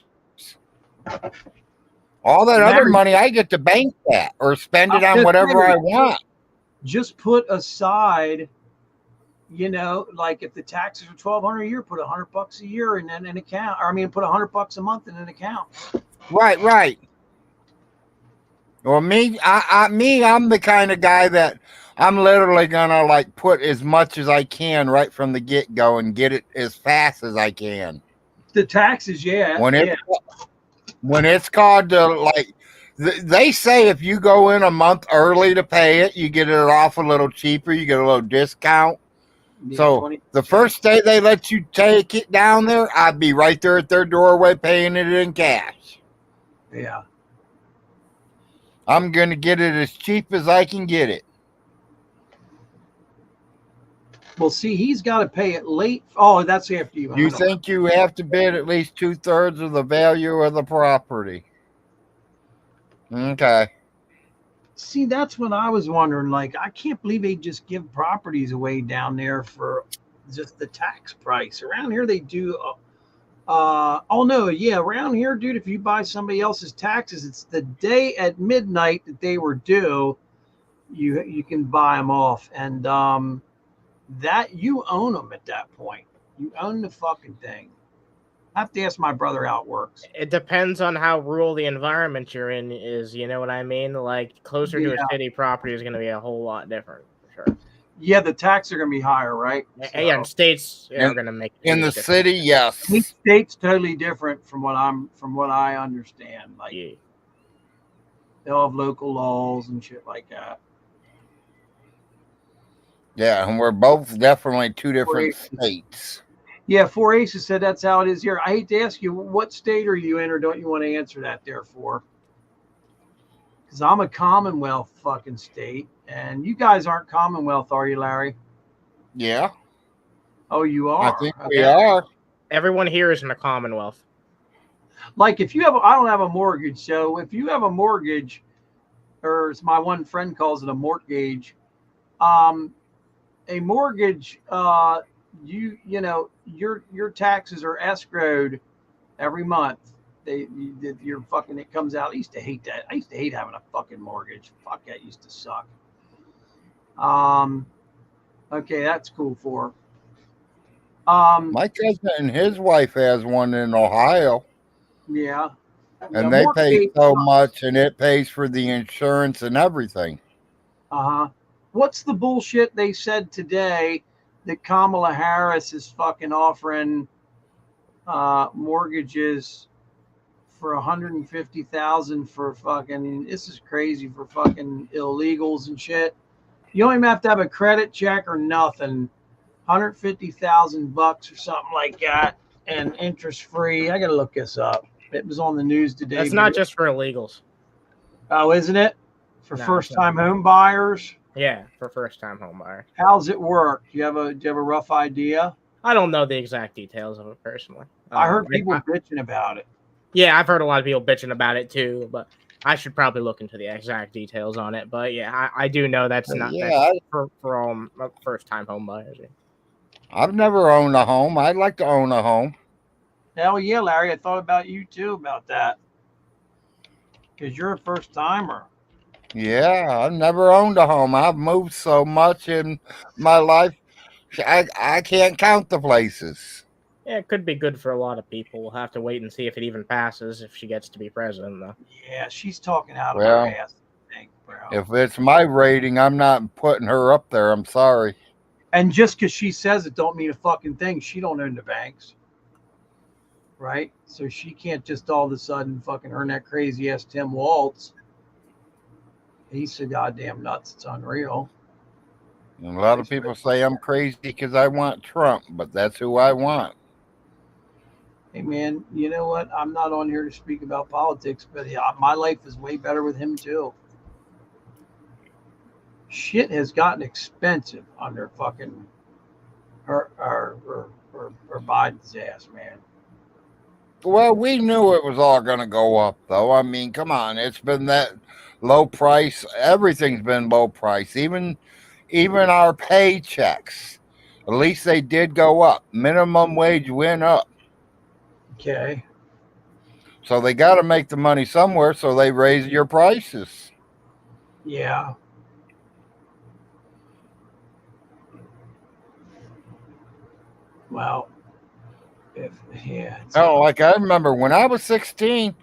All that other money, I get to bank that or spend it on whatever I want. Just put aside, like if the taxes are $1,200 a year, put $100 a year in an account. Or put $100 a month in an account. Right. Well, I'm the kind of guy that I'm literally gonna like put as much as I can right from the get go and get it as fast as I can. The taxes, yeah. When it's called to like, they say if you go in a month early to pay it, you get it off a little cheaper. You get a little discount. Yeah, so 20%. The first day they let you take it down there, I'd be right there at their doorway paying it in cash. Yeah. I'm going to get it as cheap as I can get it. Well, see, he's got to pay it late. Oh, that's after you. You think you have to bid at least 2/3 of the value of the property? Okay. See, that's what I was wondering. Like, I can't believe they just give properties away down there for just the tax price. Around here, they do. Oh no, yeah, around here, dude, if you buy somebody else's taxes, it's the day at midnight that they were due. You can buy them off, and that you own them at that point. You own the fucking thing. I have to ask my brother how it works. It depends on how rural the environment you're in is. You know what I mean? Like closer to a city property is going to be a whole lot different, for sure. Yeah, the taxes are going to be higher, right? Yeah, and states are going to make it in the city. Yes, each state's totally different from what I understand. Like they'll have local laws and shit like that. Yeah, and we're both definitely 2 different states. Yeah, 4 Aces said that's how it is here. I hate to ask you, what state are you in, or don't you want to answer that there for? Because I'm a Commonwealth fucking state, and you guys aren't Commonwealth, are you, Larry? Yeah. Oh, you are? I think we are. Everyone here is in the Commonwealth. Like if you have, I don't have a mortgage, so if you have a mortgage, or as my one friend calls it, a mortgage, a mortgage, your taxes are escrowed every month. You're fucking, it comes out. I used to hate that. I used to hate having a fucking mortgage. Fuck, that used to suck. Okay, that's cool for. My cousin and his wife has one in Ohio. Yeah. And they pay so much, and it pays for the insurance and everything. What's the bullshit they said today that Kamala Harris is fucking offering mortgages for $150,000 for fucking, this is crazy, for fucking illegals and shit. You don't even have to have a credit check or nothing. $150,000 or something like that, and interest free. I gotta look this up. It was on the news today. That's not just for illegals. Oh, isn't it? For first time home buyers? Yeah, for first time home buyer. How's it work? Do you have a rough idea? I don't know the exact details of it personally. I heard people bitching about it. Yeah, I've heard a lot of people bitching about it too, but I should probably look into the exact details on it. But yeah, I do know that's not that's for all first time home buyers. I've never owned a home. I'd like to own a home. Hell yeah, Larry. I thought about you too about that. Because you're a first timer. Yeah, I've never owned a home. I've moved so much in my life, I can't count the places. Yeah, it could be good for a lot of people. We'll have to wait and see if it even passes if she gets to be president, though. Yeah, she's talking out of her ass, I think, bro. If it's my rating, I'm not putting her up there. I'm sorry. And just because she says it don't mean a fucking thing. She don't own the banks. Right? So she can't just all of a sudden fucking earn that crazy ass Tim Waltz. He's so goddamn nuts. It's unreal. And a lot of people say I'm crazy because I want Trump, but that's who I want. Hey, man, you know what? I'm not on here to speak about politics, but yeah, my life is way better with him, too. Shit has gotten expensive under fucking or Biden's ass, man. Well, we knew it was all going to go up, though. I mean, come on. It's been that low price. Everything's been low price. Even our paychecks. At least they did go up. Minimum wage went up. Okay. So they got to make the money somewhere, so they raise your prices. Yeah. Well, like I remember when I was 16,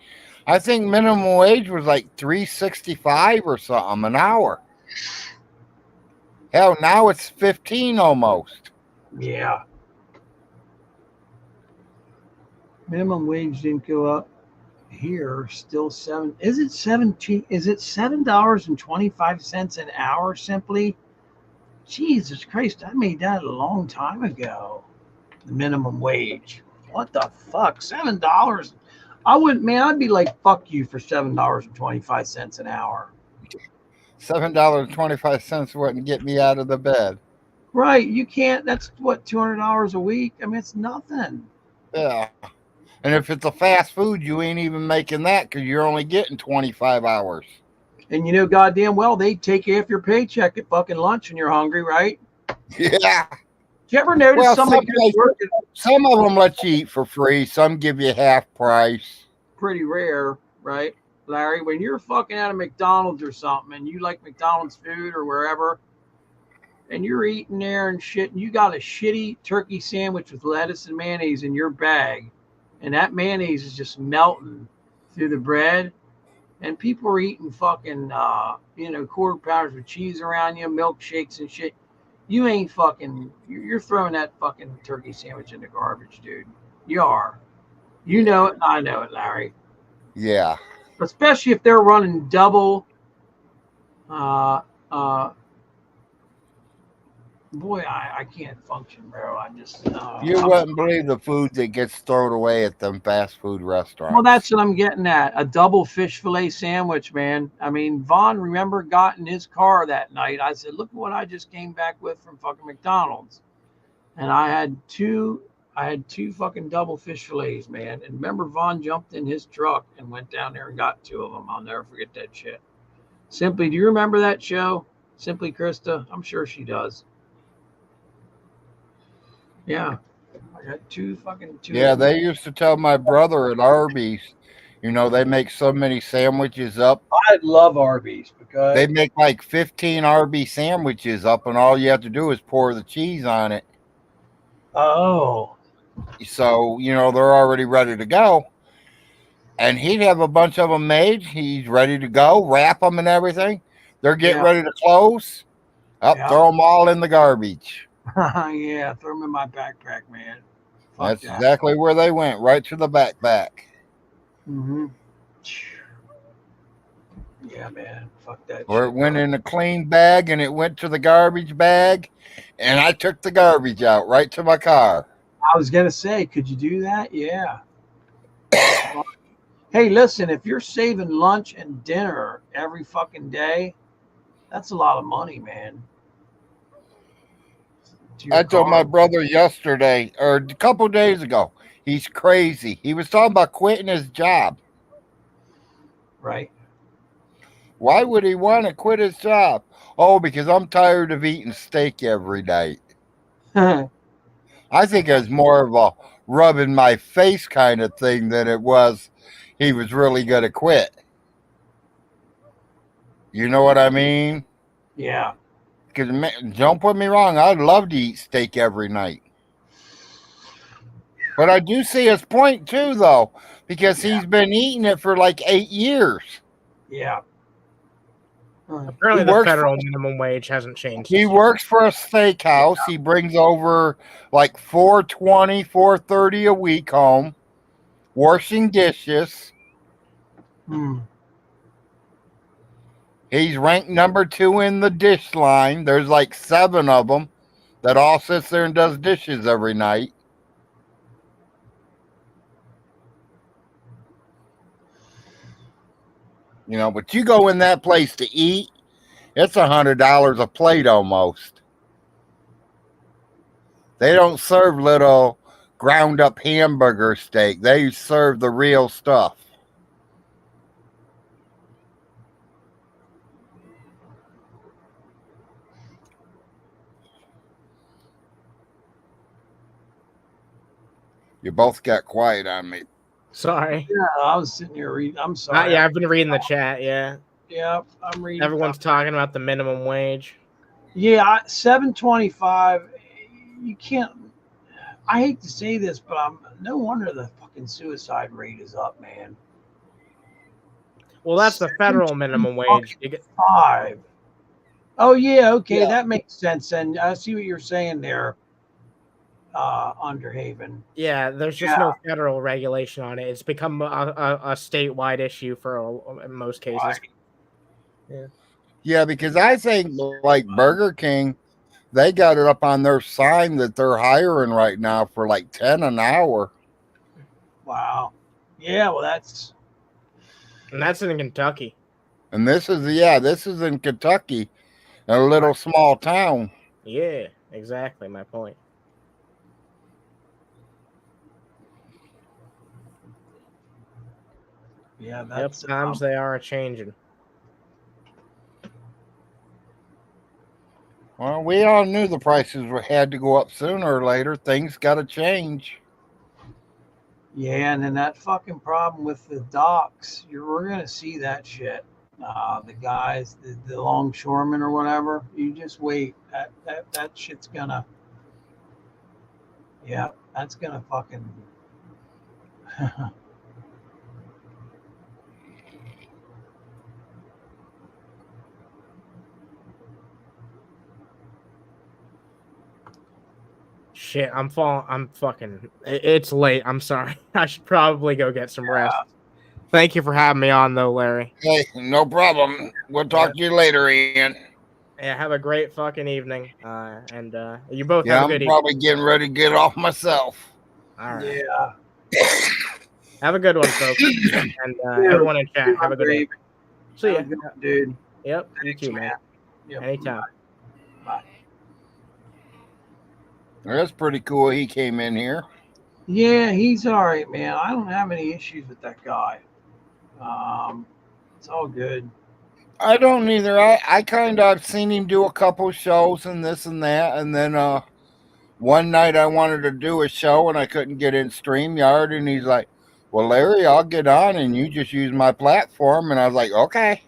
I think minimum wage was like $3.65 or something an hour. Hell, now it's 15 almost. Yeah. Minimum wage didn't go up here. Still $7. Is it $17? Is it $7.25 an hour? Simply. Jesus Christ! I made that a long time ago. The minimum wage. What the fuck? $7? I wouldn't, man. I'd be like, fuck you for $7.25 an hour. $7.25 wouldn't get me out of the bed. Right. You can't. That's what, $200 a week. I mean, it's nothing. Yeah. And if it's a fast food, you ain't even making that because you're only getting 25 hours. And you know, goddamn well, they take you off your paycheck at fucking lunch when you're hungry, right? Yeah. Did you ever notice some of them let you eat for free. Some give you half price. Pretty rare, right, Larry? When you're fucking at a McDonald's or something and you like McDonald's food or wherever, and you're eating there and shit, and you got a shitty turkey sandwich with lettuce and mayonnaise in your bag, and that mayonnaise is just melting through the bread, and people are eating fucking, quarter pounders with cheese around you, milkshakes and shit. You ain't fucking, you're throwing that fucking turkey sandwich in the garbage, dude. You are. You know it, and I know it, Larry. Yeah. Especially if they're running double, boy, I can't function, bro. I just you wouldn't believe the food that gets thrown away at them fast food restaurants. Well, that's what I'm getting at. A double fish fillet sandwich, man. I mean, Vaughn, remember, got in his car that night. I said, look what I just came back with from fucking McDonald's. And I had two fucking double fish fillets, man. And remember, Vaughn jumped in his truck and went down there and got two of them. I'll never forget that shit. Simply, do you remember that show? Simply Krista? I'm sure she does. Yeah. I got two. Yeah, they used to tell my brother at Arby's, they make so many sandwiches up. I love Arby's because they make like 15 Arby's sandwiches up, and all you have to do is pour the cheese on it. Oh. So, they're already ready to go. And he'd have a bunch of them made. He's ready to go, wrap them and everything. They're getting ready to close. Throw them all in the garbage. Yeah, throw them in my backpack, man. That's exactly where they went, right to the backpack. Mm-hmm. Yeah, man. Fuck that. Or it went in a clean bag and it went to the garbage bag, and I took the garbage out right to my car. I was going to say, could you do that? Yeah. Hey, listen, if you're saving lunch and dinner every fucking day, That's a lot of money, man. I told my brother yesterday or a couple days ago, he's crazy. He was talking about quitting his job. Right. Why would he want to quit his job? Oh, because I'm tired of eating steak every night. I think it was more of a rubbing my face kind of thing than it was he was really going to quit. You know what I mean? Yeah. Because don't put me wrong, I'd love to eat steak every night. But I do see his point too, though, because he's been eating it for like 8 years. Yeah. Apparently, the federal minimum wage hasn't changed. He works for a steakhouse. He brings over like $420, $430 a week home, washing dishes. He's ranked number 2 in the dish line. There's like 7 of them that all sits there and does dishes every night. You know, but you go in that place to eat, it's $100 a plate almost. They don't serve little ground up hamburger steak. They serve the real stuff. You both got quiet on me. Sorry. Yeah, I was sitting here reading. I'm sorry. Yeah, I've been reading the chat. Yeah. Yeah, I'm reading. Everyone's talking about the minimum wage. Yeah, $7.25. You can't. I hate to say this, but no wonder the fucking suicide rate is up, man. Well, that's the federal minimum wage. You get 5. Oh yeah, okay, that makes sense. And I see what you're saying there, Underhaven. Yeah, there's just no federal regulation on it. It's become a statewide issue in most cases. Right. Yeah, because I think like Burger King, they got it up on their sign that they're hiring right now for like 10 an hour. Wow. Yeah, well that's in Kentucky. And this is in Kentucky, in a little small town. Yeah, exactly my point. Yeah, that's times they are changing. Well, we all knew the prices had to go up sooner or later. Things got to change. Yeah, and then that fucking problem with the docks, we're gonna see that shit. The guys, the longshoremen or whatever, you just wait. That shit's gonna. Yeah, that's gonna fucking. Shit, I'm fucking. It's late. I'm sorry. I should probably go get some rest. Thank you for having me on, though, Larry. Hey, no problem. We'll talk to you later, Ian. Yeah, have a great fucking evening. And you both Yeah, have a good I'm probably getting ready to get off myself. All right. Yeah. Have a good one, folks. And everyone in chat, have a good one. See ya. Dude. Yep, you too, man. Yep. Anytime. Bye. That's pretty cool. He came in here. Yeah, he's all right, man. I don't have any issues with that guy. It's all good. I don't either. I kind of I've seen him do a couple shows and this and that, and then one night I wanted to do a show and I couldn't get in StreamYard, and he's like, "Well, Larry, I'll get on and you just use my platform," and I was like, "Okay."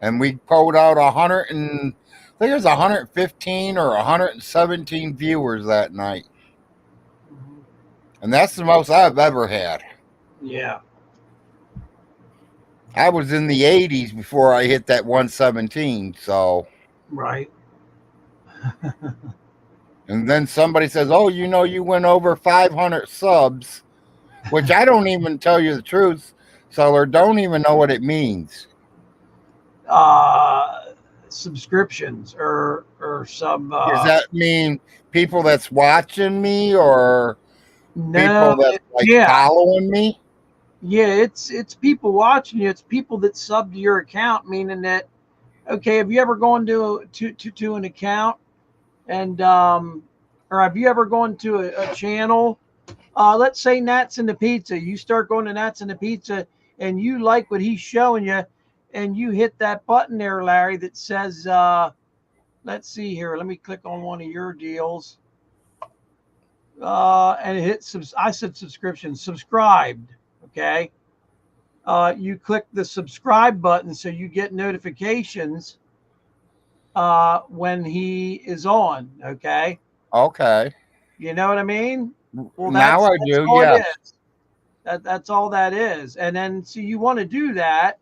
And we pulled out 100 and I think it was 115 or 117 viewers that night, and that's the most I've ever had. Yeah. I was in the 80s before I hit that 117, so. Right. And then somebody says, "Oh, you know, you went over 500 subs," which I don't even tell you the truth, Seller, don't even know what it means. Subscriptions or sub. Does that mean people that's watching me or people that's following me? Yeah, it's people watching you. It's people that sub to your account, meaning that Okay, have you ever gone to an account and or have you ever gone to a channel? Let's say Nats and the Pizza. You start going to Nats and the Pizza, and you like what he's showing you, and you hit that button there, Larry, that says, let's see here. Let me click on one of your deals. And it hits, I said subscription, subscribed. Okay. You click the subscribe button so you get notifications when he is on. Okay. Okay. You know what I mean? Well, Now I that's do. all it Yes. is. That's all that is. And then, so you want to do that.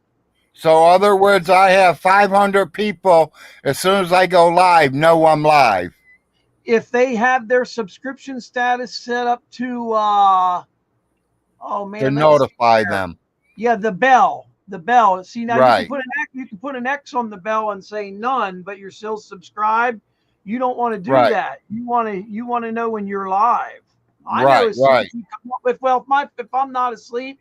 So, other words, I have 500 people. As soon as I go live, know I'm live. If they have their subscription status set up to, oh man, To notify them. Yeah, the bell. See, now Right. you can put an X on the bell and say none, but you're still subscribed. You don't want to do Right. that. You want to know when you're live. I Right, know as soon right. as you come up with, if I'm not asleep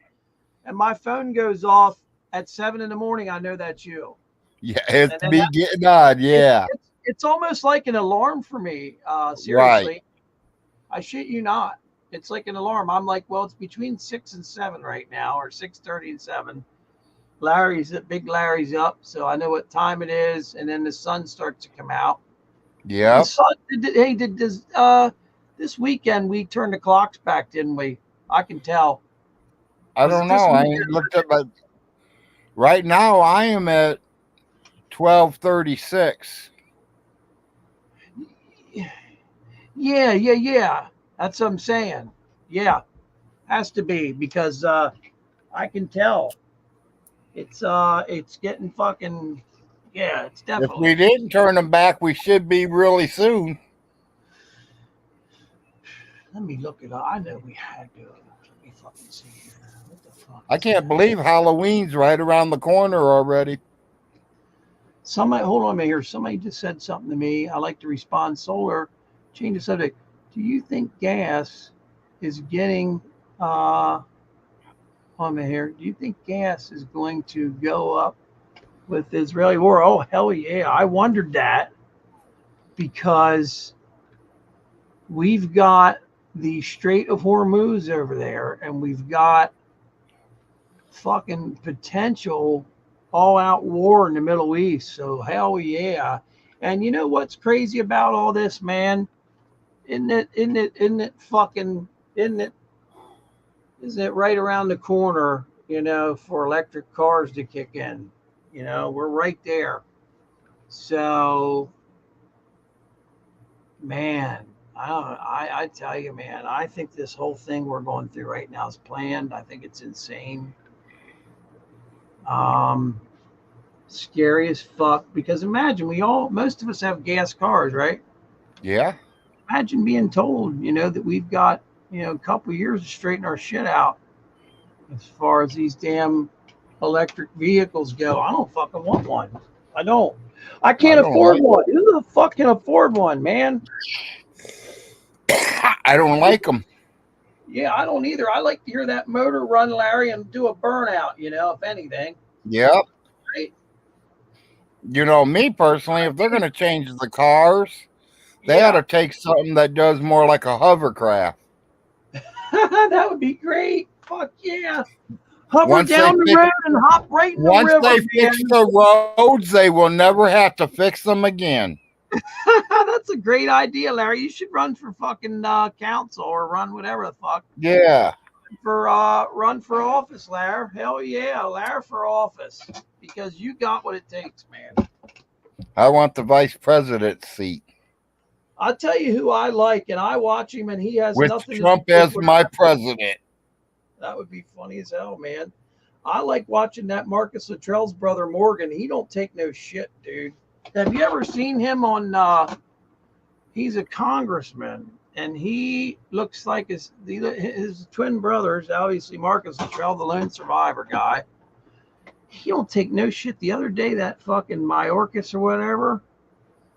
and my phone goes off at 7 a.m, I know that's you. Yeah, it's And then me getting on. Yeah. It's almost like an alarm for me. Seriously, Right. I shit you not. It's like an alarm. I'm like, well, it's between 6 and 7 right now, or 6:30 and 7. Big Larry's up, so I know what time it is, and then the sun starts to come out. The Yep. sun. Hey, did this weekend we turned the clocks back, didn't we? I can tell. I Was don't it this know. I weekend? ain't looked at my. Right now, I am at 12:36. Yeah. That's what I'm saying. Yeah, has to be because I can tell. It's getting fucking. Yeah, it's If definitely. we didn't turn them back, we should be really soon. Let me look it up. I know we had to. Let me fucking see here. What the fuck? I can't believe Halloween's right around the corner already. Somebody, hold on a minute here. Somebody just said something to me. I like to respond. Solar, change the subject. Do you think gas is getting, hold on a minute here. Do you think gas is going to go up with the Israeli war? Oh, hell yeah. I wondered that because we've got the Strait of Hormuz over there, and we've got fucking potential all-out war in the Middle East. So hell yeah. And you know what's crazy about all this, man? Isn't it right around the corner, for electric cars to kick in? We're right there. So man, I tell you, man, I think this whole thing we're going through right now is planned. I think it's insane. Scary as fuck, because imagine most of us have gas cars, right? Yeah. Imagine being told, that we've got, a couple years to straighten our shit out as far as these damn electric vehicles go. I don't fucking want one. I don't. I can't afford one. Who the fuck can afford one, man? I don't like them. Yeah, I don't either. I like to hear that motor run, Larry, and do a burnout, if anything. Yep. Right? Me personally, if they're going to change the cars, they ought to take something that does more like a hovercraft. That would be great. Fuck yeah. Hover down the road and hop right in the river. Once they fix the roads, they will never have to fix them again. That's a great idea, Larry. You should run for fucking council or run whatever the fuck. Yeah. Run for office, Larry. Hell yeah, Larry for office. Because you got what it takes, man. I want the vice president's seat. I'll tell you who I like, and I watch him, and he has with nothing Trump to do as with my president. That would be funny as hell, man. I like watching that Marcus Luttrell's brother Morgan. He don't take no shit, dude. Have you ever seen him on? He's a congressman, and he looks like his twin brothers. Obviously, Marcus Luttrell, the lone survivor guy. He don't take no shit. The other day, that fucking Mayorkas or whatever.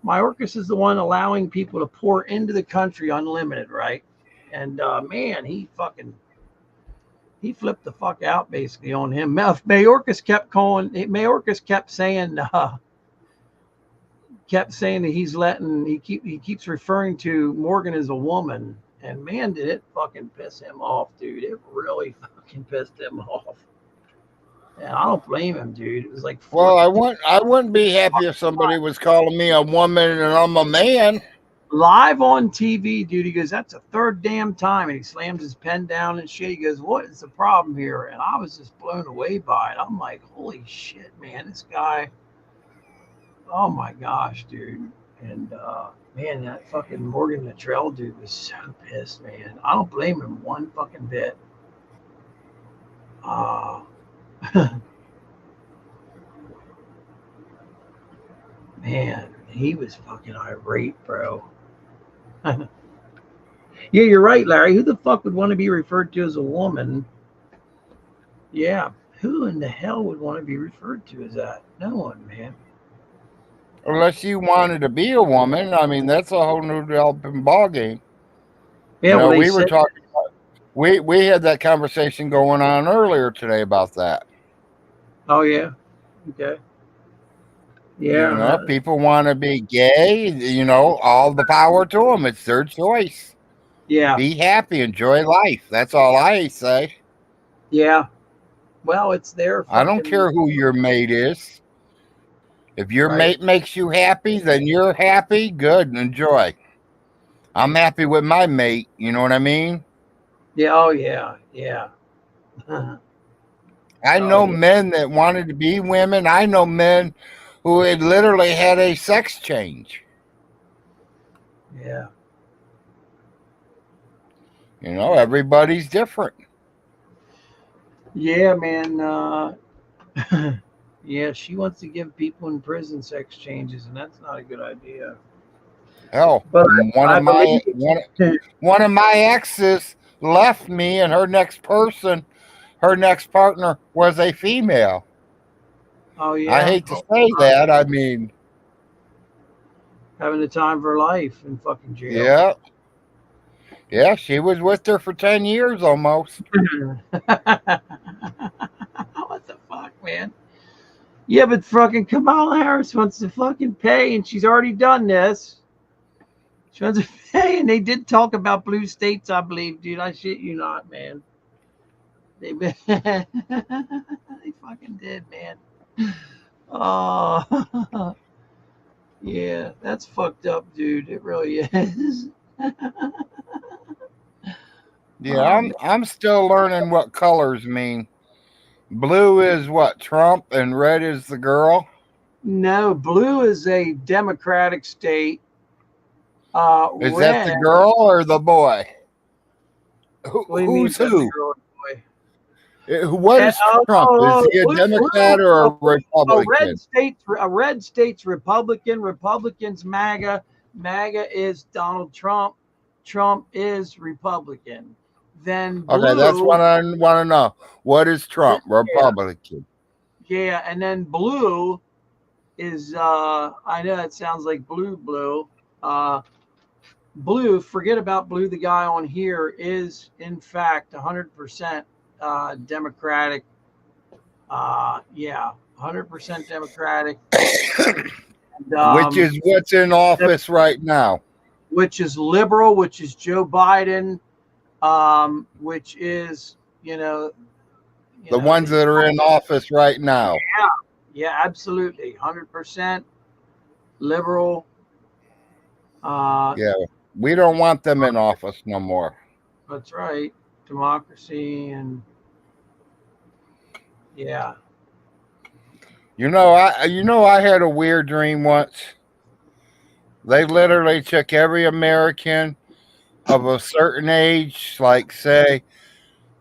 Mayorkas is the one allowing people to pour into the country unlimited, right? And man, he flipped the fuck out basically on him. Mayorkas kept saying kept saying that he keeps referring to Morgan as a woman, and man, did it fucking piss him off, dude. It really fucking pissed him off. And I don't blame him, dude. It was like, well, I wouldn't be happy if somebody was calling me a woman and I'm a man. Live on TV, dude. He goes, that's the third damn time. And he slams his pen down and shit. He goes, what is the problem here? And I was just blown away by it. I'm like, holy shit, man. This guy, oh my gosh, dude. And man, that fucking Morgan Luttrell dude was so pissed, man. I don't blame him one fucking bit. Man, he was fucking irate, bro. Yeah, you're right, Larry. Who the fuck would want to be referred to as a woman? Yeah, who in the hell would want to be referred to as that? No one, man. Unless you wanted to be a woman, I mean, that's a whole new developing ballgame. Yeah, well, we were talking about, we had that conversation going on earlier today about that. Oh yeah, okay. Yeah, people want to be gay. All the power to them. It's their choice. Yeah. Be happy, enjoy life. That's all I say. Yeah. Well, it's their. I don't care who your mate is. If your mate makes you happy, then you're happy. Good, enjoy. I'm happy with my mate. You know what I mean? Yeah. Oh yeah. Yeah. I know men that wanted to be women. I know men who had literally had a sex change. Yeah. Everybody's different. Yeah, man. Yeah, she wants to give people in prison sex changes, and that's not a good idea. Hell, but one of my exes left me, and her next partner was a female. Oh yeah. I hate to say that. I mean, having the time of her life in fucking jail. Yeah. Yeah, she was with her for 10 years almost. What the fuck, man? Yeah, but fucking Kamala Harris wants to fucking pay, and she's already done this. She wants to pay, and they did talk about blue states, I believe, dude. I shit you not, man. They fucking did, man. Oh, yeah, that's fucked up, dude. It really is. Yeah, I'm still learning what colors mean. Blue is what, Trump, and red is the girl? No, blue is a Democratic state. Is that the girl or the boy? Who's who? What is Trump? Is he a Democrat or a Republican? A red state's Republican. Republican's MAGA. MAGA is Donald Trump. Trump is Republican. Then blue, okay, that's what I want to know. What is Trump? Republican. Yeah, and then blue is I know it sounds like blue. Blue, forget about blue. The guy on here is in fact 100% Democratic. 100% Democratic. Which is what's in office right now. Which is liberal, which is Joe Biden, which is, the ones that are in office right now. Yeah, absolutely. 100% liberal. Yeah, we don't want them in office no more. That's right. Democracy and yeah. I had a weird dream once. They literally took every American of a certain age, like say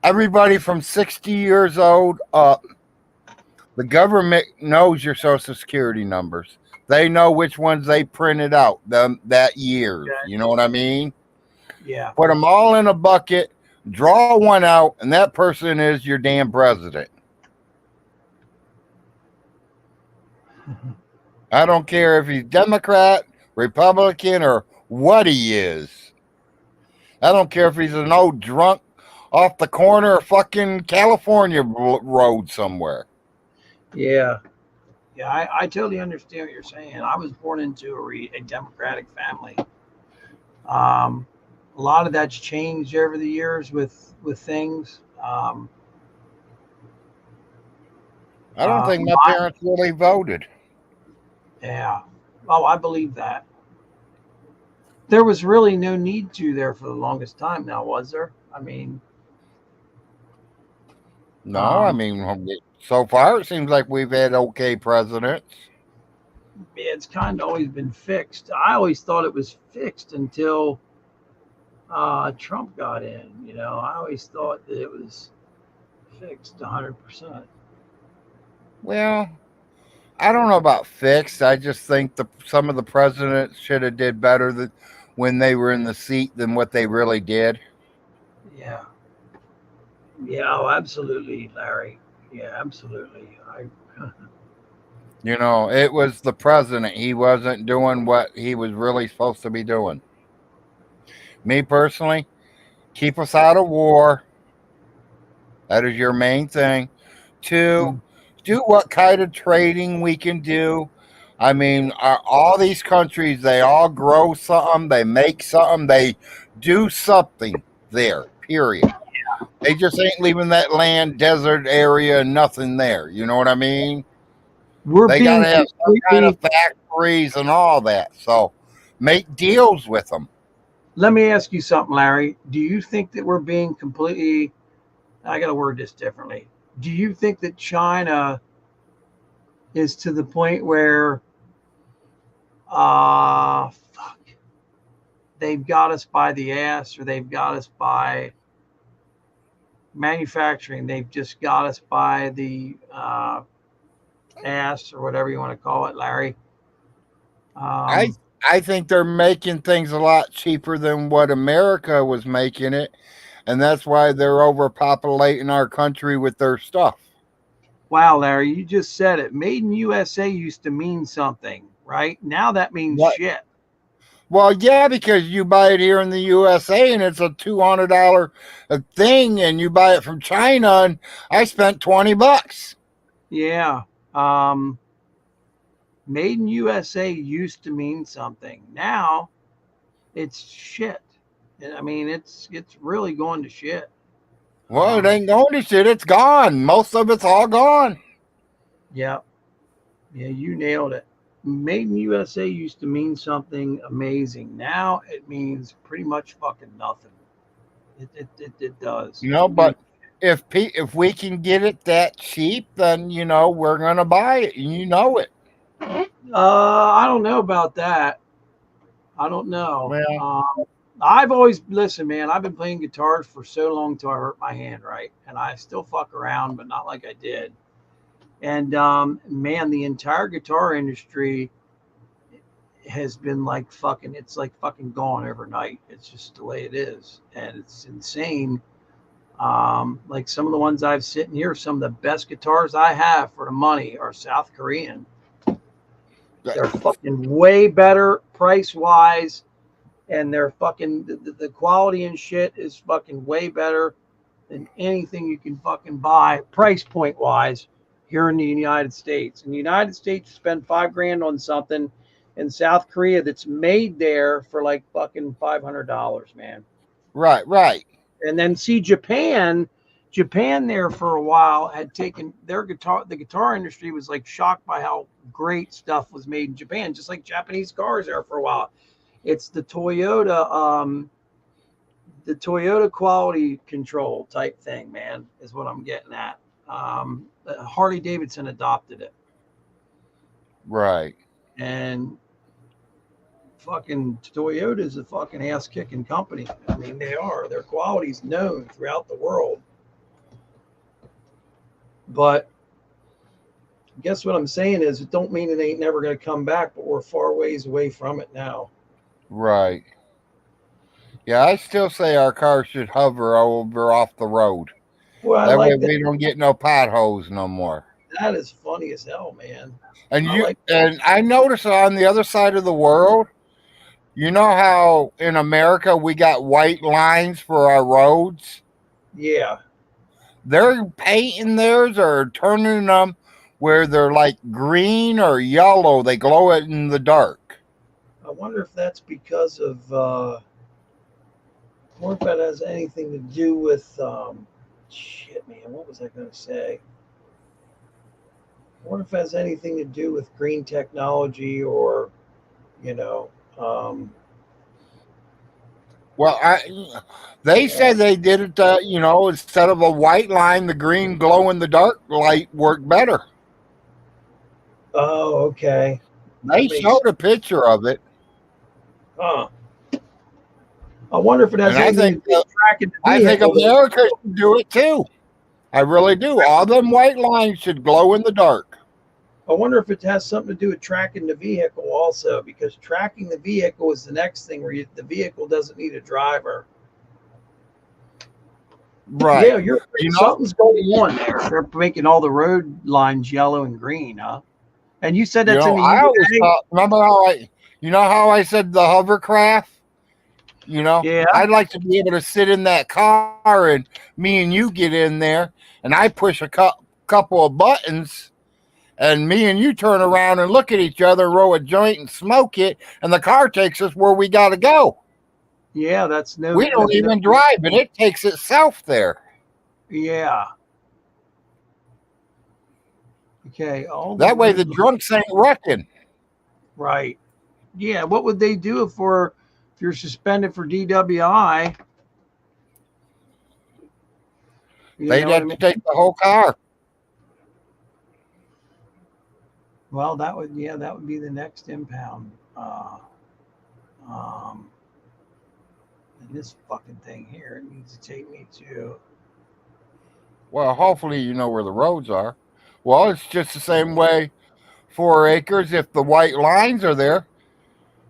everybody from 60 years old up. The government knows your social security numbers. They know which ones they printed out that year. Okay. You know what I mean? Yeah. Put them all in a bucket, draw one out, and that person is your damn president. I don't care if he's Democrat, Republican, or what he is. I don't care if he's an old drunk off the corner of fucking California road somewhere. Yeah. Yeah, I totally understand what you're saying. I was born into a Democratic family. Um, a lot of that's changed over the years with things. I don't think my My, parents really voted. yeah. Oh, I believe that. There was really no need to there for the longest time. Now, was there? I mean, No, I um, mean, so far it seems like we've had okay presidents. it's kind of always been fixed. I always thought it was fixed until Trump got in. I always thought that it was fixed 100%. Well, I don't know about fixed. I just think some of the presidents should have did better when they were in the seat than what they really did. Yeah. Yeah. Oh, absolutely, Larry. Yeah, absolutely. It was the president. He wasn't doing what he was really supposed to be doing. Me personally, keep us out of war. That is your main thing. Two, do what kind of trading we can do. I mean, all these countries, they all grow something, they make something, they do something there, period. They just ain't leaving that land, desert area, nothing there. You know what I mean? We're They got being to have some kind of completely. factories and all that. So make deals with them. Let me ask you something, Larry. Do you think that we're being completely? I got to word this differently. Do you think that China is to the point where, fuck, they've got us by the ass, or they've got us by manufacturing? They've just got us by the ass, or whatever you want to call it, Larry. I Um, I think they're making things a lot cheaper than what America was making it, and that's why they're overpopulating our country with their stuff. wow, Larry, you just said it. Made in USA used to mean something, right? Now that means What? shit. Well, yeah, because you buy it here in the USA and it's a $200 thing, and you buy it from China, and I spent $20. Yeah. Um, Made in USA used to mean something. Now it's shit. I mean, it's really going to shit. Well, it ain't going to shit. It's gone. Most of it's all gone. Yeah, yeah, you nailed it. Made in USA used to mean something amazing. Now it means pretty much fucking nothing. It does. But if we can get it that cheap, then we're gonna buy it. And you know it. I don't know about that. I don't know. Well, I've always listen, man. I've been playing guitars for so long till I hurt my hand, right? And I still fuck around, but not like I did. And man, the entire guitar industry has been like fucking. It's like fucking gone overnight. It's just the way it is, and it's insane. Like some of the ones I've sitting here, some of the best guitars I have for the money are South Korean. They're fucking way better price wise, and they're fucking the quality and shit is fucking way better than anything you can fucking buy price point wise here in the United States. In the United States, you spend $5,000 on something in South Korea that's made there for like fucking $500, man. right. And then see Japan there for a while had taken their guitar. The guitar industry was like shocked by how great stuff was made in Japan, just like Japanese cars there for a while. It's the Toyota quality control type thing, man, is what I'm getting at. Harley Davidson adopted it, Right. and fucking Toyota is a fucking ass kicking company. I mean, they are. Their quality's known throughout the world. But guess what I'm saying is it don't mean it ain't never going to come back, but we're far ways away from it now. Right. Yeah, I still say our cars should hover over off the road. Well, I That way like that. we don't get no potholes no more. That is funny as hell, man. And I notice on the other side of the world, you know how in America we got white lines for our roads? Yeah. They're painting theirs or turning them where they're like green or yellow. They glow it in the dark. I wonder if that's because of. I wonder if that has anything to do with. Shit, man. What was I going to say? I wonder if it has anything to do with green technology or, you know. Well, they said they did it, instead of a white line, the green glow in the dark light worked better. Oh, okay. They showed a picture of it. Huh. I wonder if it has And anything to do with tracking the I think vehicle. America should do it too. I really do. All them white lines should glow in the dark. I wonder if it has something to do with tracking the vehicle also, because tracking the vehicle is the next thing where the vehicle doesn't need a driver. Right. Yeah, something's going on there. They're making all the road lines yellow and green, huh? And you said that's in the I UK? always thought, remember how I said the hovercraft? Yeah. I'd like to be able to sit in that car and me and you get in there and I push a couple of buttons and me and you turn around and look at each other, roll a joint and smoke it, and the car takes us where we got to go. Yeah, that's no. We don't even drive, and it takes itself there. Yeah. Okay. That way the drunks ain't wrecking. Right. Yeah. What would they do if you're suspended for DWI? They'd have to take the whole car. Well, that would be the next impound. And this fucking thing here, it needs to take me to. Well, hopefully you know where the roads are. Well, it's just the same way 4 acres. If the white lines are there,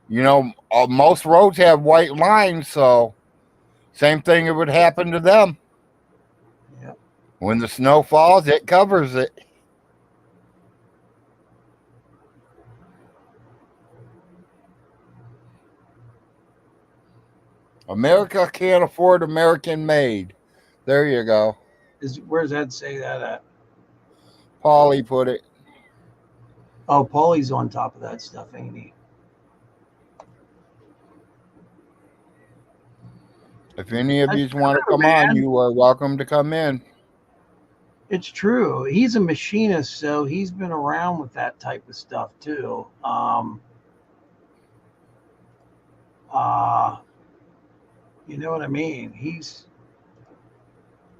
most roads have white lines, so same thing it would happen to them. Yep. When the snow falls, it covers it. America can't afford American made. There you go. Where's that say that at? Paulie put it. Oh, Paulie's on top of that stuff, ain't he? If any of you want to come on, you are welcome to come in. It's true. He's a machinist, so he's been around with that type of stuff too. You know what I mean? He's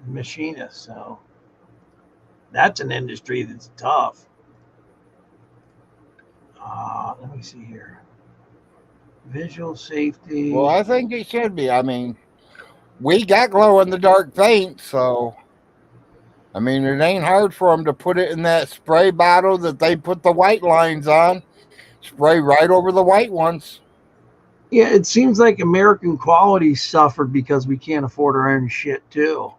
a machinist, so that's an industry that's tough. Let me see here. Visual safety. Well, I think it should be. I mean, we got glow in the dark paint, so I mean, it ain't hard for them to put it in that spray bottle that they put the white lines on, spray right over the white ones. Yeah, it seems like American quality suffered because we can't afford our own shit too.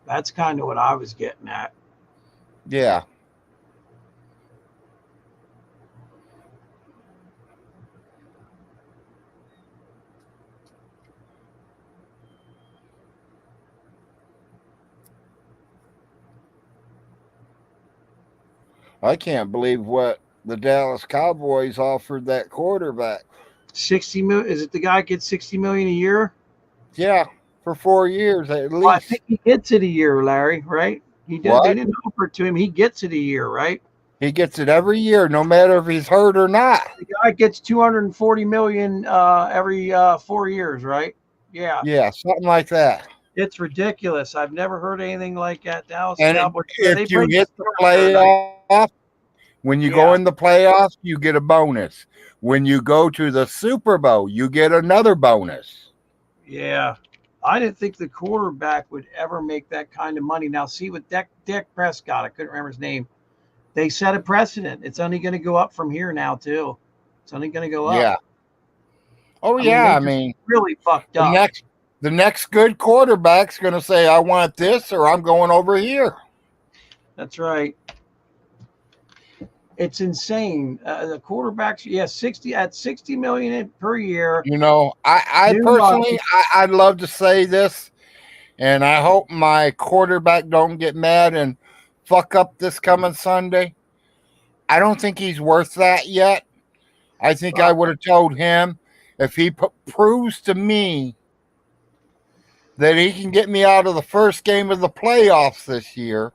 That's kind of what I was getting at. Yeah. I can't believe what the Dallas Cowboys offered that quarterback. 60 million. Is it the guy gets 60 million a year? Yeah, for 4 years at least. Well, I think he gets it a year, Larry. Right? They didn't offer it to him. He gets it a year, right? He gets it every year, no matter if he's hurt or not. The guy gets 240 million every 4 years, right? Yeah. Yeah, something like that. It's ridiculous. I've never heard anything like that. Dallas And Cowboys. if you hit the playoff, when you go in the playoffs, you get a bonus. When you go to the Super Bowl, you get another bonus. Yeah. I didn't think the quarterback would ever make that kind of money. Now, see with Dak Prescott, I couldn't remember his name. They set a precedent. It's only going to go up from here now, too. It's only going to go up. Yeah. Oh, I mean, really fucked up. The next good quarterback's going to say, I want this or I'm going over here. That's right. It's insane. The quarterbacks, 60 million per year. I personally, I'd love to say this, and I hope my quarterback don't get mad and fuck up this coming Sunday. I don't think he's worth that yet. I think I would have told him if he proves to me that he can get me out of the first game of the playoffs this year,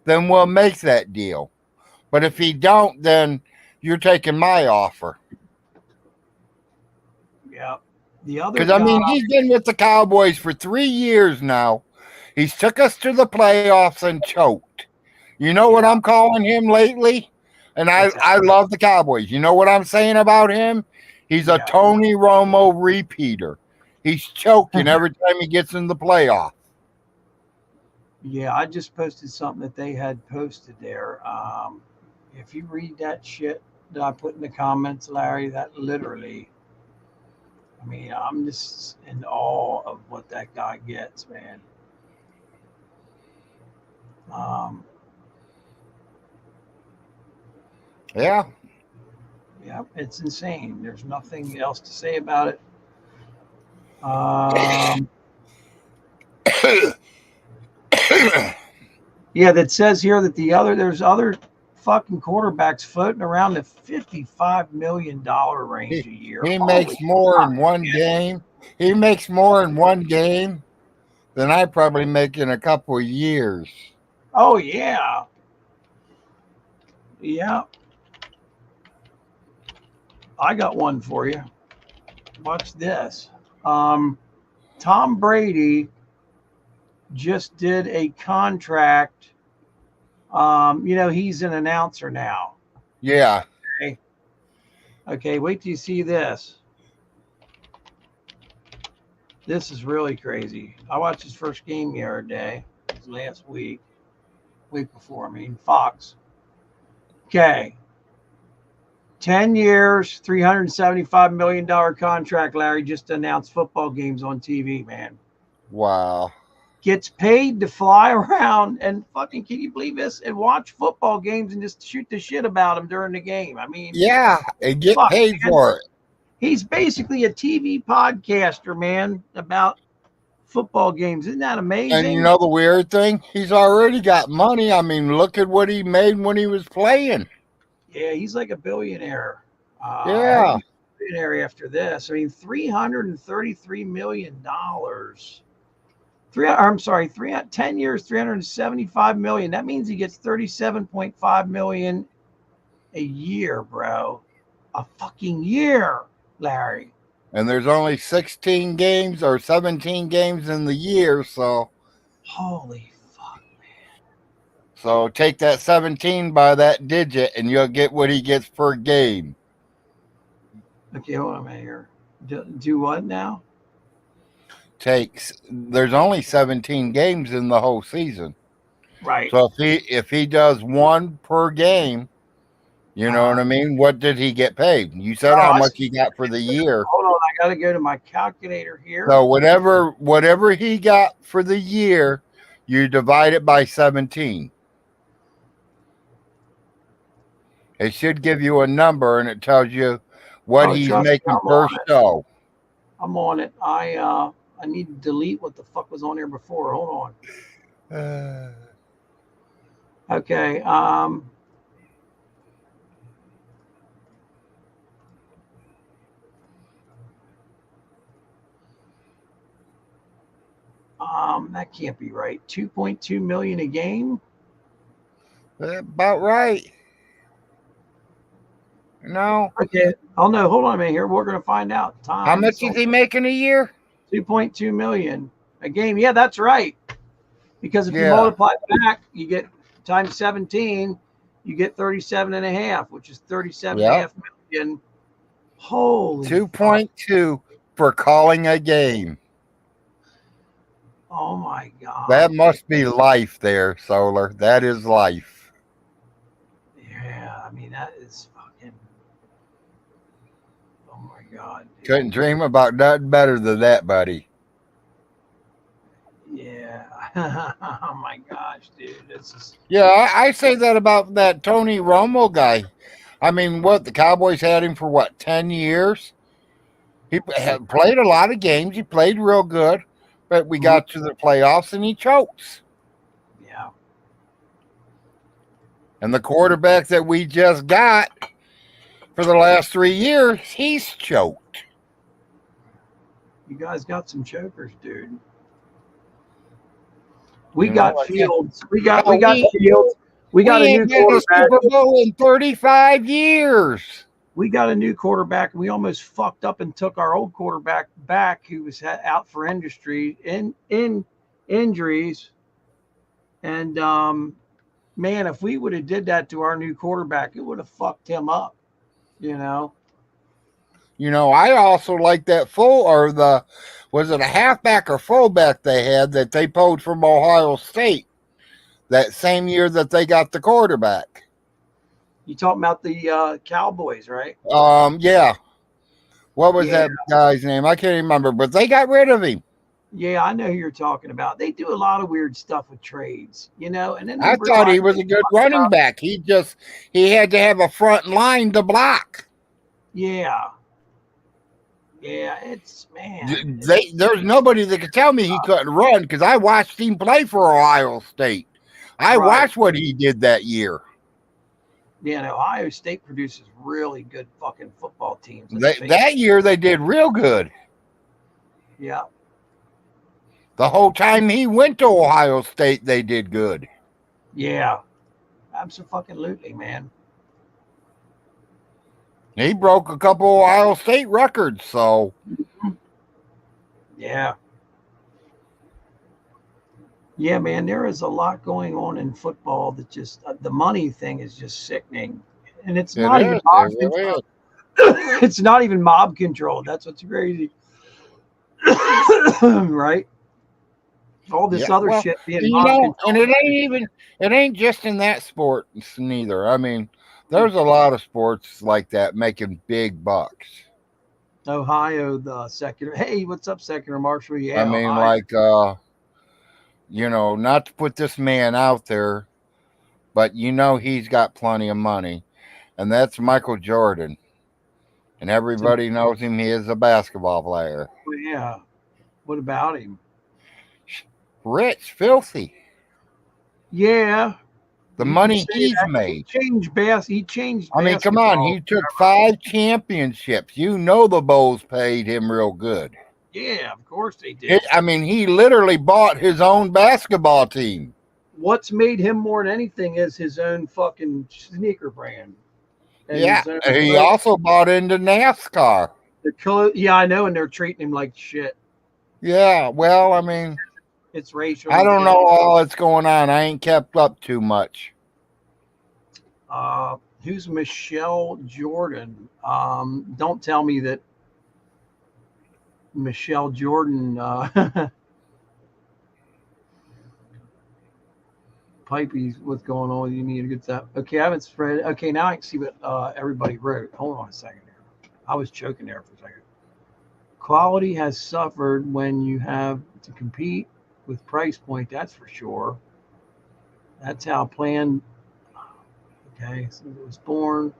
then we'll make that deal. But if he don't, then you're taking my offer. Yeah. The other Because, I mean, he's been with the Cowboys for 3 years now. He's took us to the playoffs and choked. You know what I'm calling him lately? And I love the Cowboys. You know what I'm saying about him? He's a Tony Romo repeater. He's choking every time he gets in the playoff. Yeah, I just posted something that they had posted there. If you read that shit that I put in the comments, Larry, that literally, I mean, I'm just in awe of what that guy gets, man. Yeah. Yeah, it's insane. There's nothing else to say about it. Yeah, that says here that there's other fucking quarterbacks floating around the $55 million range a year. He makes more in one game. He makes more in one game than I probably make in a couple of years. Oh, yeah. Yeah. I got one for you. Watch this. Tom Brady just did a contract. He's an announcer now. Yeah. Okay, wait till you see this. This is really crazy. I watched his first game the other day. It was last week. Week before, Fox. Okay. 10 years, $375 million contract, Larry, just announced football games on TV, man. Wow. Gets paid to fly around and fucking, can you believe this? And watch football games and just shoot the shit about them during the game. I mean, yeah, and get paid for it. He's basically a TV podcaster, man, about football games. Isn't that amazing? And you know the weird thing? He's already got money. I mean, look at what he made when he was playing. Yeah, he's like a billionaire. Yeah. Billionaire after this. I mean, $333 million. 10 years, $375 million. That means he gets $37.5 million a year, bro. A fucking year, Larry. And there's only 16 games or 17 games in the year, so. Holy fuck, man. So take that 17 by that digit and you'll get what he gets per game. Okay, hold on a minute here. Do what now? There's only 17 games in the whole season. Right. So if he does one per game, you know what I mean? What did he get paid? You said how much he got for the year. Hold on, I gotta go to my calculator here. So whatever he got for the year, you divide it by 17. It should give you a number and it tells you what he's making per show. I'm on it. I need to delete what the fuck was on here before. Hold on. Okay. That can't be right. 2.2 million a game. About right. No. Okay. Oh no. Hold on a minute here. We're gonna find out. How much is he making a year? 2.2 million a game. Yeah, that's right. Because if you multiply it back, you get times 17, you get 37 and a half, which is 37 and a half million. Holy 2.2 for calling a game. Oh my God. That must be life there, Solar. That is life. Yeah, I mean that is fucking oh my God. Dude. Couldn't dream about nothing better than that, buddy. Yeah. Oh my gosh, dude. This is I say that about that Tony Romo guy. I mean, the Cowboys had him for 10 years? He had played a lot of games. He played real good, but we got to the playoffs and he chokes. Yeah. And the quarterback that we just got for the last 3 years, he's choked. You guys got some chokers, dude. We got Fields. We got Fields. We got a new quarterback. Super Bowl in 35 years. We got a new quarterback. We almost fucked up and took our old quarterback back, who was out for injuries. And man, if we would have did that to our new quarterback, it would have fucked him up. You know. I also like that was it a halfback or fullback they had that they pulled from Ohio State that same year that they got the quarterback? You talking about the Cowboys, right? Yeah. What was that guy's name? I can't remember, but they got rid of him. Yeah, I know who you're talking about. They do a lot of weird stuff with trades, and then I thought he was a good running back. He had to have a front line to block. Yeah. Yeah, it's man. There's nobody that could tell me he couldn't run because I watched him play for Ohio State. I watched what he did that year. Yeah, and Ohio State produces really good fucking football teams. That year they did real good. Yeah. The whole time he went to Ohio State, they did good. Yeah. Absolutely, man. He broke a couple Ohio State records, so. Yeah. Yeah, man, there is a lot going on in football that just, the money thing is just sickening. And it's not even mob control. It's not even mob control. That's what's crazy. Right? All this other shit being mob control. And it ain't just in that sport neither. I mean, there's a lot of sports like that making big bucks. Ohio, the secular. Hey, what's up, Secular Marshall? Yeah, I mean, Ohio. Not to put this man out there, but he's got plenty of money, and that's Michael Jordan. And everybody knows him. He is a basketball player. Well, yeah. What about him? Rich, filthy. Yeah. The money he's made. He changed. I mean, come on. He took 5 championships. The Bulls paid him real good. Yeah, of course they did. He literally bought his own basketball team. What's made him more than anything is his own fucking sneaker brand. And he also bought into NASCAR. Yeah, I know, and they're treating him like shit. Yeah, well, it's racial. I don't know all that's going on. I ain't kept up too much. Who's Michelle Jordan? Don't tell me that Michelle Jordan Pipey's what's going on. You need to get that. Okay, I haven't spread. Okay, now I can see what everybody wrote. Hold on a second here. I was choking there for a second. Quality has suffered when you have to compete with price point, that's for sure. That's how planned. Okay, so it was born,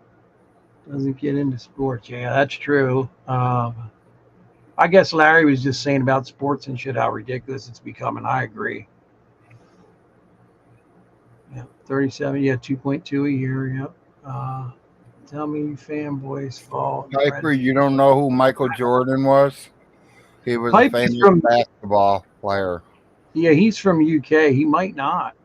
doesn't get into sports. Yeah, that's true. I guess Larry was just saying about sports and shit, how ridiculous it's becoming. I agree. Yeah, 37. Yeah, 2.2 a year. Yep. Tell me, fanboys fall. Piper, you don't know who Michael Jordan was? He was a famous basketball player. Yeah, he's from UK. He might not.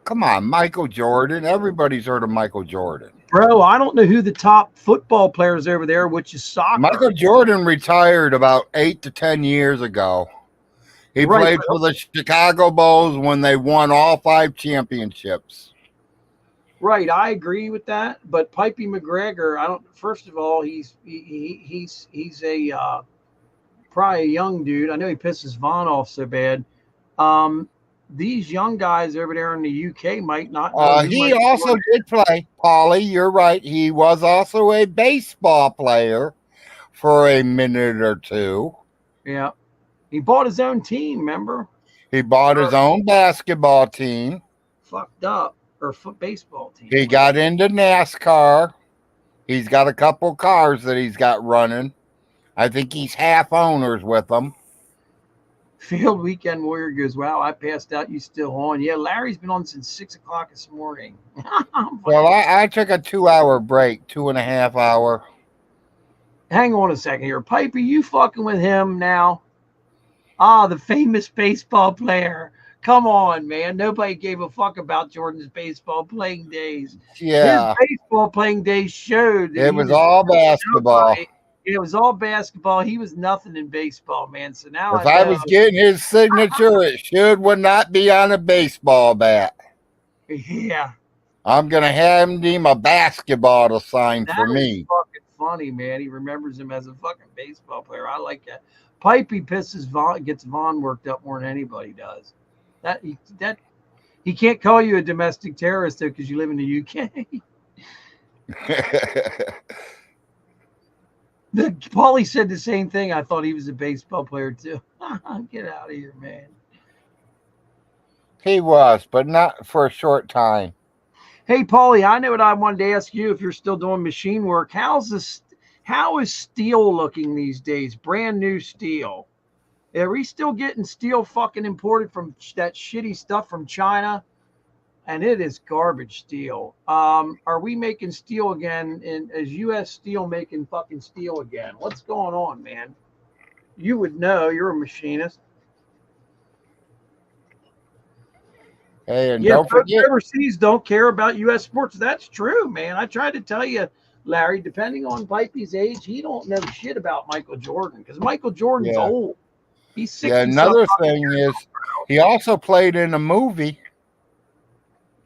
Come on, Michael Jordan. Everybody's heard of Michael Jordan. Bro, I don't know who the top football players over there, which is soccer. Michael Jordan retired about 8 to 10 years ago. He played for the Chicago Bulls when they won all 5 championships. Right, I agree with that. But Pipey McGregor, I don't. First of all, he's a probably a young dude. I know he pisses Vaughn off so bad. These young guys over there in the UK might not. He also did play. Paulie, you're right. He was also a baseball player for a minute or two. Yeah, he bought his own team. Remember? He bought his own basketball team. Fucked up. Or baseball team. He got into NASCAR. He's got a couple cars that he's got running. I think he's half owners with them. Field Weekend Warrior goes, wow, I passed out. You still on? Yeah, Larry's been on since 6 o'clock this morning. Well, I took a 2 hour break, 2.5 hour. Hang on a second here. Piper, you fucking with him now? Ah, the famous baseball player. Come on, man. Nobody gave a fuck about Jordan's baseball playing days. Yeah. His baseball playing days showed that It he was was all basketball. nobody. It was all basketball. He was nothing in baseball, man. So now If I I know. was getting his signature, it would not be on a baseball bat. Yeah. I'm going to hand him a basketball to sign That for is me. fucking funny, man. He remembers him as a fucking baseball player. I like that. Pipey pisses Vaughn, gets Vaughn worked up more than anybody does. That he can't call you a domestic terrorist though because you live in the UK. Paulie said the same thing. I thought he was a baseball player too. Get out of here, man. He was, but not for a short time. Hey, Paulie, I know what I wanted to ask you if you're still doing machine work. How is steel looking these days? Brand new steel. Are we still getting steel fucking imported from that shitty stuff from China? And it is garbage steel. Are we making steel again? And is U.S. Steel making fucking steel again? What's going on, man? You would know. You're a machinist. Hey, and Yeah, don't folks forget. overseas don't care about U.S. sports. That's true, man. I tried to tell you, Larry, depending on Pipey's age, he don't know shit about Michael Jordan because Michael Jordan's old. He's 60 Yeah, another thing is he also played in a movie.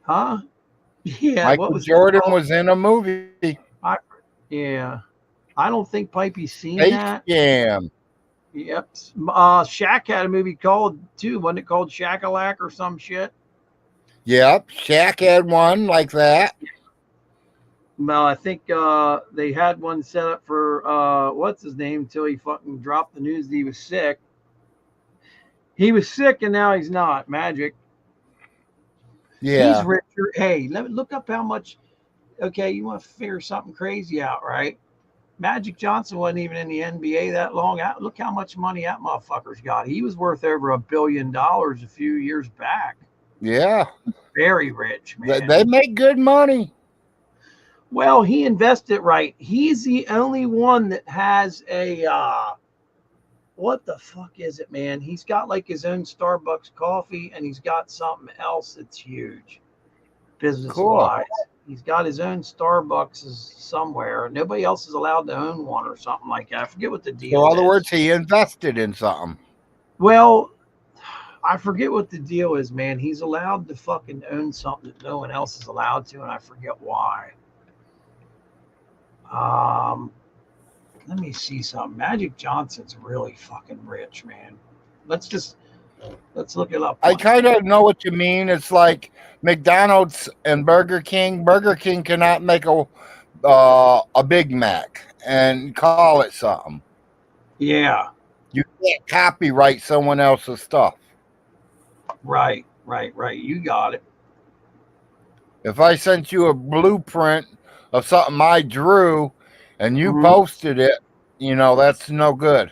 Huh? Yeah. Michael What was Jordan was in a movie. Yeah. I don't think Pipey's seen Space that. Jam. Yep. Shaq had a movie called too. Wasn't it called Shack-a-Lack or some shit? Yep. Shaq had one like that. Well, I think they had one set up for what's his name until he fucking dropped the news that he was sick. He was sick and now he's not. Magic. Yeah. He's richer. Hey, let me look up how much. Okay, you want to figure something crazy out, right? Magic Johnson wasn't even in the NBA that long. Look how much money that motherfucker's got. He was worth over $1 billion a few years back. Yeah. Very rich, man. They make good money. Well, he invested right. He's the only one that has a what the fuck is it, man? He's got like his own Starbucks coffee and he's got something else that's huge business wise. He's got his own Starbucks somewhere. Nobody else is allowed to own one or something like that. I forget what the deal is. So in other words, he invested in something. Well, I forget what the deal is, man. He's allowed to fucking own something that no one else is allowed to, and I forget why. Let me see something. Magic Johnson's really fucking rich, man. Let's look it up. I kind of know what you mean. It's like McDonald's and Burger King. Burger King cannot make a Big Mac and call it something. Yeah. You can't copyright someone else's stuff. Right. You got it. If I sent you a blueprint of something I drew and you posted it, that's no good.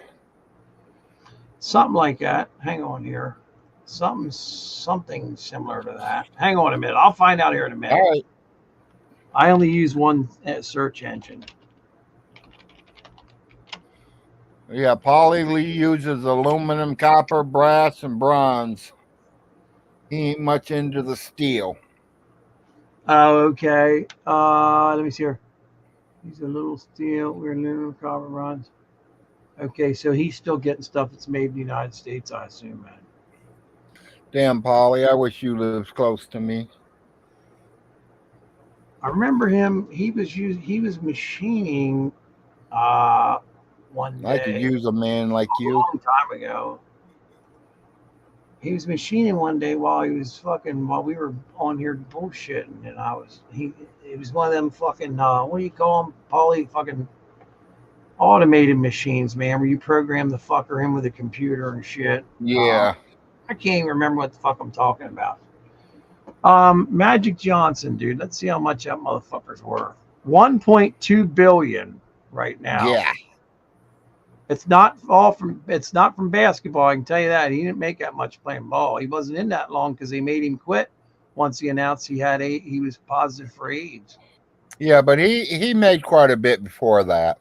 Something like that. Hang on here. Something similar to that. Hang on a minute. I'll find out here in a minute. All right. I only use one search engine. Yeah, Paulie Lee uses aluminum, copper, brass, and bronze. He ain't much into the steel. Oh, okay. Let me see here. He's a little steel. We're aluminum, copper, bronze. Okay, so he's still getting stuff that's made in the United States, I assume, man. Damn, Paulie, I wish you lived close to me. I remember him. He was machining one day. I could use a man like you. A long time ago. He was machining one day while we were on here bullshitting, and it was one of them fucking what do you call them, Paulie? Fucking automated machines, man, where you program the fucker in with a computer and shit. Yeah. I can't even remember what the fuck I'm talking about. Magic Johnson, dude. Let's see how much that motherfucker's worth. $1.2 billion right now. Yeah. It's not from basketball. I can tell you that. He didn't make that much playing ball. He wasn't in that long because they made him quit once he announced he was positive for AIDS. Yeah, but he made quite a bit before that.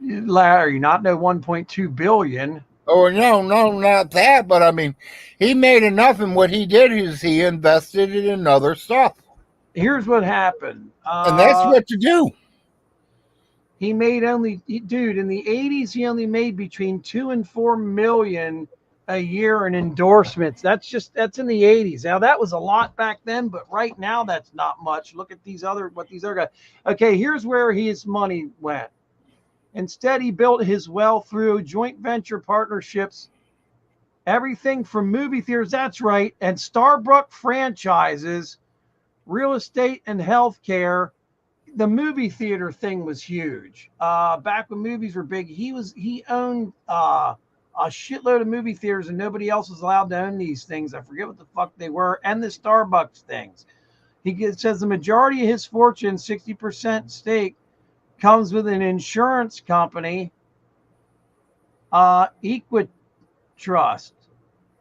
Larry, not no 1.2 billion. Oh no, not that. But I mean, he made enough, and what he did is he invested it in other stuff. Here's what happened. And that's what to do. He made in the 80s, he only made between 2 and 4 million a year in endorsements. That's in the 80s. Now that was a lot back then, but right now that's not much. Look at these other guys. Okay, here's where his money went. Instead, he built his wealth through joint venture partnerships, everything from movie theaters, that's right, and Starbucks franchises, real estate, and healthcare. The movie theater thing was huge. Back when movies were big, he owned a shitload of movie theaters, and nobody else was allowed to own these things. I forget what the fuck they were, and the Starbucks things. It says the majority of his fortune, 60% stake, comes with an insurance company, Equitrust,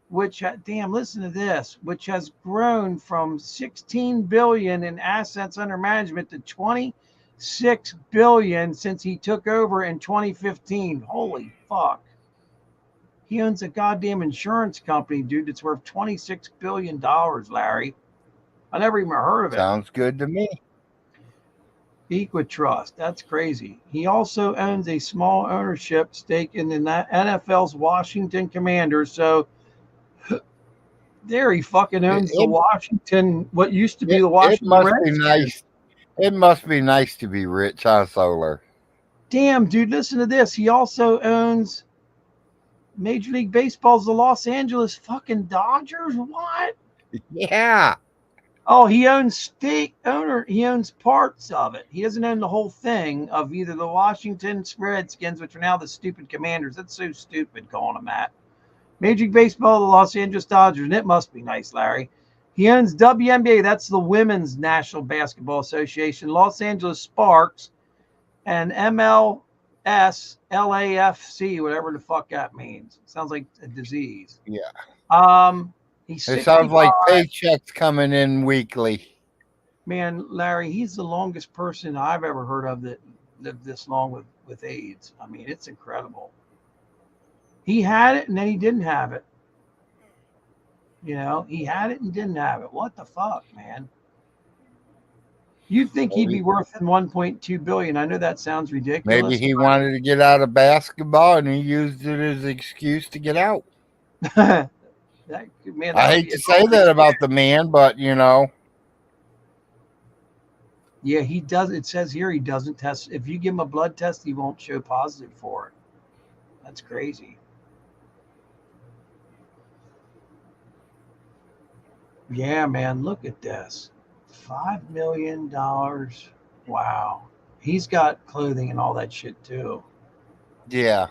which, listen to this, which has grown from 16 billion in assets under management to 26 billion since he took over in 2015. Holy fuck. He owns a goddamn insurance company, dude, that's worth $26 billion, Larry. I never even heard of it. Sounds good to me. Equitrust. That's crazy. He also owns a small ownership stake in the NFL's Washington Commanders. So there he fucking owns the Washington, what used to be the Washington Redskins. Nice. It must be nice to be rich, huh, Solar? Damn, dude, listen to this. He also owns Major League Baseball's the Los Angeles fucking Dodgers. What? Yeah. Oh, he owns he owns parts of it. He doesn't own the whole thing of either the Washington Redskins, which are now the stupid Commanders. That's so stupid calling them that. Major League Baseball, the Los Angeles Dodgers, and it must be nice, Larry. He owns WNBA, that's the Women's National Basketball Association, Los Angeles Sparks, and MLS LAFC, whatever the fuck that means. Sounds like a disease. Yeah. He's it sounds like paychecks coming in weekly. Man, Larry, he's the longest person I've ever heard of that lived this long with AIDS. I mean, it's incredible. He had it and then he didn't have it. You know, he had it and didn't have it. What the fuck, man? You'd think he'd be worth $1.2 billion. I know that sounds ridiculous. Maybe he wanted to get out of basketball and he used it as an excuse to get out. I hate to say that about the man, but you know. Yeah, he does. It says here he doesn't test. If you give him a blood test, he won't show positive for it. That's crazy. Yeah, man, look at this. $5 million. Wow. He's got clothing and all that shit too. Yeah.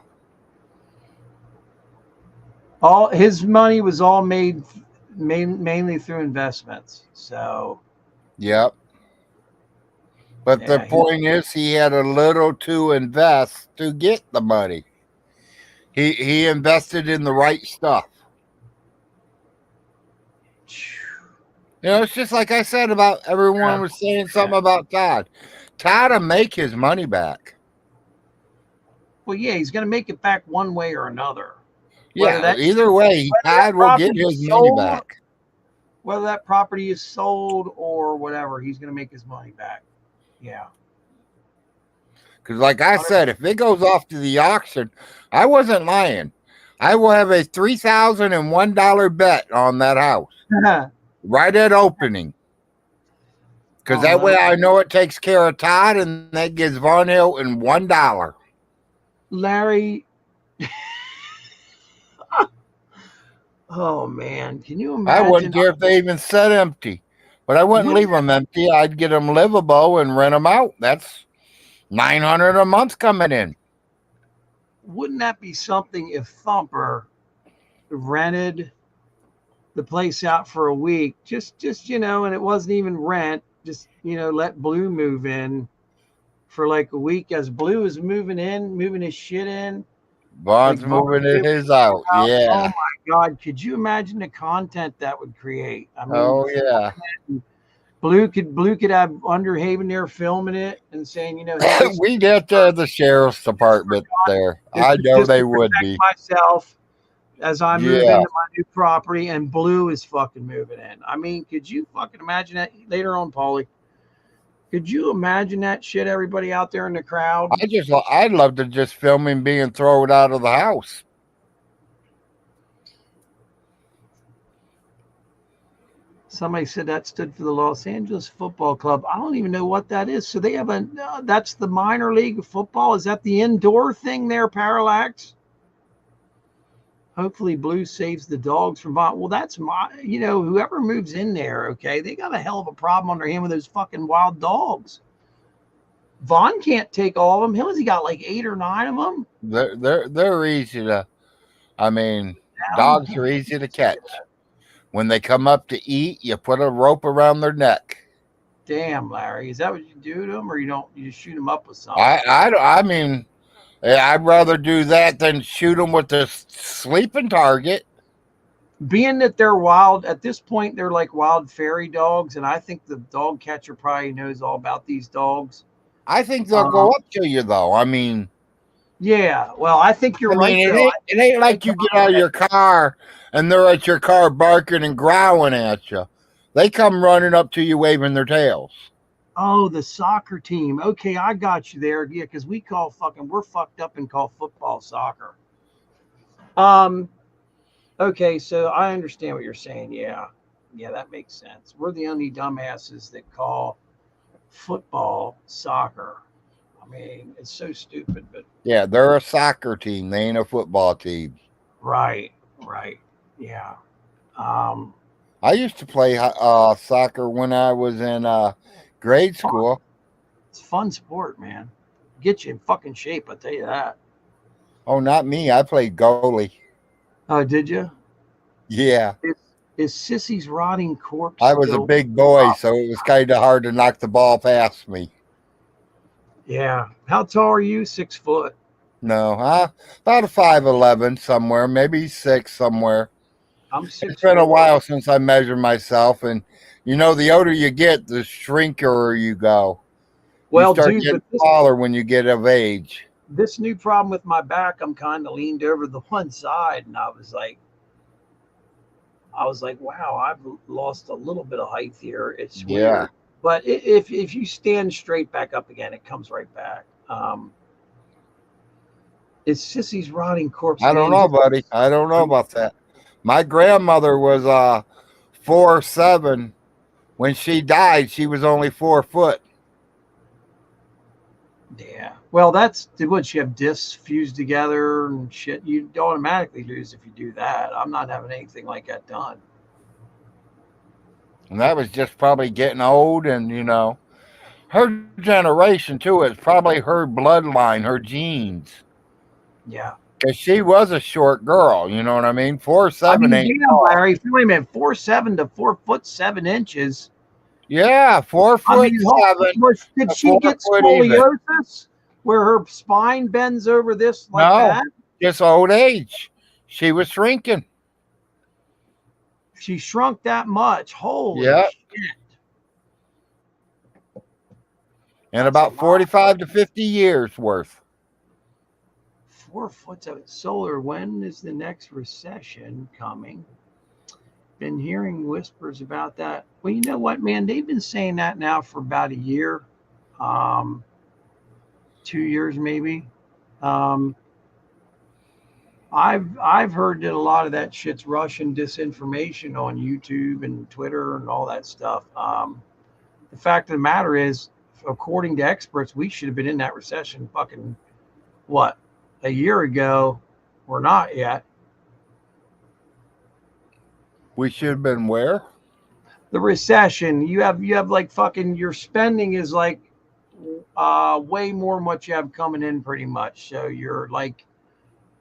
All his money was all made mainly through investments. So. Yep. But the point is, he had a little to invest to get the money. He invested in the right stuff. You know, it's just like I said about everyone was saying something about Todd. Todd will make his money back. Well, yeah, he's going to make it back one way or another. Yeah, either way, Todd will get his money back. Whether that property is sold or whatever, he's going to make his money back. Yeah. Because like I said, if it goes off to the auction, I wasn't lying. I will have a $3,001 bet on that house. Right at opening. Because that way I know it takes care of Todd and that gives Vaughn Helton $1. Larry. Oh, man. Can you imagine? I wouldn't care if they even said empty. But I wouldn't leave them empty. I'd get them livable and rent them out. That's $900 a month coming in. Wouldn't that be something if Thumper rented the place out for a week, just you know, and it wasn't even rent, just, you know, let Blue move in for like a week as Blue is moving his shit in. Vaughn's Like Vaughn moving his out. out. Yeah. Oh my God! Could you imagine the content that would create? I mean, Oh yeah. Blue could have Underhaven there filming it and saying, hey, this, We get the sheriff's department there. this I is know just they to would protect be. myself as I move Yeah. into my new property, and Blue is fucking moving in. I mean, could you fucking imagine that later on, Paulie? Could you imagine that shit? Everybody out there in the crowd. I'd love to just film him being thrown out of the house. Somebody said that stood for the Los Angeles Football Club. I don't even know what that is. So they have that's the minor league of football. Is that the indoor thing there, Parallax? Hopefully Blue saves the dogs from Vaughn. Well, that's whoever moves in there, okay, they got a hell of a problem under him with those fucking wild dogs. Vaughn can't take all of them. He got like 8 or 9 of them. They're easy to. I mean, dogs are easy to catch. When they come up to eat, you put a rope around their neck. Damn, Larry, is that what you do to them, or you don't? You just shoot them up with something? I mean, I'd rather do that than shoot them with the sleeping target. Being that they're wild at this point, they're like wild fairy dogs, and I think the dog catcher probably knows all about these dogs. I think they'll go up to you, though. I mean, yeah. Well, I think you're right. It ain't like you get out of your car and they're at your car barking and growling at you. They come running up to you, waving their tails. Oh, the soccer team. Okay, I got you there. Yeah, because we're fucked up and call football soccer. Okay, so I understand what you're saying. Yeah, that makes sense. We're the only dumbasses that call football soccer. I mean, it's so stupid, but yeah, they're a soccer team. They ain't a football team. Right. Yeah. I used to play soccer when I was in grade school. It's a fun sport, man. Get you in fucking shape, I tell you that. Oh, not me. I played goalie. Oh, did you? Yeah. Is Sissy's rotting corpse? I was a big boy, so it was kind of hard to knock the ball past me. Yeah. How tall are you? 6 foot? No, about a 5'11" somewhere, maybe 6 somewhere. I'm 6. It's been a while since I measured myself, and the older you get, the shrinker you go. Well, you start getting smaller when you get of age. This new problem with my back, I'm kind of leaned over the one side, and I was like, wow, I've lost a little bit of height here. It's weird. But if you stand straight back up again, it comes right back. It's Sissy's rotting corpse. I don't know, buddy. I don't know about that. My grandmother was 4'7". When she died, she was only 4 foot. Yeah. Well, that's what you have discs fused together and shit. You automatically lose if you do that. I'm not having anything like that done. And that was just probably getting old, and her generation too. It's probably her bloodline, her genes. Yeah. Because she was a short girl, you know what I mean? 4'7" ain't tall. Larry, wait a minute, 4'7" to 4'7". Yeah, 4'7". Did she get scoliosis where her spine bends over this like that? Just old age. She was shrinking. She shrunk that much. Holy shit. And about 45 to 50 years worth. 4 foot of it. Solar, when is the next recession coming? Been hearing whispers about that. Well, you know what, man? They've been saying that now for about a year, 2 years maybe. I've heard that a lot of that shit's Russian disinformation on YouTube and Twitter and all that stuff. The fact of the matter is, according to experts, we should have been in that recession fucking a year ago. We're not yet. We should have been where? The recession. You have like fucking your spending is like way more than what you have coming in pretty much. So you're like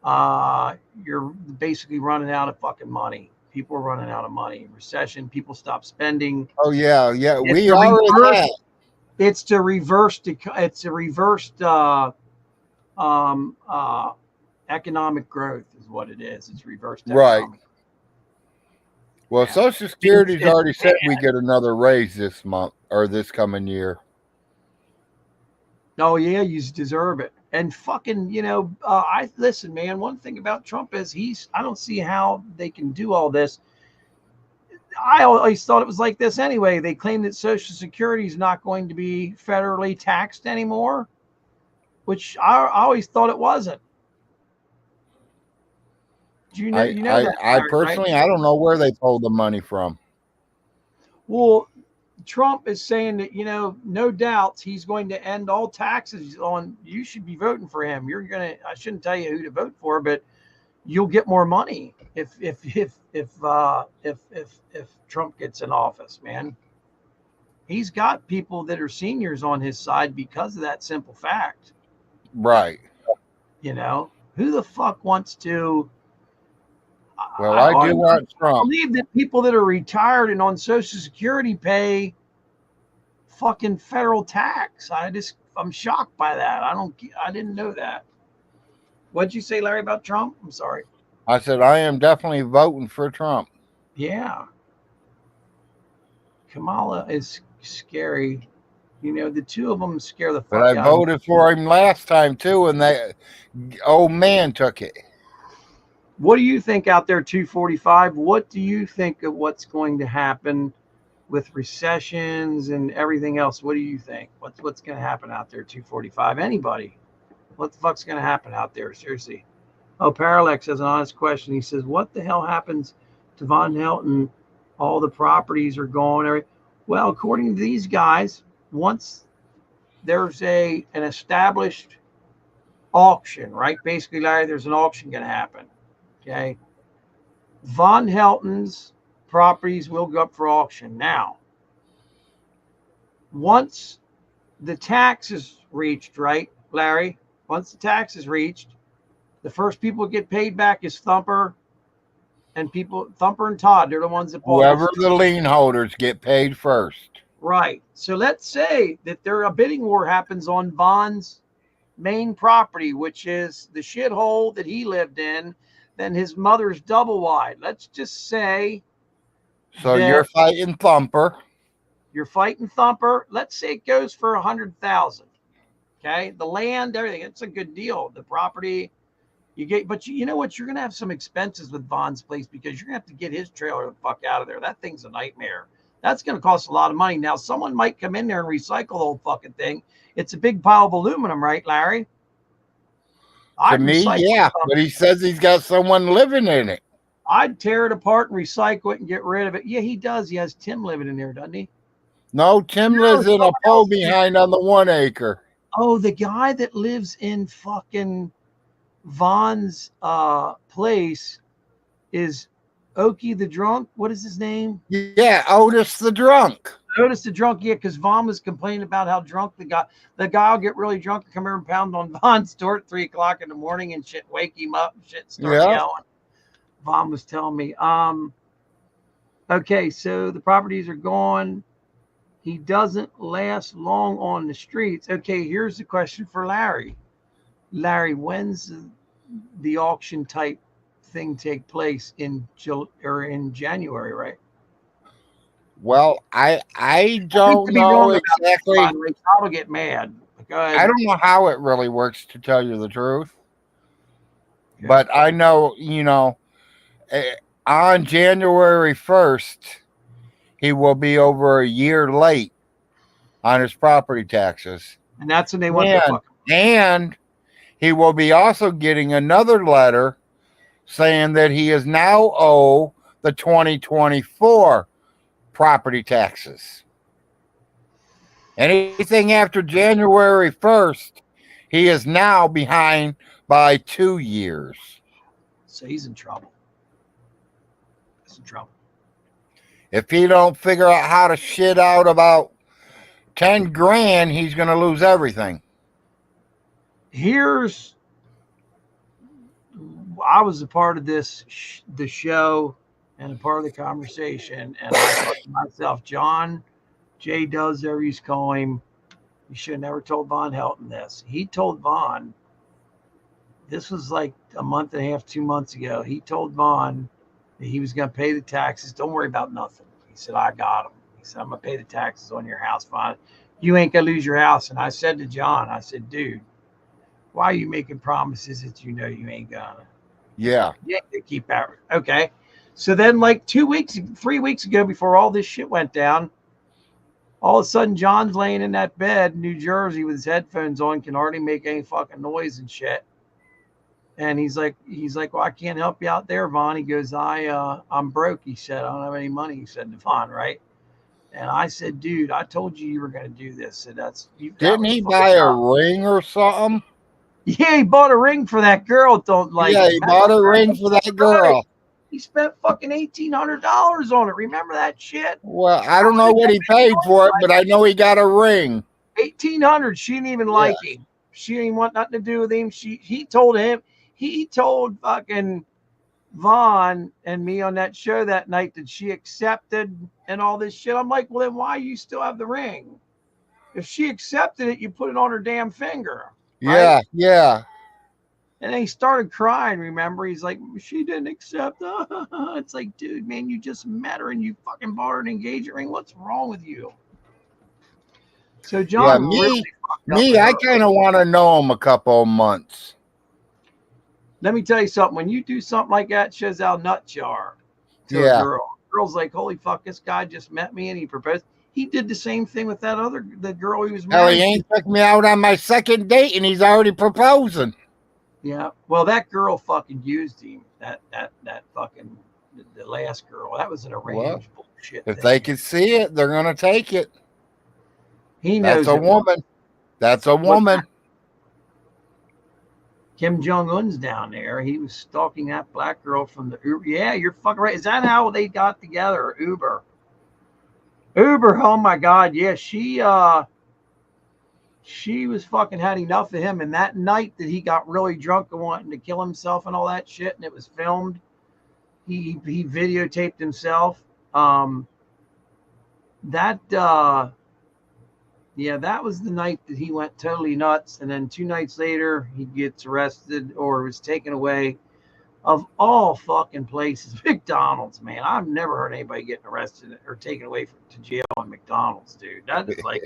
you're basically running out of fucking money. People are running out of money. Recession, people stop spending. Oh yeah. We are in that. It's a reversed Economic growth is what it is. It's reversed Right. economic. Well, Yeah. Social Security's It's already said bad. we get another raise this month or this coming year. Oh yeah, you deserve it. And fucking, I listen, man. One thing about Trump is I don't see how they can do all this. I always thought it was like this anyway. They claim that Social Security is not going to be federally taxed anymore, which I always thought it wasn't. Do you know? You know that, I Larry, personally, right? I don't know where they pulled the money from. Well, Trump is saying that, no doubts he's going to end all taxes on. You should be voting for him. I shouldn't tell you who to vote for, but you'll get more money if Trump gets in office, man. He's got people that are seniors on his side because of that simple fact. Right. Who the fuck wants to? Well, I do want Trump. I believe that people that are retired and on Social Security pay fucking federal tax. I'm shocked by that. I didn't know that. What'd you say, Larry, about Trump? I'm sorry. I said I am definitely voting for Trump. Yeah. Kamala is scary. The two of them scare the fuck But I out voted of me. for him last time too, and that old man took it. What do you think out there, 245? What do you think of what's going to happen with recessions and everything else? What do you think? What's going to happen out there, 245? Anybody? What the fuck's going to happen out there? Seriously. Oh, Parallax has an honest question. He says, what the hell happens to Vaughn Helton? All the properties are gone. Well, according to these guys, once there's an established auction, right? Basically, Larry, there's an auction going to happen. Okay. Vaughn Helton's properties will go up for auction. Now, once the tax is reached, right, Larry? Once the tax is reached, the first people to get paid back is Thumper and Todd. They're the ones that bought Whoever the lien holders get paid first. Right. So let's say that a bidding war happens on Vaughn's main property, which is the shithole that he lived in, then his mother's double wide. Let's just say. So you're fighting Thumper. You're fighting Thumper. Let's say it goes for 100,000. Okay. The land, everything. It's a good deal. The property you get, but you know what? You're going to have some expenses with Vaughn's place because you're going to have to get his trailer the fuck out of there. That thing's a nightmare. That's going to cost a lot of money. Now, someone might come in there and recycle the whole fucking thing. It's a big pile of aluminum, right, Larry? To me, yeah. But he says he's got someone living in it. I'd tear it apart and recycle it and get rid of it. Yeah, he does. He has Tim living in there, doesn't he? No, Tim lives in a pole behind on the 1 acre. Oh, the guy that lives in fucking Vaughn's place is Okie the drunk. What is his name? Yeah, Otis the drunk. Otis the drunk. Yeah, because Vaughn was complaining about how drunk the guy will get really drunk and come here and pound on Vaughn's door at 3 o'clock in the morning and shit, wake him up and shit, start yelling. Vaughn was telling me. Okay, so the properties are gone. He doesn't last long on the streets. Okay, here's the question for Larry. Larry, when's the auction type thing take place in January, right? Well, I don't know exactly. I'll get mad. I don't know how it really works, to tell you the truth. Okay. But I know, on January 1st, he will be over a year late on his property taxes. And that's when they want the fuck. And he will be also getting another letter saying that he is now owe the 2024 property taxes. Anything after January 1st, he is now behind by 2 years. So he's in trouble. He's in trouble. If he don't figure out how to shit out about 10 grand, he's going to lose everything. I was a part of the show and a part of the conversation, and I thought to myself, John J. does there, he's calling him. You should have never told Vaughn Helton this. He told Vaughn this was like a month and a half, 2 months ago. He told Vaughn that he was going to pay the taxes. Don't worry about nothing. He said, I got him. He said, I'm going to pay the taxes on your house, Vaughn. You ain't going to lose your house. And I said to John, I said, dude, why are you making promises that you know you ain't going to? Yeah. Yeah, keep that. Okay. So then, like 3 weeks ago, before all this shit went down, all of a sudden, John's laying in that bed in New Jersey with his headphones on, can hardly make any fucking noise and shit. And he's like, well, I can't help you out there, Vaughn. He goes, I'm broke. He said, I don't have any money. He said to Vaughn, right? And I said, dude, I told you were going to do this. So Didn't he buy a ring or something? Yeah, he bought a ring for that girl. Don't like. Yeah, he bought a ring for that girl. He spent fucking $1,800 on it. Remember that shit? Well, I don't know what he paid for it, but I know he got a ring. $1,800. She didn't even like him. She didn't want nothing to do with him. He told fucking Vaughn and me on that show that night that she accepted and all this shit. I'm like, well, then why you still have the ring? If she accepted it, you put it on her damn finger. Yeah, right? yeah. And then he started crying, remember? He's like, she didn't accept. It's like, dude, man, you just met her and you fucking bought her an engagement ring. What's wrong with you? So John, I kind of want to know him a couple of months. Let me tell you something. When you do something like that, it shows how nuts you are to a girl. Girl's like, holy fuck, this guy just met me and he proposed. He did the same thing with the girl he was married. Hell, he ain't took me out on my second date and he's already proposing. Yeah. Well, that girl fucking used him. That fucking the last girl. That was an arranged bullshit. If they can see it, they're gonna take it. He knows. That's a woman. That's a woman. Kim Jong-un's down there. He was stalking that black girl from the Uber. Yeah, you're fucking right. Is that how they got together? Uber. Oh my God. Yeah, she was fucking had enough of him. And that night that he got really drunk and wanting to kill himself and all that shit, and it was filmed. He videotaped himself. That was the night that he went totally nuts. And then 2 nights later, he gets arrested or was taken away. Of all fucking places, McDonald's, man. I've never heard anybody getting arrested or taken away to jail on McDonald's, dude. That is like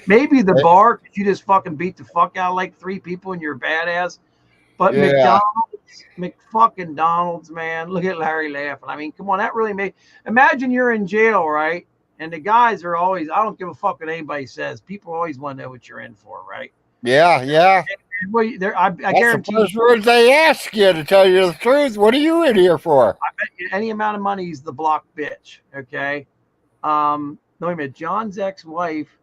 maybe the bar, because you just fucking beat the fuck out of like 3 people and you're a badass. But McDonald's, man. Look at Larry laughing. I mean, come on, that really made. Imagine you're in jail, right? And the guys are always, I don't give a fuck what anybody says. People always want to know what you're in for, right? Yeah, yeah. Well, I guarantee the first words they ask you, to tell you the truth. What are you in here for? I bet you any amount of money is the block bitch. Okay. No, wait a minute. John's ex-wife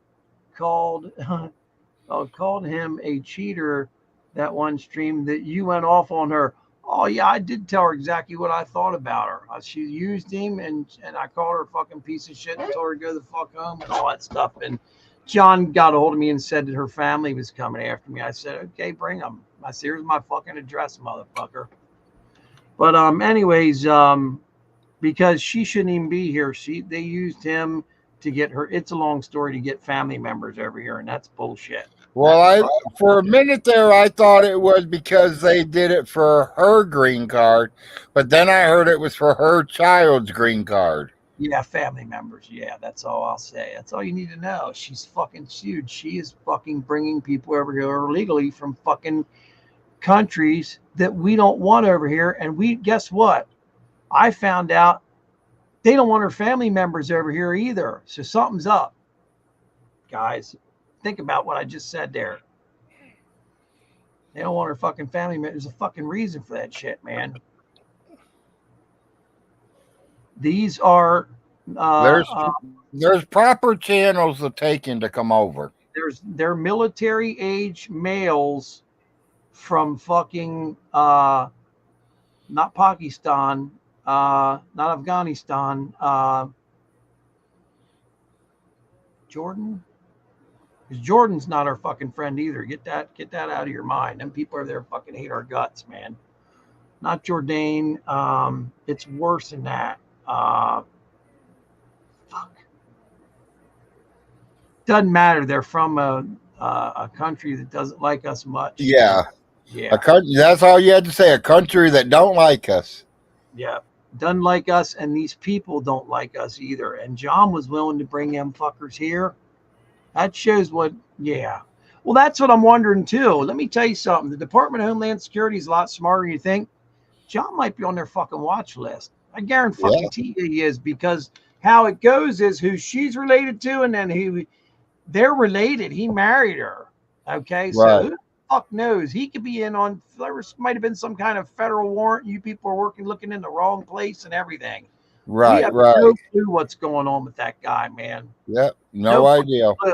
called him a cheater that one stream that you went off on her. Oh yeah, I did tell her exactly what I thought about her. She used him and I called her a fucking piece of shit and told her to go the fuck home and all that stuff. And John got a hold of me and said that her family was coming after me. I said, okay, bring them. I said, here's my fucking address, motherfucker. But anyways, because she shouldn't even be here. They used him to get her. It's a long story to get family members over here, and that's bullshit. Well, for a minute there, I thought it was because they did it for her green card, but then I heard it was for her child's green card. Yeah, family members. Yeah, that's all I'll say. That's all you need to know. She's fucking huge. She is fucking bringing people over here illegally from fucking countries that we don't want over here. And guess what? I found out they don't want her family members over here either. So something's up, guys. Think about what I just said there. They don't want her fucking family members. There's a fucking reason for that shit, man. These are there's proper channels to taking to come over. They're military age males from fucking not Pakistan, not Afghanistan, Jordan. Because Jordan's not our fucking friend either. Get that out of your mind. Them people are there fucking hate our guts, man. Not Jordan. It's worse than that. Fuck. Doesn't matter. They're from a country that doesn't like us much. Yeah. Yeah. That's all you had to say. A country that don't like us. Yeah. Doesn't like us, and these people don't like us either. And John was willing to bring them fuckers here. That shows what, yeah. Well, that's what I'm wondering too. Let me tell you something. The Department of Homeland Security is a lot smarter than you think. John might be on their fucking watch list. I guarantee you he is, because how it goes is who she's related to, and then they're related. He married her. Okay, so Right. who the fuck knows? He could be in on. There might have been some kind of federal warrant. You people are looking in the wrong place and everything. We Right. have Right. no clue what's going on with that guy, man. Yep. No idea. Clue.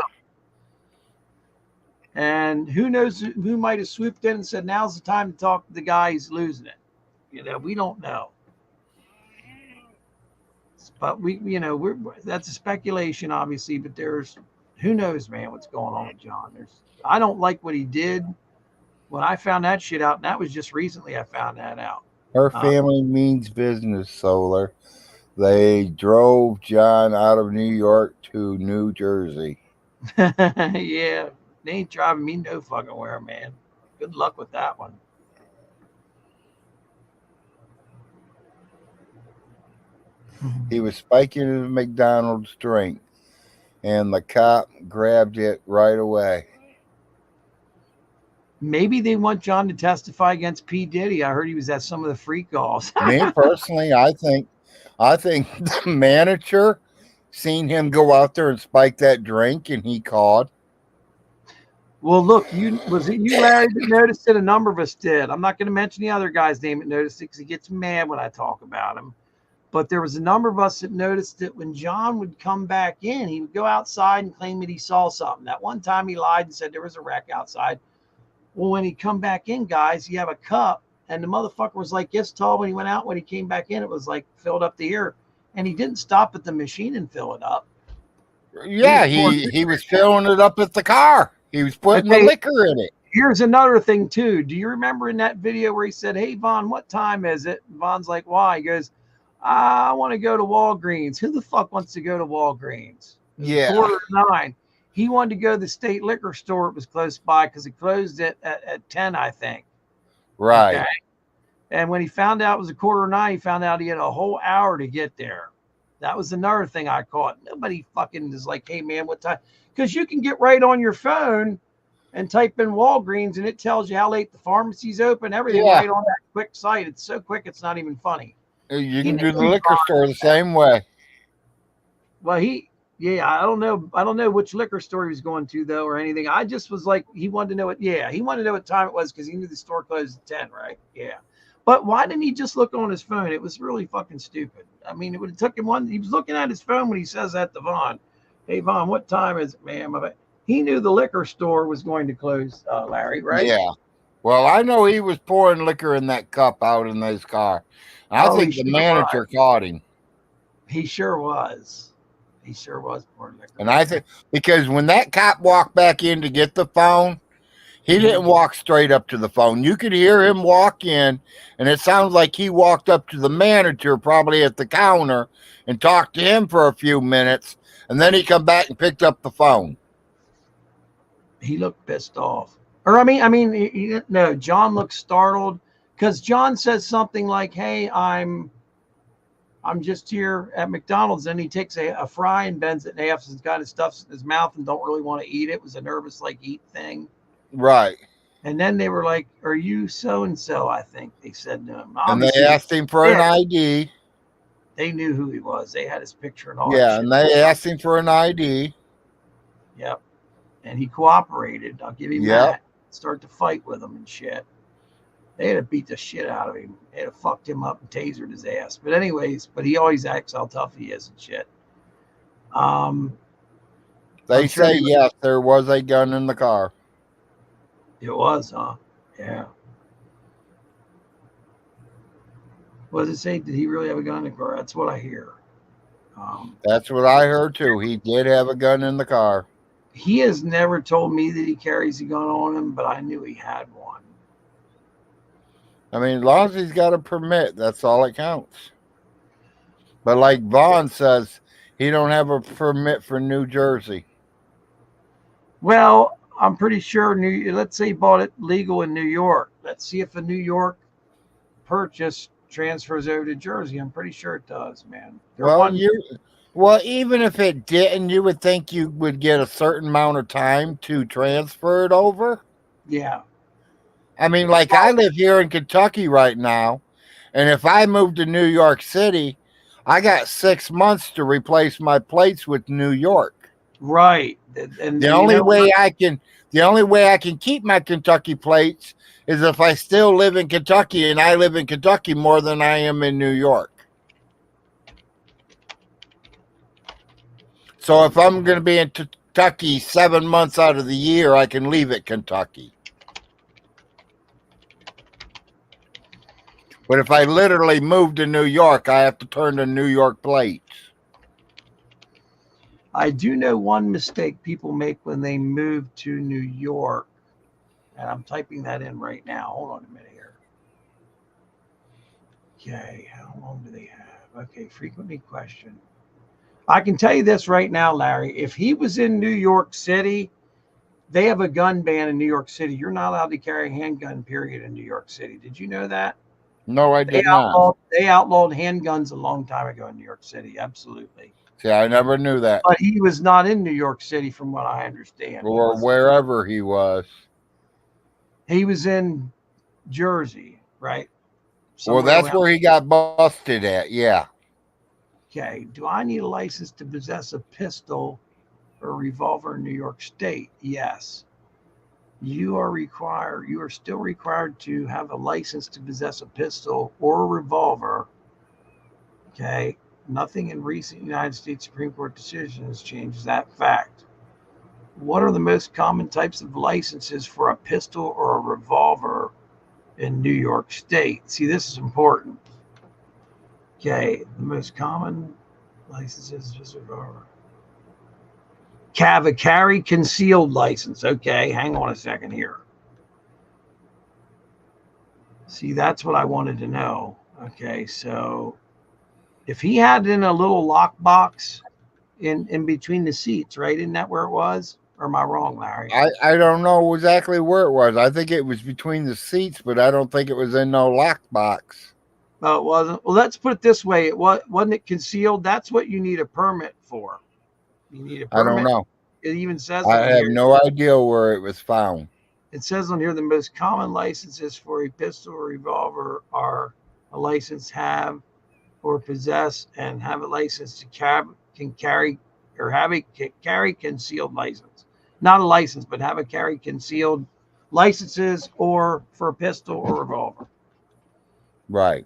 And who knows who might have swooped in and said, "Now's the time to talk to the guy who's losing it." We don't know. But that's a speculation, obviously. But who knows, man, what's going on with John? I don't like what he did when I found that shit out, and that was just recently I found that out. Her family means business, Solar. They drove John out of New York to New Jersey. Yeah, they ain't driving me no fucking where, man. Good luck with that one. He was spiking his McDonald's drink, and the cop grabbed it right away. Maybe they want John to testify against P. Diddy. I heard he was at some of the free calls. Me personally, I think the manager seen him go out there and spike that drink, and he called. Well, look, was it you, Larry, that noticed it? A number of us did. I'm not going to mention the other guy's name that noticed it because he gets mad when I talk about him. But there was a number of us that noticed that when John would come back in, he would go outside and claim that he saw something. That one time he lied and said there was a wreck outside. Well, when he come back in, guys, you have a cup, and the motherfucker was like this tall when he went out. When he came back in, it was like filled up to here. And he didn't stop at the machine and fill it up. Yeah, he was filling it up at the car. He was putting the liquor in it. Here's another thing, too. Do you remember in that video where he said, "Hey, Vaughn, what time is it?" And Vaughn's like, "Why?" He goes, "I want to go to Walgreens." Who the fuck wants to go to Walgreens? Yeah. 8:45. He wanted to go to the state liquor store. It was close by because it closed at 10, I think. Right. Okay? And when he found out it was 8:45, he found out he had a whole hour to get there. That was another thing I caught. Nobody fucking is like, "Hey, man, what time?" Because you can get right on your phone and type in Walgreens, and it tells you how late the pharmacy's open, everything right on that quick site. It's so quick, it's not even funny. You can do the liquor store the same way. Well, I don't know which liquor store he was going to, though, or anything. I just was like, he wanted to know he wanted to know what time it was because he knew the store closed at 10, right? Yeah. But why didn't he just look on his phone? It was really fucking stupid. I mean, it would have took him he was looking at his phone when he says that to Vaughn. "Hey, Vaughn, what time is it, ma'am?" He knew the liquor store was going to close, Larry, right? Yeah. Well, I know he was pouring liquor in that cup out in his car. I think the manager caught him. He sure was. He sure was pouring liquor. And I think because when that cop walked back in to get the phone, he didn't walk straight up to the phone. You could hear him walk in, and it sounds like he walked up to the manager probably at the counter and talked to him for a few minutes, and then he come back and picked up the phone. He looked pissed off. Or no, John looked startled because John says something like, "Hey, I'm just here at McDonald's," and he takes a fry and bends it in half and kind of stuffs it in his mouth and don't really want to eat it. It was a nervous eat thing. Right. And then they were like, "Are you so-and-so?" I think they said to him. And they asked him for an ID. They knew who he was. They had his picture and all that Yeah, shit. and they asked him for an ID. Yep. And he cooperated. I'll give him that. Start to fight with him and shit. They had to beat the shit out of him. They had to fucked him up and tasered his ass. But anyways, he always acts how tough he is and shit. They say, yes, there was a gun in the car. It was, huh? Yeah. What does it say? Did he really have a gun in the car? That's what I hear. That's what I heard, too. He did have a gun in the car. He has never told me that he carries a gun on him, but I knew he had one. I mean, as long as he's got a permit, that's all that counts. But like Vaughn says, he don't have a permit for New Jersey. Well, I'm pretty sure let's say he bought it legal in New York. Let's see if a New York purchase transfers over to Jersey. I'm pretty sure it does, man. Well, even if it didn't, you would think you would get a certain amount of time to transfer it over. Yeah. I mean, like I live here in Kentucky right now, and if I move to New York City, I got 6 months to replace my plates with New York. Right. And the only way I can keep my Kentucky plates is if I still live in Kentucky, and I live in Kentucky more than I am in New York. So if I'm going to be in Kentucky 7 months out of the year, I can leave at Kentucky. But if I literally move to New York, I have to turn to New York plates. I do know one mistake people make when they move to New York, and I'm typing that in right now. Hold on a minute here. Okay, how long do they have? Okay, frequently questioned. I can tell you this right now, Larry. If he was in New York City, they have a gun ban in New York City. You're not allowed to carry a handgun, period, in New York City. Did you know that? No, I did not. They outlawed handguns a long time ago in New York City. Absolutely. See, I never knew that. But he was not in New York City, from what I understand. Or wherever he was. He was in Jersey, right? Well, that's where he got busted at, yeah. Okay. Do I need a license to possess a pistol or a revolver in New York State? Yes. You are still required to have a license to possess a pistol or a revolver. Okay. Nothing in recent United States Supreme Court decisions changes that fact. What are the most common types of licenses for a pistol or a revolver in New York State? See, this is important. Okay. The most common licenses is a revolver. Have a carry concealed license. Okay, hang on a second here. See, that's what I wanted to know. Okay, so if he had it in a little lockbox in between the seats, right? Isn't that where it was? Or am I wrong, Larry? I don't know exactly where it was. I think it was between the seats, but I don't think it was in no lockbox. Oh, it wasn't. Well, let's put it this way. Wasn't it concealed? That's what you need a permit for. You need a permit. I don't know. It even says I have no idea where it was found. It says on here the most common licenses for a pistol or revolver are a license have or possess and have a license to carry concealed license. Not a license, but have a carry concealed licenses or for a pistol or revolver. Right.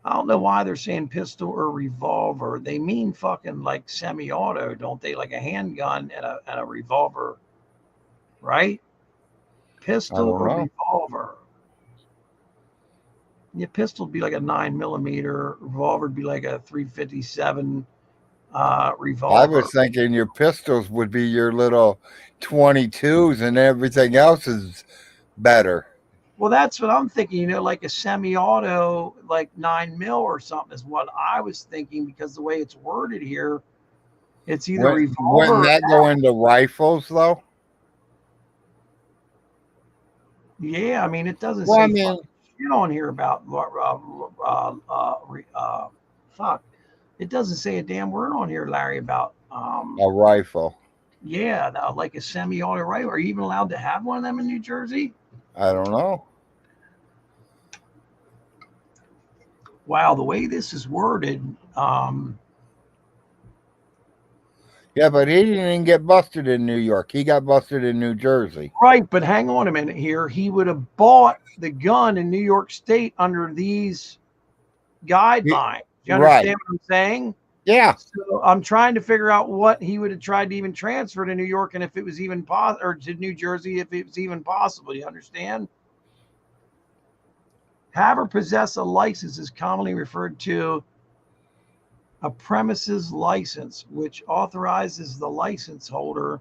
I don't know why they're saying pistol or revolver. They mean fucking like semi-auto, don't they? Like a handgun and a revolver, right? Pistol or revolver. Yeah, pistol would be like a 9mm. Revolver would be like a 357 revolver. I was thinking your pistols would be your little 22s and everything else is better. Well, that's what I'm thinking, like a semi-auto, like 9mm or something is what I was thinking, because the way it's worded here, it's either revolver. Wouldn't that go into rifles, though? Yeah, I mean, it doesn't say shit on here about fuck. It doesn't say a damn word on here, Larry, about a rifle. Yeah, like a semi-auto rifle. Are you even allowed to have one of them in New Jersey? I don't know. Wow, the way this is worded. Yeah, but he didn't even get busted in New York. He got busted in New Jersey. Right, but hang on a minute here. He would have bought the gun in New York State under these guidelines. You understand what I'm saying? Yeah. So I'm trying to figure out what he would have tried to even transfer to New York, and if it was even possible, or to New Jersey, if it was even possible. You understand? Have or possess a license is commonly referred to a premises license, which authorizes the license holder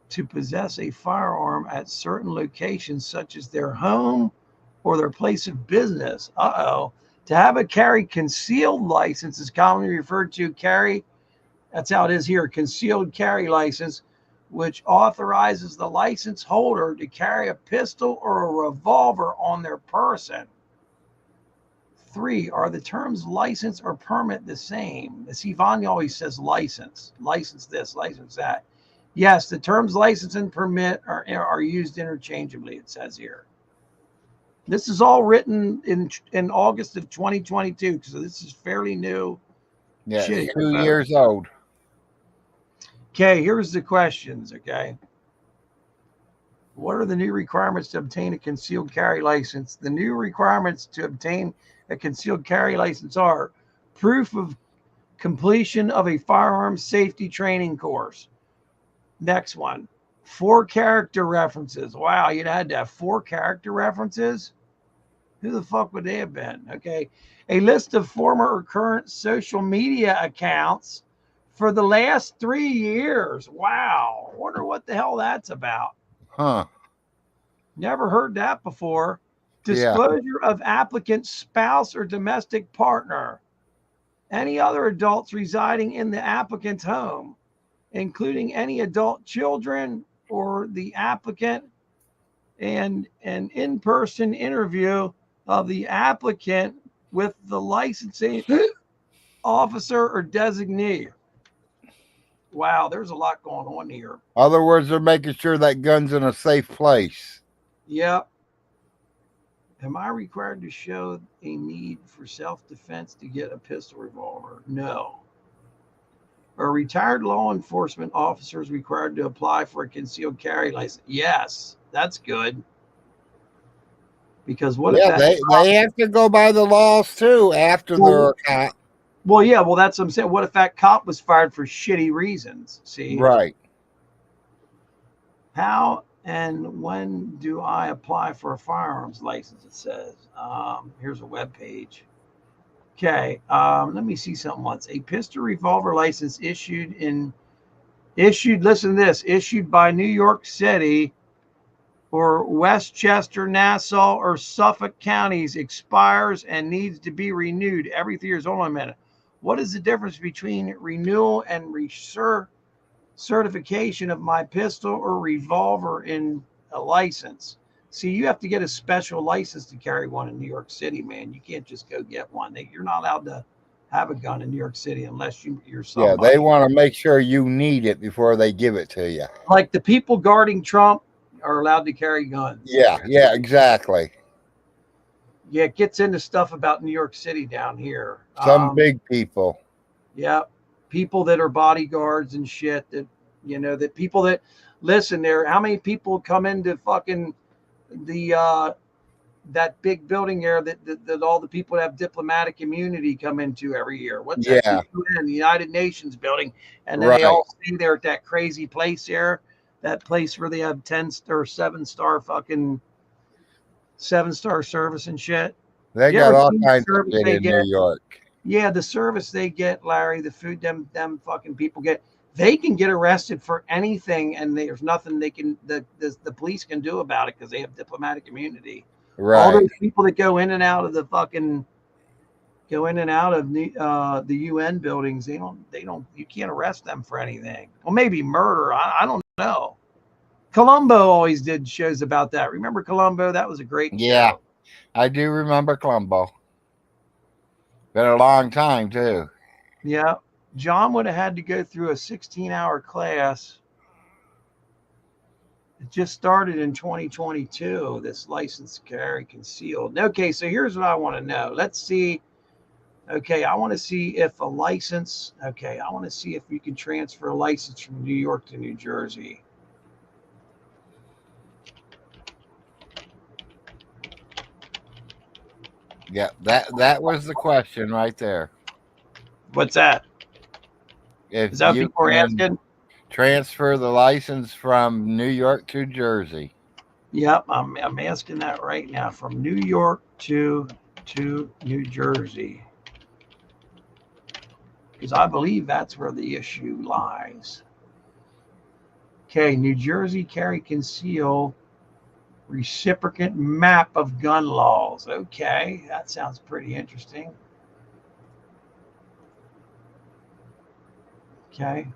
to possess a firearm at certain locations, such as their home or their place of business. To have a carry concealed license is commonly referred to carry. That's how it is here. Concealed carry license, which authorizes the license holder to carry a pistol or a revolver on their person. 3, are the terms license or permit the same? See, Vaughn always says license this, license that. Yes, the terms license and permit are used interchangeably, it says here. This is all written in August of 2022, so this is fairly new. Yeah, shit. it's 2 years old. Okay, here's the questions, okay? What are the new requirements to obtain a concealed carry license? The new requirements to obtain a concealed carry license are proof of completion of a firearms safety training course. Next one, 4 character references. Wow, you'd had to have 4 character references? Who the fuck would they have been? Okay. A list of former or current social media accounts for the last 3 years. Wow. Wonder what the hell that's about. Huh. Never heard that before. Yeah. Disclosure of applicant's spouse or domestic partner. Any other adults residing in the applicant's home, including any adult children or the applicant, and an in-person interview of the applicant with the licensing officer or designee. Wow, there's a lot going on here. Other words, they're making sure that gun's in a safe place. Yep. Am I required to show a need for self-defense to get a pistol revolver? No. Are retired law enforcement officers required to apply for a concealed carry license? Yes, that's good. Because what if they have to go by the laws too after they're a cop. Well, yeah, well, that's what I'm saying. What if that cop was fired for shitty reasons? See? Right. How and when do I apply for a firearms license? It says. Here's a web page. Okay, let me see something once. A pistol revolver license issued, listen to this, issued by New York City or Westchester, Nassau, or Suffolk counties expires and needs to be renewed every 3 years. Hold on a minute. What is the difference between renewal and certification of my pistol or revolver in a license? See, you have to get a special license to carry one in New York City, man. You can't just go get one. You're not allowed to have a gun in New York City unless you're somebody. Yeah, they want to make sure you need it before they give it to you. Like the people guarding Trump are allowed to carry guns. Yeah, exactly. Yeah, it gets into stuff about New York City down here. Some big people. Yeah, people that are bodyguards and shit. That that people that listen there. How many people come into fucking the that big building there that all the people that have diplomatic immunity come into every year? What's that? The UN, the United Nations building, and then they all stay there at that crazy place there. That place where they have 10 or 7-star fucking 7-star service and shit. They got all kinds of shit in New York. Yeah, the service they get, Larry, the food them fucking people get, they can get arrested for anything, and there's nothing they can the police can do about it because they have diplomatic immunity. Right. All those people that go in and out of the UN buildings, they don't you can't arrest them for anything. Well, maybe murder. I don't know. Columbo always did shows about that. Remember Columbo? That was a great show. I do remember Columbo. Been a long time too. Yeah. John would have had to go through a 16-hour class. It just started in 2022, this license to carry concealed. Okay, so here's what I want to know. Let's see. Okay, I want to see if a license, I want to see if you can transfer a license from New York to New Jersey. Yeah, that was the question right there. What's that? If Is that you people are asking? Transfer the license from New York to Jersey. Yep, I'm asking that right now, from New York to New Jersey, because I believe that's where the issue lies. Okay, New Jersey carry conceal reciprocate map of gun laws. Okay, that sounds pretty interesting. Okay.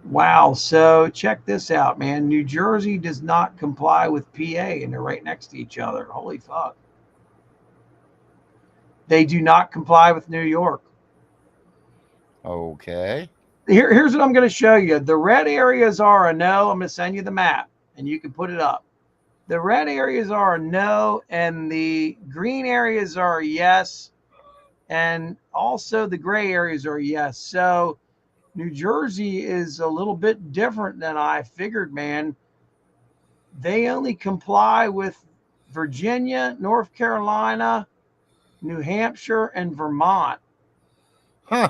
Wow. So check this out, man. New Jersey does not comply with PA, and they're right next to each other. Holy fuck. They do not comply with New York. Okay. Here's what I'm going to show you. The red areas are a no. I'm going to send you the map, and you can put it up. The red areas are a no, and the green areas are a yes, and also the gray areas are a yes. So New Jersey is a little bit different than I figured, man. They only comply with Virginia, North Carolina, New Hampshire, and Vermont. Huh.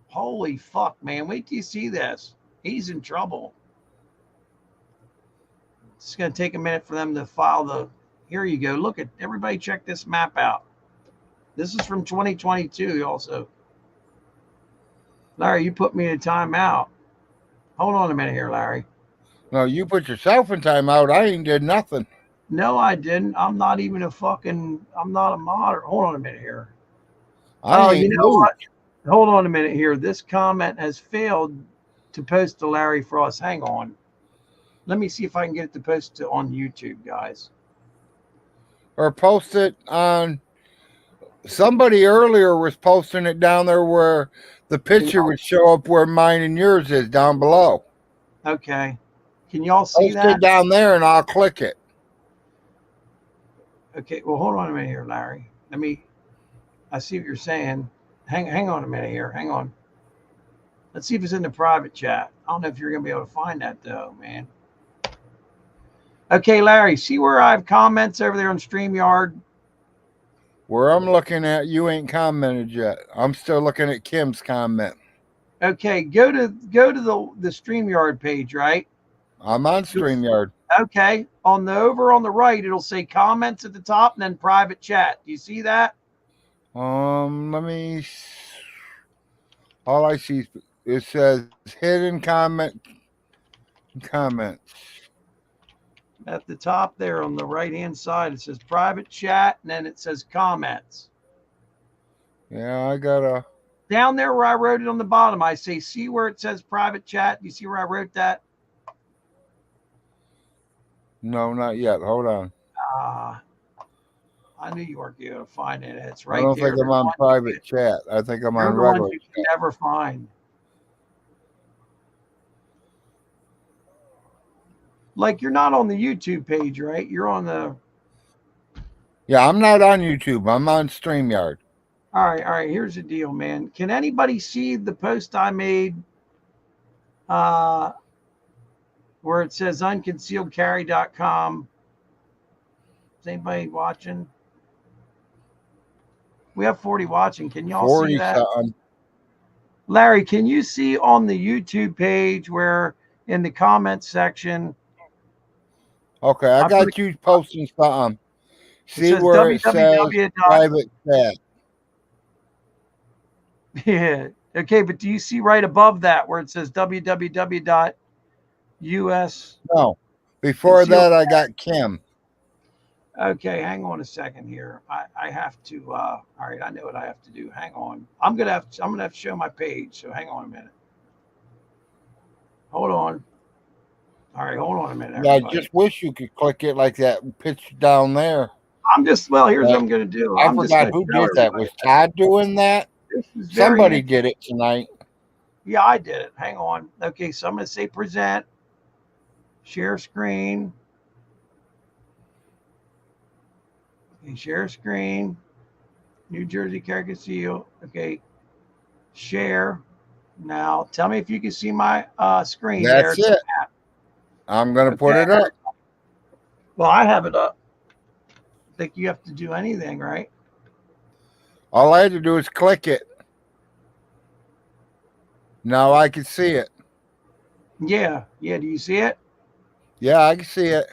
Holy fuck, man. Wait till you see this. He's in trouble. It's going to take a minute for them to file the. Here you go. Look at everybody. Check this map out. This is from 2022 also. Larry, you put me in a timeout. Hold on a minute here, Larry. No, you put yourself in timeout. I ain't did nothing. No, I didn't. I'm not even I'm not a modder. Hold on a minute here. I ain't you know moved. what? Hold on a minute here. This comment has failed to post to Larry Frost. Hang on. Let me see if I can get it to post on YouTube, guys. Or post it on. Somebody earlier was posting it down there where the picture would show up where mine and yours is down below. Okay. Can y'all see Post that? it down there and I'll click it. Okay. Well, hold on a minute here, Larry. I see what you're saying. Hang on a minute here. Hang on. Let's see if it's in the private chat. I don't know if you're going to be able to find that, though, man. Okay, Larry, see where I have comments over there on StreamYard? Where I'm looking at, you ain't commented yet. I'm still looking at Kim's comment. Okay, go to the StreamYard page, right? I'm on StreamYard. Okay, on the right, it'll say comments at the top and then private chat. Do you see that? Let me. All I see it says hidden comments. At the top there on the right hand side, it says private chat and then it says comments. Yeah, I gotta. Down there where I wrote it on the bottom, I say, see where it says private chat? You see where I wrote that? No, not yet. Hold on. I knew you weren't going to find it. It's right I don't there. think I'm on private chat. I think I'm on regular you can never find. Like, you're not on the YouTube page, right? You're on the. Yeah, I'm not on YouTube. I'm on StreamYard. All right. Here's the deal, man. Can anybody see the post I made where it says unconcealedcarry.com? Is anybody watching? We have 40 watching. Can y'all see that? Something. Larry, can you see on the YouTube page where in the comments section? Okay, I got you posting something. See where it says private chat. Yeah. Okay, but do you see right above that where it says www.us? No. Before that, I got Kim. Okay, hang on a second here. I have to. All right, I know what I have to do. Hang on. I'm gonna have to show my page. So hang on a minute. Hold on. All right, hold on a minute. Yeah, I just wish you could click it like that picture down there. Here's what I'm gonna do. I forgot who did that. Was Todd doing that? Somebody did it tonight. Yeah, I did it. Hang on. Okay, so I'm gonna say present, share screen. Okay, share screen. New Jersey Carry Conceal. Okay, share. Now, tell me if you can see my screen. That's it. I'm going to put it up. Well, I have it up. I think you have to do anything, right? All I had to do is click it. Now I can see it. Yeah. Do you see it? Yeah, I can see it.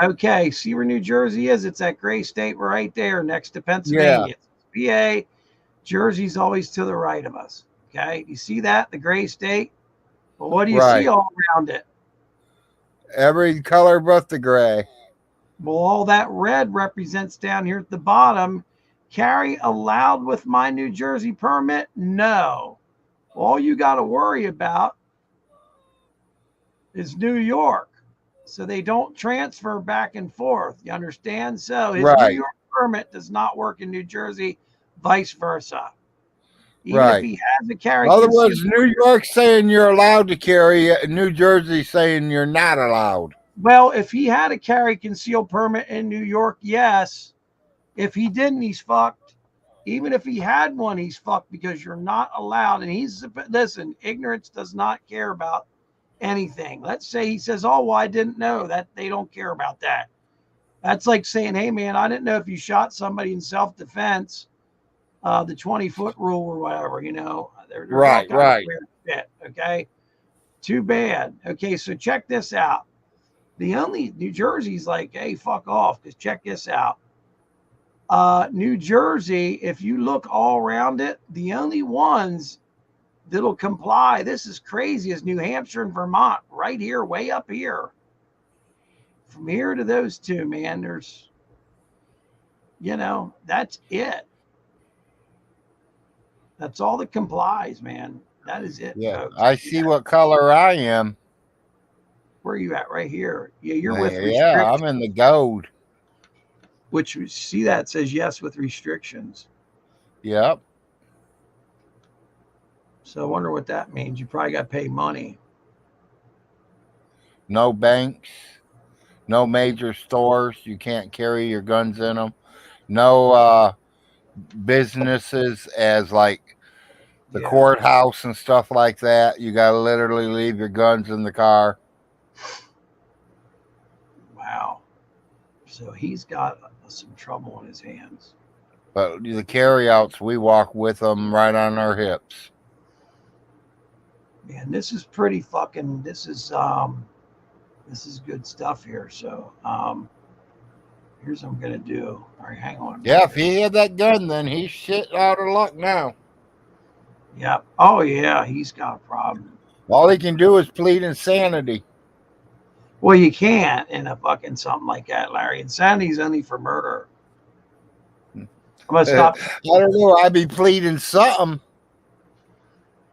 Okay. See where New Jersey is? It's that gray state right there next to Pennsylvania. Yeah. PA. Jersey's always to the right of us. Okay. You see that? The gray state? Well, what do you see all around it? Every color but the gray. Well, all that red represents down here at the bottom. Carry allowed with my New Jersey permit? No. All you got to worry about is New York. So they don't transfer back and forth. You understand? So his New Right. York permit does not work in New Jersey, vice versa. Even Right. if he has a carry In other concealed words, New York saying you're allowed to carry, New Jersey saying you're not allowed. Well, if he had a carry concealed permit in New York, yes. If he didn't, he's fucked. Even if he had one, he's fucked because you're not allowed. And listen, ignorance does not care about anything. Let's say he says, oh, well, I didn't know that. They don't care about that. That's like saying, hey, man, I didn't know if you shot somebody in self-defense, the 20-foot rule or whatever, you know. There's all kinds of weird shit, okay? Too bad. Okay, so check this out. New Jersey's like, hey, fuck off, because check this out. New Jersey, if you look all around it, the only ones that'll comply, this is crazy, is New Hampshire and Vermont, right here, way up here. From here to those two, man, there's, you know, that's it. That's all that complies, man. That is it, Yeah, folks. I see what color I am. Where are you at? Right here. Yeah, you're with Yeah, restrictions. I'm in the gold. Which, see that says yes with restrictions. Yep. So I wonder what that means. You probably got to pay money. No banks, no major stores. You can't carry your guns in them. No businesses as like the courthouse and stuff like that. You got to literally leave your guns in the car. Wow. So he's got some trouble on his hands. But the carryouts, we walk with them right on our hips. Man, this is pretty fucking. This is good stuff here. So here's what I'm gonna do. All right, hang on. Yeah, if he had that gun, then he's shit out of luck now. Yep. Oh yeah, he's got a problem. All he can do is plead insanity. Well, you can't in a fucking something like that, Larry. Insanity's only for murder. I'm gonna stop. I don't know. I'd be pleading something.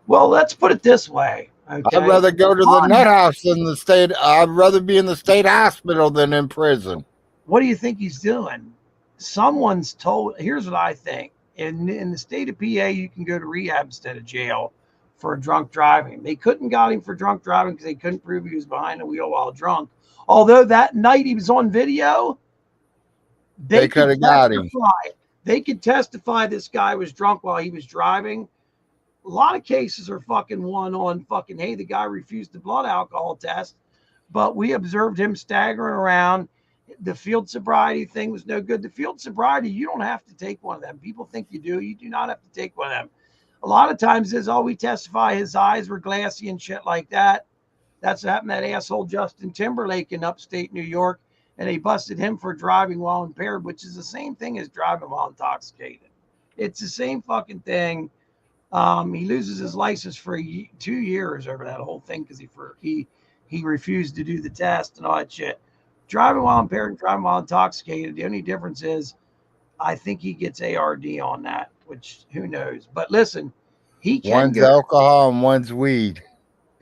Well, let's put it this way. Okay? I'd rather go to the nut house than the state. I'd rather be in the state hospital than in prison. What do you think he's doing? Someone's told. Here's what I think. In the state of PA, you can go to rehab instead of jail for drunk driving. They couldn't got him for drunk driving because they couldn't prove he was behind the wheel while drunk. Although that night he was on video, they could have got him. They could testify this guy was drunk while he was driving. A lot of cases are fucking one on fucking, hey, the guy refused the blood alcohol test, but we observed him staggering around. The field sobriety thing was no good. The field sobriety, you don't have to take one of them. People think you do. You do not have to take one of them. A lot of times is, we testify his eyes were glassy and shit like that. That's what happened to that asshole Justin Timberlake in upstate New York, and they busted him for driving while impaired, which is the same thing as driving while intoxicated. It's the same fucking thing. He loses his license for 2 years over that whole thing because he refused to do the test and all that shit. Driving while impaired and driving while intoxicated, the only difference is I think he gets ARD on that, which who knows. But listen, he can one's alcohol and one's weed.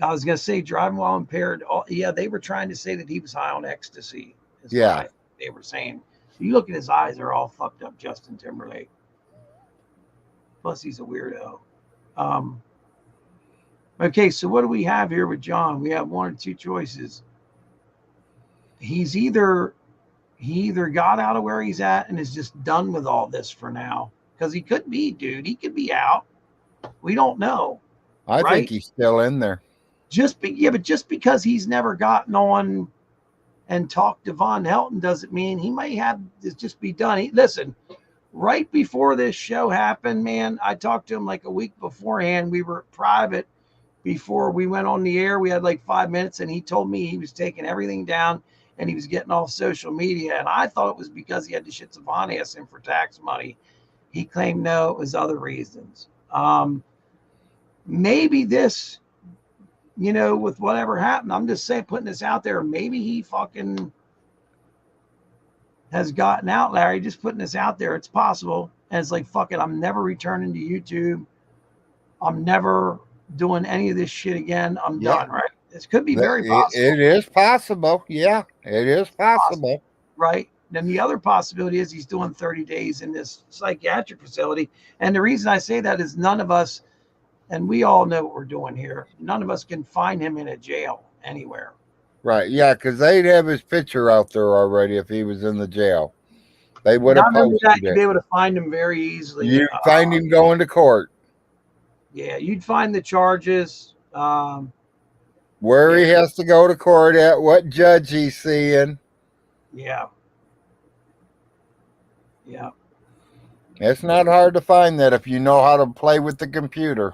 I was going to say driving while impaired. Yeah, they were trying to say that he was high on ecstasy. Yeah. They were saying. You look at his eyes, they're all fucked up, Justin Timberlake. Plus, he's a weirdo. Okay, so what do we have here with John? We have one or two choices. He either got out of where he's at and is just done with all this for now. Because he could be, dude. He could be out. We don't know. I think he's still in there. But just because he's never gotten on and talked to Vaughn Helton doesn't mean he might have to just be done. Listen, right before this show happened, man, I talked to him like a week beforehand. We were private before we went on the air. We had like 5 minutes, and he told me he was taking everything down and he was getting off social media. And I thought it was because he had to shit Savant asked him for tax money. He claimed no, it was other reasons. Maybe this, with whatever happened, I'm just saying, putting this out there, maybe he fucking has gotten out, Larry, just putting this out there. It's possible. And it's like, fuck it, I'm never returning to YouTube. I'm never doing any of this shit again. I'm done, right? This could be very possible. It is possible. Yeah, it is possible. Right. Then the other possibility is he's doing 30 days in this psychiatric facility. And the reason I say that is none of us, and we all know what we're doing here, none of us can find him in a jail anywhere. Right. Yeah, because they'd have his picture out there already if he was in the jail. They would have Not only posted that, you'd be it. able to find him very easily. You'd find him going to court. Yeah, you'd find the charges. Where he has to go to court at, what judge he's seeing. Yeah. Yeah. It's not hard to find that if you know how to play with the computer.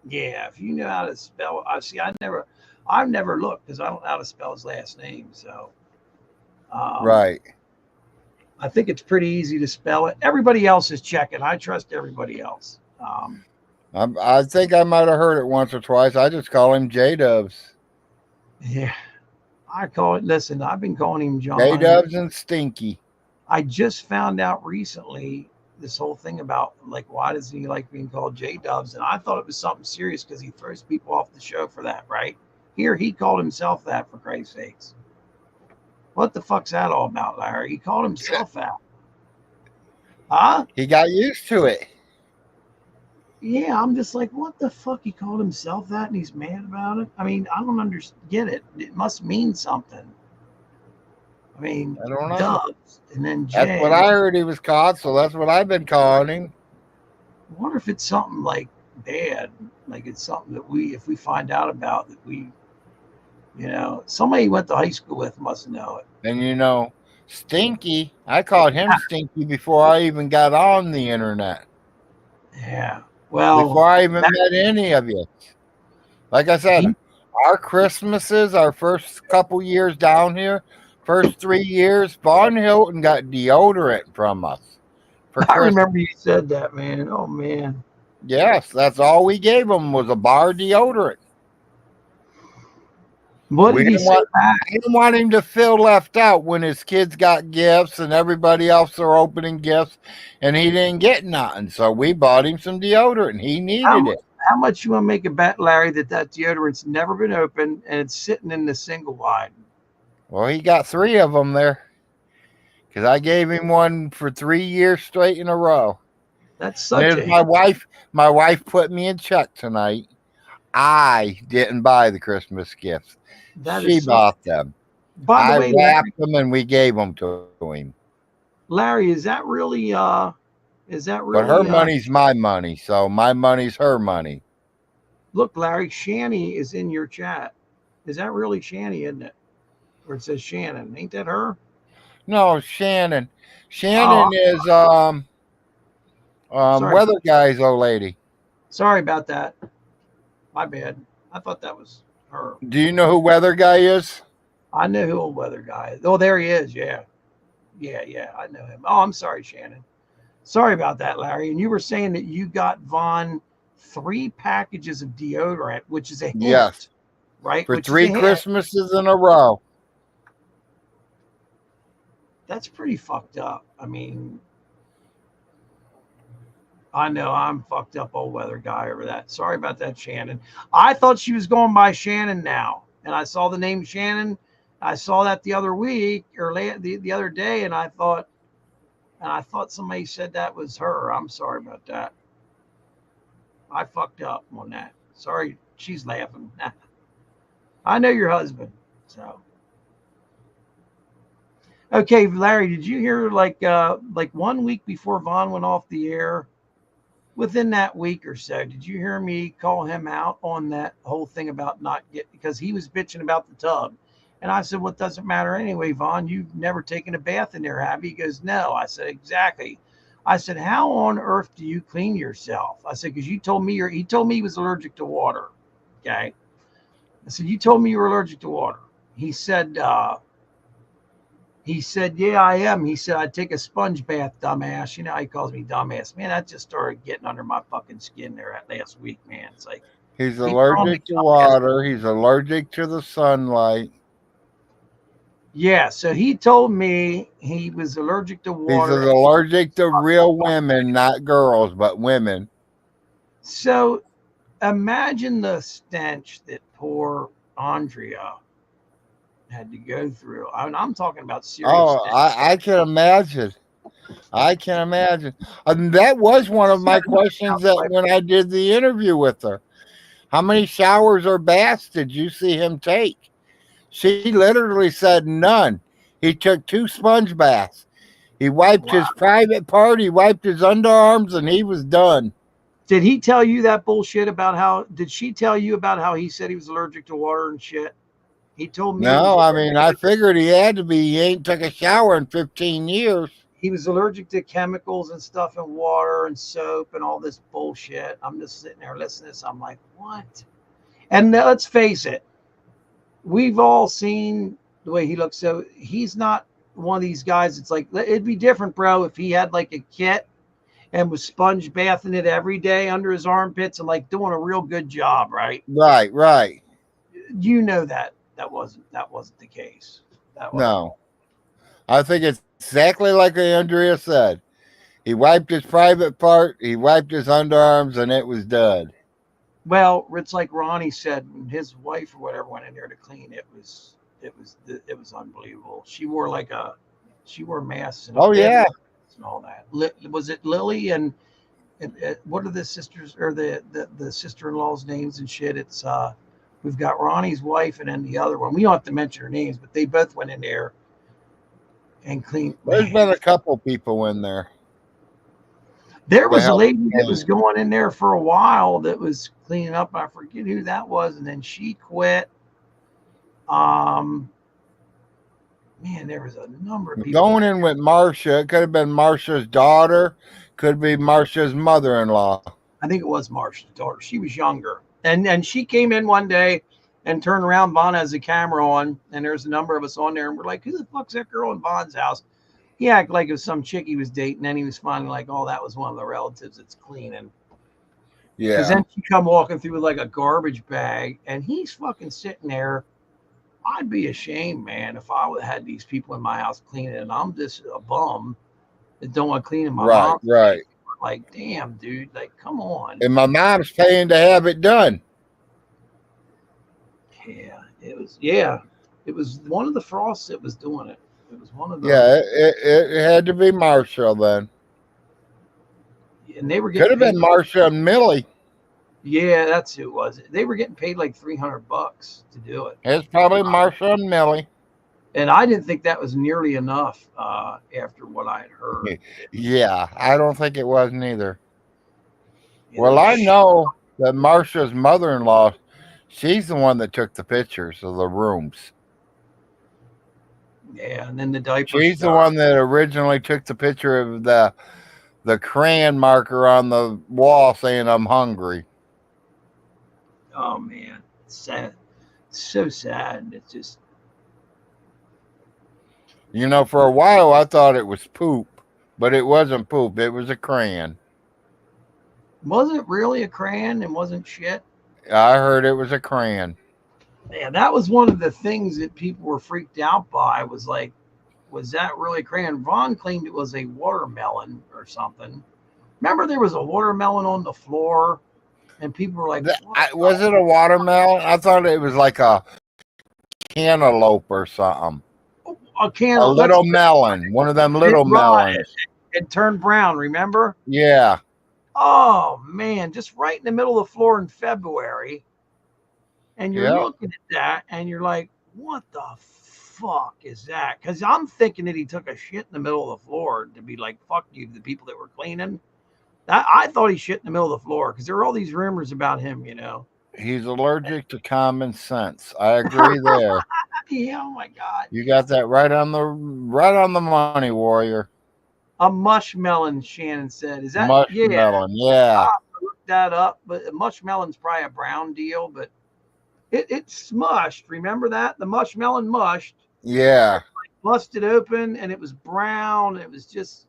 Yeah, if you know how to spell, I've never looked because I don't know how to spell his last name. So, Right. I think it's pretty easy to spell it. Everybody else is checking. I trust everybody else. I think I might have heard it once or twice. I just call him J-Dubs. Yeah, I call it. Listen, I've been calling him John. J-Dubs and Stinky. I just found out recently this whole thing about like why does he like being called J-Dubs, and I thought it was something serious because he throws people off the show for that. Right here, he called himself that, for Christ's sakes. What the fuck's that all about, Larry? He called himself that. Huh? He got used to it. Yeah, I'm just like, what the fuck? He called himself that and he's mad about it? I mean, I don't get it. It must mean something. I mean, I don't know. Dubs and then J. That's what I heard he was called, so that's what I've been calling him. I wonder if it's something like bad. Like it's something that if we find out about that somebody he went to high school with must know it. And Stinky, I called him Stinky before I even got on the internet. Yeah. Well, before I even met any of you. Like I said, our Christmases, our first couple years down here, first 3 years, Vaughn Helton got deodorant from us. I remember you said that, man. Oh, man. Yes, that's all we gave him was a bar deodorant. What did he say back? I didn't want him to feel left out when his kids got gifts and everybody else are opening gifts and he didn't get nothing. So we bought him some deodorant. He needed it. How much you want to make a bet, Larry, that deodorant's never been opened and it's sitting in the single wide? Well, he got 3 of them there because I gave him one for 3 years straight in a row. That's such my wife put me in check tonight. I didn't buy the Christmas gifts. She bought them. By the way, wrapped them and we gave them to him. Larry, is that really? But her money's my money, so my money's her money. Look, Larry, Shanny is in your chat. Is that really Shanny, isn't it? Or it says Shannon. Ain't that her? No, Shannon. Shannon is Weather Guy's old lady. Sorry about that. My bad. I thought that was her. Do you know who Weather Guy is? I know who Weather Guy is. Oh, there he is. Yeah. Yeah. I know him. Oh, I'm sorry, Shannon. Sorry about that, Larry. And you were saying that you got Vaughn 3 packages of deodorant, which is a hint. Yes. Right? For 3 Christmases in a row. That's pretty fucked up. I mean, I know I'm fucked up, old Weather Guy, over that. Sorry about that, Shannon. I thought she was going by Shannon now, and I saw the name Shannon. I saw that the other week or the other day, and I thought somebody said that was her. I'm sorry about that. I fucked up on that. Sorry, she's laughing. I know your husband, so. Okay, Larry, did you hear like 1 week before Vaughn went off the air? Within that week or so, did you hear me call him out on that whole thing about because he was bitching about the tub? And I said, well, it doesn't matter anyway, Vaughn. You've never taken a bath in there, have you? He goes, no. I said, exactly. I said, how on earth do you clean yourself? I said, because he told me he was allergic to water. Okay. I said, you told me you were allergic to water. He said, yeah, I am. He said, I'd take a sponge bath, dumbass. You know how he calls me dumbass. Man, that just started getting under my fucking skin there last week, man. It's like, he's allergic to water. He's allergic to the sunlight. Yeah, so he told me he was allergic to water. He's allergic to real women, not girls, but women. So imagine the stench that poor Andrea had to go through. I'm talking about serious Oh, I can imagine. I can imagine. And that was one of my questions that when I did the interview with her. How many showers or baths did you see him take? She literally said none. He took 2 sponge baths. He wiped his private part, he wiped his underarms, and he was done. Did he tell you that bullshit about how? Did she tell you about how he said he was allergic to water and shit? He told me. No, I mean, I figured he had to be. He ain't took a shower in 15 years. He was allergic to chemicals and stuff in water and soap and all this bullshit. I'm just sitting there listening to this. I'm like, what? And let's face it, we've all seen the way he looks. So he's not one of these guys. It's like, it'd be different, bro, if he had like a kit and was sponge bathing it every day under his armpits and like doing a real good job, right? Right. You know that wasn't the case. No. I think it's exactly like Andrea said. He wiped his private part, he wiped his underarms, and it was done. Well, it's like Ronnie said when his wife or whatever went in there to clean. It was unbelievable. She wore masks and and all that. Was it Lily and what are the sisters or the sister-in-law's names and shit? It's we've got Ronnie's wife and then the other one. We don't have to mention her names, but they both went in there and cleaned. There's been a couple people in there. There was a lady that was going in there for a while that was cleaning up. I forget who that was, and then she quit. Man, there was a number of people going in with Marcia. It could have been Marcia's daughter, could be Marcia's mother-in-law. I think it was Marcia's daughter. She was younger, and she came in one day and turned around. Vaughn has a camera on, and there's a number of us on there, and we're like, "Who the fuck's that girl in Vaughn's house?" He acted like it was some chick he was dating. Then he was finally like, "Oh, that was one of the relatives that's cleaning." Yeah. Because then she come walking through with like a garbage bag, and he's fucking sitting there. I'd be ashamed, man, if I would have had these people in my house cleaning, and I'm just a bum that don't want to clean in my mom's right. Like, damn, dude, like, come on. And my mom's paying to have it done. Yeah, it was one of the Frosts that was doing it. It was one of the. Yeah, it had to be Marcia then. And they were could have been Marcia and Millie. Yeah, that's who it was. They were getting paid like $300 to do it. It's probably Marcia and Millie. And I didn't think that was nearly enough after what I had heard. Yeah, I don't think it was neither. Yeah, well, I know that Marcia's mother-in-law, she's the one that took the pictures of the rooms. Yeah, and then the diaper. She's the one that originally took the picture of the crayon marker on the wall saying, "I'm hungry." Oh, man. It's sad. It's so sad. It's just. You know, for a while I thought it was poop, but it wasn't poop. It was a crayon. Wasn't really a crayon and wasn't shit? I heard it was a crayon. Yeah, that was one of the things that people were freaked out by was like, was that really a crayon? Vaughn claimed it was a watermelon or something. Remember there was a watermelon on the floor and people were like, was it a watermelon? I thought it was like a cantaloupe or something. A little melon, one of them little melons. It turned brown, remember? Yeah. Oh, man, just right in the middle of the floor in February. And you're looking at that and you're like, what the fuck is that? Because I'm thinking that he took a shit in the middle of the floor to be like, fuck you to the people that were cleaning. I thought he shit in the middle of the floor because there were all these rumors about him, you know. He's allergic to common sense. I agree there. Yeah, oh my God. You got that right on the money, Warrior. A mushmelon, Shannon said. Is that mushmelon? Yeah. I looked that up, but a mushmelon's probably a brown deal, but it's smushed. Remember that? The mushmelon mushed. Yeah. Busted open and it was brown. It was just,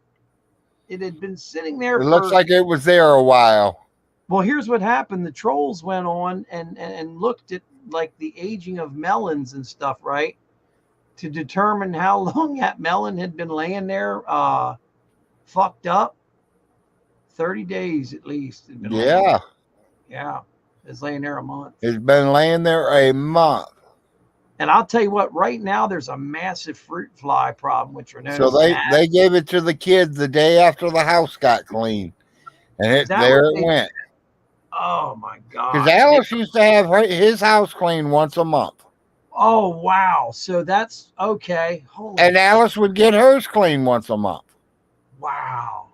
it had been sitting there. It looks like it was there a while. Well, here's what happened. The trolls went on and looked at like the aging of melons and stuff, right? To determine how long that melon had been laying there, fucked up. 30 days at least. Yeah. Yeah. It's laying there a month. It's been laying there a month. And I'll tell you what, right now there's a massive fruit fly problem, which are known So as they gave it to the kids the day after the house got clean, and there it went. Oh my Because God! Alice used to have his house cleaned once a month. Oh wow! So that's okay. Holy and Alice would get hers cleaned once a month. Wow!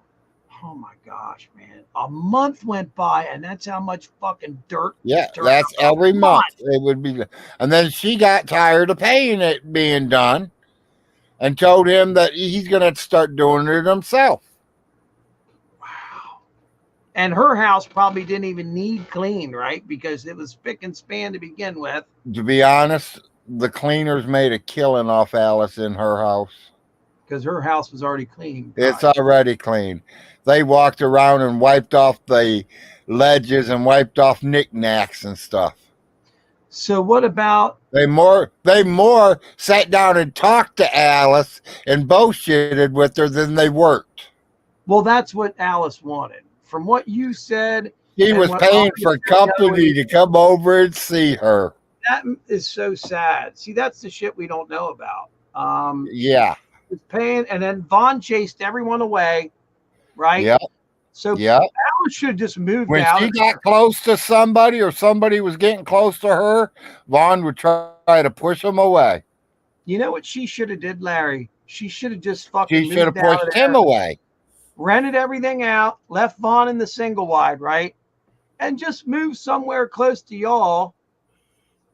Oh my gosh, man! A month went by, and that's how much fucking dirt. Yeah, turned that's up. every month. It would be, and then she got tired of paying it being done, and told him that he's going to start doing it himself. Wow! And her house probably didn't even need clean, right? Because it was spick and span to begin with. To be honest, the cleaners made a killing off Alice in her house. Because her house was already clean. It's already clean. They walked around and wiped off the ledges and wiped off knickknacks and stuff. So what about they more sat down and talked to Alice and bullshitted with her than they worked. Well, that's what Alice wanted. From what you said, she was paying for company to come over and see her. That is so sad. See, that's the shit we don't know about. Yeah. Was paying, and then Vaughn chased everyone away, right? Yep. So yep. Alice should have just moved when out. When she got close to somebody or somebody was getting close to her, Vaughn would try to push him away. You know what she should have did, Larry? She should have just fucking She should have pushed him away. Rented everything out, left Vaughn in the single wide, right? And just moved somewhere close to y'all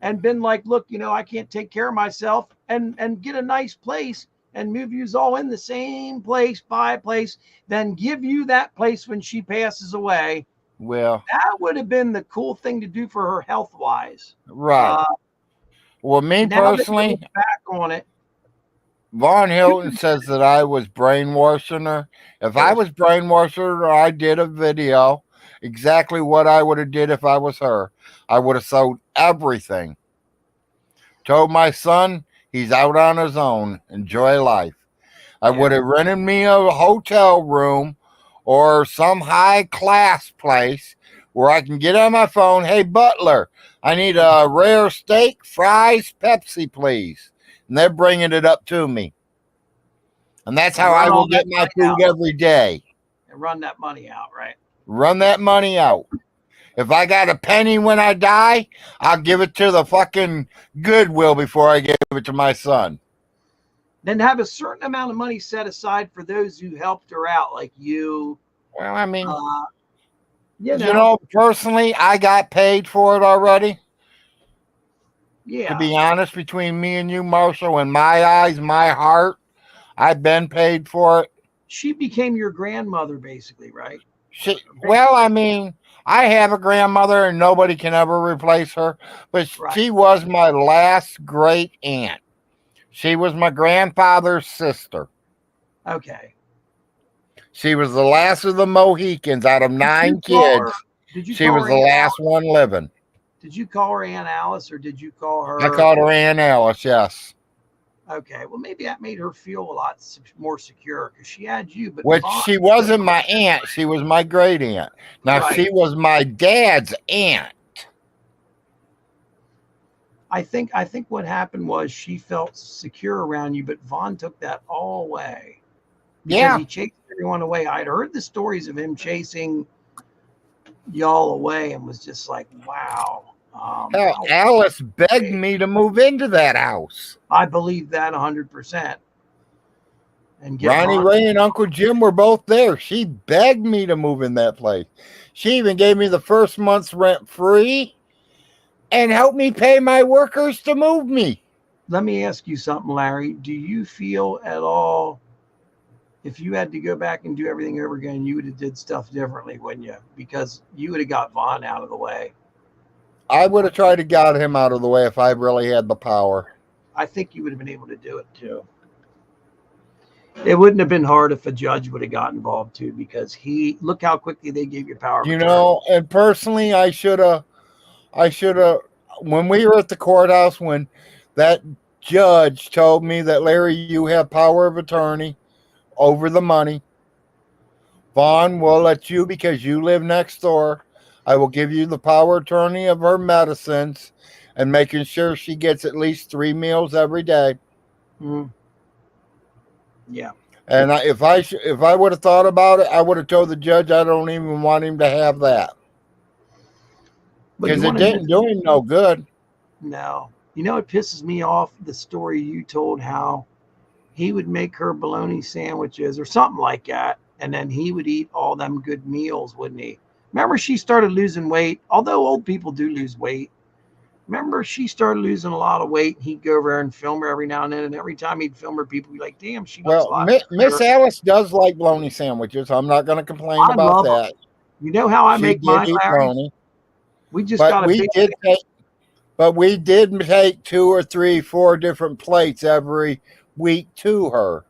and been like, look, I can't take care of myself, and get a nice place and move you all in the same place, buy a place, then give you that place when she passes away. Well, that would have been the cool thing to do for her health wise. Right. Well, me personally, back on it. Vaughn Helton says that I was brainwashing her. If I was brainwashing her, I did a video exactly what I would have did if I was her. I would have sold everything. Told my son he's out on his own. Enjoy life. I would have rented me a hotel room or some high class place where I can get on my phone. Hey, butler, I need a rare steak, fries, Pepsi, please. And they're bringing it up to me. And that's how I will get my food every day. And run that money out, right? Run that money out. If I got a penny when I die, I'll give it to the fucking Goodwill before I give it to my son. Then have a certain amount of money set aside for those who helped her out, like you. Well, I mean, you know, personally, I got paid for it already. Yeah. To be honest, between me and you, Marshall, in my eyes, my heart, I've been paid for it. She became your grandmother, basically, right? Well, I mean, I have a grandmother and nobody can ever replace her, but she was my last great aunt. She was my grandfather's sister. Okay. She was the last of the Mohicans out of 9 kids. She was the last one living. Did you call her Aunt Alice or did you call her? I called her Aunt Alice, yes. Okay. Well, maybe that made her feel a lot more secure because she had you. But which she wasn't my aunt. She was my great aunt. Now, she was my dad's aunt. I think what happened was she felt secure around you, but Vaughn took that all away. Because he chased everyone away. I'd heard the stories of him chasing y'all away and was just like, wow. Hell, Alice begged me to move into that house. I believe that 100%. And Ronnie Ray and Uncle Jim were both there. She begged me to move in that place. She even gave me the first month's rent free and helped me pay my workers to move me. Let me ask you something, Larry. Do you feel at all, if you had to go back and do everything over again, you would have did stuff differently, wouldn't you? Because you would have got Vaughn out of the way. I would have tried to get him out of the way if I really had the power. I think you would have been able to do it too. It wouldn't have been hard if a judge would have got involved too, because look how quickly they gave you power. You know, and personally, I should have, when we were at the courthouse, when that judge told me that, Larry, you have power of attorney over the money. Vaughn will let you, because you live next door, I will give you the power of attorney of her medicines, and making sure she gets at least 3 meals every day. Mm. Yeah. And if I would have thought about it, I would have told the judge I don't even want him to have that because it didn't do him no good. No. You know, it pisses me off, the story you told, how he would make her bologna sandwiches or something like that, and then he would eat all them good meals, wouldn't he? Remember, she started losing weight, although old people do lose weight. Remember, she started losing a lot of weight. He'd go over there and film her every now and then, and every time he'd film her, people would be like, damn, she looks a lot Miss better. Alice does like bologna sandwiches. I'm not going to complain I about love that. them. You know how I She make did mine, eat Larry? bologna. We just got a big But we did take 2 or 3, 4 different plates every week to her.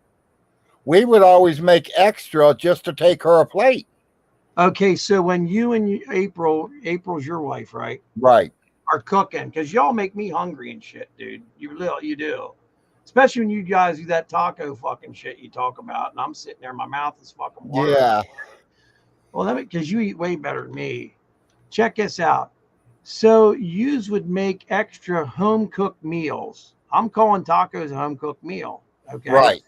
We would always make extra just to take her a plate. Okay, so when you and April's your wife, right? Right. Are cooking, because y'all make me hungry and shit, dude. You do. Especially when you guys do that taco fucking shit you talk about, and I'm sitting there, my mouth is fucking watering. Yeah. Well, because you eat way better than me. Check this out. So yous would make extra home cooked meals. I'm calling tacos a home cooked meal. Okay. Right.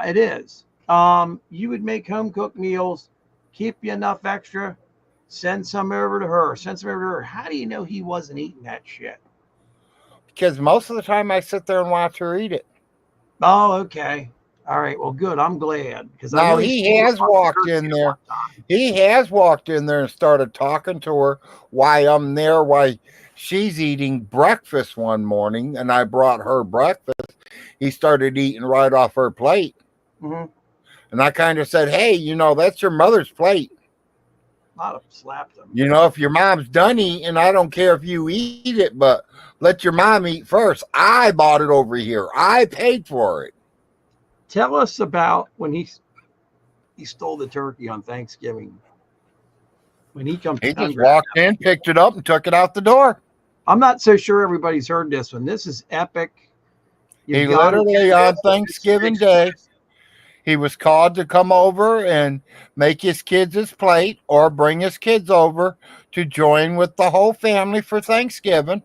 It is. You would make home cooked meals, keep you enough extra, send some over to her. How do you know he wasn't eating that shit? Because most of the time I sit there and watch her eat it. Oh, okay. All right. Well, good. I'm glad, because now he has walked in there. He has walked in there and started talking to her why I'm there, why she's eating breakfast one morning, and I brought her breakfast. He started eating right off her plate. Mm-hmm. And I kind of said, hey, that's your mother's plate. I'd have slapped him. If your mom's done eating, I don't care if you eat it, but let your mom eat first. I bought it over here. I paid for it. Tell us about when he stole the turkey on Thanksgiving. When he comes, he just walked in, picked it up, and took it out the door. I'm not so sure everybody's heard this one. This is epic. He literally on Thanksgiving Day, he was called to come over and make his kids his plate or bring his kids over to join with the whole family for Thanksgiving.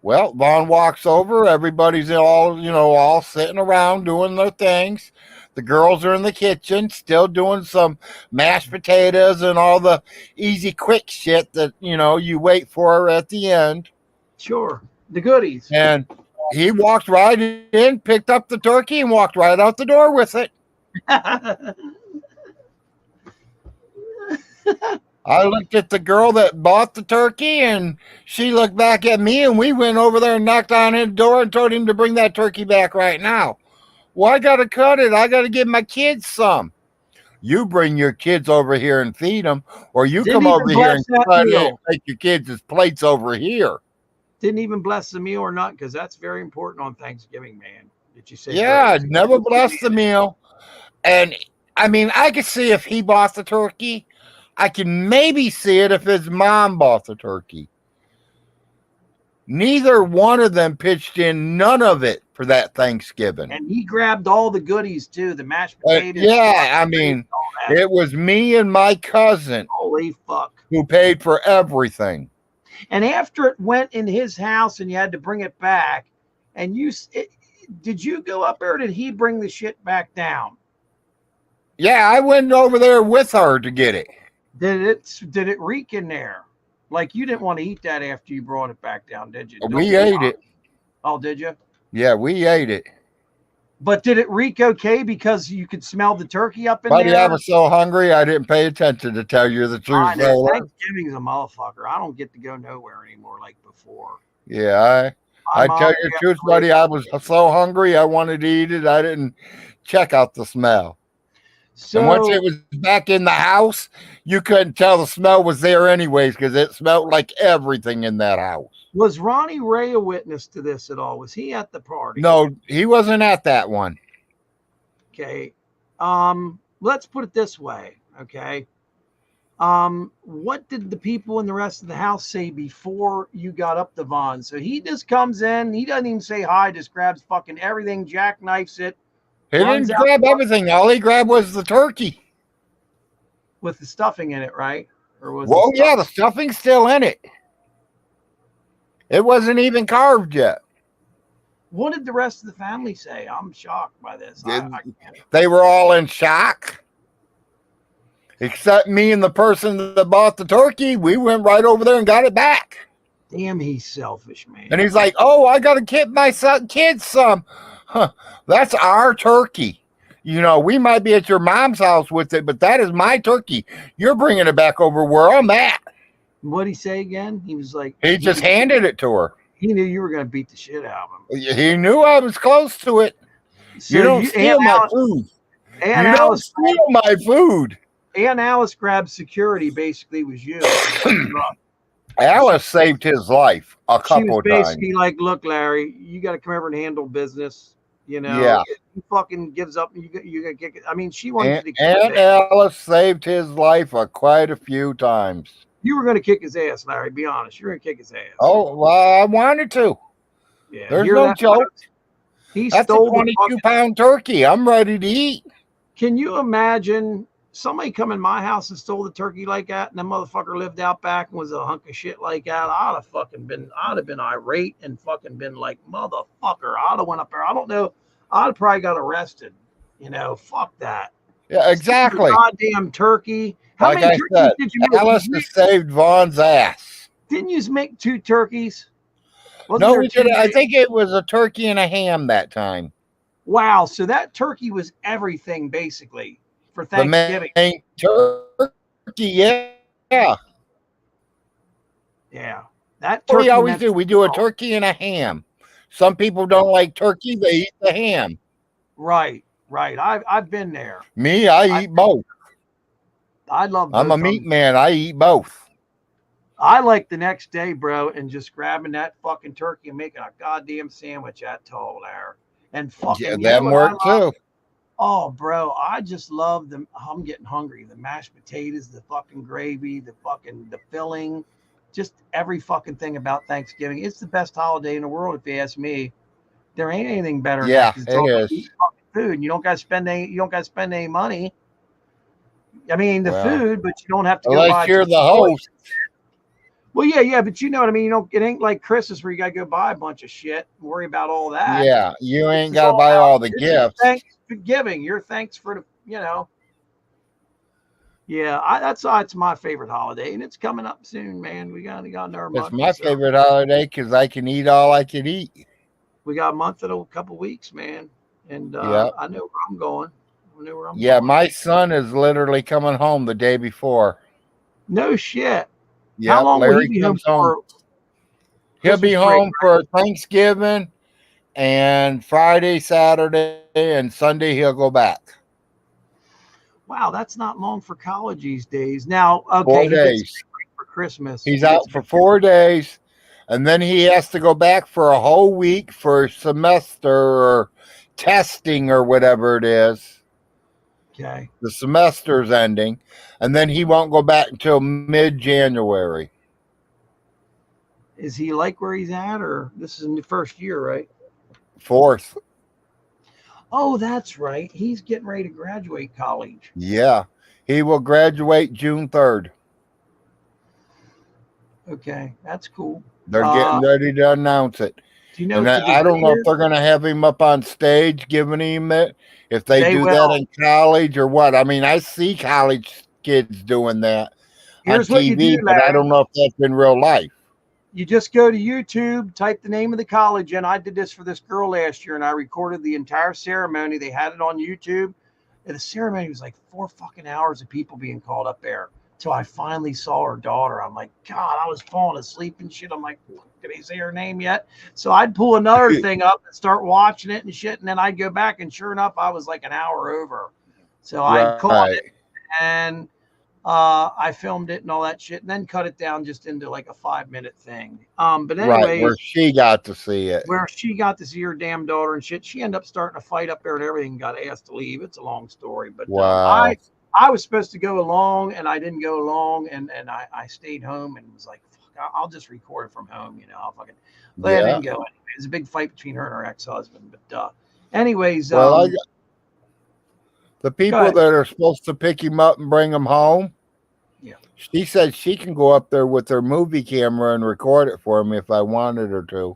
Well, Vaughn walks over. Everybody's all sitting around doing their things. The girls are in the kitchen still doing some mashed potatoes and all the easy, quick shit that, you wait for at the end. Sure. The goodies. And he walked right in, picked up the turkey, and walked right out the door with it. I looked at the girl that bought the turkey, and she looked back at me, and we went over there and knocked on his door and told him to bring that turkey back right now. Well, I got to cut it. I got to give my kids some. You bring your kids over here and feed them, or you come over here and cut it and take your kids' plates over here. Didn't even bless the meal or not, because that's very important on Thanksgiving, man. Did you say? Yeah, never bless the meal. And I mean, I could see if he bought the turkey. I can maybe see it if his mom bought the turkey. Neither one of them pitched in none of it for that Thanksgiving. And he grabbed all the goodies too, the mashed potatoes. Yeah, I mean, it was me and my cousin. Holy fuck. Who paid for everything. And after it went in his house and you had to bring it back, and did you go up there or did he bring the shit back down? Yeah, I went over there with her to get it. Did it reek in there? Like, you didn't want to eat that after you brought it back down, did you? We ate it. Oh, did you? Yeah, we ate it. But did it reek okay because you could smell the turkey up in Buddy, there? I was so hungry I didn't pay attention, to tell you the truth. Thanksgiving's a motherfucker. I don't get to go nowhere anymore like before. Yeah, I tell you the truth, buddy. I was so hungry I wanted to eat it. I didn't check out the smell. So, and once it was back in the house, you couldn't tell the smell was there anyways, because it smelled like everything in that house. Was Ronnie Ray a witness to this at all? Was he at the party? No, he wasn't at that one. Okay. Let's put it this way. Okay. What did the people in the rest of the house say before you got up to Vaughn? So he just comes in, he doesn't even say hi, just grabs fucking everything, jackknifes it. He didn't grab everything. All he grabbed was the turkey. With the stuffing in it, right? Or was the stuffing's still in it. It wasn't even carved yet. What did the rest of the family say? I'm shocked by this. I can't. They were all in shock. Except me and the person that bought the turkey. We went right over there and got it back. Damn, he's selfish, man. And he's like, "Oh, I got to get my kids some. Huh, that's our turkey. You know, we might be at your mom's house with it, but that is my turkey. You're bringing it back over where I'm at." What'd he say again? He was like, he just handed it to her. He knew you were going to beat the shit out of him. He knew I was close to it. So you don't steal my food. Aunt You don't Alice steal my food. Aunt Alice grabbed security. Basically, was you. Alice saved his life a couple She was of times. basically like, "Look, Larry, you got to come over and handle business. You know, Yeah. if he fucking gives up, you got to kick it." I mean, she wanted And you to kick his ass. Alice saved his life quite a few times. You were going to kick his ass, Larry. Be honest. You're going to kick his ass. Oh, well, I wanted to. Yeah, There's hear no that, joke. folks? He That's a stole the 22-pound turkey. I'm ready to eat. Can you imagine somebody come in my house and stole the turkey like that, and that motherfucker lived out back and was a hunk of shit like that? I'd have been irate and fucking been like, motherfucker. I'd have went up there. I don't know. I'd have probably got arrested. You know, fuck that. Yeah, exactly. Goddamn turkey. How Like many I turkeys said, did you make? Alice has saved Vaughn's ass. Didn't you make 2 turkeys? Wasn't No, there we did. 2? I think it was a turkey and a ham that time. Wow. So that turkey was everything basically for Thanksgiving. The main turkey, yeah. Yeah. That What turkey we always meant do, we do a turkey and a ham. Some people don't like turkey, they eat the ham. Right. I've been there. Me, I eat both. I love I'm a both of meat them. man. I eat both. I like the next day, bro, and just grabbing that fucking turkey and making a goddamn sandwich at tall there. And fucking Yeah, you know them what work I love? too. Oh, bro, I just love them. I'm getting hungry. The mashed potatoes, the fucking gravy, the filling, just every fucking thing about Thanksgiving. It's the best holiday in the world, if you ask me. There ain't anything better than Yeah, that 'cause it's all it about is. eating fucking food. And you don't gotta spend any money. I mean the Well, food, but you don't have to go unless buy you're the toys. host. Well, yeah, but you know what I mean. You don't. It ain't like Christmas where you gotta go buy a bunch of shit and worry about all that. Yeah, you This ain't is got to all buy about all the this is gifts. thanks for giving. Your thanks for the, you know. Yeah, that's my favorite holiday, and it's coming up soon, man. We got another It's month. my or so. favorite holiday because I can eat all I can eat. We got a month and a couple weeks, man, and Yep. I know where I'm going. I know where I'm Yeah, going. my son is literally coming home the day before. No shit. How Yep, long will he Larry be home comes home. for? He'll be Christmas break, home for Thanksgiving and Friday, Saturday, and Sunday he'll go back. Wow, that's not long for college these days. Now, 4 okay, he gets days. break for Christmas. He's He gets out for 4 days, and then he has to go back for a whole week for semester or testing or whatever it is. Okay. The semester's ending, and then he won't go back until mid-January. Is he like where he's at, or this is in the first year, right? 4th. Oh, that's right. He's getting ready to graduate college. Yeah. He will graduate June 3rd. Okay, that's cool. They're getting ready to announce it. Do you know? And I don't know if they're going to have him up on stage giving him it, if they do that in college or what. I mean, I see college kids doing that Here's on what you TV, do, but I Larry. don't know if that's in real life. You just go to YouTube, type the name of the college in. I did this for this girl last year, and I recorded the entire ceremony. They had it on YouTube. And the ceremony was like 4 fucking hours of people being called up there. Till I finally saw her daughter. I'm like, God, I was falling asleep and shit. I'm like, did they say her name yet? So I'd pull another thing up and start watching it and shit. And then I'd go back, and sure enough, I was like an hour over. So I caught it, and I filmed it and all that shit, and then cut it down just into like a 5-minute thing. But anyways, Right, where she got to see it. where she got to see her damn daughter and shit. She ended up starting a fight up there and everything, got asked to leave. It's a long story, but Wow. I was supposed to go along, and I didn't go along, and I stayed home and was like, fuck, I'll just record it from home, you know. I'll fucking, but I didn't go anyway. It was a big fight between her and her ex-husband, but anyways, The people that are supposed to pick him up and bring him home, Yeah. She said she can go up there with her movie camera and record it for me if I wanted her to.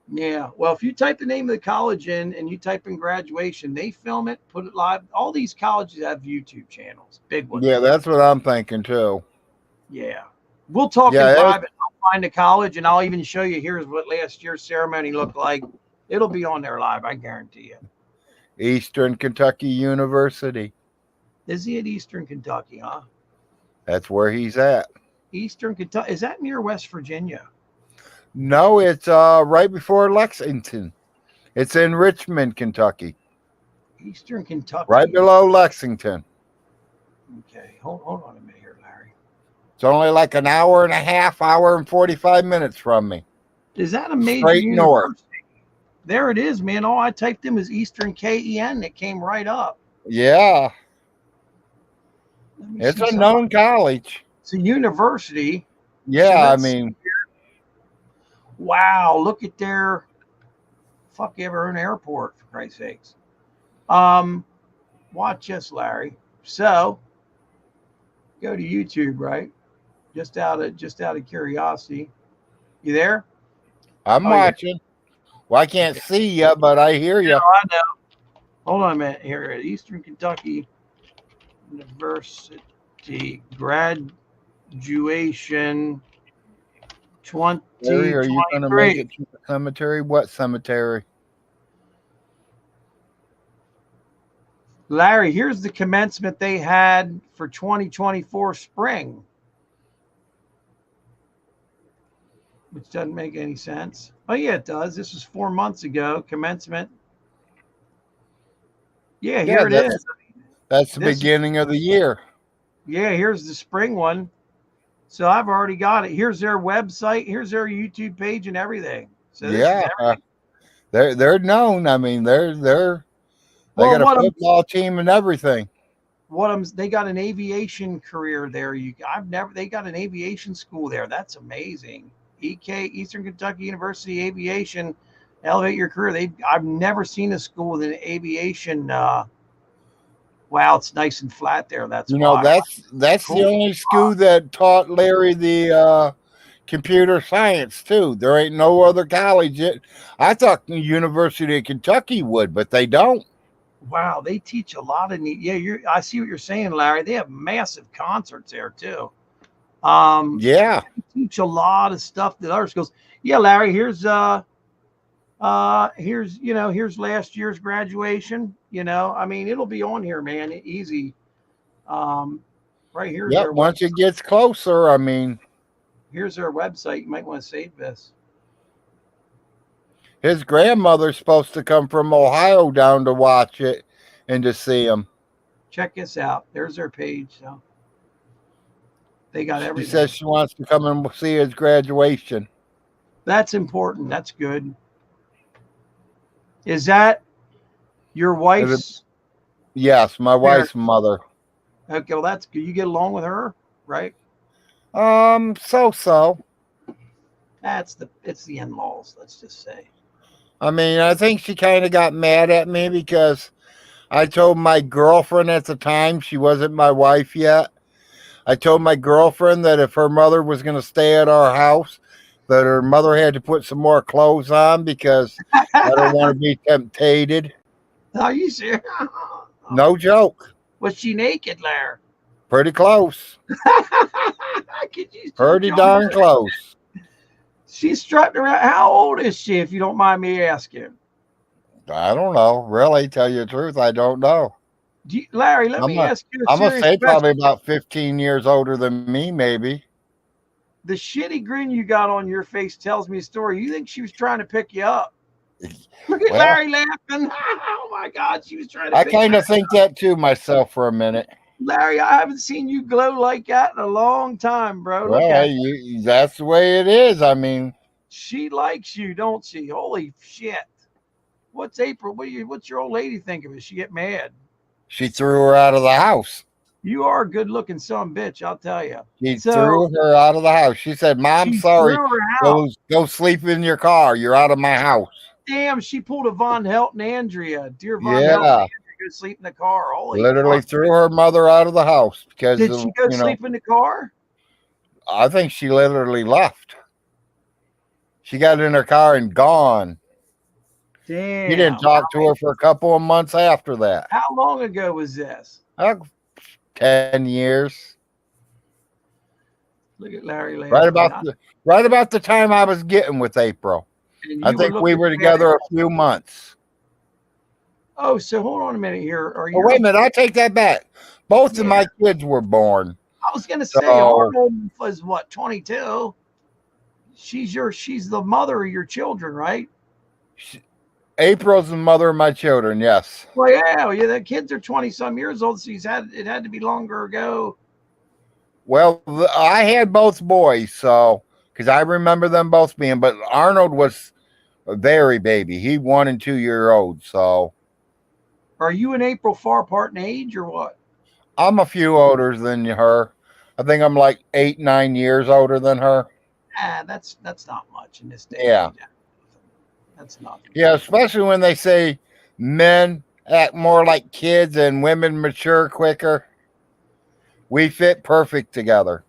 Yeah. Well, if you type the name of the college in and you type in graduation, they film it, put it live. All these colleges have YouTube channels, big ones. Yeah, that's what I'm thinking too. Yeah. We'll talk Yeah, in it was- private. I'll find the college and I'll even show you here's what last year's ceremony looked like. It'll be on there live, I guarantee you. Eastern Kentucky University. Is he at Eastern Kentucky, huh? That's where he's at. Eastern Kentucky. Is that near West Virginia? No, it's right before Lexington. It's in Richmond, Kentucky. Eastern Kentucky. Right below Lexington. Okay. Hold on a minute here, Larry. It's only like an hour and a half, hour and 45 minutes from me. Is that a major Straight north. university? There it is, man. All I typed in was Eastern KEN. It came right up. Yeah. Let me It's see a something. known college. It's a university. Yeah, I let's mean, wow, look at their fuck ever an airport, for Christ's sakes. Watch this, Larry. So go to YouTube, right? Just out of curiosity. You there? I'm Oh, watching. Well, I can't see you, but I hear you. Yeah, I know. Hold on a minute here. Eastern Kentucky University graduation Larry, are you going to make 2023. it to the cemetery? What cemetery? Larry, here's the commencement they had for 2024 spring, which doesn't make any sense. Oh, yeah, it does. This was 4 months ago, commencement. Yeah, here it is. That's the This- beginning of the year. Yeah, here's the spring one. So I've already got it. Here's their website. Here's their YouTube page and everything. So this is Yeah, they're known. I mean, they Well, got a what I'm- football team and everything. they got an aviation career there. They got an aviation school there. That's amazing. Eastern Kentucky University Aviation, elevate your career. I've never seen a school with an aviation. Wow, it's nice and flat there. That's why. That's Cool. the only school that taught Larry the computer science too. There ain't no other college. I thought the University of Kentucky would, but they don't. Wow, they teach a lot of neat. Yeah, I see what you're saying, Larry. They have massive concerts there too. Yeah. They teach a lot of stuff that other schools. Yeah, Larry. Here's last year's graduation. I mean, it'll be on here, man. Easy. Right here. Yep. Once it gets closer, I mean, here's their website. You might want to save this. his grandmother's supposed to come from Ohio down to watch it and to see him. Check this out. There's their page. So they got She everything. says she wants to come and see his graduation. That's important. That's good. Is that your wife's? Yes, my wife's mother. Okay, well, that's good. You get along with her, right? So. It's the in-laws, let's just say. I mean, I think she kind of got mad at me because I told my girlfriend at the time, she wasn't my wife yet. I told my girlfriend that if her mother was going to stay at our house, that her mother had to put some more clothes on because I don't want to be tempted. Are you serious? No joke. Was she naked, Larry? Pretty close. Pretty darn close. She's strutting around. How old is she, if you don't mind me asking? I don't know. Really, tell you the truth, I don't know. Larry, let me ask you I'm a going to serious say probably question. about 15 years older than me, maybe. The shitty grin you got on your face tells me a story. You think she was trying to pick you up? Look at Well, Larry laughing. Oh, my God, she was trying to I pick you kind up. of think that too myself for a minute. Larry, I haven't seen you glow like that in a long time, bro. Look Well, at that's the way it is. I mean, she likes you, don't she? Holy shit. What's April? What's your old lady think of it? She get mad. she threw her out of the house. You are a good looking son of a bitch, I'll tell you. She threw her out of the house. She said, "Mom, She sorry. threw her out. Go sleep in your car. You're out of my house." Damn, she pulled a Vaughn Helton Andrea. Dear Vaughn Yeah. Helton Andrea, go go sleep in the car. Holy Literally fuck. threw her mother out of the house because Did of, she go you know, sleep in the car? I think she literally left. She got in her car and gone. Damn. He didn't talk to her for a couple of months after that. How long ago was this? 10 years. Look at Larry Right laughing. about the time I was getting with April. And I you were think we looking were at together a April. few months. Oh, so hold on a minute here. Are Oh, you? wait a minute, I take that back. Both of Yeah. my kids were born. I was gonna say So Arnold was what, 22? She's the mother of your children, right? April's the mother of my children, yes. Well, yeah, the kids are 20 some years old, so it had to be longer ago. Well, I had both boys, so because I remember them both being, but Arnold was a very baby. He 1 and 2 year old. So Are you and April far apart in age or what? I'm a few older than her. I think I'm like 8, 9 years older than her. That's not much in this day. Yeah. That's nothing. Yeah, especially when they say men act more like kids and women mature quicker. We fit perfect together.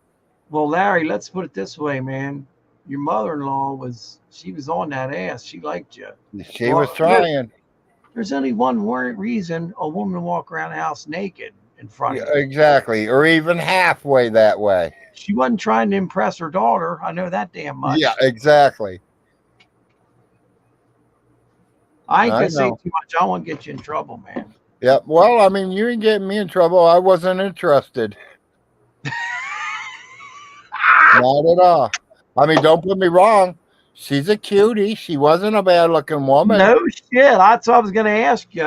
Well, Larry, let's put it this way, man. Your mother-in-law was on that ass. She liked you. She was trying. There's only one reason a woman walk around the house naked in front of you. Exactly. Or even halfway that way. She wasn't trying to impress her daughter. I know that damn much. Yeah, exactly. I ain't gonna say too much. I won't get you in trouble, man. Yeah. Well, I mean, you ain't getting me in trouble. I wasn't interested. Not at all. I mean, don't put me wrong. She's a cutie. She wasn't a bad looking woman. No shit. That's what I was gonna ask you.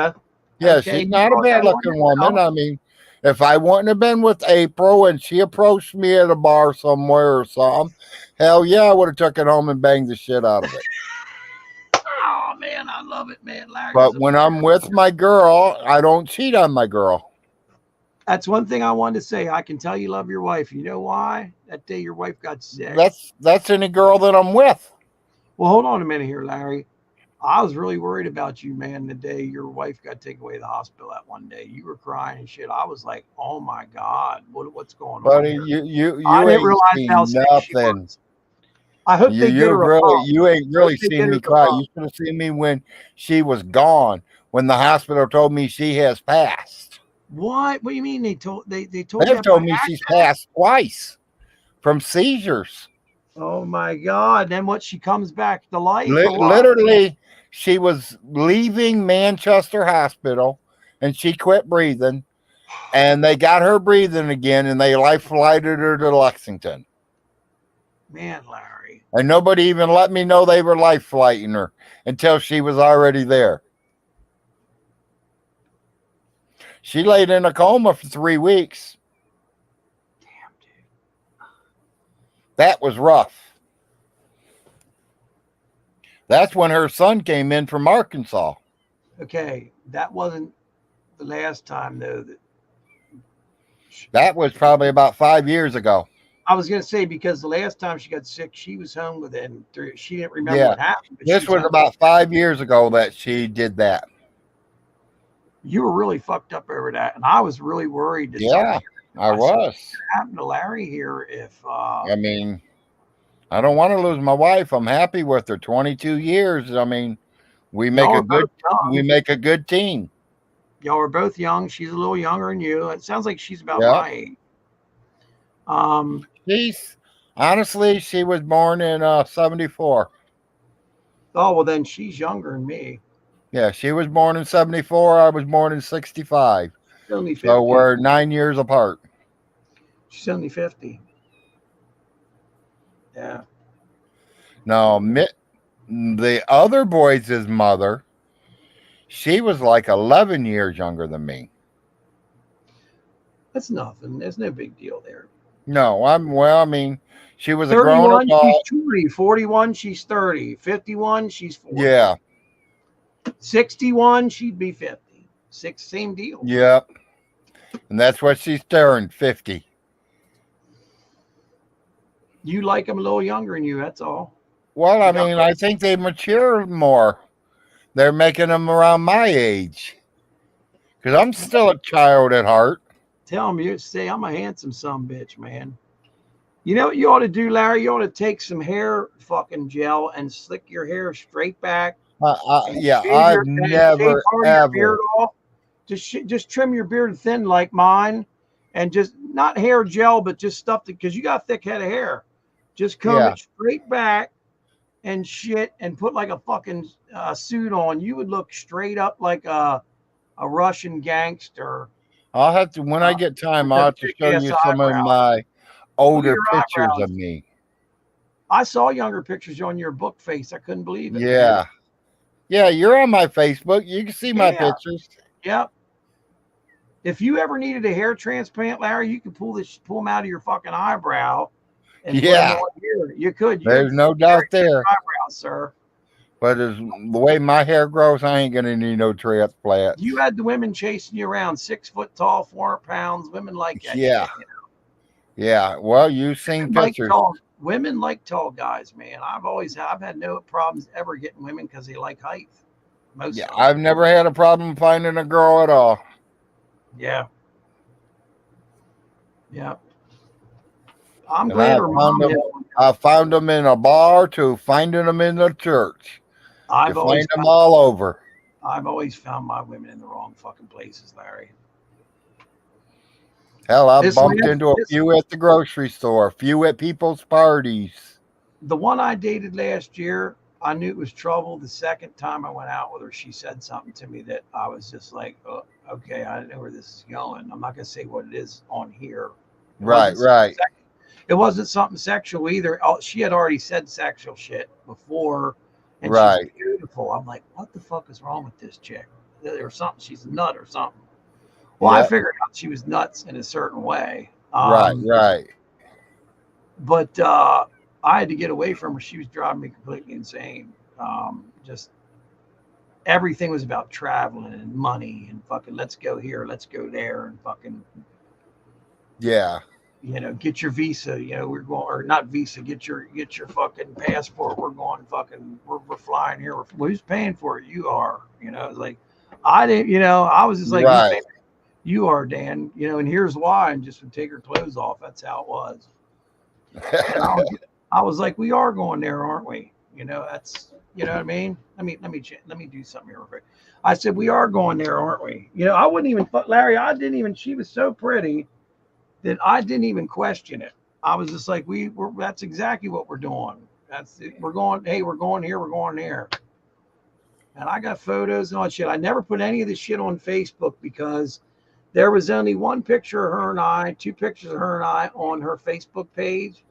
Yeah, Okay, she's not a bad looking woman. I mean, if I wouldn't have been with April and she approached me at a bar somewhere or something, hell yeah, I would have took it home and banged the shit out of it. Oh man, I love it, man. Larry, But when I'm with my girl, I don't cheat on my girl. that's one thing I wanted to say. I can tell you love your wife. You know why? That day your wife got sick. That's any girl that I'm with. Well, hold on a minute here, Larry. I was really worried about you, man, the day your wife got taken away to the hospital that one day. You were crying and shit. I was like, oh my God, what's going on? Buddy, Here? you I didn't ain't realize seen how sick she nothing. was. I hope they get her a pump. You ain't really seen me cry. You should have seen me when she was gone, when the hospital told me she has passed. What? What do you mean they told They've you told me she's passed twice from seizures. Oh my God. Then what, she comes back to life? or what? Literally, she was leaving Manchester Hospital and she quit breathing, and they got her breathing again and they life flighted her to Lexington. Man, Larry. And nobody even let me know they were life flighting her until she was already there. She laid in a coma for 3 weeks. Damn, dude. That was rough. That's when her son came in from Arkansas. Okay, that wasn't the last time though. That was probably about 5 years ago. I was gonna say, because the last time she got sick, she was home within 3. She didn't remember what happened. But This was about 5 years ago that she did that. You were really fucked up over that, and I was really worried. Yeah, I was. What happened to Larry here? I mean, I don't want to lose my wife. I'm happy with her. 22 years. I mean, we make a good team. Y'all are both young. She's a little younger than you. It sounds like she's about my age. Honestly, she was born in 74. Oh, well, then she's younger than me. Yeah, she was born in 74. I was born in 65. Only 50. So we're 9 years apart. She's only 50. Yeah. No, the other boy's mother, she was like 11 years younger than me. That's nothing. There's no big deal there. No, I mean, she was a grown adult. She's 20. 41, she's 30. 51, she's 40. Yeah. 61, she'd be 50. Same deal. Yep. And that's what she's turned, 50. You like them a little younger than you, that's all. Well, I mean, I think they mature more. They're making them around my age. Because I'm still a child at heart. Tell them you say I'm a handsome son bitch, man. You know what you ought to do, Larry? You ought to take some hair fucking gel and slick your hair straight back. And Yeah, shave I've shave never part of your beard ever. off. Just trim your beard thin like mine, and just not hair gel, but just stuff because you got a thick head of hair. Just comb Yeah. it straight back and shit, and put like a fucking suit on. You would look straight up like a Russian gangster. I'll have to when I get time. With I'll the have to thick show ass you some of eyebrows. my Look at older your pictures eyebrows. of me. I saw younger pictures on your book face. I couldn't believe it, man. Yeah, yeah. You're on my Facebook. You can see my Yeah. pictures. Yep. If you ever needed a hair transplant, Larry, you could pull them out of your fucking eyebrow and put them Yeah, on here. You could. You have there's no very doubt thick there. eyebrows, sir. But as the way my hair grows, I ain't gonna need no transplants. You had the women chasing you around, 6 foot tall, 400 pounds. Women like that Yeah, shit. You know? yeah. Well, you've seen Women like pictures. tall. Women like tall guys, man. I've had no problems ever getting women because they like height. Most Yeah, of them. I've never had a problem finding a girl at all. Yeah. Yeah. I'm And glad her mom did. I found them in a bar to finding them in the church. You find them all over. I've always found my women in the wrong fucking places, Larry. Hell, I bumped into a few at the grocery store, a few at people's parties. The one I dated last year, I knew it was trouble. The second time I went out with her, she said something to me that I was just like, oh, okay, I didn't know where this is going. I'm not going to say what it is on here. Right, right. It wasn't something sexual either. She had already said sexual shit before, and right. She's beautiful. I'm like, what the fuck is wrong with this chick? Or something. She's a nut or something. Well, I figured out she was nuts in a certain way. Right. But I had to get away from her. She was driving me completely insane. Just everything was about traveling and money and fucking let's go here, let's go there, and fucking get your visa. We're going, or not visa. Get your fucking passport. We're going fucking. We're flying here. Who's paying for it? You are. It's like I didn't. I was just like, right. You are, Dan. And here's why. And just would take her clothes off. That's how it was. And I was like, we are going there, aren't we? That's what I mean. Let me do something here real quick. I said we are going there, aren't we? I wouldn't even, Larry. I didn't even. She was so pretty that I didn't even question it. I was just like, that's exactly what we're doing. We're going. Hey, we're going here. We're going there. And I got photos and all that shit. I never put any of this shit on Facebook because there was only one picture of her and I, 2 pictures of her and I on her Facebook page.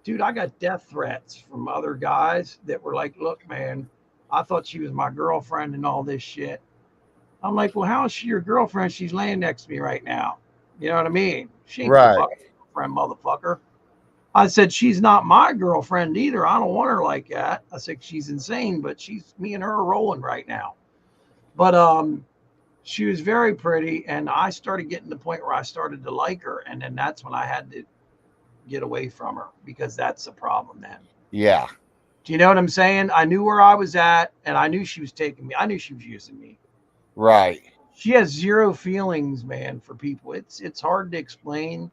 Dude, I got death threats from other guys that were like, look, man, I thought she was my girlfriend and all this shit. I'm like, well, how is she your girlfriend? She's laying next to me right now. You know what I mean? She ain't your fucking girlfriend, motherfucker. I said, she's not my girlfriend either. I don't want her like that. I said, she's insane, but me and her are rolling right now. But she was very pretty, and I started getting to the point where I started to like her, and then that's when I had to get away from her because that's the problem then. Yeah. Do you know what I'm saying? I knew where I was at, and I knew she was taking me. I knew she was using me. Right. She has zero feelings, man, for people. It's hard to explain.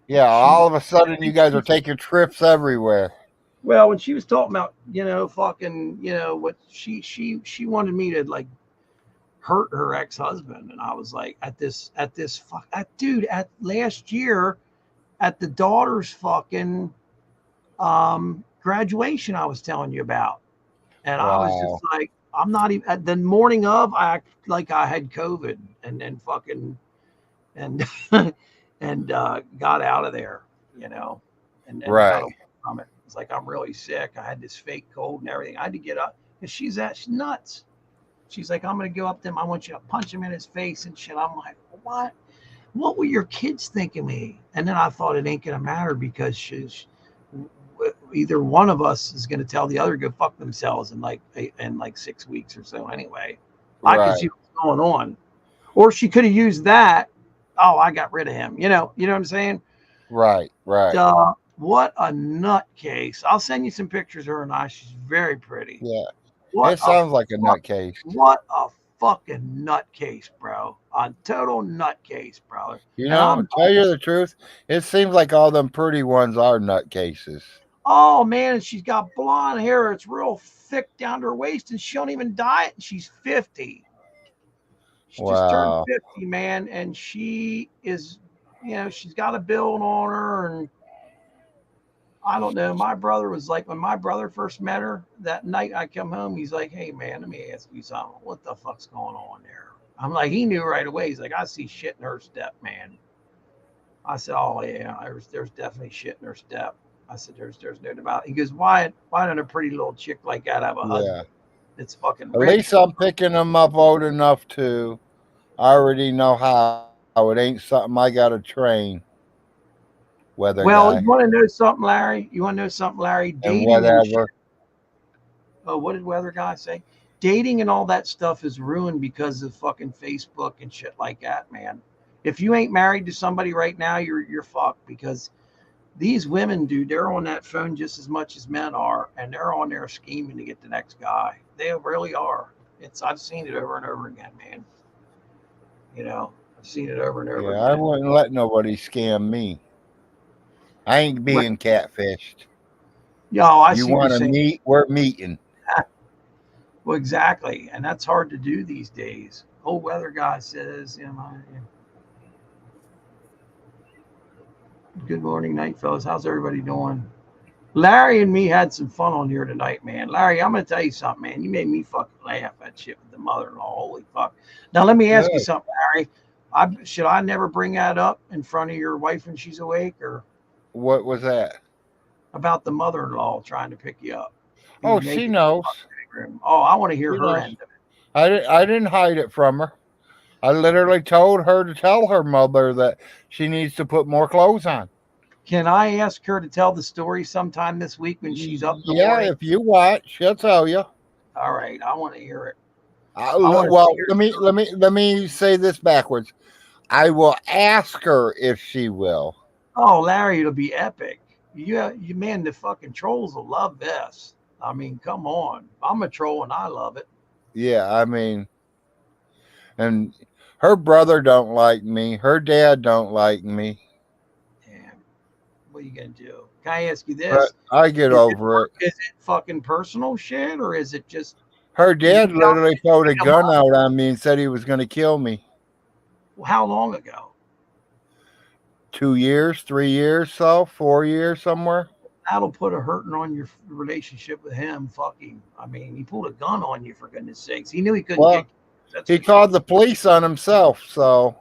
Yeah, all of a sudden you guys are taking trips everywhere. Well, when she was talking about, fucking, what she wanted me to like hurt her ex-husband, and I was like, at last year at the daughter's fucking graduation I was telling you about, and I was just like, I'm not even. At the morning of, I acted like I had COVID, and then fucking and got out of there, and got away from it. It's like I'm really sick. I had this fake cold and everything. I had to get up, and she's nuts. She's like, I'm gonna go up to him. I want you to punch him in his face and shit. I'm like, what? What will your kids think of me? And then I thought it ain't gonna matter because either one of us is gonna tell the other to go fuck themselves in like 6 weeks or so. Anyway, I could see what's going on, or she could have used that. Oh, I got rid of him. You know what I'm saying? Right. What a nutcase! I'll send you some pictures of her and I. She's very pretty. Yeah. It sounds like a nutcase. What a fucking nutcase, bro. A total nutcase, brother. You And know, I'm tell you the truth, it seems like all them pretty ones are nutcases. oh man, she's got blonde hair. It's real thick down to her waist, and she don't even dye it. And she's 50. She just turned Wow. 50, man, and she is, she's got a build on her, and I don't know. My brother was like, when my brother first met her that night, I come home. He's like, "Hey, man, let me ask you something. What the fuck's going on there?" I'm like, he knew right away. He's like, "I see shit in her step, man." I said, "Oh yeah, there's definitely shit in her step." I said, "There's no doubt about it." He goes, "Why don't a pretty little chick like that have a Yeah. husband that's fucking At ready least for I'm picking them up old enough to I already know how. It ain't something I got to train. Weather Well, guy you want to know something, Larry? You want to know something, Larry? and Dating and shit. whatever. Oh, what did weather guy say? Dating and all that stuff is ruined because of fucking Facebook and shit like that, man. If you ain't married to somebody right now, you're fucked because these women, dude, they're on that phone just as much as men are, and they're on there scheming to get the next guy. They really are. I've seen it over and over again, man. I've seen it over and over Yeah, I again. wouldn't let nobody scam me. I ain't Well, being catfished. I You see what you're want to saying. meet? We're meeting. Well, exactly, and that's hard to do these days. Old weather guy says, good morning, night fellas. How's everybody doing? Larry and me had some fun on here tonight, man. Larry, I'm gonna tell you something, man. You made me fucking laugh at shit with the mother-in-law. Holy fuck! Now let me ask you Good. something, Larry. Should I never bring that up in front of your wife when she's awake, or What was that? about the mother-in-law trying to pick you up? Oh, Being she naked in knows. the fucking room. Oh, I want to hear She her knows. end of it. I didn't hide it from her. I literally told her to tell her mother that she needs to put more clothes on. Can I ask her to tell the story sometime this week when she's up in the Yeah, morning? if you watch, she'll tell you. All right, I want to hear it. I want to Well, hear let me say this backwards. I will ask her if she will. Oh, Larry, it'll be epic. You man, the fucking trolls will love this. I mean, come on. I'm a troll and I love it. Yeah, I mean, and her brother don't like me. Her dad don't like me. Damn. What are you gonna do? Can I ask you But this? I get over it. Is it fucking personal shit or is it just Her did dad you not literally pulled a pick 'em gun up? out on me and said he was going to kill me. How long ago? 2 years, 3 years, 4 years somewhere. That'll put a hurting on your relationship with him. Fuck him. I mean, he pulled a gun on you for goodness sakes. He knew he couldn't Well, get you. That's he for sure. called the police on himself. So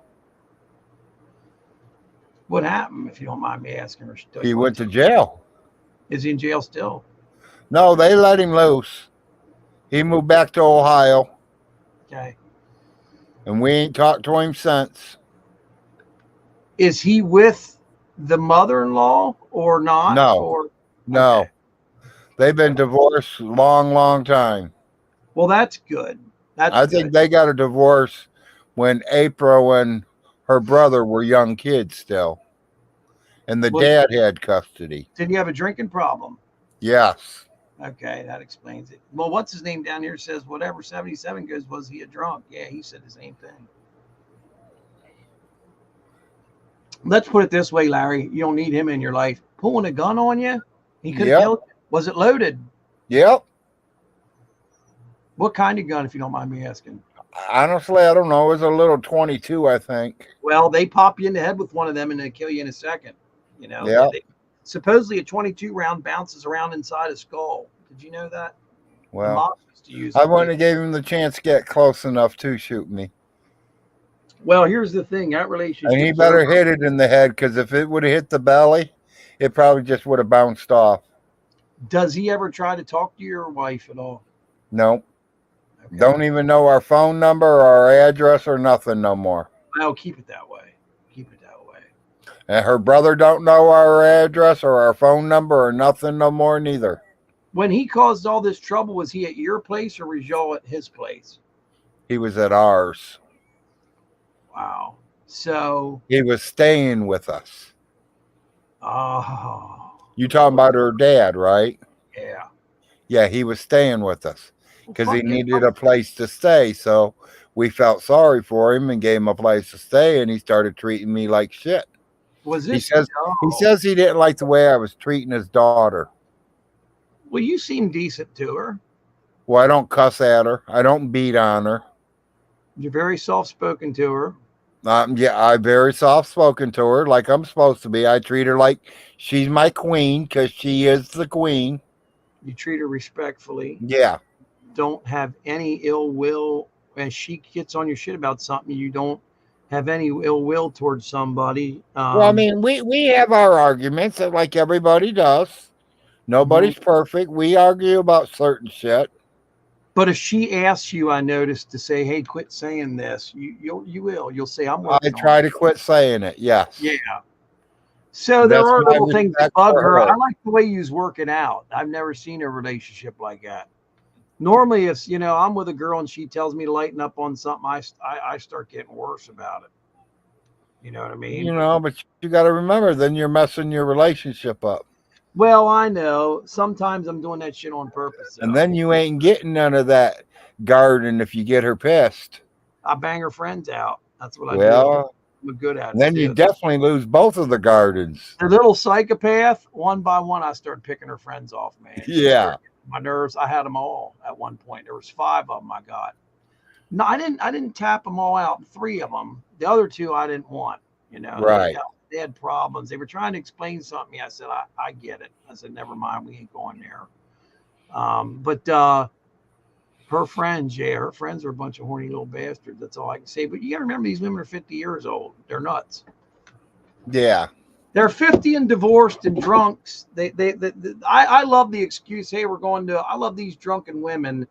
What happened, if you don't mind me asking, or do he you want went to to tell? jail. Is he in jail still? No, they let him loose. He moved back to Ohio, Okay. and we ain't talked to him since. Is he with the mother-in-law or not? No, Or no. okay. They've been divorced long time. Well, that's good. That's I think good. they got a divorce when April and her brother were young kids still, and the Well, dad had custody. did he have a drinking problem? Yes. Okay, that explains it. Well, what's his name down here says whatever 77 goes, was he a drunk? Yeah, he said the same thing. Let's put it this way, Larry. You don't need him in your life. Pulling a gun on you, he could have Yep. killed you. Was it loaded? Yep. What kind of gun, if you don't mind me asking? Honestly, I don't know. It was a little 22, I think. Well, they pop you in the head with one of them and they kill you in a second. Yeah. Supposedly a 22 round bounces around inside a skull. Did you know that? The Well, mob used to use I it. wouldn't have gave him the chance to get close enough to shoot me. Well, here's the thing. That And relationship's he better over. hit it in the head, because if it would have hit the belly, it probably just would have bounced off. Does he ever try to talk to your wife at all? Nope. Okay. Don't even know our phone number or our address or nothing no more. Well, keep it that way. Keep it that way. And her brother don't know our address or our phone number or nothing no more neither. When he caused all this trouble, was he at your place or was y'all at his place? He was at ours. Wow. So. He was staying with us. Oh. You talking about her dad, right? Yeah. Yeah, he was staying with us because Well, he needed a place to stay. So we felt sorry for him and gave him a place to stay, and he started treating me like shit. Was He this? says he says he didn't like the way I was treating his daughter. Well, you seem decent to her. Well, I don't cuss at her. I don't beat on her. You're very soft-spoken to her. Yeah, I'm very soft spoken to her, like I'm supposed to be. I treat her like she's my queen because she is the queen. You treat her respectfully. Yeah. Don't have any ill will. As she gets on your shit about something, you don't have any ill will towards somebody. Well, I mean, we have our arguments like everybody does. Nobody's perfect. We argue about certain shit. But if she asks you, I noticed, to say, "Hey, quit saying this," you will. You'll say, "I'm working I try on to it." quit saying it. Yes. Yeah. So there That's are my little things that respect bug for her. her. I like the way you's working out. I've never seen a relationship like that. Normally, if I'm with a girl and she tells me to lighten up on something, I start getting worse about it. You know what I mean? But you got to remember, then you're messing your relationship up. Well, I know. Sometimes I'm doing that shit on purpose, And though. then you ain't getting none of that garden if you get her pissed. I bang her friends out. That's what I do. Well, I'm good at it. then you definitely lose both of the gardens. The little psychopath, one by one, I started picking her friends off, man. Yeah. My nerves, I had them all at one point. There was 5 of them I got. No, I didn't tap them all out. 3 of them. The other 2 I didn't want. Right. They had problems. They were trying to explain something to me. I said, I get it. I said, never mind. We ain't going there. But her friends, her friends are a bunch of horny little bastards. That's all I can say. But you got to remember, these women are 50 years old. They're nuts. Yeah. They're 50 and divorced and drunks. I love the excuse. Hey, I love these drunken women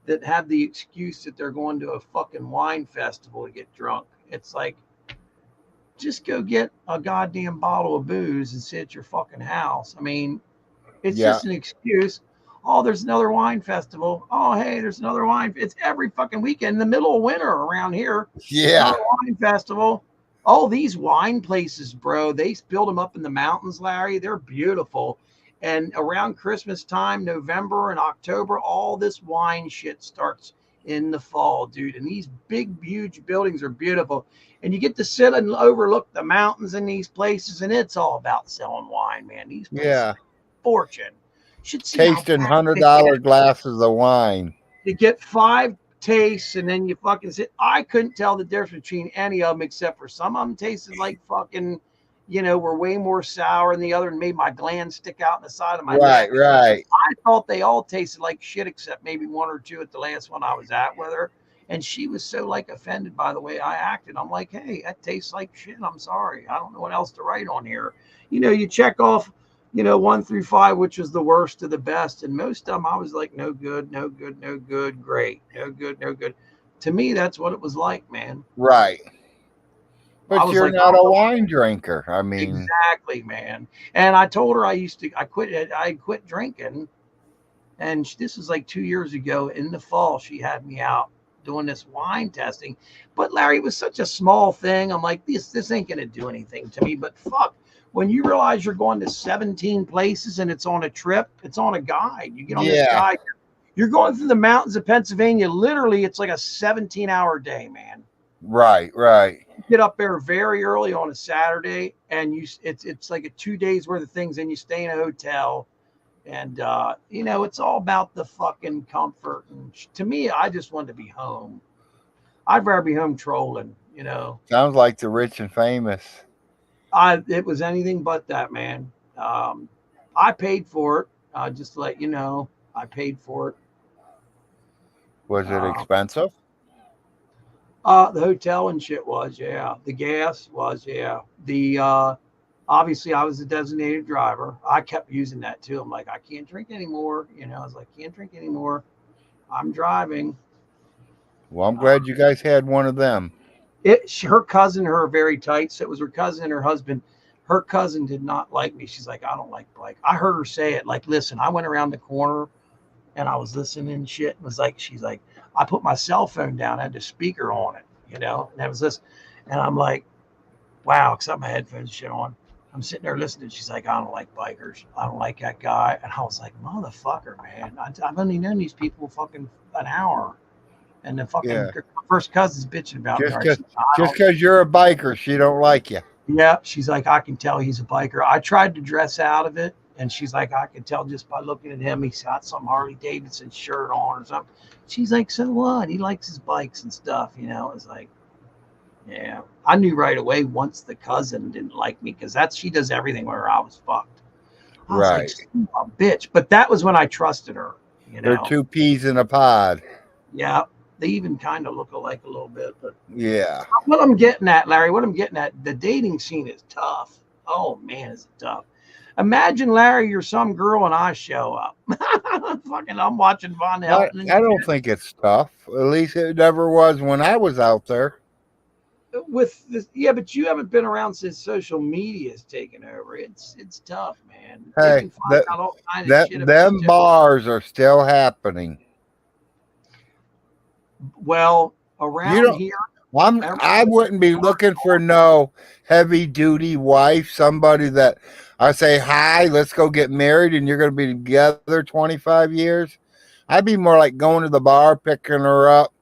that have the excuse that they're going to a fucking wine festival to get drunk. It's like, just go get a goddamn bottle of booze and sit at your fucking house. I mean, it's just an excuse. Oh, there's another wine festival. Oh, hey, there's another wine. It's every fucking weekend in the middle of winter around here. Yeah. Another wine festival. Oh, these wine places, bro, they build them up in the mountains, Larry. They're beautiful. And around Christmas time, November and October, all this wine shit starts in the fall, dude. And these big, huge buildings are beautiful. And you get to sit and overlook the mountains in these places. And it's all about selling wine, man. These places are fortune. Should see Tasting $100 glasses of wine. You get 5 tastes and then you fucking sit. I couldn't tell the difference between any of them except for some of them tasted like fucking, were way more sour than the other and made my glands stick out in the side of my neck. Right. I thought they all tasted like shit except maybe 1 or 2 at the last one I was at with her. And she was so offended by the way I acted. I'm like, hey, that tastes like shit. I'm sorry. I don't know what else to write on here. You check off 1 through 5, which was the worst to the best. And most of them, I was like, no good, no good, no good, great, no good, no good. To me, that's what it was like, man. Right. But you're like, not a wine drinker. I mean, exactly, man. And I told her I quit drinking. And this was like 2 years ago in the fall. She had me out doing this wine testing. But Larry, it was such a small thing. I'm like, this ain't going to do anything to me. But fuck. When you realize you're going to 17 places and it's on a trip, it's on a guide. You get on this guide. You're going through the mountains of Pennsylvania. Literally, it's like a 17-hour day, man. Right. You get up there very early on a Saturday, and it's like a 2 days worth of things, and you stay in a hotel. And it's all about the fucking comfort. And to me, I just wanted to be home. I'd rather be home trolling. Sounds like the rich and famous. It was anything but that, man. I paid for it. Just to let you know, I paid for it. Was it expensive? The hotel and shit was, yeah. The gas was, yeah. The obviously I was a designated driver. I kept using that too. I'm like, I can't drink anymore. I was like, can't drink anymore. I'm driving. Well, I'm glad you guys had one of them. Her cousin, her are very tight. So it was her cousin and her husband. Her cousin did not like me. She's like, I don't like Blake. I heard her say it. Like, listen, I went around the corner and I was listening and shit. It was like, she's like, I put my cell phone down, I had the speaker on it, and that was this. And I'm like, wow, because I have my headphones shit on. I'm sitting there listening. She's like, I don't like bikers. I don't like that guy. And I was like, motherfucker, man. I've only known these people fucking an hour. And the fucking Yeah. first cousin's bitching about me. Just Right? because She's like, just because you're a biker, she don't like you. yeah, she's like, I can tell he's a biker. I tried to dress out of it, and she's like, I can tell just by looking at him. He's got some Harley Davidson shirt on or something. She's like, so what? He likes his bikes and stuff, you know. It's like, yeah, I knew right away once the cousin didn't like me because she does everything where I was fucked. I was like, son of a bitch. But that was when I trusted her, you know. They're two peas in a pod. Yeah, they even kind of look alike a little bit. But yeah, what I'm getting at, Larry, the dating scene is tough. Oh man, is it tough? Imagine, Larry, you're some girl and I show up. Fucking, I'm watching Vaughn Helton. I don't think it's tough. At least it never was when I was out there. With this, yeah, but you haven't been around since social media's taken over. It's tough, man. Hey, them bars are still happening. Well, around here, I wouldn't be looking for no heavy duty wife, somebody that I say, hi, let's go get married and you're going to be together 25 years. I'd be more like going to the bar, picking her up,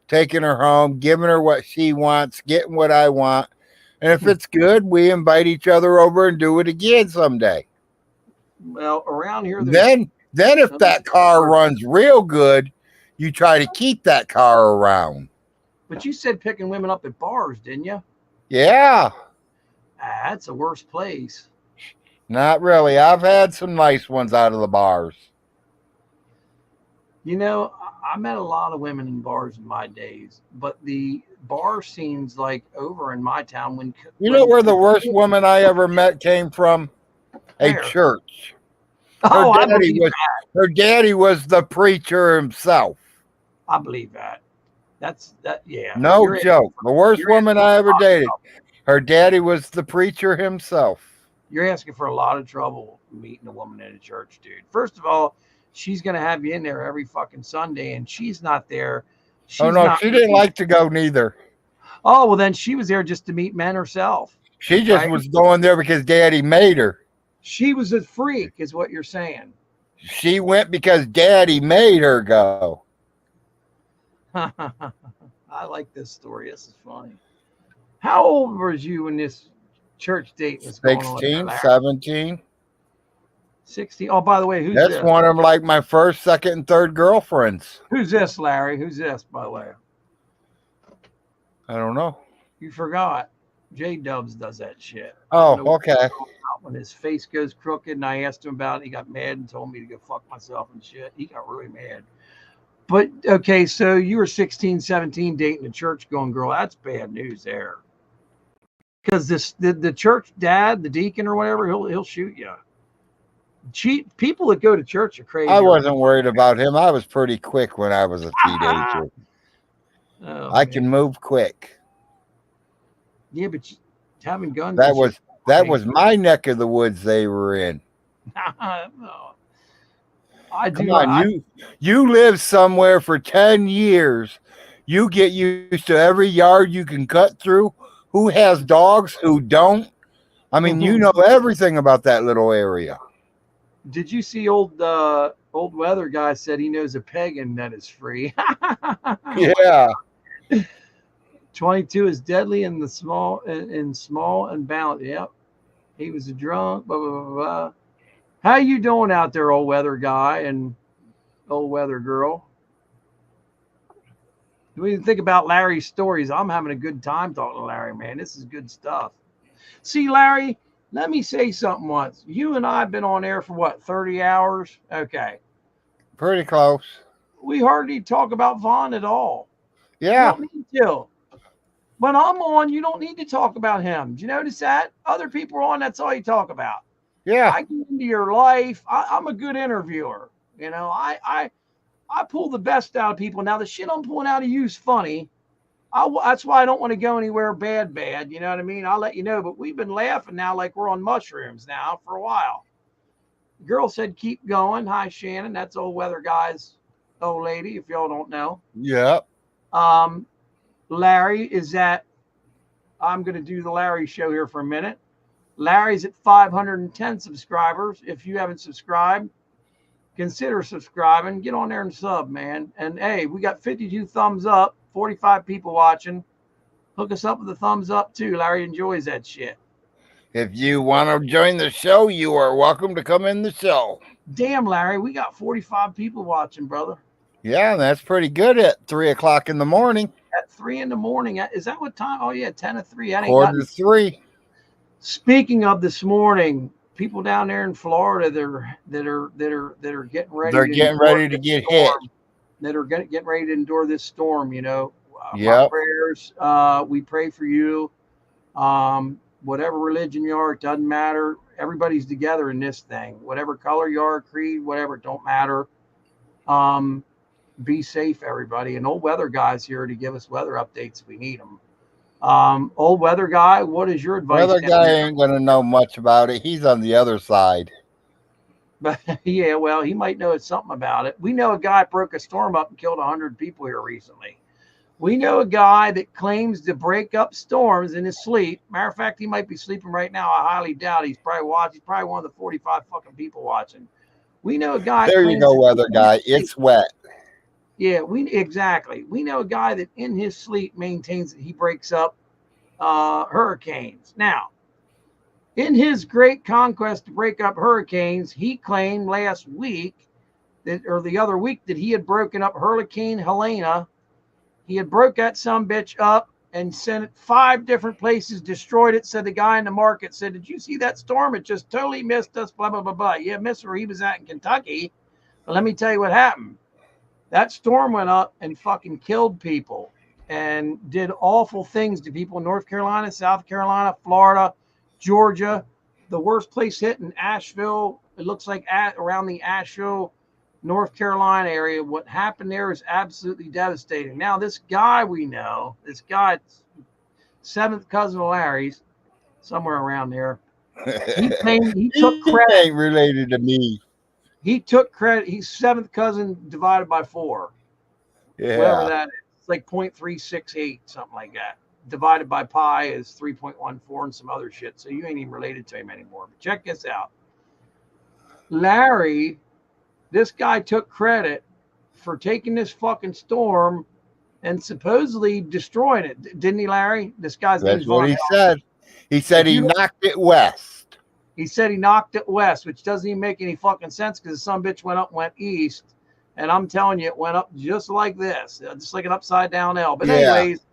taking her home, giving her what she wants, getting what I want. And if it's good, we invite each other over and do it again someday. Well, around here, then if that car runs real good, you try to keep that car around. But you said picking women up at bars, didn't you? Yeah. That's the worst place. Not really. I've had some nice ones out of the bars. You know, I met a lot of women in bars in my days, but the bar scene's like over in my town. You know where the worst woman I ever met came from? A church. Her daddy was the preacher himself. I believe that. Yeah. No joke. The worst woman I ever dated. Her daddy was the preacher himself. You're asking for a lot of trouble meeting a woman in a church, dude. First of all, she's going to have you in there every fucking Sunday, and she's not there. She didn't like to go neither. Oh, well, then she was there just to meet men herself. She just was going there because daddy made her. She was a freak, is what you're saying. She went because daddy made her go. I like this story. This is funny. How old was you when this church date was going on? 16, 17. 16. Oh, by the way, That's this? One of them, like my first, second, and third girlfriends. Who's this, Larry? Who's this, by the way? I don't know. You forgot. J-Dubs does that shit. Oh, okay. When his face goes crooked and I asked him about it, he got mad and told me to go fuck myself and shit. He got really mad. But, okay, so you were 16, 17 dating a church-going girl. That's bad news there. Because the church dad, the deacon or whatever, he'll shoot you. People that go to church are crazy. I wasn't worried about him. I was pretty quick when I was a teenager. I can move quick. Yeah, but having guns. That was my neck of the woods they were in. No. Come on, you live somewhere for 10 years. You get used to every yard you can cut through. Who has dogs? Who don't? I mean, you know everything about that little area. Did you see old weather guy said he knows a pagan that is free? Yeah. 22 is deadly in the small and balanced. Yep. He was a drunk. Blah, blah, blah, blah. How you doing out there, old weather guy and old weather girl? When you think about Larry's stories, I'm having a good time talking to Larry, man. This is good stuff. See, Larry, let me say something once. You and I have been on air for what, 30 hours? Okay. Pretty close. We hardly talk about Vaughn at all. Yeah. You don't need to. When I'm on, you don't need to talk about him. Do you notice that? Other people are on, that's all you talk about. Yeah. I get into your life. I'm a good interviewer. You know, I pull the best out of people. Now, the shit I'm pulling out of you is funny. That's why I don't want to go anywhere bad. You know what I mean? I'll let you know. But we've been laughing now like we're on mushrooms now for a while. The girl said, keep going. Hi, Shannon. That's old weather guy's old lady, if y'all don't know. Yep. Larry is at, I'm going to do the Larry show here for a minute. Larry's at 510 subscribers. If you haven't subscribed, consider subscribing. Get on there and sub, man. And hey, we got 52 thumbs up, 45 people watching. Hook us up with a thumbs up too. Larry enjoys that shit. If you want to join the show, you are welcome to come in the show. Damn, Larry, we got 45 people watching, brother. Yeah, that's pretty good at 3 o'clock in the morning. At 3 in the morning. Is that what time? Oh yeah, 10 to 3. Quarter to 3. Speaking of this morning, people down there in Florida that are getting ready. They're getting ready to get hit. That are getting ready to endure this storm. You know, Yep. my prayers. We pray for you. Whatever religion you are, it doesn't matter. Everybody's together in this thing. Whatever color you are, creed, whatever, it don't matter. Be safe, everybody. And old weather guy's here to give us weather updates if we need them. Old weather guy, what is your advice? Weather guy ain't gonna know much about it. He's on the other side. But yeah, well, he might know something about it. We know a guy broke a storm up and killed 100 people here recently. We know a guy that claims to break up storms in his sleep. Matter of fact, he might be sleeping right now. I highly doubt he's probably watching. He's probably one of the 45 fucking people watching. We know a guy. There you go, weather guy. It's wet. Yeah, exactly. We know a guy that in his sleep maintains that he breaks up hurricanes. Now, in his great conquest to break up hurricanes, he claimed last week or the other week that he had broken up Hurricane Helena. He had broke that sumbitch up and sent it 5 different places, destroyed it. Said the guy in the market said, "Did you see that storm? It just totally missed us, blah, blah, blah, blah." Yeah, missed where he was at in Kentucky. But let me tell you what happened. That storm went up and fucking killed people and did awful things to people in North Carolina, South Carolina, Florida, Georgia. The worst place hit in Asheville. It looks like around the Asheville, North Carolina area. What happened there is absolutely devastating. Now, this guy we know, this guy, 7th cousin of Larry's, somewhere around there, he claimed he took credit. He ain't related to me. He took credit. He's 7th cousin divided by 4. Yeah. Whatever that is. It's like 0.368, something like that. Divided by pi is 3.14 and some other shit. So you ain't even related to him anymore. But check this out. Larry, this guy took credit for taking this fucking storm and supposedly destroying it. Didn't he, Larry? This guy's name is Vaughn That's what he Helton. said. He said he knocked it west. He said he knocked it west, which doesn't even make any fucking sense because some bitch went up and went east. And I'm telling you, it went up just like this, just like an upside down L. But anyways,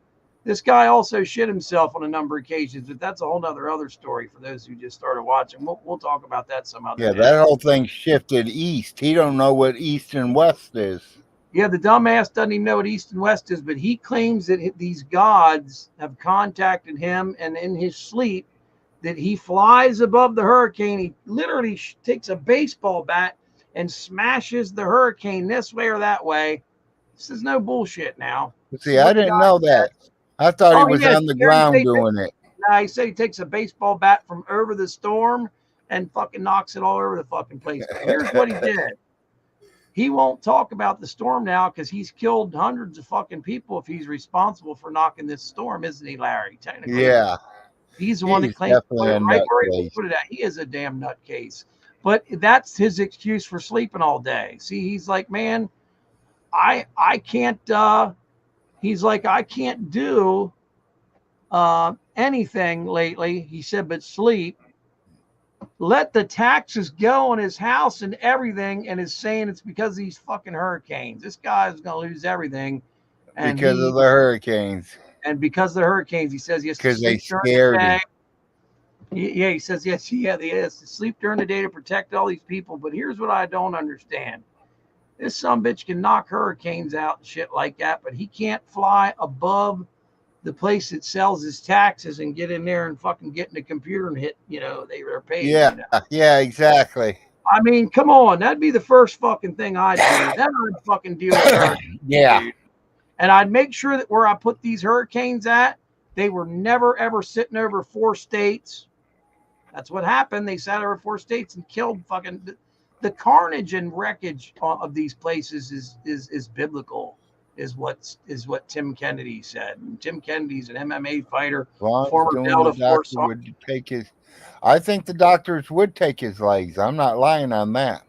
this guy also shit himself on a number of occasions, but that's a whole other story for those who just started watching. We'll talk about that some other day. That whole thing shifted east. He don't know what east and west is. Yeah, the dumbass doesn't even know what east and west is, but he claims that these gods have contacted him, and in his sleep, that he flies above the hurricane. He literally takes a baseball bat and smashes the hurricane this way or that way. This is no bullshit now. See, I didn't know that. I thought he was on the ground doing it. No, he said he takes a baseball bat from over the storm and fucking knocks it all over the fucking place. But here's what he did. He won't talk about the storm now because he's killed hundreds of fucking people if he's responsible for knocking this storm, isn't he, Larry? Technically. Yeah. He's the one that claims right where he put it at. He is a damn nutcase. But that's his excuse for sleeping all day. See, he's like, man, I can't he's like, I can't do anything lately. He said, but sleep. Let the taxes go on his house and everything, and is saying it's because of these fucking hurricanes. This guy is going to lose everything. And because of the hurricanes. And because of the hurricanes, he says he has to because they sleep scared during the him. day. Yeah, he says, yes, yeah, he has to sleep during the day to protect all these people. But here's what I don't understand. This sumbitch can knock hurricanes out and shit like that, but he can't fly above the place that sells his taxes and get in there and fucking get in the computer and hit, they're paid. Yeah, yeah, exactly. I mean, come on. That'd be the first fucking thing I'd do. Then I'd fucking deal with hurricanes. Yeah. Dude. And I'd make sure that where I put these hurricanes at, they were never, ever sitting over 4 states. That's what happened. They sat over 4 states and killed fucking the carnage and wreckage of these places is biblical, is what Tim Kennedy said. And Tim Kennedy's an MMA fighter, former Delta Force. I think the doctors would take his legs. I'm not lying on that.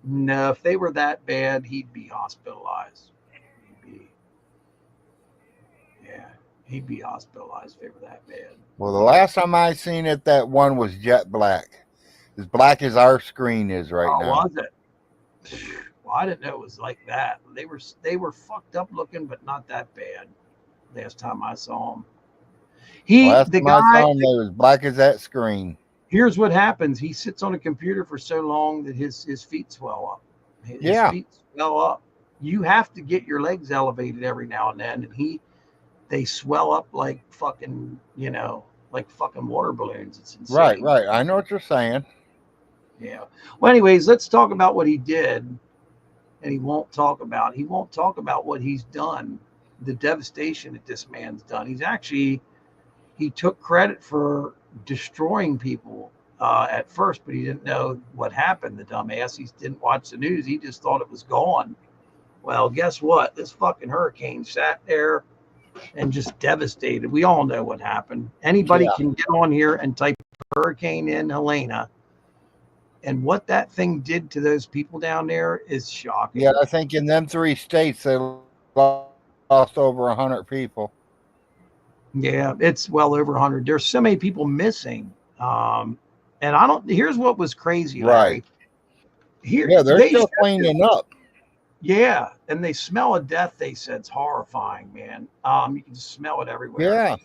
No, if they were that bad, he'd be hospitalized. He'd be hospitalized if they were that bad. Well, the last time I seen it, that one was jet black. As black as our screen is right now. Was it? Well, I didn't know it was like that. They were fucked up looking, but not that bad. Last time I saw them. Last time I saw him, they was black as that screen. Here's what happens. He sits on a computer for so long that his feet swell up. His feet swell up. You have to get your legs elevated every now and then, and they swell up like fucking, like fucking water balloons. It's insane. Right. I know what you're saying. Yeah. Well, anyways, let's talk about what he did. And he won't talk about what he's done, the devastation that this man's done. He took credit for destroying people at first, but he didn't know what happened. The dumbass, he didn't watch the news. He just thought it was gone. Well, guess what? This fucking hurricane sat there and just devastated. We all know what happened. Anybody can get on here and type hurricane in Helena. And what that thing did to those people down there is shocking. Yeah, I think in them 3 states, they lost over 100 people. Yeah, it's well over 100. There's so many people missing. And here's what was crazy, Larry. Right. They're still cleaning up. Yeah, and they smell of death, they said. It's horrifying, man. You can smell it everywhere. Yeah.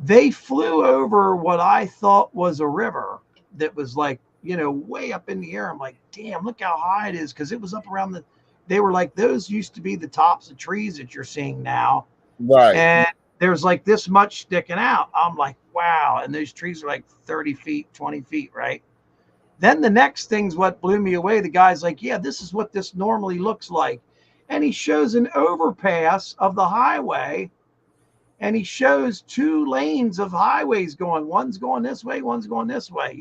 They flew over what I thought was a river that was like, way up in the air. I'm like, damn, look how high it is. Because it was up around they were like, those used to be the tops of trees that you're seeing now. Right. And there's like this much sticking out. I'm like, wow. And those trees are like 30 feet, 20 feet, right? Then the next thing's what blew me away. The guy's like, yeah, this is what this normally looks like. And he shows an overpass of the highway. And he shows 2 lanes of highways going. One's going this way, one's going this way,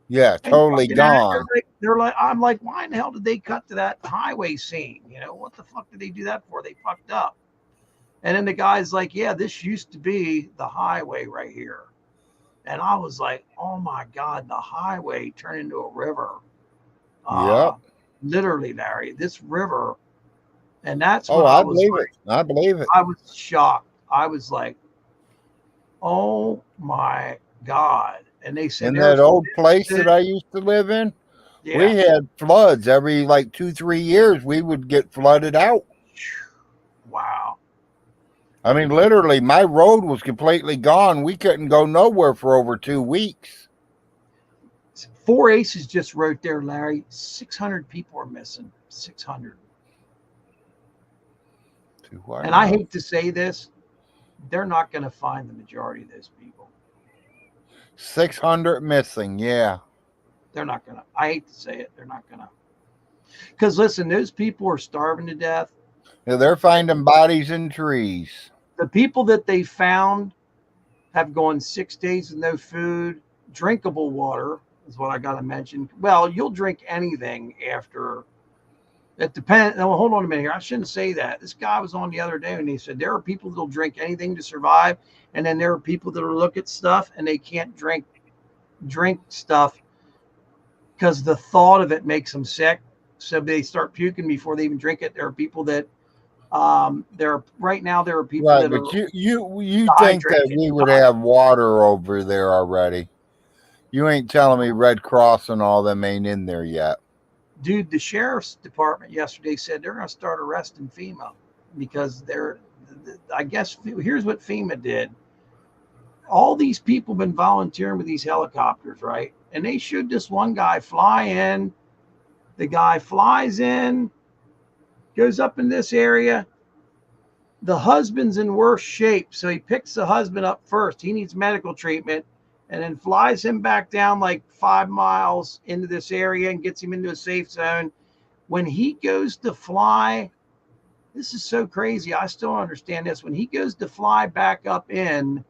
Yeah, totally gone. They're like, I'm like, why in the hell did they cut to that highway scene? What the fuck did they do that for? They fucked up. And then the guy's like, yeah, this used to be the highway right here. And I was like, oh my God, the highway turned into a river. Yep. Literally, Larry, this river. And that's what I believe it. I believe it. I was shocked. I was like, oh my God. And they said, in that old place that I used to live in, we had floods every like 2-3 years. We would get flooded out. Wow. I mean, literally, my road was completely gone. We couldn't go nowhere for over 2 weeks. 4 Aces just wrote there, Larry, 600 people are missing. 600. And I hate to say this, they're not going to find the majority of those people. 600 missing, yeah. They're not going to. I hate to say it. They're not going to. Because, listen, those people are starving to death. Yeah, they're finding bodies in trees. The people that they found have gone 6 days with no food. Drinkable water is what I got to mention. Well, you'll drink anything after. It depends. Well, hold on a minute here. I shouldn't say that. This guy was on the other day and he said there are people that'll drink anything to survive. And then there are people that'll look at stuff and they can't drink stuff because the thought of it makes them sick. So they start puking before they even drink it. There are people that there are people right, that but are you think that we would have water over there already. You ain't telling me Red Cross and all them ain't in there yet. Dude, the sheriff's department yesterday said they're going to start arresting FEMA because I guess here's what FEMA did. All these people have been volunteering with these helicopters, right? And they showed this one guy fly in. The guy flies in, goes up in this area. The husband's in worse shape, so he picks the husband up first. He needs medical treatment and then flies him back down like 5 miles into this area and gets him into a safe zone. When he goes to fly, this is so crazy. I still don't understand this. When he goes to fly back up in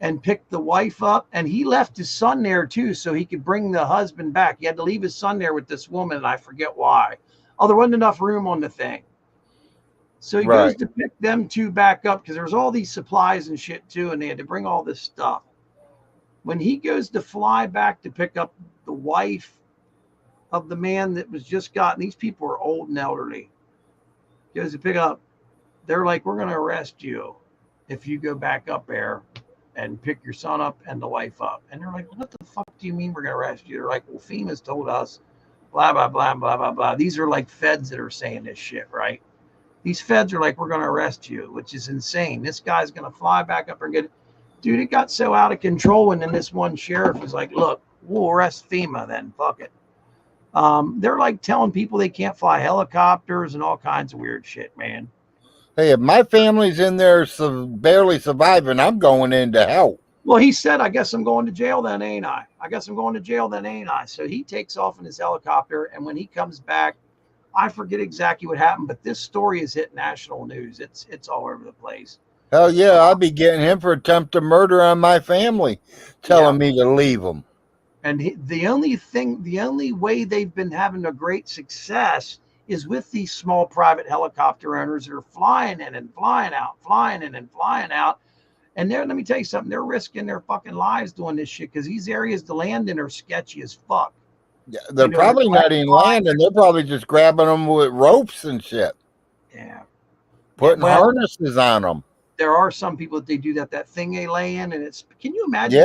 and pick the wife up, and he left his son there too so he could bring the husband back. He had to leave his son there with this woman, and I forget why. Oh, there wasn't enough room on the thing. So he goes to pick them two back up because there was all these supplies and shit too, and they had to bring all this stuff. When he goes to fly back to pick up the wife of the man that was just gotten. These people are old and elderly. Goes to pick up. They're like, we're going to arrest you if you go back up there and pick your son up and the wife up. And they're like, what the fuck do you mean we're going to arrest you? They're like, well, FEMA's told us, blah, blah, blah, blah, blah, blah. These are like feds that are saying this shit, right? These feds are like, we're going to arrest you, which is insane. This guy's going to fly back up and get it. Dude, it got so out of control. And then this one sheriff was like, look, we'll arrest FEMA then. Fuck it. They're like telling people they can't fly helicopters and all kinds of weird shit, man. Hey, if my family's in there barely surviving, I'm going in to help. Well, he said, I guess I'm going to jail then, ain't I? I guess I'm going to jail then, ain't I? So he takes off in his helicopter. And when he comes back, I forget exactly what happened, but this story has hit national news. It's all over the place. Hell yeah, I'd be getting him for attempted murder on my family, telling me to leave them. And the only way they've been having a great success is with these small private helicopter owners that are flying in and flying out, flying in and flying out. And let me tell you something, they're risking their fucking lives doing this shit because these areas to land in are sketchy as fuck. Yeah, they're probably not even landing. They're probably just grabbing them with ropes and shit. Yeah. Putting harnesses on them. There are some people that they do that thing they lay in, and it's, can you imagine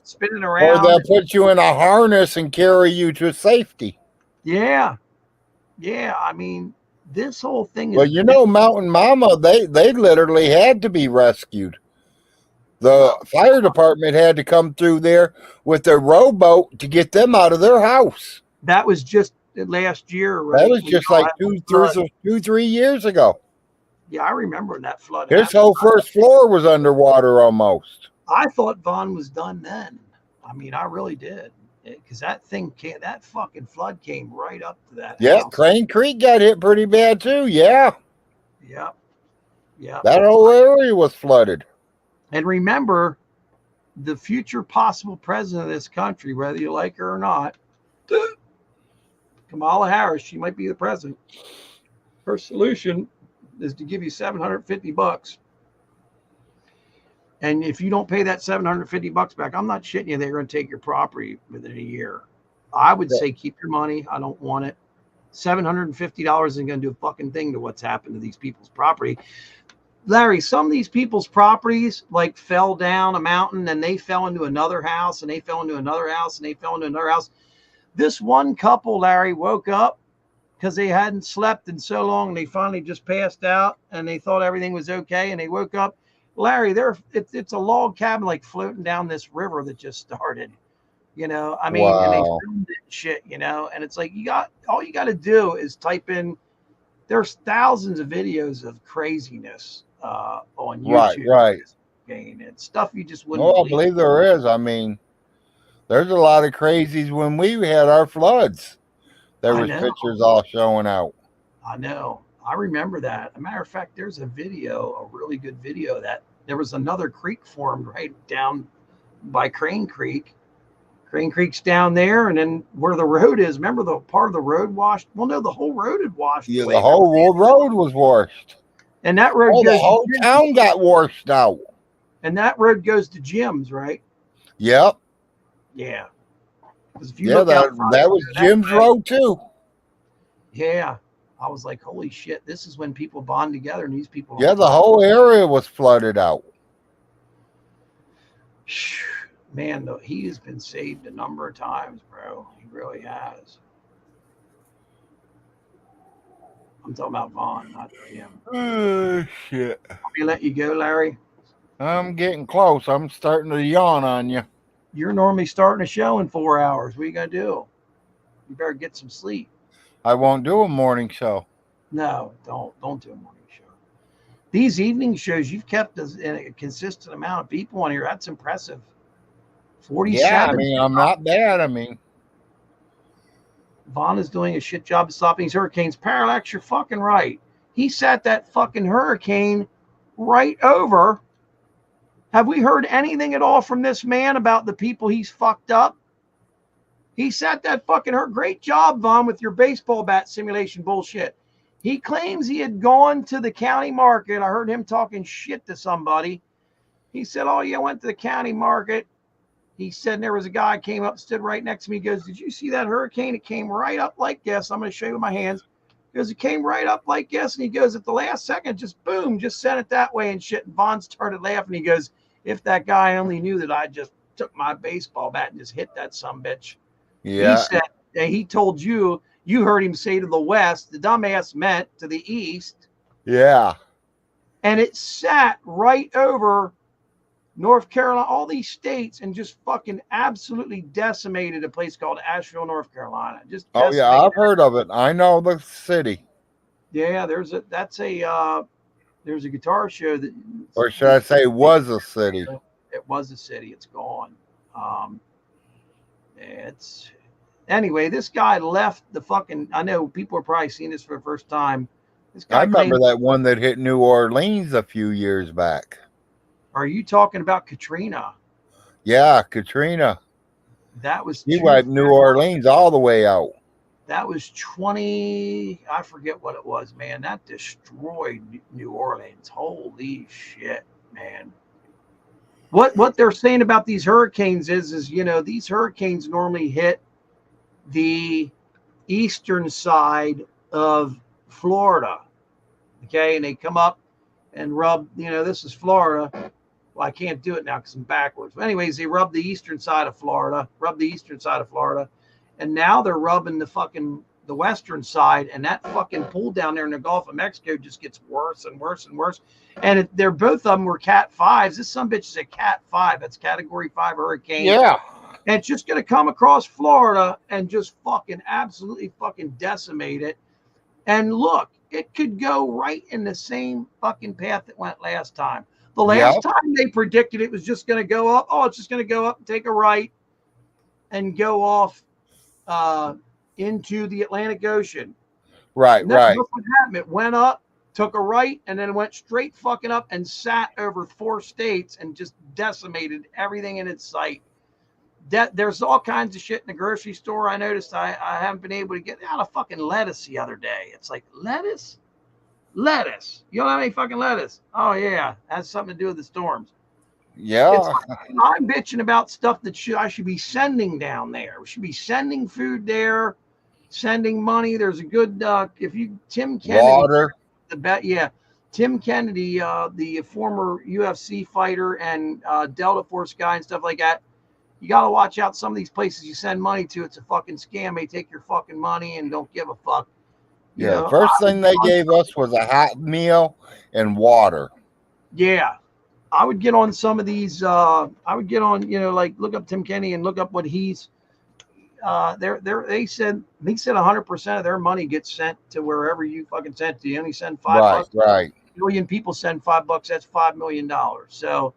spinning around? Or they'll put you in a harness and carry you to safety. Yeah. Yeah. I mean, this whole thing is. Well, you know, Mountain Mama, they literally had to be rescued. The fire department had to come through there with their rowboat to get them out of their house. That was just last year, right? That was just like 3 years ago. Yeah, I remember that flood. His whole first floor was underwater almost. I thought Vaughn was done then. I mean, I really did. Because that fucking flood came right up to that Yeah, house. Crane Creek got hit pretty bad too. Yeah. Yep. Yeah. That whole area was flooded. And remember, the future possible president of this country, whether you like her or not, Kamala Harris, she might be the president. Her solution is to give you $750. And if you don't pay that $750 back, I'm not shitting you, they're going to take your property within a year. I would say keep your money. I don't want it. $750 isn't going to do a fucking thing to what's happened to these people's property. Larry, some of these people's properties like fell down a mountain and they fell into another house and they fell into another house and they fell into another house. This one couple, Larry, woke up because they hadn't slept in so long. They finally just passed out and they thought everything was okay. And they woke up. Larry, it's a log cabin like floating down this river that just started. You know, I mean, and they filmed it and shit, you know, and it's like all you got to do is type in. There's thousands of videos of craziness on YouTube. Right. And it's stuff you just wouldn't believe. I believe there is. I mean, there's a lot of crazies when we had our floods. There was pictures all showing out. I know. I remember that. As a matter of fact, there's a really good video that there was another creek formed right down by Crane Creek. Crane Creek's down there, and then where the road is, remember the part of the road washed? Well, no, the whole road had washed. Yeah, the whole road was washed. And that road goes the whole town got washed out. And that road goes to Jim's, right? Yep. Yeah. If you look that was Jim's road too. Yeah. I was like, holy shit, this is when people bond together and these people. Yeah, the whole area was flooded out. Man, though, he has been saved a number of times, bro. He really has. I'm talking about Vaughn, not Jim. Oh, shit. Let me let you go, Larry. I'm getting close. I'm starting to yawn on you. You're normally starting a show in 4 hours. What are you going to do? You better get some sleep. I won't do a morning show. No, don't do a morning show. These evening shows, you've kept a consistent amount of people on here. That's impressive. 47. Yeah, I mean, I'm not bad. I mean, Vaughn is doing a shit job of stopping these hurricanes. Parallax, you're fucking right. He sat that fucking hurricane right over. Have we heard anything at all from this man about the people he's fucked up? He sat that fucking great job, Vaughn, with your baseball bat simulation bullshit. He claims he had gone to the county market. I heard him talking shit to somebody. He said, oh, yeah, I went to the county market He said there was a guy came up, stood right next to me. He goes, "Did you see that hurricane? It came right up like this." I'm going to show you with my hands. He goes, "It came right up like this." And he goes, "At the last second, just boom, just sent it that way and shit." And Vaughn started laughing. He goes, "If that guy only knew that I just took my baseball bat and just hit that sumbitch." Yeah. He said, he told you heard him say to the west, the dumbass meant to the east. Yeah. And it sat right over North Carolina, all these states, and just fucking absolutely decimated a place called Asheville, North Carolina. Just Oh yeah, I've heard of it. I know the city. Yeah, there's a guitar show that, or should I say, was a city. It was a city. It's gone. It's anyway. This guy left the fucking. I know people are probably seeing this for the first time. This guy I remember that one that hit New Orleans a few years back. Are you talking about Katrina? Yeah, Katrina. That was. He wiped New Orleans all the way out. That was 20. I forget what it was, man. That destroyed New Orleans. Holy shit, man. What they're saying about these hurricanes is these hurricanes normally hit the eastern side of Florida. Okay, and they come up and rub, this is Florida. Well, I can't do it now because I'm backwards. But anyways, they rub the eastern side of Florida, and now they're rubbing the western side, and that fucking pool down there in the Gulf of Mexico just gets worse and worse and worse. And they're both of them were Cat 5s. This sumbitch is a Cat 5. That's Category 5 hurricane. Yeah. And it's just going to come across Florida and just fucking absolutely fucking decimate it. And look, it could go right in the same fucking path that went last time. The last time they predicted it was just going to go up. Oh, it's just going to go up and take a right and go off into the Atlantic Ocean. Right. That's what happened. It went up, took a right, and then went straight fucking up and sat over 4 states and just decimated everything in its sight. There's all kinds of shit in the grocery store. I noticed I haven't been able to get out of fucking lettuce the other day. It's like, lettuce? You don't have any fucking lettuce? Oh, yeah. Has something to do with the storms. Yeah. Like, I'm bitching about stuff that I should be sending down there. We should be sending food there, sending money. There's a good, Tim Kennedy. Water. Tim Kennedy, the former UFC fighter and Delta Force guy and stuff like that. You got to watch out. Some of these places you send money to, it's a fucking scam. They take your fucking money and don't give a fuck. Yeah, first thing they gave us was a hot meal and water. Yeah. I would get on some of these. I would get on, like look up Tim Kennedy and look up what he's. They said 100% of their money gets sent to wherever you fucking sent to. You only send $5. Right. A million people send $5. That's $5 million. So,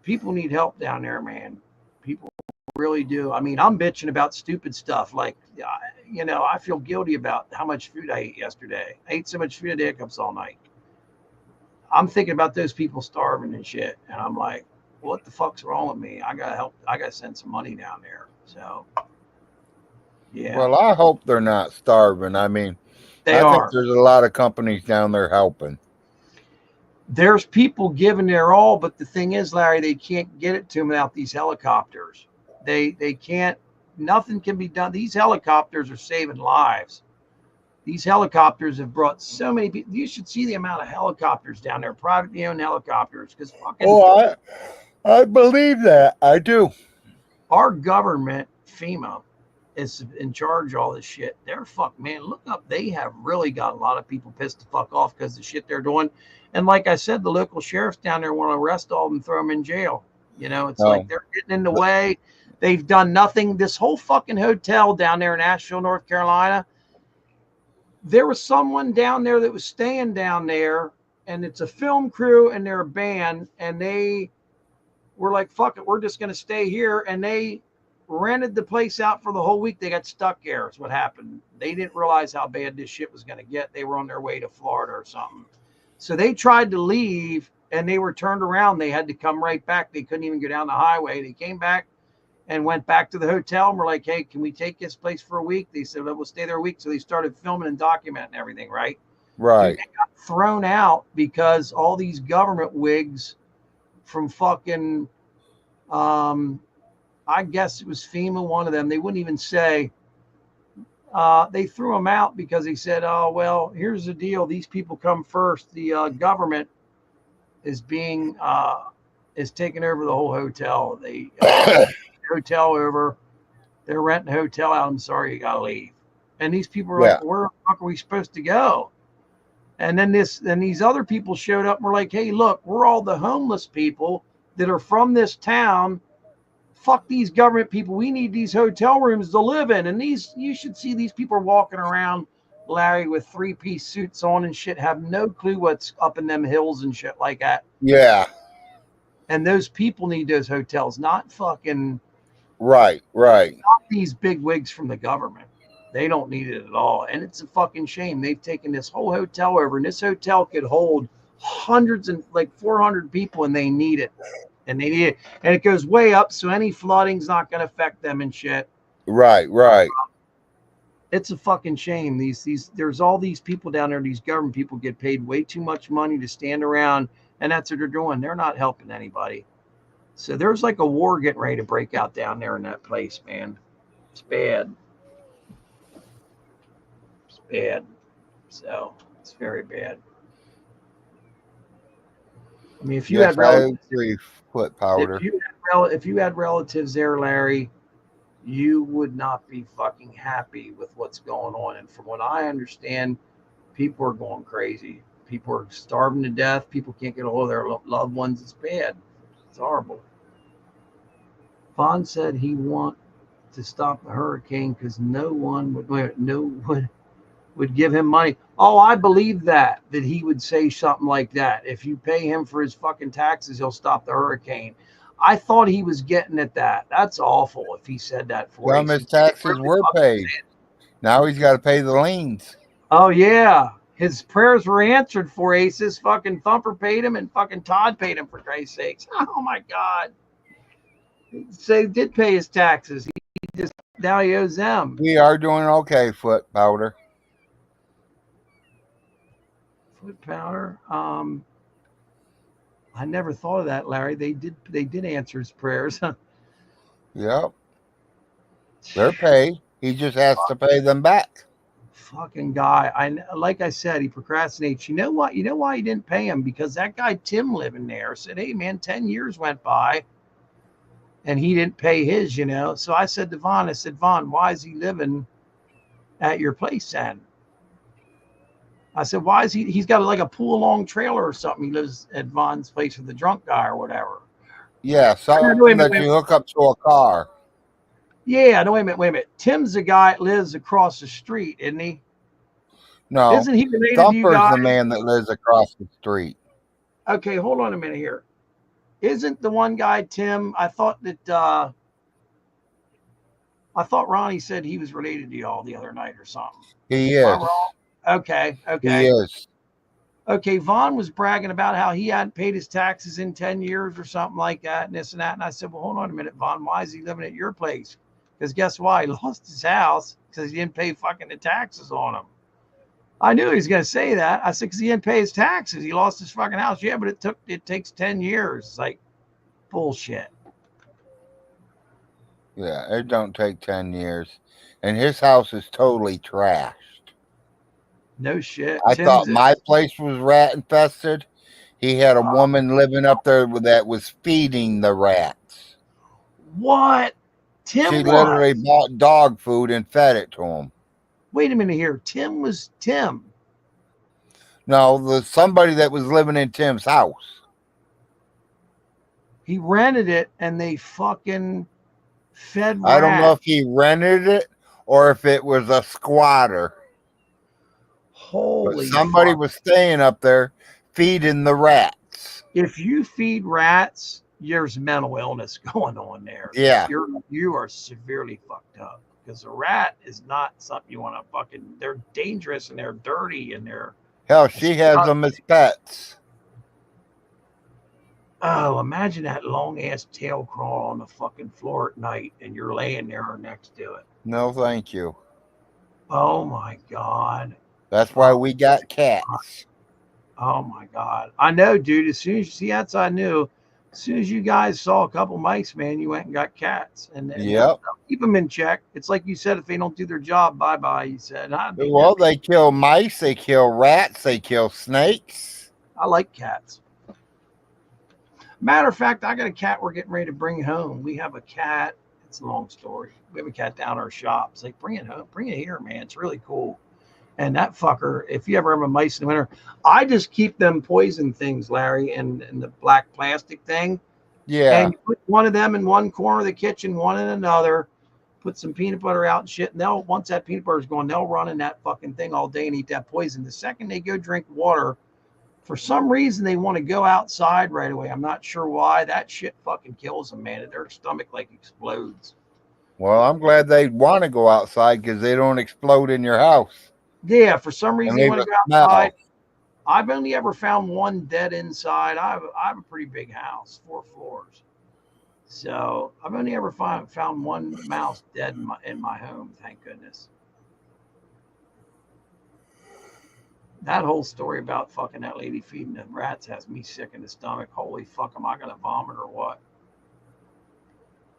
people need help down there, man. People really do. I mean, I'm bitching about stupid stuff like, I feel guilty about how much food I ate yesterday. I ate so much food, I had hiccups all night. I'm thinking about those people starving and shit. And I'm like, what the fuck's wrong with me? I got to help. I got to send some money down there. So, yeah. Well, I hope they're not starving. I mean, I think there's a lot of companies down there helping. There's people giving their all, but the thing is, Larry, they can't get it to them without these helicopters. They can't, nothing can be done. These helicopters are saving lives. These helicopters have brought so many people. You should see the amount of helicopters down there, privately owned helicopters. Because fucking, I believe that. I do. Our government, FEMA, is in charge of all this shit. They're man. Look up. They have really got a lot of people pissed the fuck off because of the shit they're doing. And like I said, the local sheriffs down there want to arrest all of them and throw them in jail. It's like they're getting in the way. They've done nothing. This whole fucking hotel down there in Asheville, North Carolina, there was someone down there that was staying down there, and it's a film crew and they're a band, and they were like, fuck it, we're just going to stay here. And they rented the place out for the whole week. They got stuck there is what happened. They didn't realize how bad this shit was going to get. They were on their way to Florida or something. So they tried to leave, and they were turned around. They had to come right back. They couldn't even go down the highway. They came back and went back to the hotel, and we're like, hey, can we take this place for a week? They said, well, we'll stay there a week. So they started filming and documenting everything, right? Right. They got thrown out because all these government wigs from fucking I guess it was FEMA, one of them. They wouldn't even say. They threw him out because he said, "Oh well, here's the deal. These people come first. The government is taking over the whole hotel. They hotel over. They're renting a hotel out. I'm sorry, you gotta leave." And these people were like, "Where the fuck are we supposed to go?" And then these other people showed up and were like, "Hey, look, we're all the homeless people that are from this town. Fuck these government people. We need these hotel rooms to live in." And you should see these people walking around, Larry, with 3-piece suits on and shit, have no clue what's up in them hills and shit like that. Yeah. And those people need those hotels, not fucking right. Not these big wigs from the government. They don't need it at all. And it's a fucking shame. They've taken this whole hotel over, and this hotel could hold hundreds and like 400 people, and they need it. And they need it. And it goes way up, so any flooding's not going to affect them and shit. Right. It's a fucking shame. There's all these people down there. These government people get paid way too much money to stand around, and that's what they're doing. They're not helping anybody. So there's like a war getting ready to break out down there in that place, man. It's bad. It's bad. So it's very bad. I mean, if you had relatives, Foot powder. If you had relatives there, Larry, you would not be fucking happy with what's going on. And from what I understand, people are going crazy. People are starving to death. People can't get a hold of their loved ones. It's bad. It's horrible. Vaughn said he want to stop the hurricane because no one would give him money. Oh, I believe that he would say something like that. If you pay him for his fucking taxes, he'll stop the hurricane. I thought he was getting at that. That's awful if he said that for Some of his taxes were paid. Now he's got to pay the liens. Oh, yeah. His prayers were answered for Aces. Fucking Thumper paid him and fucking Todd paid him, for Christ's sakes. Oh, my God. So he did pay his taxes. Now he owes them. We are doing okay, Foot powder. Foot powder. I never thought of that, Larry. They did answer his prayers. Yep. They're paid. He just has to pay them back. Fucking guy. Like I said, he procrastinates. You know what? You know why he didn't pay him? Because that guy Tim living there said, "Hey man, 10 years went by and he didn't pay his, you know." So I said to Vaughn, Vaughn, why is he living at your place then? I said, why is he's got like a pull-along trailer or something. He lives at Vaughn's place with the drunk guy or whatever. Yeah, something that you hook up to a car. Yeah, no, wait a minute. Tim's the guy that lives across the street, isn't he? No. Isn't he related Thumper's to you guys? the man that lives across the street. Okay, hold on a minute here. Isn't the one guy Tim? I thought Ronnie said he was related to y'all the other night or something. He is. Okay. He is. Okay, Vaughn was bragging about how he hadn't paid his taxes in 10 years or something like that, and this and that. And I said, well, hold on a minute, Vaughn. Why is he living at your place? Because guess why? He lost his house because he didn't pay fucking the taxes on him. I knew he was going to say that. I said, because he didn't pay his taxes. He lost his fucking house. Yeah, but it takes 10 years. It's like bullshit. Yeah, it don't take 10 years. And his house is totally trashed. No shit. I thought my place was rat infested. He had a woman living up there that was feeding the rats. What? Tim She literally bought dog food and fed it to him. Wait a minute here. Tim was Tim. No, somebody that was living in Tim's house. He rented it and they fucking fed rats. I don't know if he rented it or if it was a squatter. Holy but somebody fuck. was staying up there feeding the rats. If you feed rats, there's mental illness going on there. Yeah. You are severely fucked up because a rat is not something you want to fucking, they're dangerous and they're dirty and they're. Hell, she has them as pets. Oh, imagine that long ass tail crawl on the fucking floor at night and you're laying there next to it. No, thank you. Oh my God. That's why we got cats. Oh my God. I know, dude. As soon as you see outside, I knew. As soon as you guys saw a couple mice, man, you went and got cats, and Yep. they'll keep them in check. It's like you said, if they don't do their job, bye bye. You said, Well, they kill mice, they kill rats, they kill snakes. I like cats. Matter of fact, I got a cat we're getting ready to bring home. We have a cat. It's a long story. We have a cat down our shop. It's like, bring it home, bring it here, man. It's really cool. And that fucker, if you ever have a mice in the winter, I just keep them poison things, Larry, in the black plastic thing. Yeah. And you put one of them in one corner of the kitchen, one in another. Put some peanut butter out and shit. And they'll, once that peanut butter is gone, they'll run in that fucking thing all day and eat that poison. The second they go drink water, for some reason they want to go outside right away. I'm not sure why. That shit fucking kills them, man. Their stomach like explodes. Well, I'm glad they want to go outside because they don't explode in your house. Yeah, for some reason they leave want to a go smell. outside. I've only ever found one dead inside. I have a pretty big house, 4 floors. So I've only ever found one mouse dead in my home, thank goodness. That whole story about fucking that lady feeding the rats has me sick in the stomach. Holy fuck, am I going to vomit or what?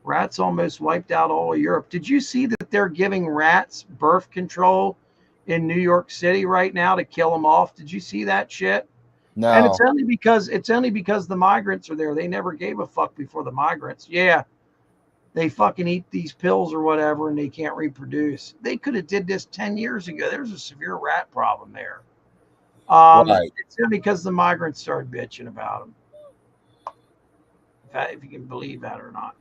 Rats almost wiped out all of Europe. Did you see that they're giving rats birth control in New York City right now to kill them off? Did you see that shit? No. And it's only because the migrants are there. They never gave a fuck before the migrants. Yeah, they fucking eat these pills or whatever, and they can't reproduce. They could have did this 10 years ago. There's a severe rat problem there. Right. It's only because the migrants started bitching about them. If you can believe that or not.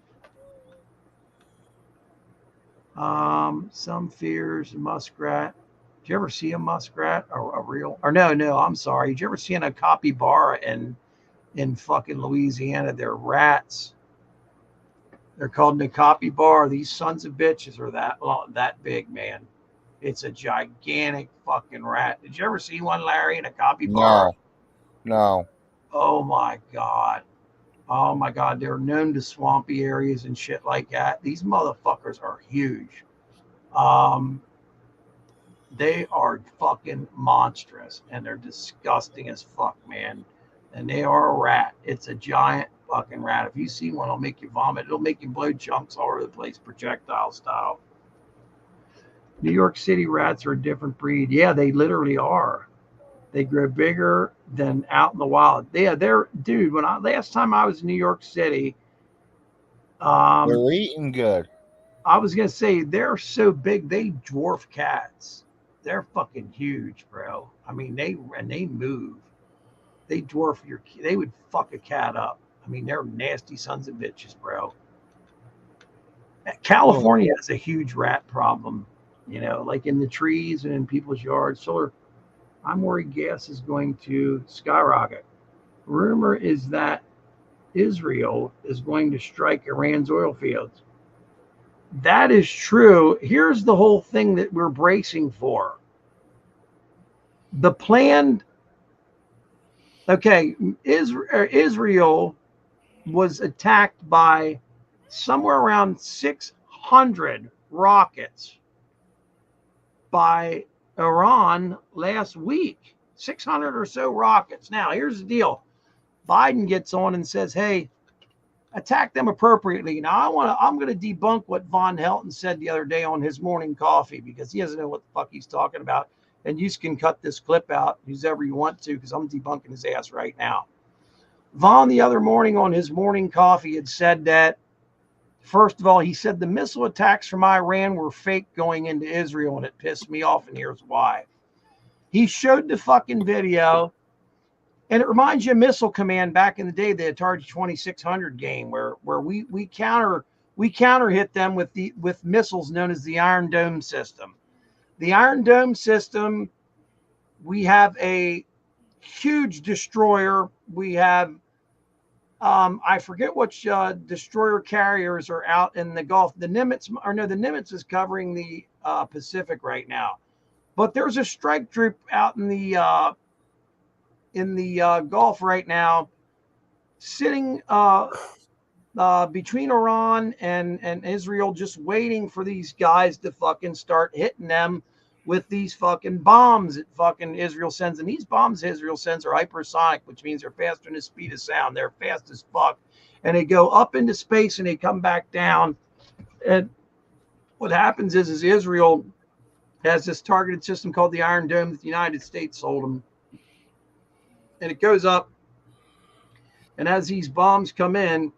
Some fears muskrat. Did you ever see a muskrat or a real? Or no, I'm sorry. Did you ever see a capybara in fucking Louisiana? They're rats. They're called a capybara. These sons of bitches are that big, man. It's a gigantic fucking rat. Did you ever see one, Larry, in a capybara? No. Oh my god. Oh my god. They're known to swampy areas and shit like that. These motherfuckers are huge. They are fucking monstrous and they're disgusting as fuck, man. And they are a rat. It's a giant fucking rat. If you see one, it'll make you vomit. It'll make you blow chunks all over the place, projectile style. New York City rats are a different breed. Yeah, they literally are. They grow bigger than out in the wild. Yeah, dude. Last time I was in New York City, they're eating good. I was gonna say they're so big they dwarf cats. They're fucking huge, bro. I mean, they move. They dwarf they would fuck a cat up. I mean, they're nasty sons of bitches, bro. California has a huge rat problem, like in the trees and in people's yards. So I'm worried gas is going to skyrocket. Rumor is that Israel is going to strike Iran's oil fields. That is true. Here's the whole thing that we're bracing for. The planned, Israel was attacked by somewhere around 600 rockets by Iran last week. 600 or so rockets. Now, here's the deal. Biden gets on and says, hey, attack them appropriately. Now, I'm going to debunk what Vaughn Helton said the other day on his morning coffee because he doesn't know what the fuck he's talking about. And you can cut this clip out, whoever you want to, because I'm debunking his ass right now. Vaughn the other morning on his morning coffee had said that, first of all, he said the missile attacks from Iran were fake going into Israel, and it pissed me off, and here's why. He showed the fucking video. And it reminds you of Missile Command back in the day, the Atari 2600 game, where we counter hit them with missiles known as the Iron Dome system. The Iron Dome system, we have a huge destroyer. We have I forget which destroyer carriers are out in the Gulf. The Nimitz is covering the Pacific right now, but there's a strike group out in the Gulf right now, sitting between Iran and Israel, just waiting for these guys to fucking start hitting them with these fucking bombs that fucking Israel sends. And these bombs Israel sends are hypersonic, which means they're faster than the speed of sound. They're fast as fuck. And they go up into space and they come back down. And what happens is Israel has this targeted system called the Iron Dome that the United States sold them. And it goes up. And as these bombs come in,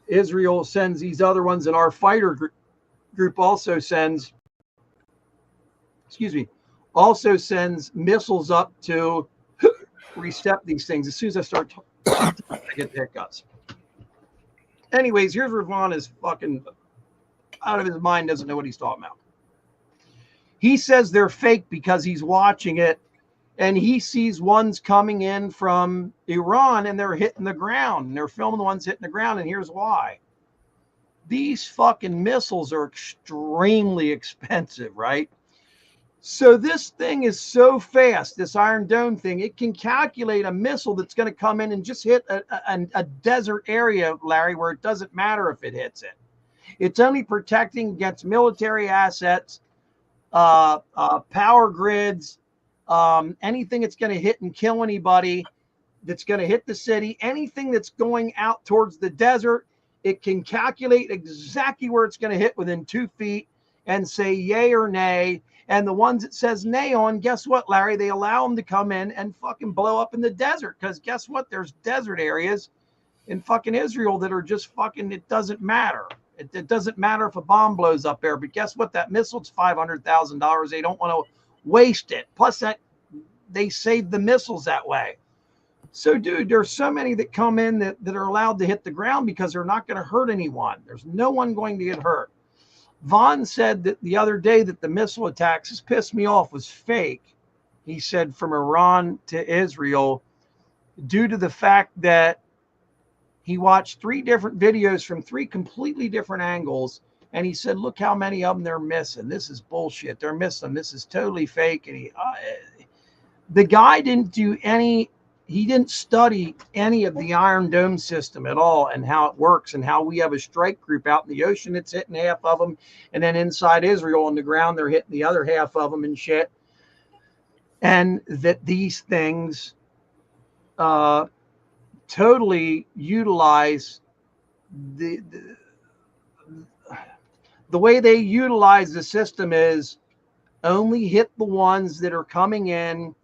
Israel sends these other ones, and our fighter group also sends missiles up to recept these things. As soon as I start talking, I get the hiccups. Anyways, here's where Vaughn is fucking out of his mind, doesn't know what he's talking about. He says they're fake because he's watching it, and he sees ones coming in from Iran, and they're hitting the ground, and they're filming the ones hitting the ground, and here's why. These fucking missiles are extremely expensive, right? So this thing is so fast, this Iron Dome thing, it can calculate a missile that's going to come in and just hit a desert area, Larry, where it doesn't matter if it hits it. It's only protecting against military assets, power grids, anything that's going to hit and kill anybody, that's going to hit the city, anything that's going out towards the desert. It can calculate exactly where it's going to hit within 2 feet and say yay or nay. And the ones that says nay on, guess what, Larry? They allow them to come in and fucking blow up in the desert. Because guess what? There's desert areas in fucking Israel that are just fucking, it doesn't matter. It doesn't matter if a bomb blows up there. But guess what? That missile's $500,000. They don't want to waste it. Plus that they save the missiles that way. So, dude, there's so many that come in that are allowed to hit the ground because they're not going to hurt anyone. There's no one going to get hurt. Vaughn said that the other day that the missile attacks, this pissed me off, was fake. He said from Iran to Israel, due to the fact that he watched 3 different videos from 3 completely different angles. And he said, look how many of them they're missing. This is bullshit. They're missing. This is totally fake. And the guy didn't do he didn't study any of the Iron Dome system at all and how it works and how we have a strike group out in the ocean that's hitting half of them. And then inside Israel on the ground, they're hitting the other half of them and shit. And that these things totally utilize the way they utilize the system is only hit the ones that are coming in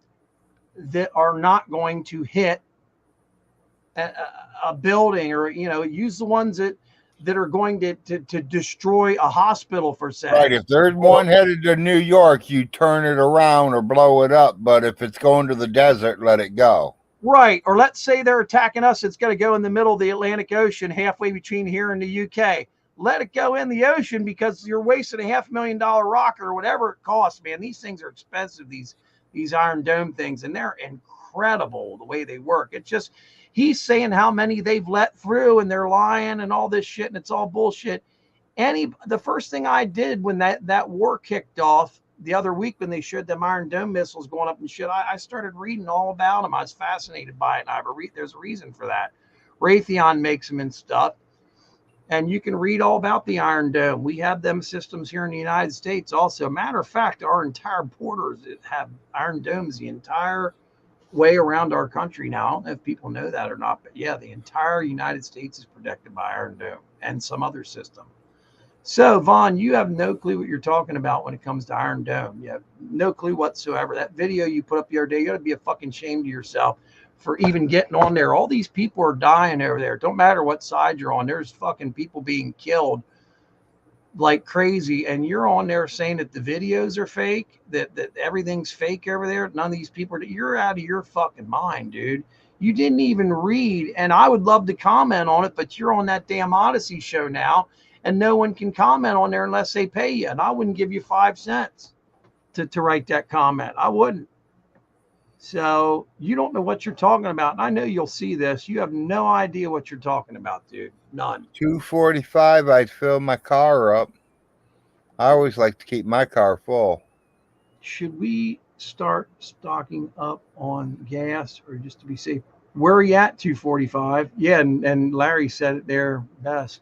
that are not going to hit a building, or use the ones that are going to destroy a hospital, for say. Right. If there's one headed to New York, you turn it around or blow it up. But if it's going to the desert, let it go. Right. Or let's say they're attacking us. It's going to go in the middle of the Atlantic Ocean, halfway between here and the UK. Let it go in the ocean because you're wasting $500,000 rocket or whatever it costs, man. These things are expensive, these Iron Dome things, and they're incredible the way they work. It's just, he's saying how many they've let through and they're lying and all this shit, and it's all bullshit. The first thing I did when that war kicked off the other week, when they showed them Iron Dome missiles going up and shit, I started reading all about them. I was fascinated by it. And there's a reason for that. Raytheon makes them and stuff. And you can read all about the Iron Dome. We have them systems here in the United States also. Matter of fact, our entire borders have Iron Domes the entire way around our country now. I don't know if people know that or not, but yeah, the entire United States is protected by Iron Dome and some other system. So, Vaughn, you have no clue what you're talking about when it comes to Iron Dome. You have no clue whatsoever. That video you put up the other day, you got to be a fucking shame to yourself for even getting on there. All these people are dying over there. It don't matter what side you're on. There's fucking people being killed like crazy. And you're on there saying that the videos are fake, that everything's fake over there. None of these people you're out of your fucking mind, dude. You didn't even read. And I would love to comment on it, but you're on that damn Odyssey show now, and no one can comment on there unless they pay you. And I wouldn't give you 5 cents to write that comment. I wouldn't. So you don't know what you're talking about. And I know you'll see this. You have no idea what you're talking about, dude. None. 245, I'd fill my car up. I always like to keep my car full. Should we start stocking up on gas, or just to be safe? Where are you at, 245? Yeah, and Larry said it there best.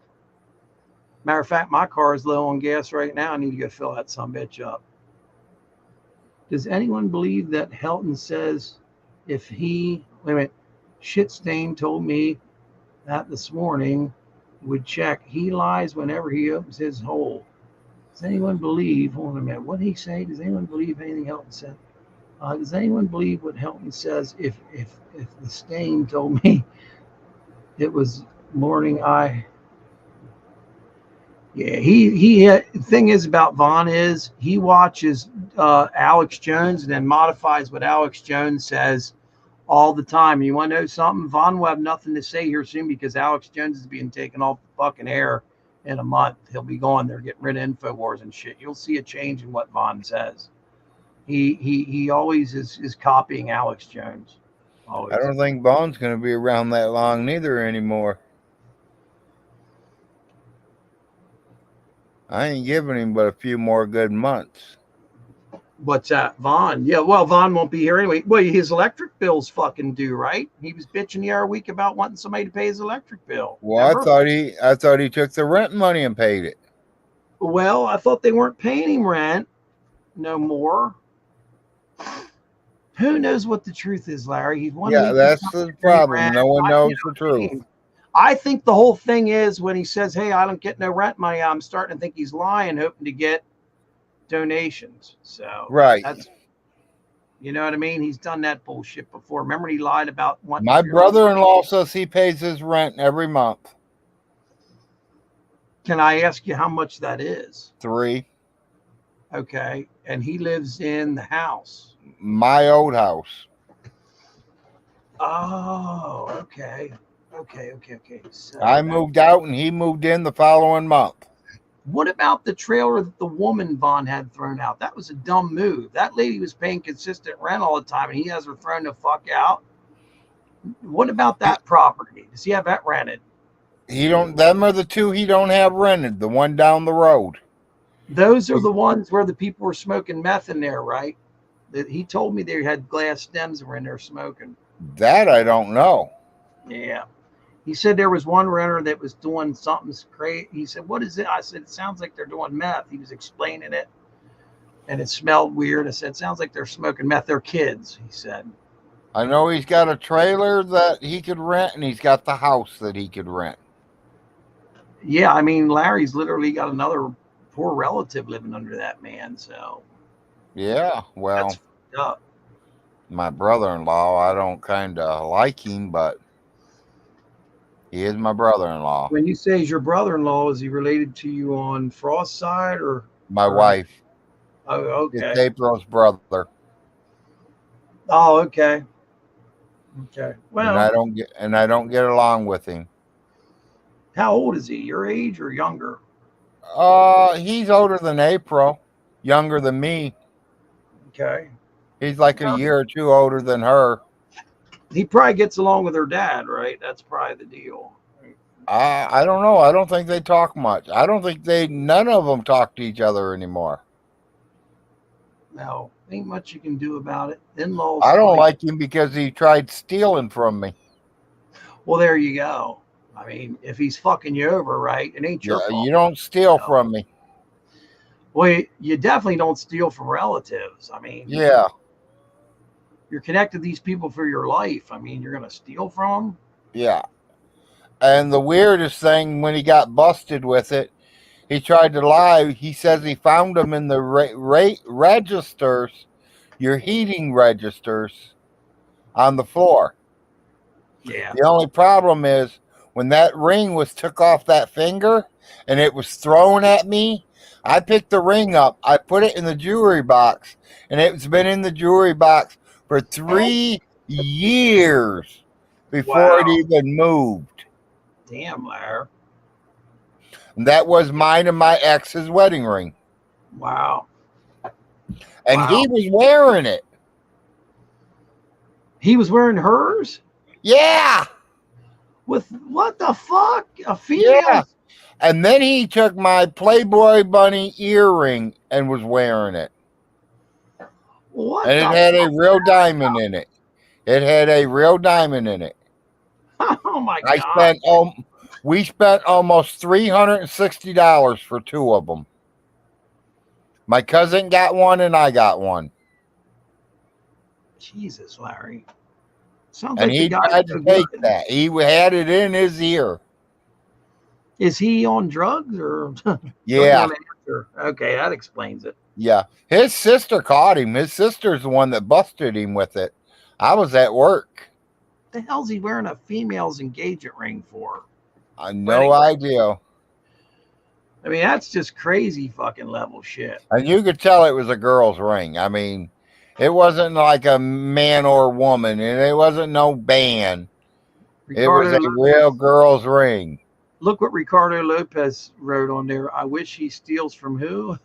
Matter of fact, my car is low on gas right now. I need to go fill that sumbitch up. Does anyone believe that Helton says if he, wait a minute, Shitstain told me that this morning would check. He lies whenever he opens his hole. Does anyone believe, hold on a minute, what did he say? Does anyone believe anything Helton said? Does anyone believe what Helton says if the stain told me it was morning yeah, the thing is about Vaughn is he watches Alex Jones and then modifies what Alex Jones says all the time. You want to know something? Vaughn will have nothing to say here soon because Alex Jones is being taken off the fucking air in a month. He'll be gone. They're getting rid of InfoWars and shit. You'll see a change in what Vaughn says. He always is copying Alex Jones. Always. I don't think Vaughn's going to be around that long neither anymore. I ain't giving him but a few more good months. What's that, Vaughn? Yeah, well, Vaughn won't be here anyway. Well, his electric bill's fucking due, right? He was bitching the other week about wanting somebody to pay his electric bill. Well, I thought he took the rent money and paid it. Well, I thought they weren't paying him rent no more. Who knows what the truth is, Larry? He's one. Yeah, that's the problem. No one knows the truth. I think the whole thing is when he says, "Hey, I don't get no rent money," I'm starting to think he's lying, hoping to get donations. So right, that's, you know what I mean. He's done that bullshit before. Remember, he lied about what my brother-in-law says he pays his rent every month. Can I ask you how much that is? 3. Okay, and he lives in the house. My old house. Oh, okay. So I moved out and he moved in the following month. What about the trailer that the woman Vaughn had thrown out? That was a dumb move. That lady was paying consistent rent all the time and he has her thrown the fuck out. What about that property? Does he have that rented? Them are the two he don't have rented, the one down the road. Those are the ones where the people were smoking meth in there, right? He told me they had glass stems and were in there smoking. That I don't know. Yeah. He said there was one renter that was doing something crazy. He said, "What is it?" I said, "It sounds like they're doing meth." He was explaining it, and it smelled weird. I said, "It sounds like they're smoking meth. They're kids," he said. I know he's got a trailer that he could rent, and he's got the house that he could rent. Yeah, I mean, Larry's literally got another poor relative living under that man, so. Yeah, well, that's fucked up. My brother-in-law, I don't kind of like him, but he is my brother-in-law. When you say he's your brother-in-law, is he related to you on Frost's side or? My wife. Oh, okay. It's April's brother. Oh, okay. Okay. Well, and I don't get along with him. How old is he? Your age or younger? He's older than April, younger than me. Okay. He's like a year or two older than her. He probably gets along with her dad, right? That's probably the deal. I don't know. I don't think they talk much. I don't think none of them talk to each other anymore. No, ain't much you can do about it. In-laws. I don't like him because he tried stealing from me. Well, there you go. I mean, if he's fucking you over, right, it ain't your fault. You don't steal from me. Well, you definitely don't steal from relatives. I mean, yeah. You're connected to these people for your life. I mean, you're going to steal from them? Yeah. And the weirdest thing, when he got busted with it, he tried to lie. He says he found them in the registers, your heating registers, on the floor. Yeah. The only problem is when that ring was took off that finger and it was thrown at me, I picked the ring up. I put it in the jewelry box, and it's been in the jewelry box for 3 years before it even moved. Damn, Larry. And that was mine and my ex's wedding ring. Wow. And he was wearing it. He was wearing hers? Yeah. With what the fuck? A female? Yeah. And then he took my Playboy bunny earring and was wearing it. What? And it had a real diamond in it. It had a real diamond in it. Oh my God. We spent almost $360 for 2 of them. My cousin got one and I got one. Jesus, Larry. Sounds And like the he guy's tried to no take good. that. He had it in his ear. Is he on drugs or Yeah. Okay, that explains it. Yeah. His sister caught him. His sister's the one that busted him with it. I was at work. The hell's he wearing a female's engagement ring for? I no idea. I mean, that's just crazy fucking level shit. And you could tell it was a girl's ring. I mean, it wasn't like a man or woman, and it wasn't no band. It was a real girl's ring. Look what Ricardo Lopez wrote on there. I wish he steals from who?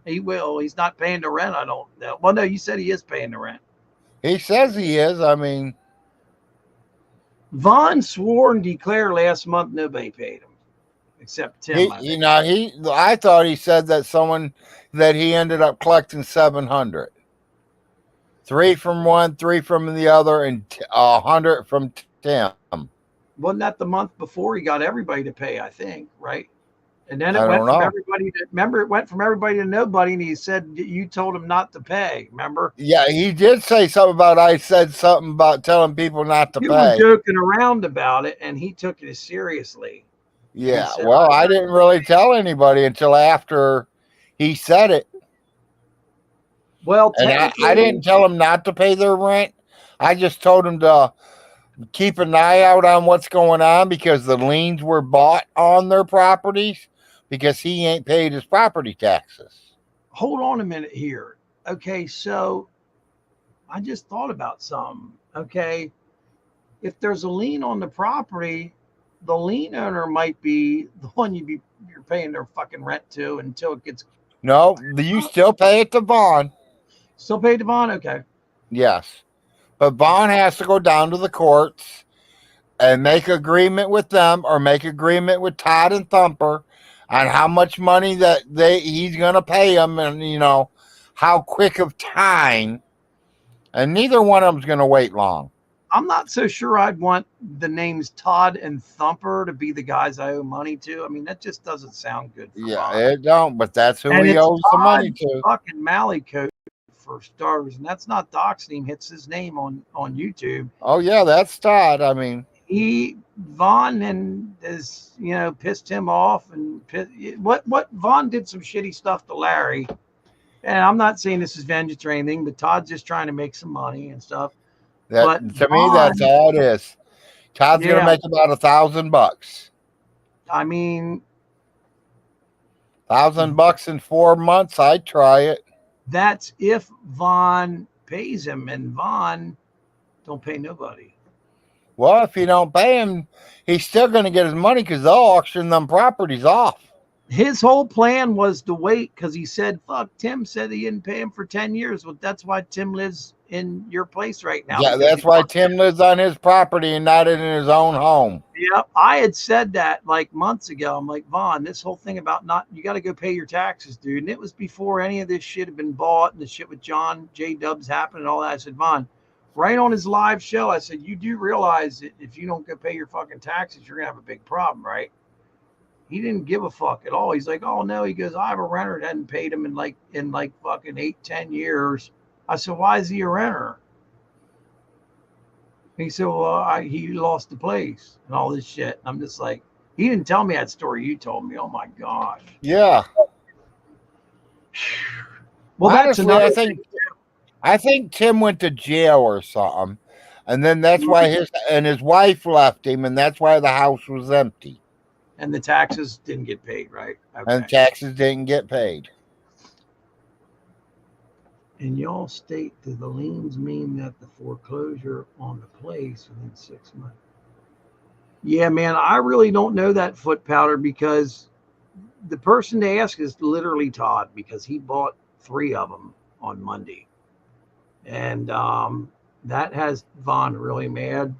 He will. He's not paying the rent. I don't know. Well, no, you said he is paying the rent. He says he is. I mean, Vaughn swore and declared last month nobody paid him except Tim. I thought he said that that he ended up collecting 700. 3 from one, 3 from the other, and 100 from Tim. Wasn't that the month before he got everybody to pay? I think, right? And then I it went don't from know. everybody to remember. It went from everybody to nobody, and he said you told him not to pay. Remember? Yeah, he did say something about. I said something about telling people not to You pay. were joking around about it, and he took it seriously. Yeah, well, I didn't really tell anybody until after he said it. Well, and I didn't tell them not to pay their rent. I just told them to keep an eye out on what's going on because the liens were bought on their properties because he ain't paid his property taxes. Hold on a minute here. Okay, so I just thought about something. Okay, if there's a lien on the property, the lien owner might be the one you're paying their fucking rent to until it gets. No, you still pay it to Vaughn. Still pay to Vaughn? Okay. Yes. But Vaughn has to go down to the courts and make agreement with them or make agreement with Todd and Thumper on how much money that he's going to pay them and, how quick of time. And neither one of them's going to wait long. I'm not so sure I'd want the names Todd and Thumper to be the guys I owe money to. I mean, that just doesn't sound good. Yeah, it don't, but that's who he owes the money to. Fucking Mallycoat for starters, and that's not doxing him. It's his name on YouTube. Oh yeah, that's Todd. I mean, Vaughn and is pissed him off and what Vaughn did some shitty stuff to Larry, and I'm not saying this is vengeance or anything, but Todd's just trying to make some money and stuff. To me, that's all it is. Todd's gonna make about $1,000. I mean, $1,000 in 4 months. I'd try it. That's if Vaughn pays him, and Vaughn don't pay nobody. Well, if you don't pay him, he's still going to get his money because they'll auction them properties off. His whole plan was to wait because he said, fuck, Tim said he didn't pay him for 10 years. Well, that's why Tim lives in your place right now. Yeah, that's why Tim lives on his property and not in his own home. Yep. I had said that like months ago. I'm like, Vaughn, this whole thing about you got to go pay your taxes, dude. And it was before any of this shit had been bought and the shit with John J. Dubs happened and all that. I said, Vaughn, right on his live show, I said, you do realize that if you don't go pay your fucking taxes, you're going to have a big problem, right? He didn't give a fuck at all. He's like, oh no. He goes, I have a renter that hadn't paid him in like fucking 8-10 years. I said, why is he a renter? He said, well, he lost the place and all this shit. I'm just like, he didn't tell me that story you told me. Oh my gosh. Yeah. Well, honestly, that's I think Tim went to jail or something, and then that's why his wife left him, and that's why the house was empty. And the taxes didn't get paid, right? Okay. And taxes didn't get paid. And y'all state that the liens mean that the foreclosure on the place within 6 months. Yeah, man, I really don't know that, Foot Powder, because the person to ask is literally Todd, because he bought 3 of them on Monday. And that has Vaughn really mad.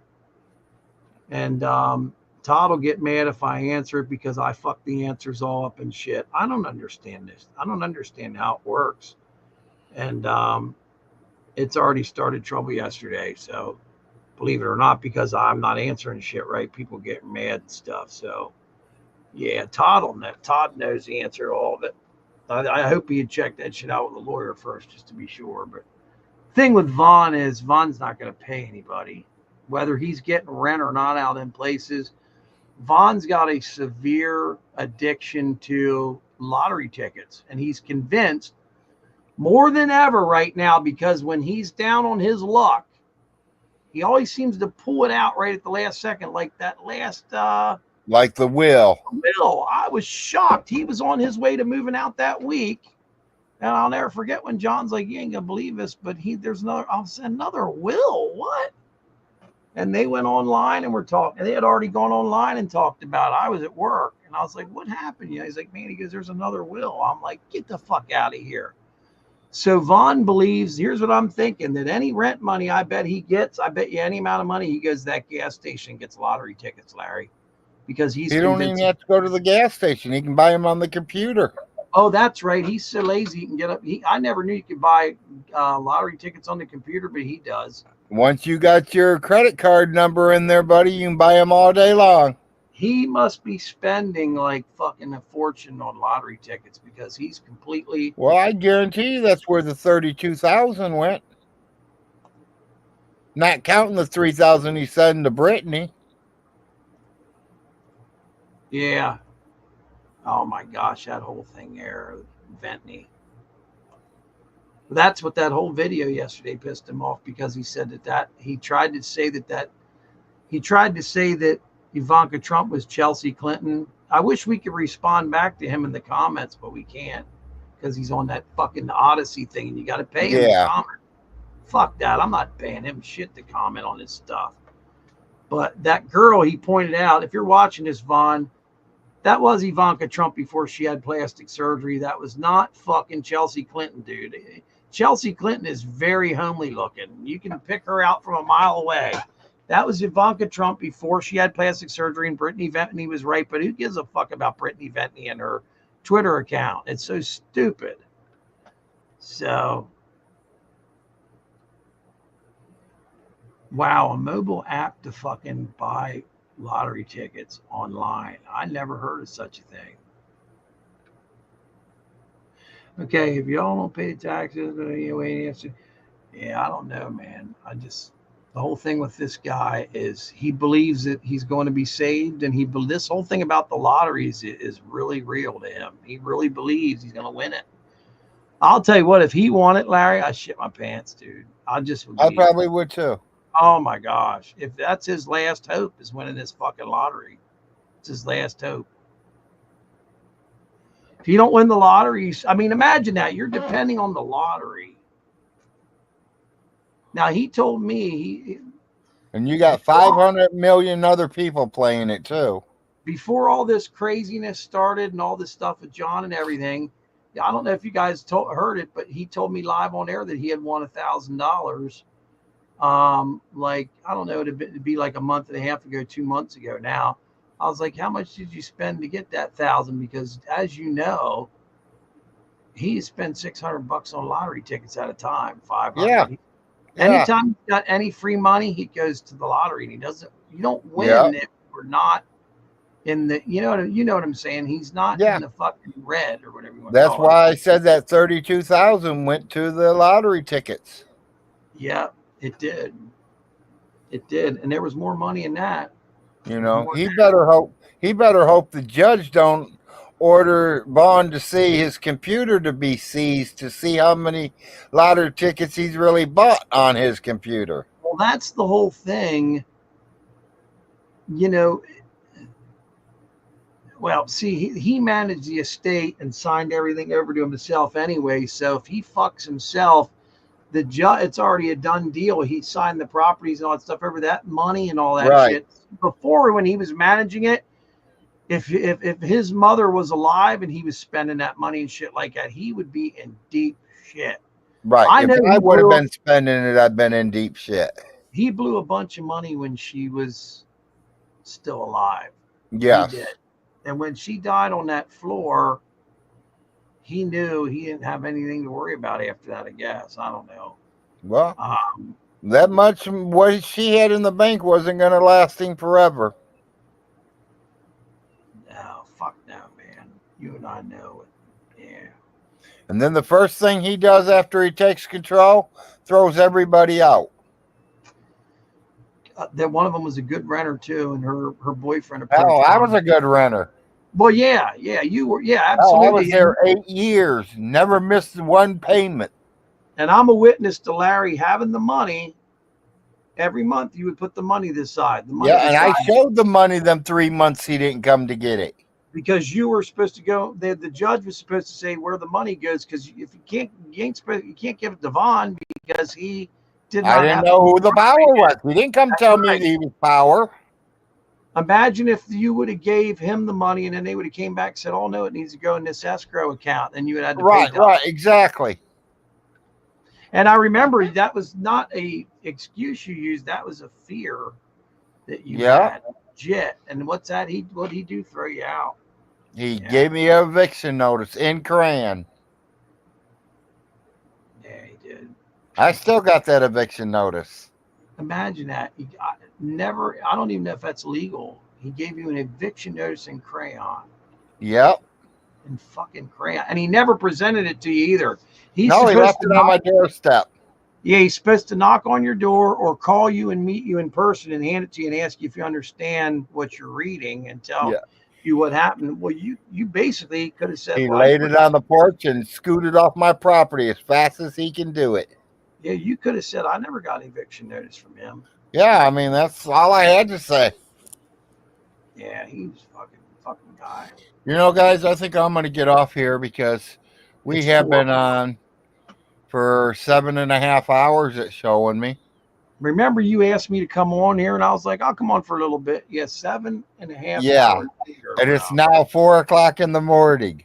And Todd will get mad if I answer it because I fuck the answers all up and shit. I don't understand this. I don't understand how it works. And it's already started trouble yesterday. So believe it or not, because I'm not answering shit right, people get mad and stuff. So yeah, Todd will know. Todd knows the answer to all of it. I hope he had checked that shit out with a lawyer first just to be sure. But Thing with Vaughn is Vaughn's not going to pay anybody, whether he's getting rent or not out in places. Vaughn's got a severe addiction to lottery tickets, and he's convinced more than ever right now, because when he's down on his luck, he always seems to pull it out right at the last second, like that last like the will. I was shocked. He was on his way to moving out that week. And I'll never forget when John's like, "You ain't gonna believe this, but there's another will." What? And they went online and were talking. They had already gone online and talked about it. I was at work and I was like, "What happened?" He's like, "Man," he goes, "there's another will." I'm like, "Get the fuck out of here." So Vaughn believes, here's what I'm thinking, that any rent money I bet he gets, I bet you any amount of money he goes to that gas station, gets lottery tickets, Larry, because he don't even have to go to the gas station. He can buy them on the computer. Oh, that's right. He's so lazy he can get up. I never knew you could buy lottery tickets on the computer, but he does. Once you got your credit card number in there, buddy, you can buy them all day long. He must be spending like fucking a fortune on lottery tickets, because he's completely. Well, I guarantee you that's where the 32,000 went. Not counting the 3,000 he sent to Brittany. Yeah. Oh my gosh, that whole thing there, Ventney. That's what that whole video yesterday pissed him off, because he said that he tried to say that Ivanka Trump was Chelsea Clinton. I wish we could respond back to him in the comments, but we can't, because he's on that fucking Odyssey thing, and you got to pay him to comment. Fuck that. I'm not paying him shit to comment on his stuff. But that girl he pointed out, if you're watching this, Vaughn, that was Ivanka Trump before she had plastic surgery. That was not fucking Chelsea Clinton, dude. Chelsea Clinton is very homely looking. You can pick her out from a mile away. That was Ivanka Trump before she had plastic surgery, and Brittany Ventney was right. But who gives a fuck about Brittany Ventney and her Twitter account? It's so stupid. So, wow, a mobile app to fucking buy lottery tickets online. I never heard of such a thing. Okay, if y'all don't pay taxes, yeah, I don't know, man. The whole thing with this guy is he believes that he's going to be saved, and this whole thing about the lotteries is really real to him. He really believes he's going to win it. I'll tell you what, if he won it, Larry, I'd shit my pants, dude. I probably would too. Oh my gosh. If that's his last hope, is winning this fucking lottery. It's his last hope. If you don't win the lottery, I mean, imagine that. You're depending on the lottery. Now, he told me and you got 500 million other people playing it too. Before all this craziness started and all this stuff with John and everything, I don't know if you guys heard it, but he told me live on air that he had won $1,000. Like, I don't know, it'd be like a month and a half ago, 2 months ago now. I was like, how much did you spend to get that 1,000? Because as you know, he spent $600 on lottery tickets at a time, 500. Yeah. Anytime he's got any free money, he goes to the lottery, and you don't win if we're not in the, you know what I'm saying? He's not in the fucking red or whatever you want to call it. That's why I said that 32,000 went to the lottery tickets. Yeah, it did. It did. And there was more money in that. You know, he better hope the judge don't order Vaughn to see his computer to be seized to see how many lottery tickets he's really bought on his computer. Well, that's the whole thing. You know, well, see, he managed the estate and signed everything over to himself anyway. So if he fucks himself, the judge, it's already a done deal. He signed the properties and all that stuff over, that money and all that shit. Before, when he was managing it, if his mother was alive and he was spending that money and shit like that, he would be in deep shit. Right. If I would have been spending it, I'd been in deep shit. He blew a bunch of money when she was still alive. Yeah. He did. And when she died on that floor, he knew he didn't have anything to worry about after that, I guess. I don't know. Well, that much what she had in the bank wasn't going to last him forever. No, fuck no, man. You and I know it. Yeah. And then the first thing he does after he takes control, throws everybody out. That one of them was a good renter too, and her boyfriend Oh, approached I her. was a good renter. Well, yeah, you were, yeah, Oh, I absolutely. was there 8 years, never missed one payment. And I'm a witness to Larry having the money. Every month, you would put the money this side. The money Yeah, and I side, showed the money them 3 months he didn't come to get it. because you were supposed to go. The judge was supposed to say where the money goes, because if you can't give it to Vaughn because he did not I didn't have know who the power was. He didn't come tell me right. he was power. Imagine if you would have gave him the money and then they would have came back and said, "Oh no, it needs to go in this escrow account," and you would have had to Right, pay. right, exactly. And I remember that was not a excuse you used. That was a fear that you had. Legit. And what's that? What'd he do? Throw you out? He gave me an eviction notice in Cran. Yeah, he did. I still got that eviction notice. Imagine that. He got never. I don't even know if that's legal. He gave you an eviction notice in crayon. Yep. In fucking crayon, and he never presented it to you either. He left it on my doorstep. Yeah, he's supposed to knock on your door or call you and meet you in person and hand it to you and ask you if you understand what you're reading and tell you what happened. Well, you basically could have said, he laid it on the porch and scooted off my property as fast as he can do it. Yeah, you could have said, I never got an eviction notice from him. Yeah, I mean, that's all I had to say. Yeah, he was fucking guy. You know, guys, I think I'm going to get off here because we have been on for 7.5 hours it's showing me. Remember, you asked me to come on here, and I was like, I'll come on for a little bit. Yeah, 7.5 hours later. And it's now 4 o'clock in the morning.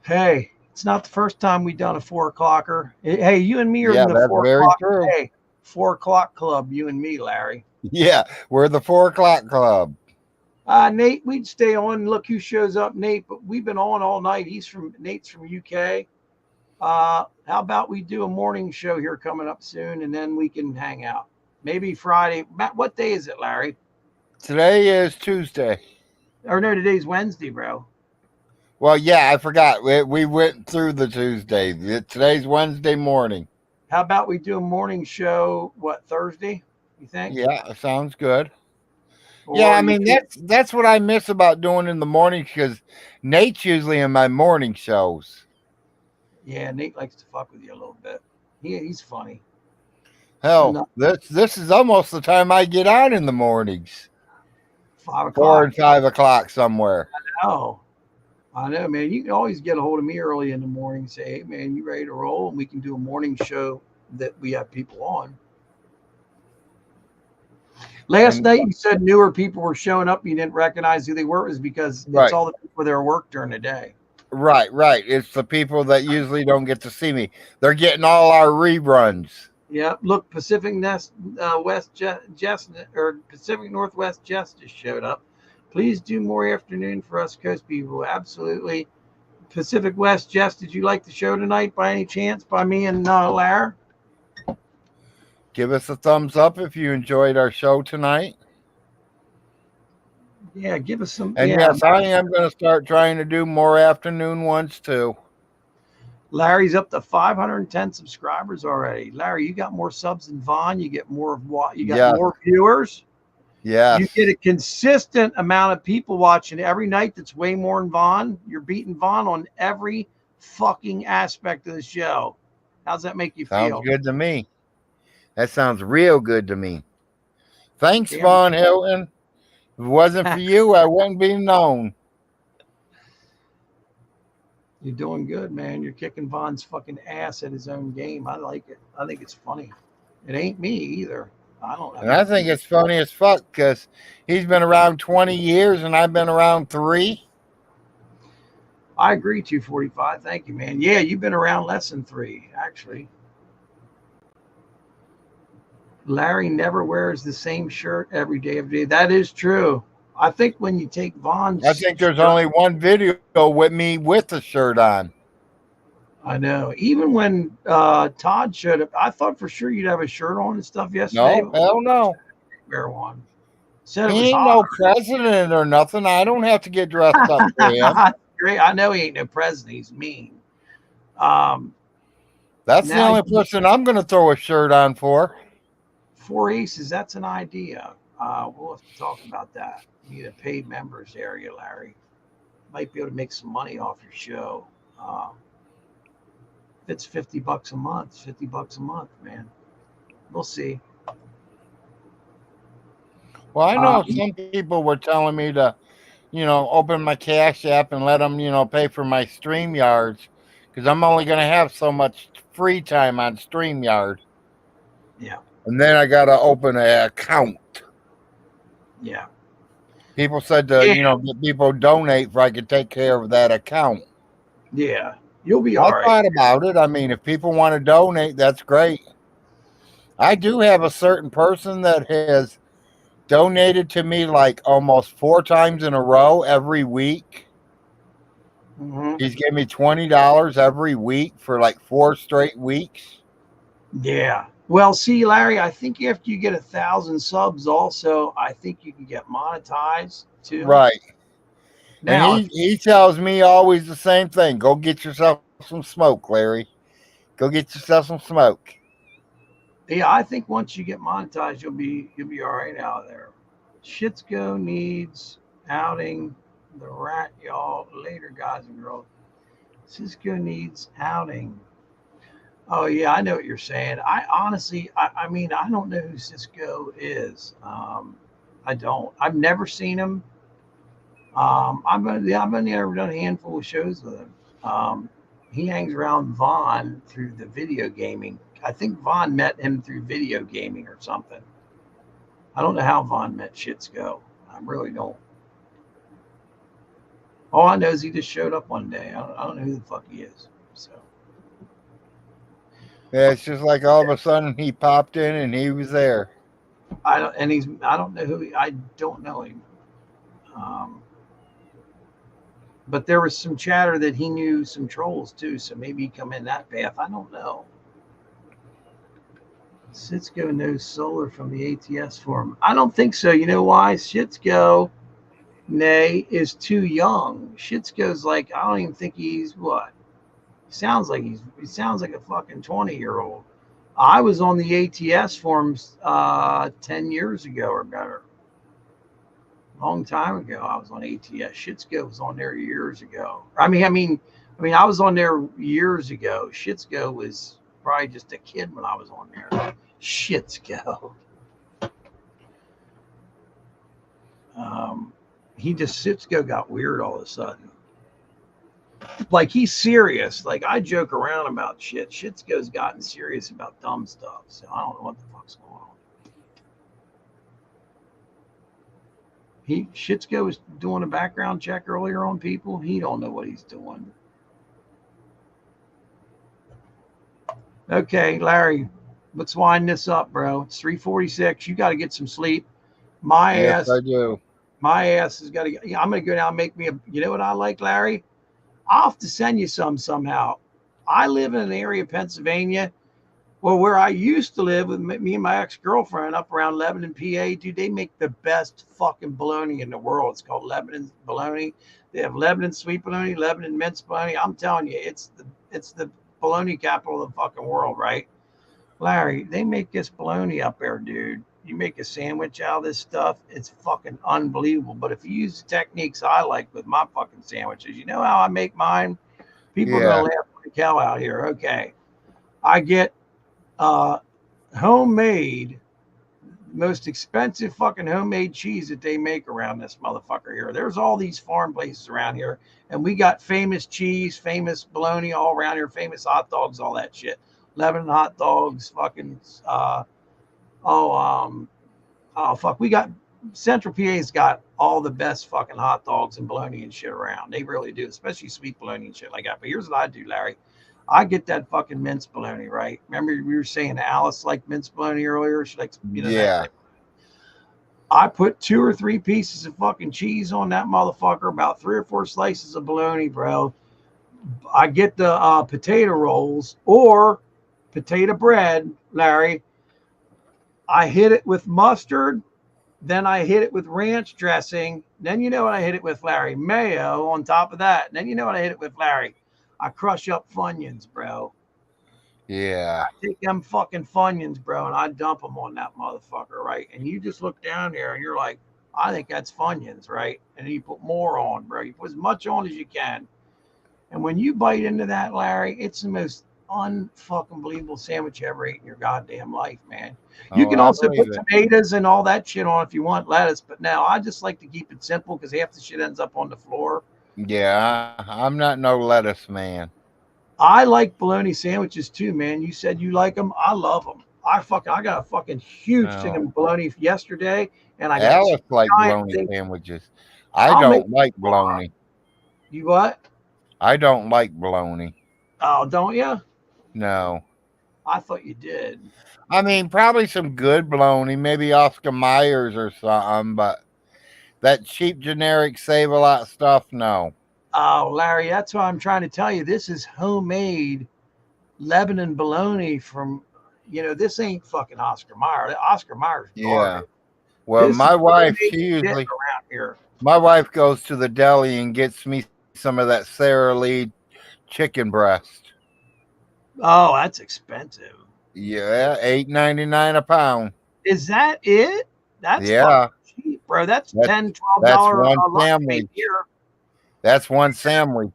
Hey, it's not the first time we've done a 4 o'clocker. Hey, you and me are in the that's 4 very o'clock. true. Hey, 4 o'clock club, you and me, Larry. Yeah, we're the 4 o'clock club. Nate, we'd stay on. Look who shows up, Nate. But we've been on all night. Nate's from UK. How about we do a morning show here coming up soon, and then we can hang out. Maybe Friday. Matt, what day is it, Larry? Today is Tuesday. Or no, today's Wednesday, bro. Well, yeah, I forgot. We went through the Tuesday. Today's Wednesday morning. How about we do a morning show, Thursday, you think? Yeah, sounds good. Or yeah, I mean, that's what I miss about doing in the morning because Nate's usually in my morning shows. Yeah, Nate likes to fuck with you a little bit. He's funny. Hell, this is almost the time I get out in the mornings. 5 o'clock. 4 and 5 o'clock somewhere. I know, man. You can always get a hold of me early in the morning and say, hey, man, you ready to roll? And we can do a morning show that we have people on. Last night you said newer people were showing up. You didn't recognize who they were. It was because it's all the people that are work during the day. Right. It's the people that usually don't get to see me. They're getting all our reruns. Yeah. Look, Pacific Northwest Jess just showed up. Please do more afternoon for us Coast people. Absolutely. Pacific West Jess, did you like the show tonight by any chance by me and Larry? Give us a thumbs up if you enjoyed our show tonight. Yeah, give us some. And yes, I am going to start trying to do more afternoon ones too. Larry's up to 510 subscribers already. Larry, you got more subs than Vaughn. You get more of what? You got more viewers. Yeah. You get a consistent amount of people watching every night. That's way more than Vaughn. You're beating Vaughn on every fucking aspect of the show. How's that make you feel? Sounds good to me. That sounds real good to me. Thanks, Vaughn Helton. If it wasn't for you, I wouldn't be known. You're doing good, man. You're kicking Vaughn's fucking ass at his own game. I like it. I think it's funny. It ain't me either. I think it's funny as fuck because he's been around 20 years and I've been around 3. I agree, 245. Thank you, man. Yeah, you've been around less than 3, actually. Larry never wears the same shirt every day of the day. That is true. I think when you take Vaughn's... I think there's only one video with me with the shirt on. I know. Even when Todd showed up, I thought for sure you'd have a shirt on and stuff yesterday. No, hell no. Wear one. Said he ain't no president or nothing. I don't have to get dressed up for him. Great. I know he ain't no president. He's mean. That's the only person I'm going to throw a shirt on for. 4 Aces, that's an idea. We'll have to talk about that. We need a paid members area, Larry. Might be able to make some money off your show. If it's $50 a month, $50 a month, man. We'll see. Well, I know some people were telling me to, open my Cash App and let them, pay for my StreamYards because I'm only going to have so much free time on StreamYard. Yeah. And then I got to open an account. Yeah. People said to, get people donate if I could take care of that account. Yeah. You'll be all I right. thought about it. I mean, if people want to donate, that's great. I do have a certain person that has donated to me like almost 4 times in a row every week. Mm-hmm. He's given me $20 every week for like 4 straight weeks. Yeah. Well, see, Larry, I think after you get 1,000 subs also, I think you can get monetized too. Right. Now, and he tells me always the same thing. Go get yourself some smoke, Larry. Go get yourself some smoke. Yeah, I think once you get monetized, you'll be all right out there. Shitsko needs outing. The rat, y'all. Later, guys and girls. Cisco needs outing. Oh yeah, I know what you're saying. I honestly, I mean, I don't know who Cisco is. I don't. I've never seen him. I've only ever done a handful of shows with him. He hangs around Vaughn through the video gaming. I think Vaughn met him through video gaming or something. I don't know how Vaughn met Shitsko. I really don't. All I know is he just showed up one day. I don't know who the fuck he is. So. Yeah, it's just like all of a sudden he popped in and he was there. I don't know who I don't know him. But there was some chatter that he knew some trolls too, so maybe he come in that path. I don't know. Shitsko knows Solar from the ATS forum. I don't think so. You know why? Shitsko, is too young. Shitsko's like, I don't even think he's what? He sounds like a fucking 20-year-old. I was on the ATS forums 10 years ago or better. Long time ago, I was on ATS. Shitsko was on there years ago. I mean, I was on there years ago. Shitsko was probably just a kid when I was on there. Shitsko. Shitsko got weird all of a sudden. Like he's serious. Like I joke around about shit. Shitsko's gotten serious about dumb stuff. So I don't know what the fuck's going on. Shitsko was doing a background check earlier on people. He don't know what he's doing. Okay, Larry, let's wind this up, bro. It's 3:46. You got to get some sleep. Yes, I do. My ass has got to. I'm gonna go down and make me a. You know what I like, Larry? I'll have to send you some somehow. I live in an area of Pennsylvania. Well, where I used to live with me and my ex-girlfriend up around Lebanon, PA, dude, they make the best fucking bologna in the world. It's called Lebanon bologna. They have Lebanon sweet bologna, Lebanon minced bologna. I'm telling you, it's the bologna capital of the fucking world, right? Larry, they make this bologna up there, dude. You make a sandwich out of this stuff, it's fucking unbelievable. But if you use the techniques I like with my fucking sandwiches, you know how I make mine? People are gonna laugh like hell out here. Okay. I get homemade, most expensive fucking homemade cheese that they make around this motherfucker here. There's all these farm places around here, and we got famous cheese, famous bologna all around here, famous hot dogs, all that shit. Lebanon hot dogs, fucking we got Central PA's got all the best fucking hot dogs and bologna and shit around. They really do, especially sweet bologna and shit like that. But here's what I do, Larry. I get that fucking minced bologna, right? Remember we were saying Alice liked minced bologna earlier? She likes, that. I put 2 or 3 pieces of fucking cheese on that motherfucker, about 3 or 4 slices of bologna, bro. I get the potato rolls or potato bread, Larry. I hit it with mustard. Then I hit it with ranch dressing. Then you know what I hit it with, Larry? Mayo on top of that. And then you know what I hit it with, Larry? I crush up Funyuns, bro. Yeah. I take them fucking Funyuns, bro, and I dump them on that motherfucker, right? And you just look down there and you're like, I think that's Funyuns, right? And then you put more on, bro. You put as much on as you can. And when you bite into that, Larry, it's the most unfucking believable sandwich you ever ate in your goddamn life, man. You Oh, can I also believe put it. tomatoes and all that shit on if you want lettuce, but now I just like to keep it simple because half the shit ends up on the floor. Yeah, I'm not no lettuce man. I like bologna sandwiches too, man. You said you like them. I love them. I got a fucking huge thing No. of bologna yesterday, and I got Alice like giant bologna thing. sandwiches. I I'll make don't like bologna. you what? I don't like bologna. Oh, don't you? No. I thought you did. I mean, probably some good bologna, maybe Oscar Myers or something, but that cheap generic save a lot stuff, no. Oh, Larry, that's what I'm trying to tell you. This is homemade Lebanon bologna from, this ain't fucking Oscar Mayer. Oscar Mayer's Yeah. garbage. Well, This my is wife, homemade she shit usually, around here. my wife goes to the deli and gets me some of that Sara Lee chicken breast. Oh, that's expensive. Yeah, $8.99 a pound. Is that it? That's Yeah, fucking cheap, bro. That's that's $10, $12 that's one a lunch meat sandwich. here. That's one sandwich.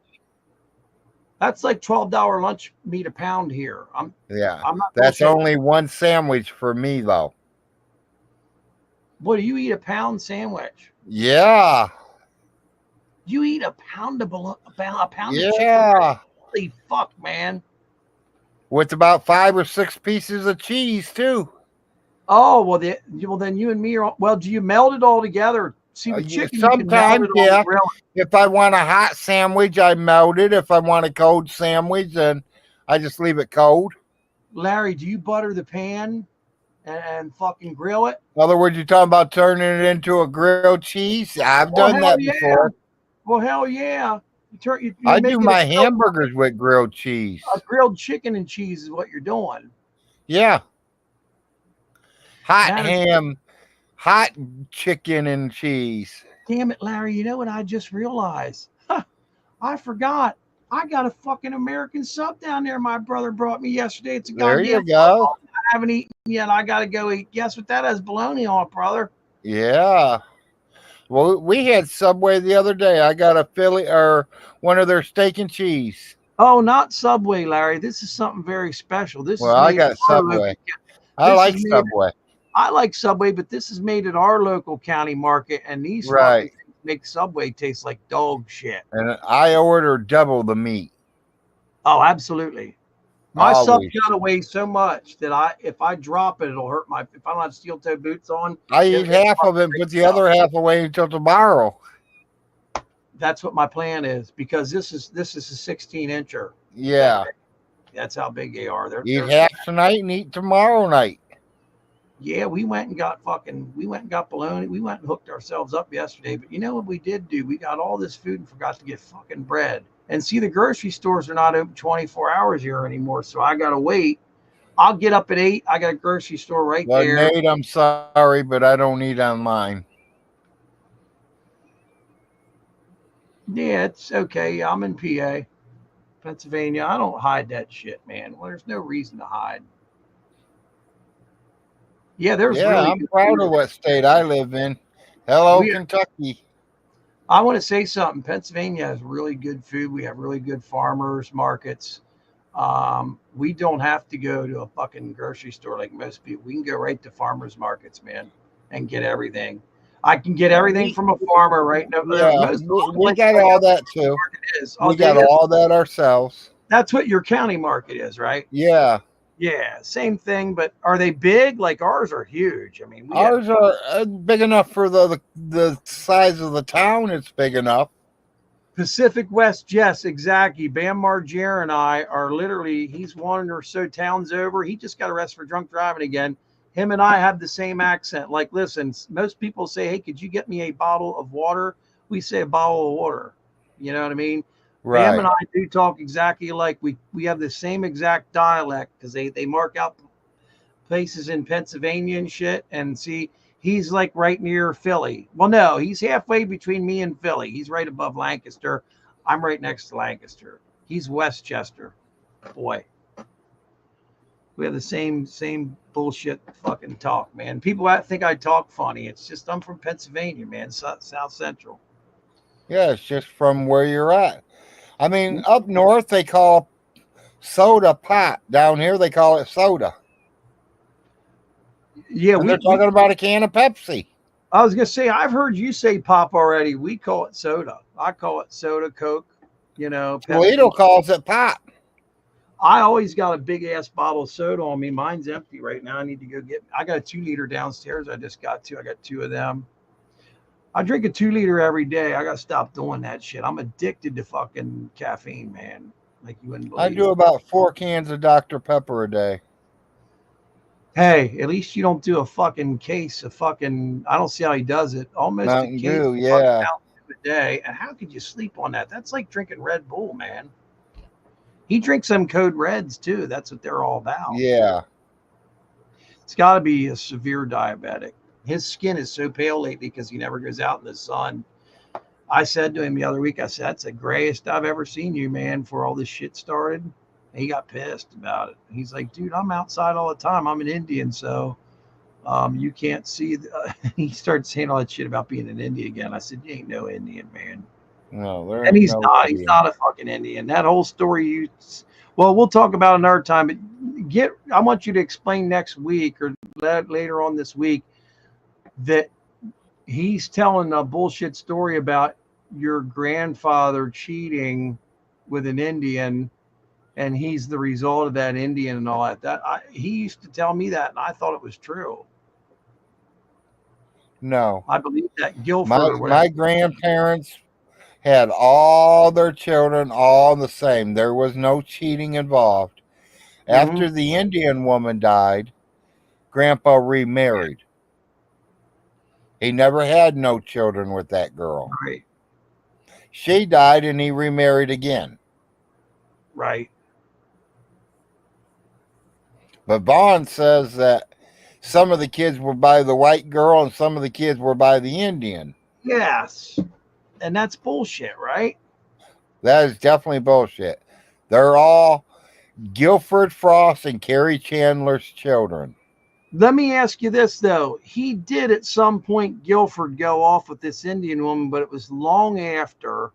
That's like $12 lunch meat a pound here. Yeah, I'm not that's bullshitting. only one sandwich for me though. What do you eat a pound sandwich? Yeah, You eat a pound of chicken. yeah, Holy fuck, man. with about 5 or 6 pieces of cheese too. Oh, well, then you and me are. Well, do you meld it all together? See, with Yeah, chicken, you can meld sometimes, it on the yeah. grill. If I want a hot sandwich, I melt it. If I want a cold sandwich, then I just leave it cold. Larry, do you butter the pan and fucking grill it? In other words, you're talking about turning it into a grilled cheese. I've Well, done hell that yeah. before. Well, hell yeah. You I make do it my hamburgers with grilled cheese. a grilled chicken and cheese is what you're doing. Yeah. Hot That is, ham, hot chicken and cheese. damn it, Larry. You know what I just realized? I forgot. I got a fucking American sub down there. My brother brought me yesterday. It's a There you goddamn. go. I haven't eaten yet. I got to go eat. Guess what that has bologna on, brother? Yeah. Well, we had Subway the other day. I got a Philly or one of their steak and cheese. Oh, not Subway, Larry. This is something very special. This Well, is I made got at our local. Subway. I This like is made. Subway. I like Subway, but this is made at our local county market, and these fucking Right. things make Subway taste like dog shit. And I ordered double the meat. Oh, absolutely. My sub's Always. got to weigh so much that if I drop it, it'll hurt my. If I don't have steel toe boots on, I it'll eat get half of it, fucking put the ripped up. other half away until tomorrow. That's what my plan is because this is a 16-incher. Yeah. That's how big they are. Eat They're half tonight and eat tomorrow night. Yeah, we went and got bologna. We went and hooked ourselves up yesterday. But you know what we did do? We got all this food and forgot to get fucking bread. And see, the grocery stores are not open 24 hours here anymore. So I got to wait. I'll get up at 8. I got a grocery store right Well, there. Nate, I'm sorry, but I don't eat online. Yeah, it's okay. I'm in PA, Pennsylvania. I don't hide that shit, man. Well, there's no reason to hide. Yeah, there's Yeah, really I'm good proud food. of what state I live in. Hello, We- Kentucky. I want to say something. Pennsylvania has really good food. We have really good farmers markets. We don't have to go to a fucking grocery store like most people. We can go right to farmers markets, man, and get everything. I can get everything from a farmer right now. Yeah, we got all that too. We got all that ourselves. That's what your county market is, right? Yeah. Yeah, same thing. But are they big? Like ours are huge. I mean, Ours are big enough for the size of the town. It's big enough. Pacific West, yes, exactly. Bam Margera and I are literally, he's one or so towns over. He just got arrested for drunk driving again. Him and I have the same accent. Like, listen, most people say, hey, could you get me a bottle of water? We say a bottle of water. You know what I mean? Right. Bam and I do talk exactly like we have the same exact dialect because they mark out places in Pennsylvania and shit. And see, he's like right near Philly. Well, no, he's halfway between me and Philly. He's right above Lancaster. I'm right next to Lancaster. He's Westchester. Boy, we have the same bullshit fucking talk, man. People think I talk funny. It's just I'm from Pennsylvania, man, South Central. Yeah, it's just from where you're at. I mean, up north they call soda pop. Down here they call it soda. Yeah, and they're talking about a can of Pepsi. I was gonna say I've heard you say pop already. We call it soda. I call it soda, Coke. You know, Toledo calls it pop. I always got a big ass bottle of soda on me. Mine's empty right now. I need to go get. I got a 2-liter downstairs. I just got two. I got 2 of them. I drink a 2-liter every day. I got to stop doing that shit. I'm addicted to fucking caffeine, man. Like you wouldn't believe. I do about 4 cans of Dr. Pepper a day. Hey, at least you don't do a fucking case of fucking. I don't see how he does it. Almost Mountain a case Dew, of yeah. fucking Mountain Dew a day. And how could you sleep on that? That's like drinking Red Bull, man. He drinks some Code Reds too. That's what they're all about. Yeah. It's got to be a severe diabetic. His skin is so pale lately because he never goes out in the sun. I said to him the other week, I said, that's the grayest I've ever seen you, man, before all this shit started. And he got pissed about it. He's like, dude, I'm outside all the time. I'm an Indian, so you can't see. He started saying all that shit about being an Indian again. I said, you ain't no Indian, man. No, and he's not. Indian. He's not a fucking Indian. That whole story well, we'll talk about another time. But I want you to explain next week or later on this week that he's telling a bullshit story about your grandfather cheating with an Indian, and he's the result of that Indian and all that. He used to tell me that, and I thought it was true. No, I believe that Guilford. My grandparents had all their children all the same. There was no cheating involved. After the Indian woman died, Grandpa remarried. He never had no children with that girl. Right. She died and he remarried again. Right. But Vaughn says that some of the kids were by the white girl and some of the kids were by the Indian. Yes. And that's bullshit, right? That is definitely bullshit. They're all Guilford Frost and Carrie Chandler's children. Let me ask you this, though. He did at some point, Guilford, go off with this Indian woman, but it was long after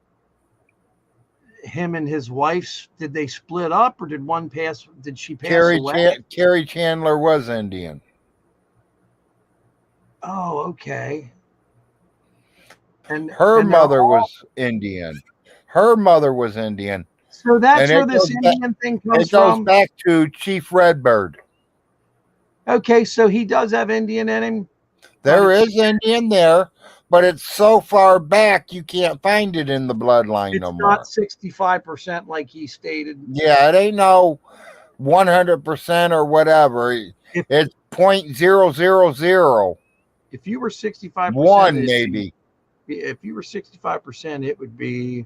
him and his wife. Did they split up or did one pass? Did she pass away? Carrie Chandler was Indian. Oh, okay. And her mother was Indian. Her mother was Indian. So that's where this Indian thing comes from? It goes back to Chief Redbird. Okay, so he does have Indian in him? There is Indian there, but it's so far back you can't find it in the bloodline no more. It's not 65% like he stated. Yeah, it ain't no 100% or whatever. It's 0.000. If you were 65%, one maybe. If you were 65%, it would be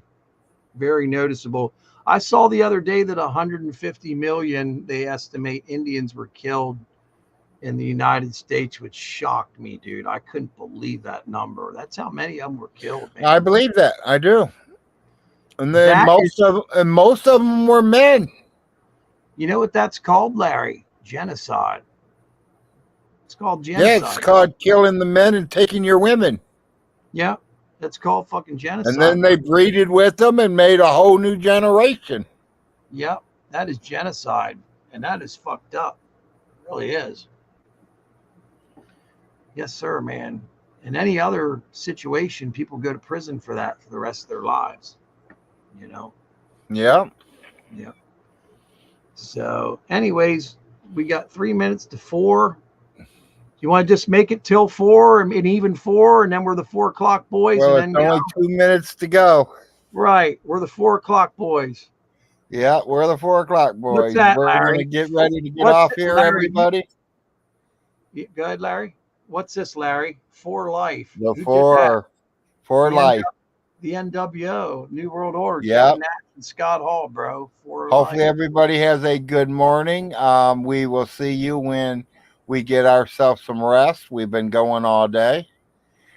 very noticeable. I saw the other day that 150 million, they estimate, Indians were killed in the United States, which shocked me, dude. I couldn't believe that number. That's how many of them were killed, man. I believe that. I do. And then most of them were men. You know what that's called, Larry? Genocide. It's called genocide. Yeah, it's called killing the men and taking your women. Yeah, that's called fucking genocide. And then they breeded with them and made a whole new generation. Yep, that is genocide. And that is fucked up. It really is. Yes, sir, man. In any other situation, people go to prison for that for the rest of their lives. You know? Yeah. Yeah. So, anyways, we got 3 minutes to 4. You want to just make it till 4 and even 4, and then we're the 4 o'clock boys. Well, and it's then only 2 minutes to go. Right. We're the 4 o'clock boys. Yeah, we're the 4 o'clock boys. What's that, we're Larry? going to get ready to get off here, Larry? everybody. Go ahead, Larry. What's this, Larry? For life. The for life. The NWO, New World Order. Yeah. Scott Hall, bro. Hopefully everybody has a good morning. We will see you when we get ourselves some rest. We've been going all day.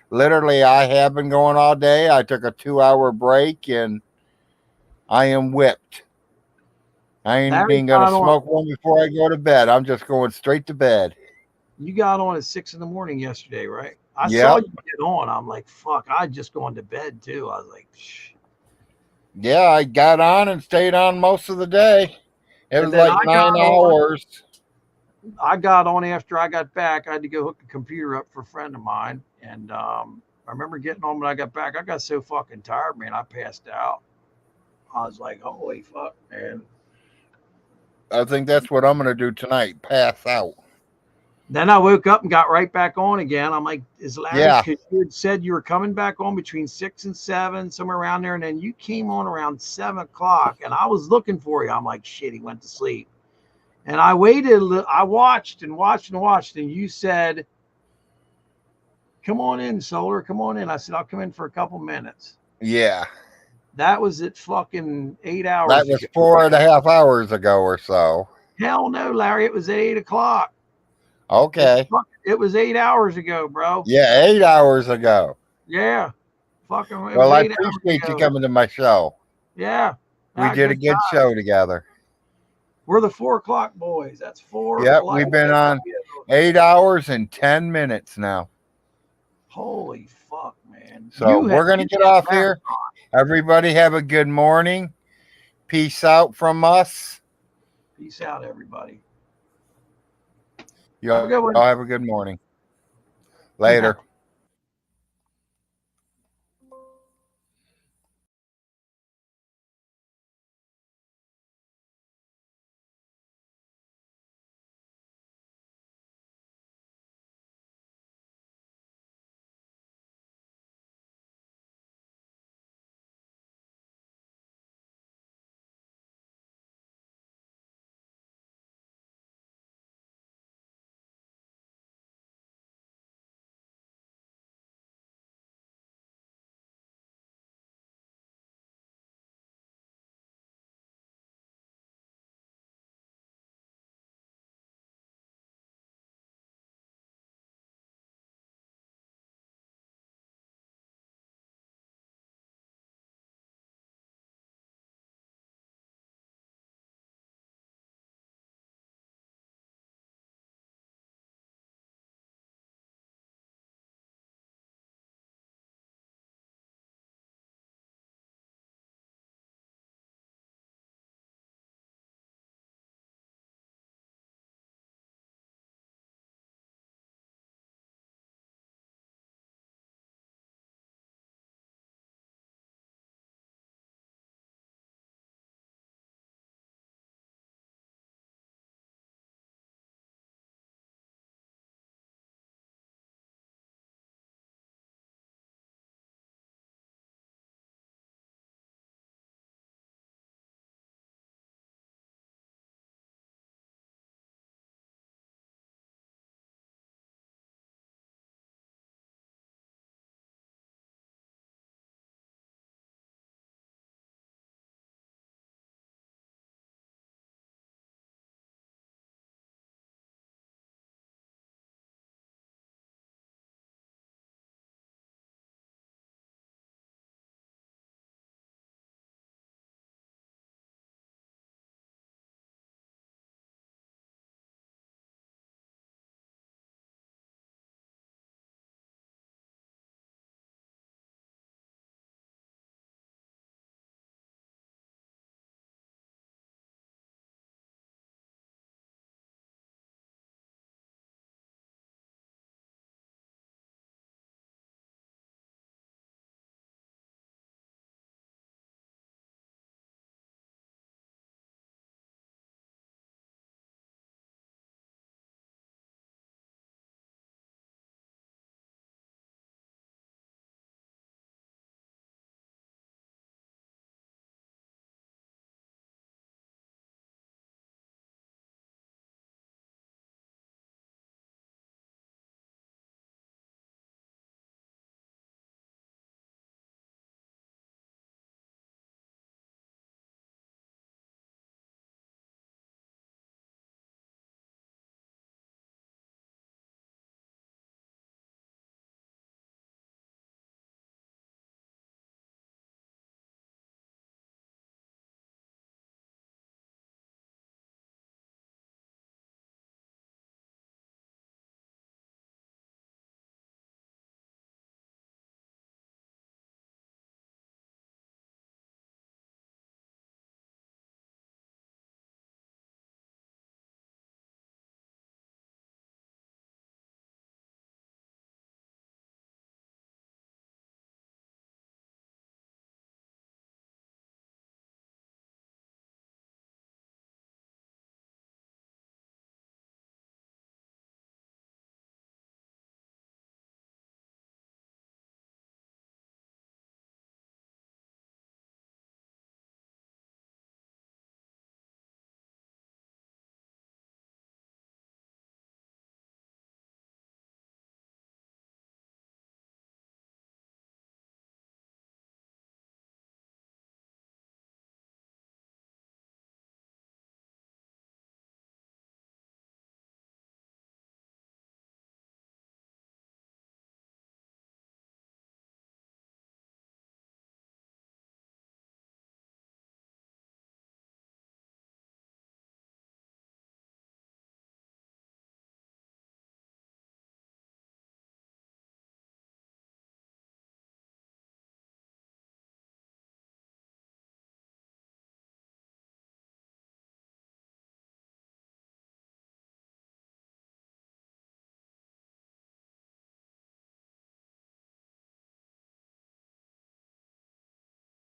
Literally, I have been going all day. I took a 2-hour break and I am whipped. I ain't Larry even gonna got on. smoke one before I go to bed. I'm just going straight to bed. You got on at 6 a.m. yesterday, right? I Yep. saw you get on. I'm like, fuck. I just going to bed too. I was like, shh. Yeah, I got on and stayed on most of the day. It was And then like I got 9 on. hours. I got on after I got back. I had to go hook the computer up for a friend of mine. And I remember getting on when I got back. I got so fucking tired, man. I passed out. I was like, holy fuck, man. I think that's what I'm gonna do tonight. Pass out. Then I woke up and got right back on again. I'm like, is Larry? Yeah. Because you had said you were coming back on between 6 and 7, somewhere around there. And then you came on around 7 o'clock. And I was looking for you. I'm like, shit, he went to sleep. And I waited. I watched and watched and watched. And you said, come on in, Solar. Come on in. I said, I'll come in for a couple minutes. Yeah. That was at fucking 8 hours That was ago. 4.5 hours ago or so. Hell no, Larry. It was at 8 o'clock. Okay. It was 8 hours ago, bro. Yeah, 8 hours ago. Yeah. Fucking. It Well, was I 8 hours appreciate you ago. coming to my show. Yeah. We did a good show together. We're the 4 o'clock boys. That's 4. Yep, we've been on 8 hours and 10 minutes now. Holy fuck, man. So we're going to get off here. Everybody have a good morning. Peace out from us. Peace out, everybody. Y'all have a good morning. Later.